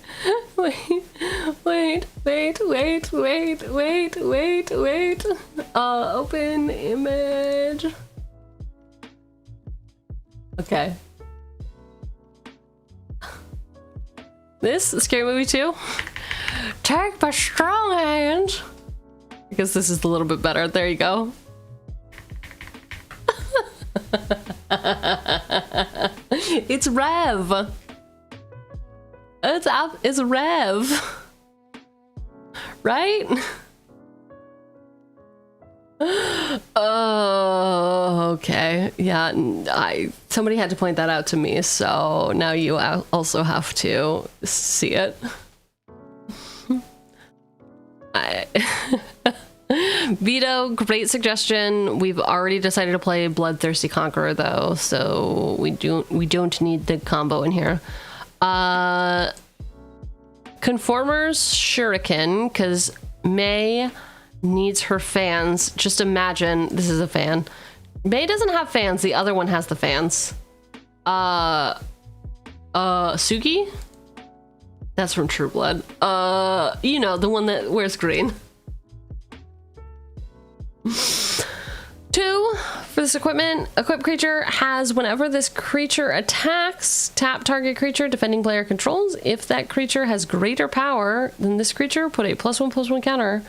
Open image. Okay. This Scary Movie 2. Take my strong hand. I guess this is a little bit better. There you go. It's Rev. It's Rev. Right? Oh, okay. Yeah, I Somebody had to point that out to me, so now you also have to see it. Vito, great suggestion. We've already decided to play Bloodthirsty Conqueror though, so we don't need the combo in here. Conformers Shuriken, because May needs her fans. Just imagine this is a fan. May doesn't have fans, the other one has the fans. Suki? That's from True Blood. You know, the one that wears green. 2 for this equipment. Equipped creature has whenever this creature attacks, tap target creature defending player controls. If that creature has greater power than this creature, put a +1/+1 counter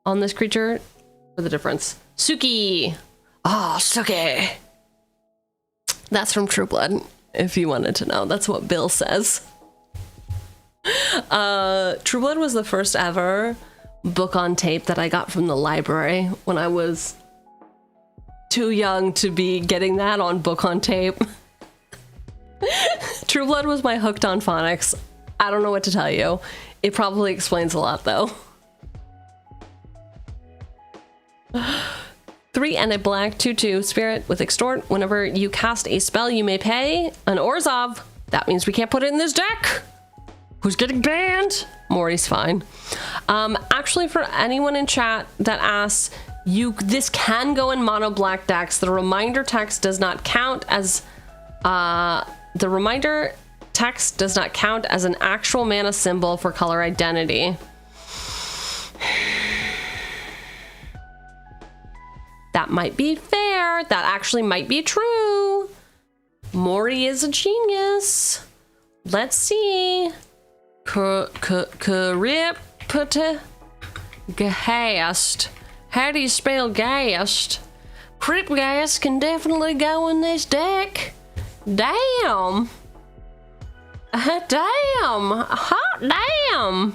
on this creature for the difference. Suki! Oh, Suki! That's from True Blood, if you wanted to know. That's what Bill says. True Blood was the first ever book on tape that I got from the library when I was too young to be getting that on book on tape. True Blood was my hooked on phonics. I don't know what to tell you. It probably explains a lot though. 3 and a black 2/2 spirit with extort. Whenever you cast a spell, you may pay an Orzhov. That means we can't put it in this deck. Who's getting banned? Maury's fine. Actually, for anyone in chat that asks, this can go in mono black decks. The reminder text does not count as an actual mana symbol for color identity. That might be fair. That actually might be true. Maury is a genius. Let's see. Ghast. How do you spell ghast? Cryptghast can definitely go in this deck. Damn. Damn. Hot damn.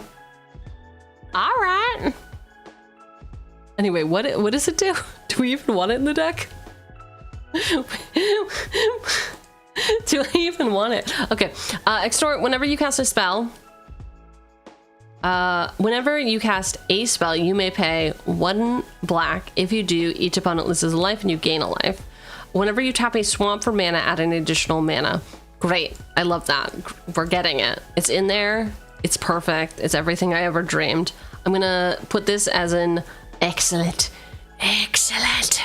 All right. Anyway, what does it do? Do we even want it in the deck? Do I even want it? Okay. Extort, whenever you cast a spell, you may pay 1 black. If you do, each opponent loses a life and you gain a life. Whenever you tap a swamp for mana, add an additional mana. Great. I love that. We're getting it. It's in there. It's perfect. It's everything I ever dreamed. I'm gonna put this as an excellent. Excellent.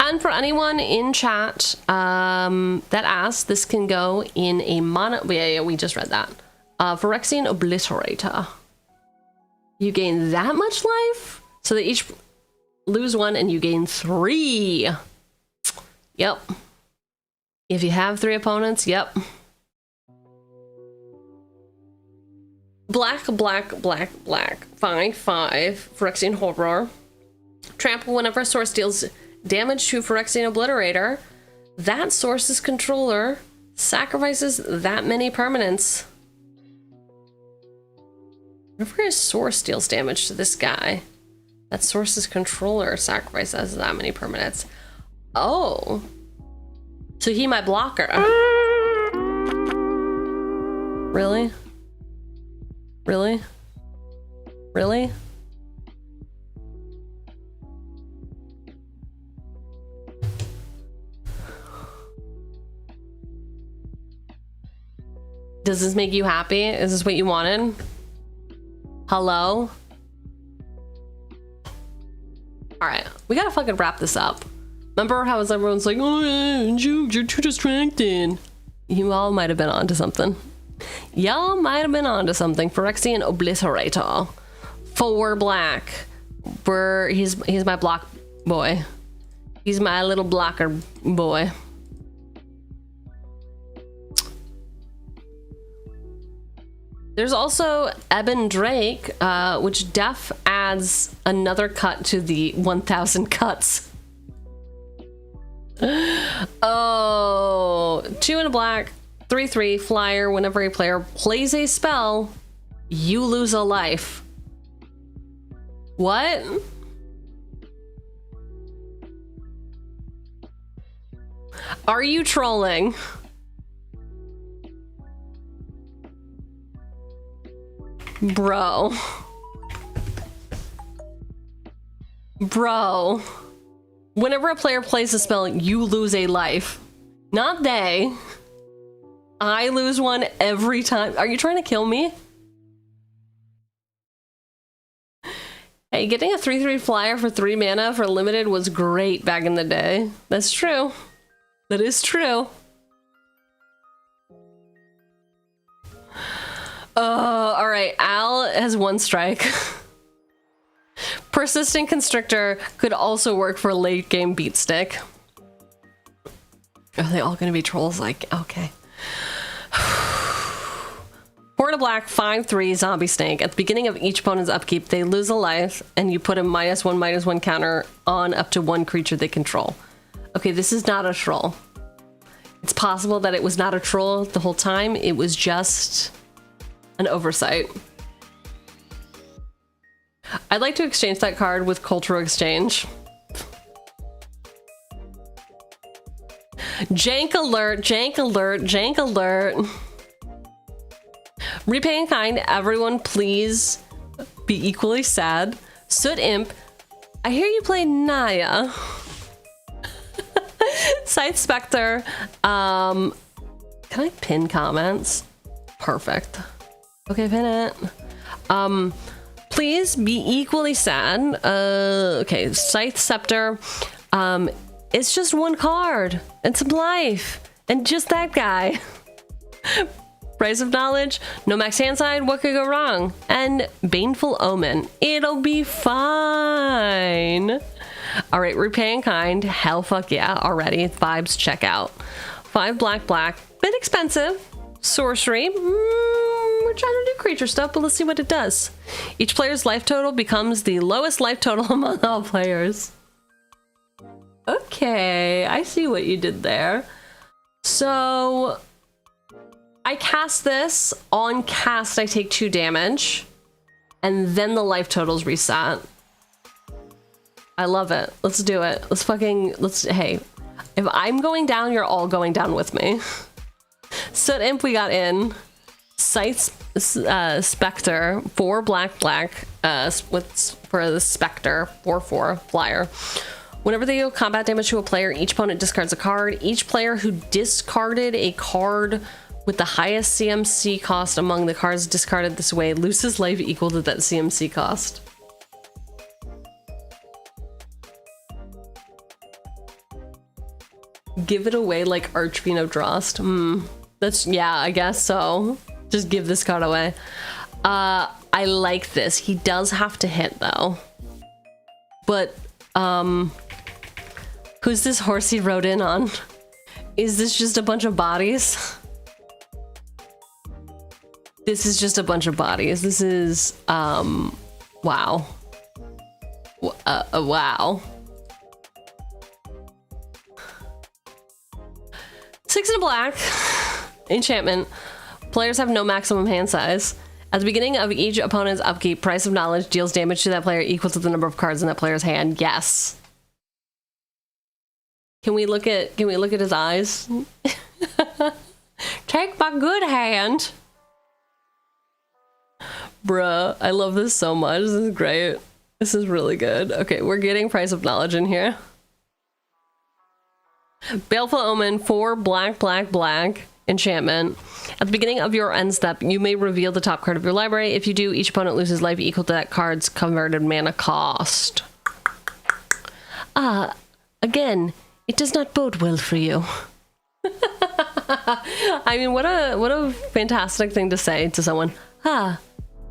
And for anyone in chat that asks, this can go in a mono. Yeah, we just read that. Phyrexian Obliterator. You gain that much life, so they each lose 1, and you gain 3. Yep. If you have 3 opponents, yep. Black. 5/5. Phyrexian Horror. Trample whenever a source deals damage to Phyrexian Obliterator. That source's controller sacrifices that many permanents. Whenever a source deals damage to this guy, that source's controller sacrifices that many permanents. Oh. So he my blocker. Really? Really? Really? Does this make you happy? Is this what you wanted? Hello? Alright, we gotta fucking wrap this up. Remember how everyone's like, oh, you're too distracted. You all might have been onto something. Y'all might have been onto something. Phyrexian Obliterator. 4 black. He's my block boy. He's my little blocker boy. There's also Eben Drake, which def adds another cut to the 1000 cuts. Oh, 2 and a black, 3/3 flyer. Whenever a player plays a spell, you lose a life. What? Are you trolling? Bro. Bro. Whenever a player plays a spell, you lose a life. Not they. I lose one every time. Are you trying to kill me? Hey, getting a 3/3 flyer for 3 mana for limited was great back in the day. That's true. That is true. Alright, Al has 1 strike. Persistent Constrictor could also work for late game beat stick. Are they all gonna be trolls? Like, okay. 4 to black, 5/3 zombie snake. At the beginning of each opponent's upkeep, they lose a life, and you put a -1/-1 counter on up to 1 creature they control. Okay, this is not a troll. It's possible that it was not a troll the whole time. It was just an oversight. I'd like to exchange that card with Cultural Exchange. Jank alert, jank alert, jank alert. Repay in kind, everyone please be equally sad. Soot Imp, I hear you play Naya. Scythe Spectre, can I pin comments? Perfect. Okay, pin it. Please be equally sad. Okay, Scythe Scepter, it's just 1 card and some life and just that guy. Price of Knowledge, no max hand side, what could go wrong? And Baneful Omen, it'll be fine. All right, Repay in kind, hell fuck yeah, already, vibes check out. 5 black, bit expensive. Sorcery, we're trying to do creature stuff, but let's see what it does. Each player's life total becomes the lowest life total among all players. Okay, I see what you did there. So I cast this. On cast, I take 2 damage, and then the life totals reset. I love it. Let's do it. Hey, if I'm going down, you're all going down with me. Soot Imp we got in. Scythe Spectre, 4 black, for the Spectre, 4/4 flyer. Whenever they deal combat damage to a player, each opponent discards a card. Each player who discarded a card with the highest CMC cost among the cards discarded this way loses life equal to that CMC cost. Give it away like Archfiend of Drost. That's, yeah, I guess so. Just give this card away. I like this. He does have to hit though. But, who's this horse he rode in on? Is this just a bunch of bodies? This is just a bunch of bodies. This is, wow. Wow. 6 in a black. Enchantment. Players have no maximum hand size. At the beginning of each opponent's upkeep, Price of Knowledge deals damage to that player equal to the number of cards in that player's hand. Yes. Can we look at his eyes? Take my good hand. Bruh, I love this so much. This is great. This is really good. Okay, we're getting Price of Knowledge in here. Baleful Omen, 4 black, enchantment. At the beginning of your end step, you may reveal the top card of your library. If you do, each opponent loses life equal to that card's converted mana cost. Again, it does not bode well for you. I mean, what a fantastic thing to say to someone.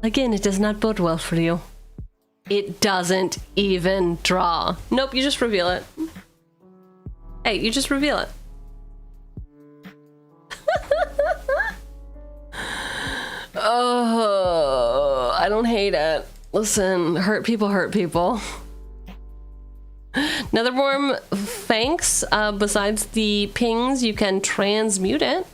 Again, it does not bode well for you. It doesn't even draw. Nope, you just reveal it. Hey, you just reveal it. Oh, I don't hate it. Listen, hurt people hurt people. Netherworm Fangs, besides the pings, you can transmute it.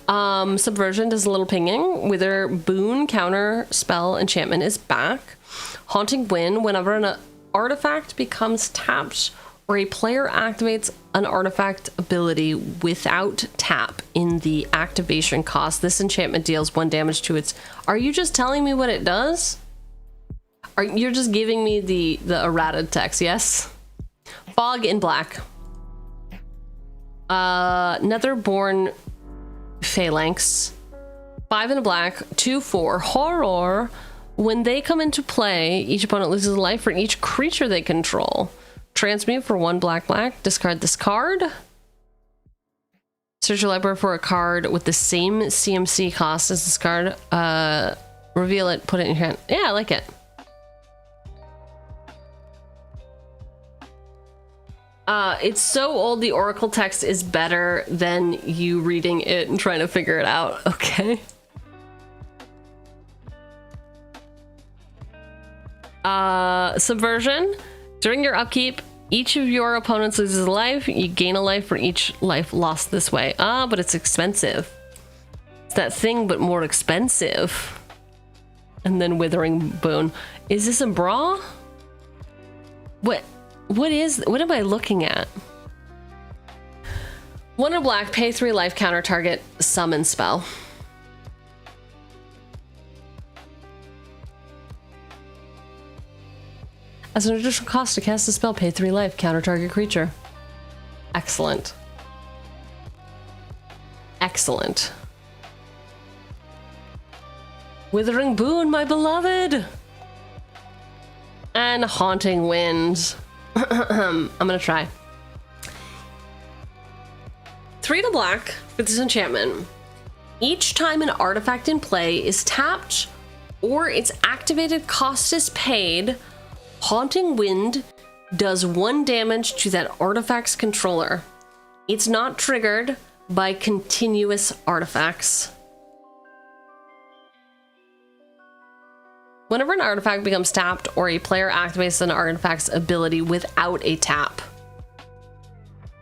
Subversion does a little pinging. Wither boon, counter, spell, enchantment is back. Haunting Wind, whenever an artifact becomes tapped or a player activates an artifact ability without tap in the activation cost, this enchantment deals 1 damage to its... Are you just telling me what it does? You're just giving me the errata text, yes? Fog in black. Netherborn Phalanx. 5 in a black, 2/4. Horror. When they come into play, each opponent loses a life for each creature they control. Transmute for 1 black. Discard this card. Search your library for a card with the same CMC cost as this card. Reveal it, put it in your hand. Yeah, I like it. It's so old, the Oracle text is better than you reading it and trying to figure it out. Okay. Subversion. During your upkeep, each of your opponents loses a life. You gain a life for each life lost this way. But it's expensive. It's that thing, but more expensive. And then Withering Boon. Is this a bra? What am I looking at? 1 in a black, pay 3 life, counter target, summon spell. As an additional cost to cast a spell, pay 3 life, counter target creature. Excellent. Excellent. Withering Boon, my beloved! And Haunting Wind. I'm gonna try. 3 in a black for this enchantment. Each time an artifact in play is tapped or its activated cost is paid, Haunting Wind does 1 damage to that artifact's controller. It's not triggered by continuous artifacts. Whenever an artifact becomes tapped or a player activates an artifact's ability without a tap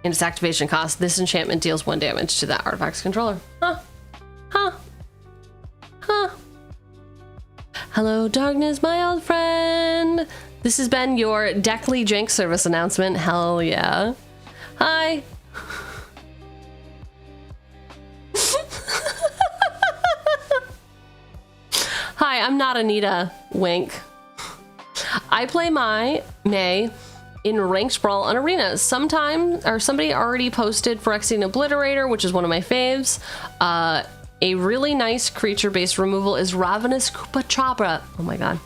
and its activation cost, this enchantment deals 1 damage to that artifact's controller. Huh. Hello, darkness, my old friend. This has been your Deckly Jank service announcement. Hell yeah. Hi. Hi, I'm not Anita. Wink. I play my May in Ranked Brawl on Arenas. Somebody already posted Phyrexian Obliterator, which is one of my faves. A really nice creature-based removal is Ravenous Kupachapra. Oh my god.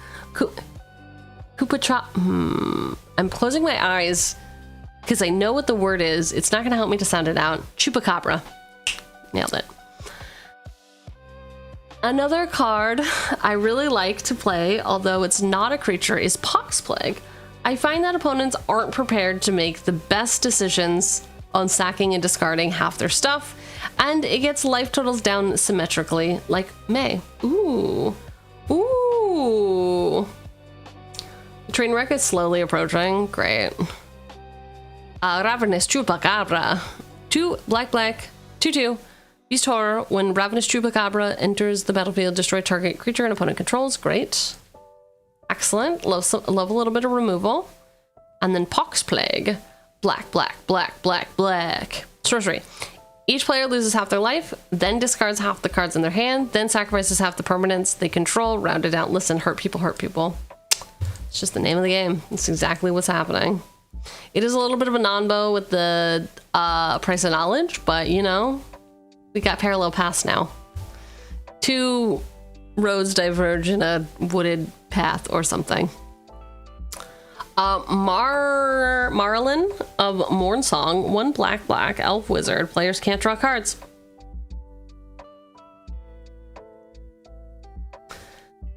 Kupachapra. I'm closing my eyes because I know what the word is. It's not going to help me to sound it out. Chupacabra. Nailed it. Another card I really like to play, although it's not a creature, is Poxplague. I find that opponents aren't prepared to make the best decisions on sacking and discarding half their stuff, and it gets life totals down symmetrically, like May. Ooh. Ooh. The train wreck is slowly approaching. Great. Ravenous Chupacabra. 2 black, 2/2. Beast Horror. When Ravenous Chupacabra enters the battlefield, destroy target creature and opponent controls. Great. Excellent. Love a little bit of removal. And then Poxplague. Black. Sorcery. Each player loses half their life, then discards half the cards in their hand, then sacrifices half the permanents they control, rounded out. Listen, hurt people. It's just the name of the game. It's exactly what's happening. It is a little bit of a non-bow with the price of knowledge, but you know, we got parallel paths now. 2 roads diverge in a wooded path or something. Marlin of Mornsong, 1 black, elf wizard. Players can't draw cards.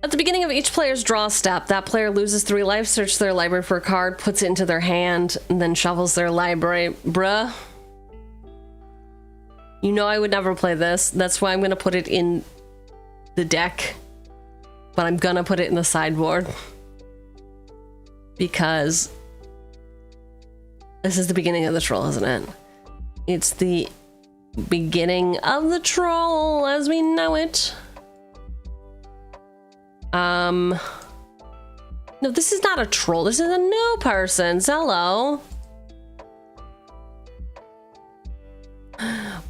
At the beginning of each player's draw step, that player loses 3 life, searches their library for a card, puts it into their hand, and then shuffles their library. Bruh. You know I would never play this. That's why I'm gonna put it in the deck, but I'm gonna put it in the sideboard. Because this is the beginning of the troll, isn't it? It's the beginning of the troll as we know it. No, this is not a troll. This is a new person. Hello.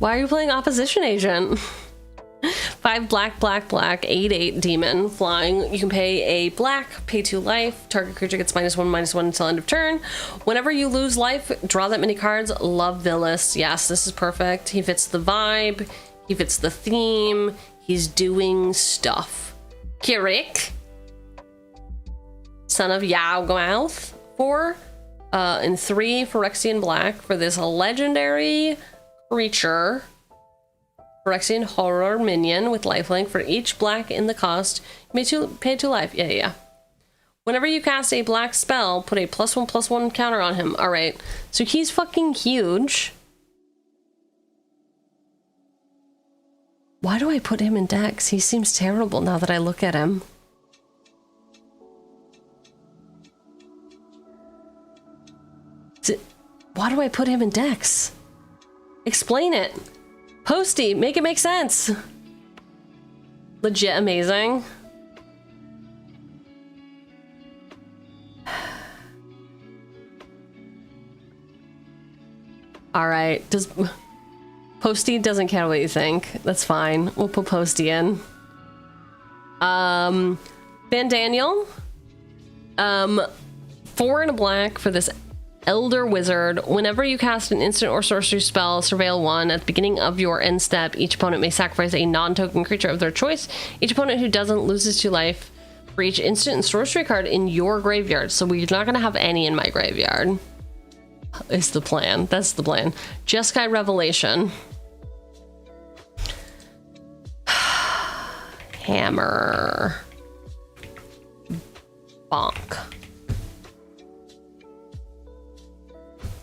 Why are you playing Opposition Agent? 5 black, 8/8 demon flying. You can pay a black, pay 2 life. Target creature gets -1/-1 until end of turn. Whenever you lose life, draw that many cards. Love Villas. Yes, this is perfect. He fits the vibe. He fits the theme. He's doing stuff. Kirik, son of Yawgmoth. 4 and 3 Phyrexian black for this legendary creature. Phyrexian horror minion with lifelink. For each black in the cost, you may pay 2 life. Yeah. Whenever you cast a black spell, put a +1/+1 counter on him. All right, so he's fucking huge. Why do I put him in decks? He seems terrible now that I look at him. Why do I put him in decks? Explain it. Posty, make it make sense. Legit amazing. All right, Posty doesn't care what you think. That's fine. We'll put Posty in. Van Daniel. 4 and a black for this Elder Wizard. Whenever you cast an instant or sorcery spell, surveil 1 at the beginning of your end step, each opponent may sacrifice a non-token creature of their choice. Each opponent who doesn't loses 2 life for each instant and sorcery card in your graveyard. So we're not gonna have any in my graveyard. Is the plan. That's the plan. Jeskai Revelation. Hammer. Bonk.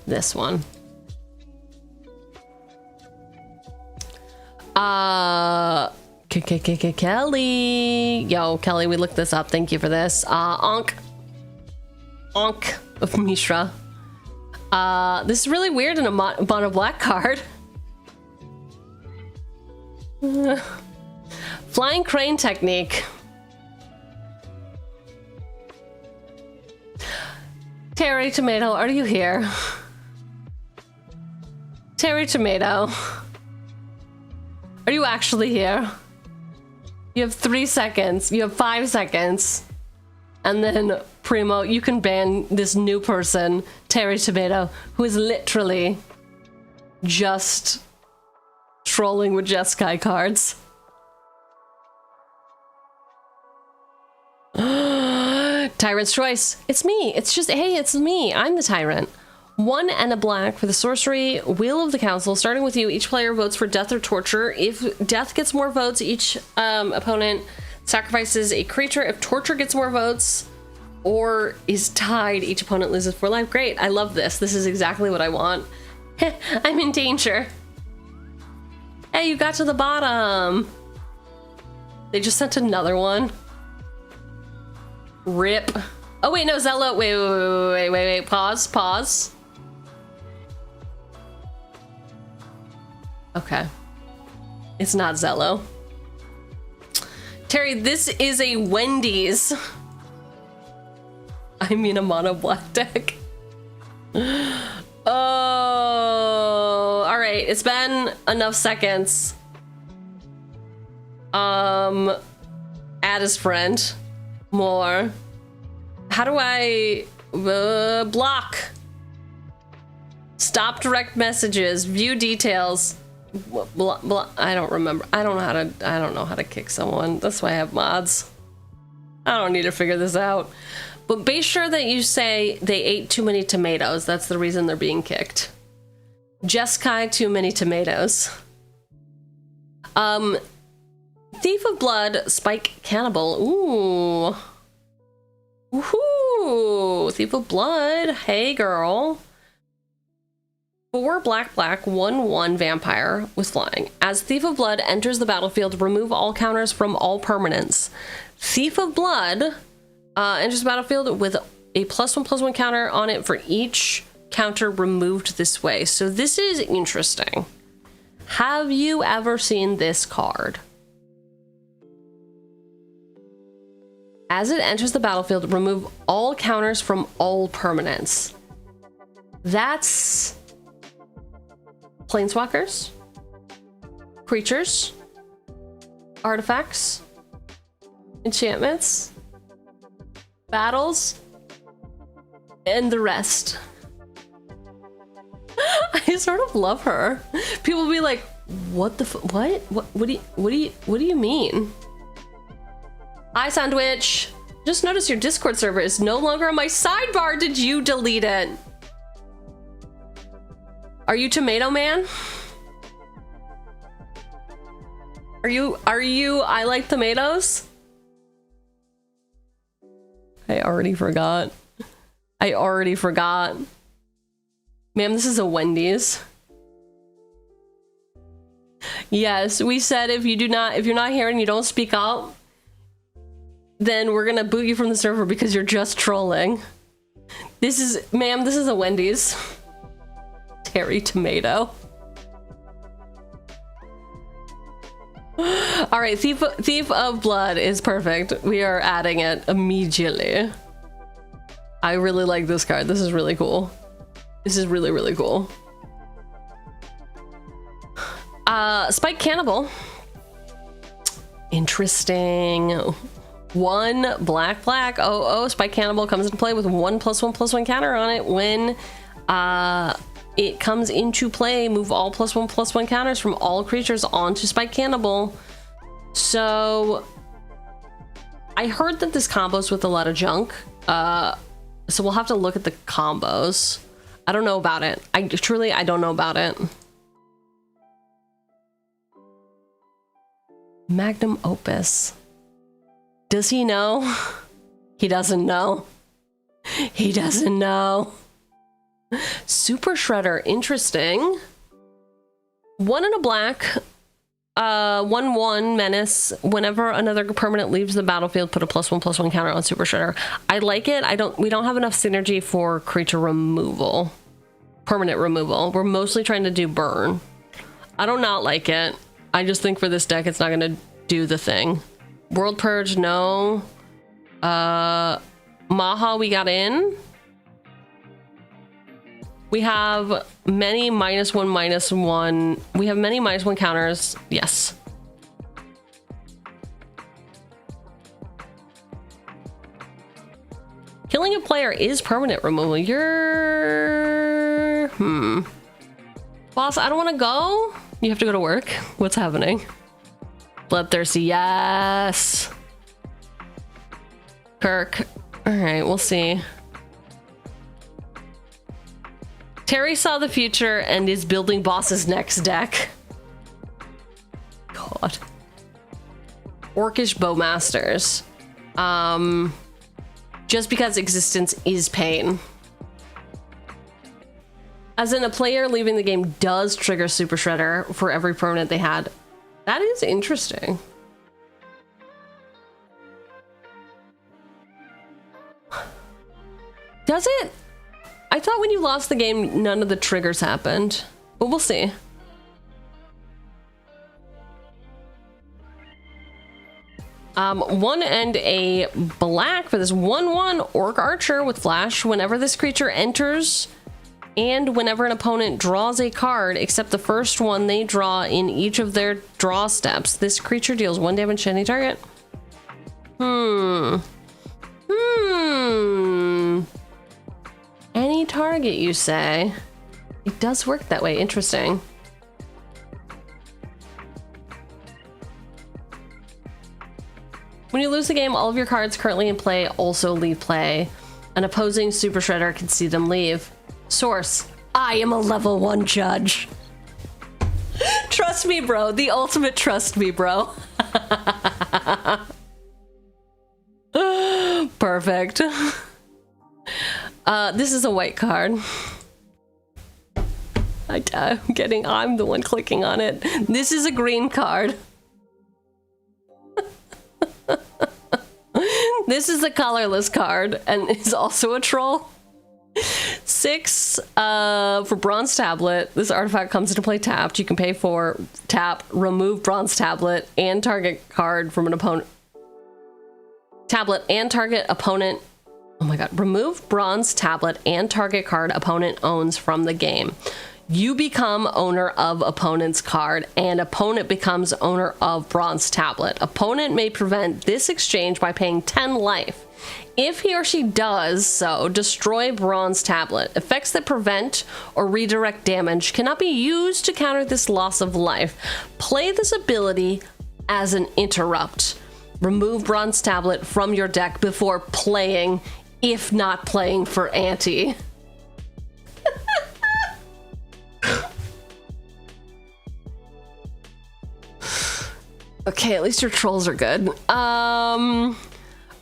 This one. Kelly. Yo, Kelly, we looked this up. Thank you for this. Onk of Mishra. This is really weird in a mono black card. Flying Crane Technique. Terry Tomato, are you here? Terry Tomato. Are you actually here? You have 3 seconds. You have 5 seconds. And then, Primo, you can ban this new person, Terry Tomato, who is literally just trolling with Jeskai cards. Tyrant's Choice. It's me. It's just, hey, it's me. I'm the Tyrant. 1 and a black for the sorcery. Wheel of the Council. Starting with you, each player votes for death or torture. If death gets more votes, each opponent sacrifices a creature. If torture gets more votes or is tied, each opponent loses 4 life. Great. I love this. This is exactly what I want. I'm in danger. Hey, you got to the bottom. They just sent another one. Rip. Oh wait, no, Zello. Wait. Pause. Okay. It's not Zello. Terry, this is a Wendy's. I mean a mono black deck. Oh, all right. It's been enough seconds. Add his friend. More. How do I block? Stop direct messages. View details. I don't remember. I don't know how to kick someone. That's why I have mods. I don't need to figure this out. But be sure that you say they ate too many tomatoes. That's the reason they're being kicked. Jeskai, too many tomatoes. Thief of Blood, Spike Cannibal. Ooh. Woohoo! Thief of Blood. Hey, girl. 4 black, 1/1 vampire with flying. As Thief of Blood enters the battlefield, remove all counters from all permanents. Thief of Blood enters the battlefield with a +1/+1 counter on it for each counter removed this way. So this is interesting. Have you ever seen this card? As it enters the battlefield, remove all counters from all permanents. That's Planeswalkers, creatures, artifacts, enchantments, battles, and the rest. I sort of love her. People be like, what the what do you mean? Hi, Sandwich. Just noticed your Discord server is no longer on my sidebar. Did you delete it? Are you Tomato Man? Are you I like tomatoes? I already forgot. Ma'am, this is a Wendy's. Yes, we said if you're not here and you don't speak up, then we're gonna boot you from the server because you're just trolling. Ma'am, this is a Wendy's. Terry Tomato. All right, Thief of Blood is perfect. We are adding it immediately. I really like this card. This is really cool. This is really, really cool. Spike Cannibal. Interesting. 1 black. Oh, Spike Cannibal comes into play with 1/1/1 counter on it. When it comes into play, move all +1/+1 counters from all creatures onto Spike Cannibal. So I heard that this combos with a lot of junk. So we'll have to look at the combos. I don't know about it. I don't know about it. Magnum Opus. Does he know? He doesn't know. He doesn't know. Super Shredder, interesting. 1 and a black. 1/1 menace. Whenever another permanent leaves the battlefield, put a +1/+1 counter on Super Shredder. I like it. We don't have enough synergy for creature removal. Permanent removal. We're mostly trying to do burn. I don't not like it. I just think for this deck it's not gonna do the thing. World Purge, no. Maha we got in. We have many -1/-1. We have many -1 counters. Yes. Killing a player is permanent removal. You're... Boss, I don't want to go. You have to go to work. What's happening? Bloodthirsty, yes. Kirk. All right, we'll see. Terry saw the future and is building Boss's next deck. God. Orcish Bowmasters. Just because existence is pain. As in, a player leaving the game does trigger Super Shredder for every permanent they had. That is interesting. Does it? I thought when you lost the game, none of the triggers happened. But we'll see. One and a black for this 1/1 Orc Archer with Flash. Whenever this creature enters and whenever an opponent draws a card, except the first one they draw in each of their draw steps, this creature deals 1 damage to any target. Any target, you say? It does work that way. Interesting. When you lose the game, all of your cards currently in play also leave play. An opposing Super Shredder can see them leave. Source: I am a level 1 judge. Trust me, bro. The ultimate trust me, bro. Perfect. This is a white card. I'm the one clicking on it. This is a green card. This is a colorless card and is also a troll. 6 for Bronze Tablet. This artifact comes into play tapped. You can pay for tap, remove Bronze Tablet and target card from an opponent. Tablet and target opponent. Oh my god. Remove Bronze Tablet and target card opponent owns from the game. You become owner of opponent's card, and opponent becomes owner of bronze tablet. Opponent may prevent this exchange by paying 10 life. If he or she does so, destroy bronze tablet. Effects that prevent or redirect damage cannot be used to counter this loss of life. Play this ability as an interrupt. Remove bronze tablet from your deck before playing, if not playing for ante. Okay, at least your trolls are good.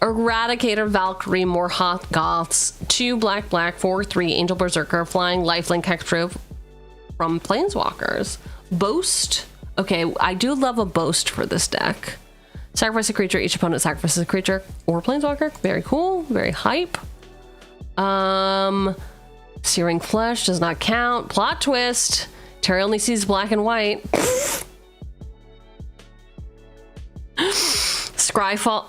Eradicator, Valkyrie, more hot goths, 2 black, 4/3, Angel Berserker, flying, lifelink, hexproof from Planeswalkers. Boast. Okay, I do love a boast for this deck. Sacrifice a creature, each opponent sacrifices a creature or Planeswalker. Very cool, very hype. Searing Flesh does not count. Plot twist. Terry only sees black and white. Scryfall.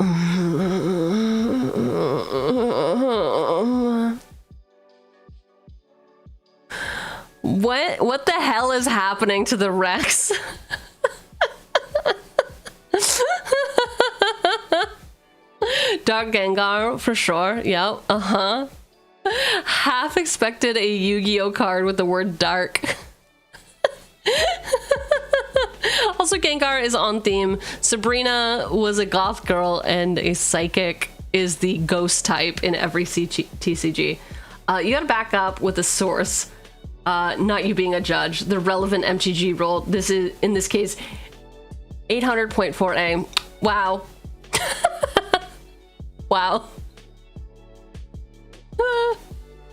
What the hell is happening to the Rex? Dark Gengar for sure. Yep. Half expected a Yu-Gi-Oh card with the word dark. Also, Gengar is on theme. Sabrina was a goth girl, and a psychic is the ghost type in every TCG. You gotta back up with a source, not you being a judge. The relevant MTG rule. This is, in this case, 800.4a. Wow. Wow.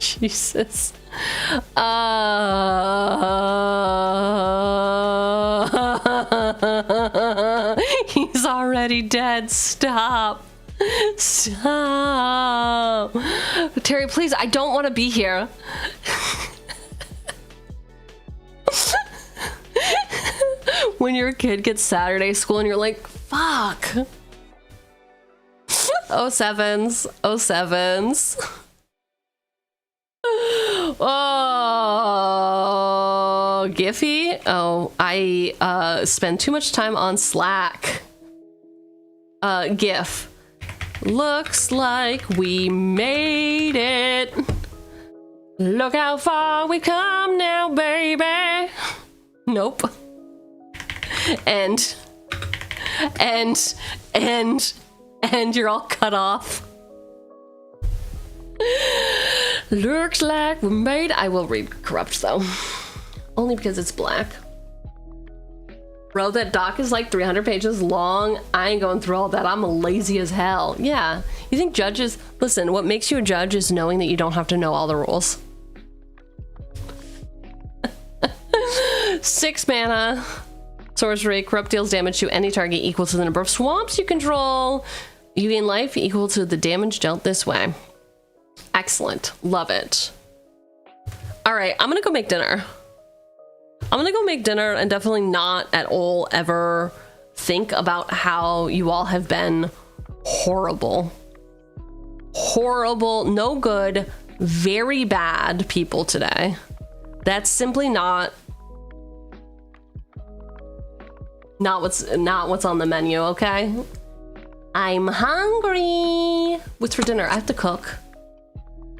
Jesus. He's already dead. Stop. Stop. Terry, please, I don't want to be here. When your kid gets Saturday school and you're like, fuck. Oh, sevens. Oh, sevens. Oh, Giphy. Oh, I spend too much time on Slack. GIF. Looks like we made it. Look how far we come now, baby. Nope. And you're all cut off. Looks like we made. I will read Corrupt though, only because it's black. Bro, that doc is like 300 pages long. I ain't going through all that. I'm lazy as hell. Yeah, you think judges? Listen, what makes you a judge is knowing that you don't have to know all the rules. 6 mana. Sorcery. Corrupt deals damage to any target equal to the number of swamps you control. You gain life equal to the damage dealt this way. Excellent. Love it. All right, I'm gonna go make dinner. And definitely not at all ever think about how you all have been horrible. Horrible, no good, very bad people today. That's simply not what's on the menu, okay? I'm hungry. What's for dinner? I have to cook.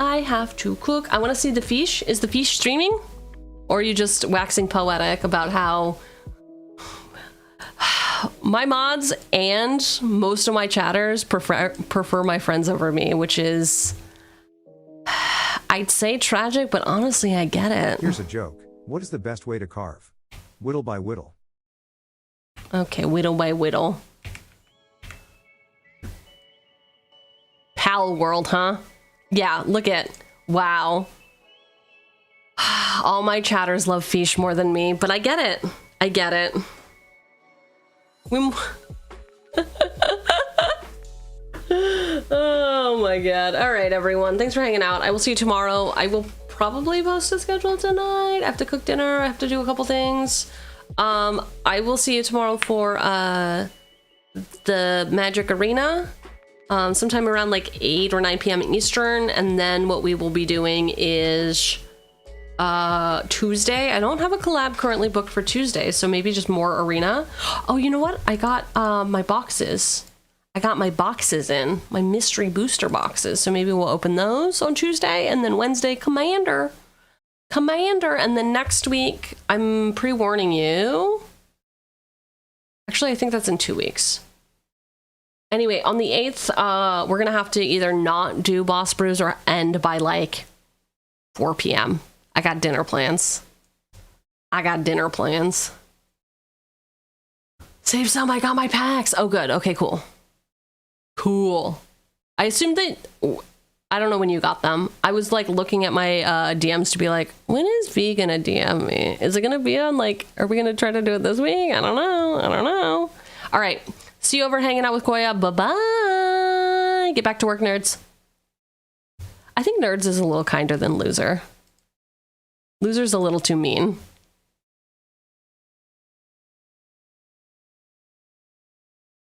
I have to cook. I want to see the fish. Is the fish streaming? Or are you just waxing poetic about how my mods and most of my chatters prefer my friends over me, which is, I'd say tragic, but honestly, I get it. Here's a joke. What is the best way to carve? Whittle by whittle. Okay, whittle by whittle. Pal world, huh? Yeah, look at, wow. All my chatters love fish more than me, but I get it. I get it. Oh my god. All right, everyone. Thanks for hanging out. I will see you tomorrow. I will probably post a schedule tonight. I have to cook dinner. I have to do a couple things. I will see you tomorrow for the Magic Arena. Sometime around like 8 or 9 p.m. Eastern. And then what we will be doing is Tuesday. I don't have a collab currently booked for Tuesday, so maybe just more arena. Oh, you know what? I got my boxes. I got my boxes in, my mystery booster boxes. So maybe we'll open those on Tuesday, and then Wednesday, Commander. And then next week, I'm pre-warning you. Actually, I think that's in 2 weeks. Anyway, on the 8th, we're gonna have to either not do Boss Brews or end by like 4 p.m. I got dinner plans. Save some, I got my packs. Oh, good. Okay, cool. I assumed that, I don't know when you got them. I was like looking at my DMs to be like, when is V gonna DM me? Is it gonna be on like, are we gonna try to do it this week? I don't know. All right. See you over hanging out with Koya. Bye-bye. Get back to work, nerds. I think nerds is a little kinder than loser. Loser's a little too mean.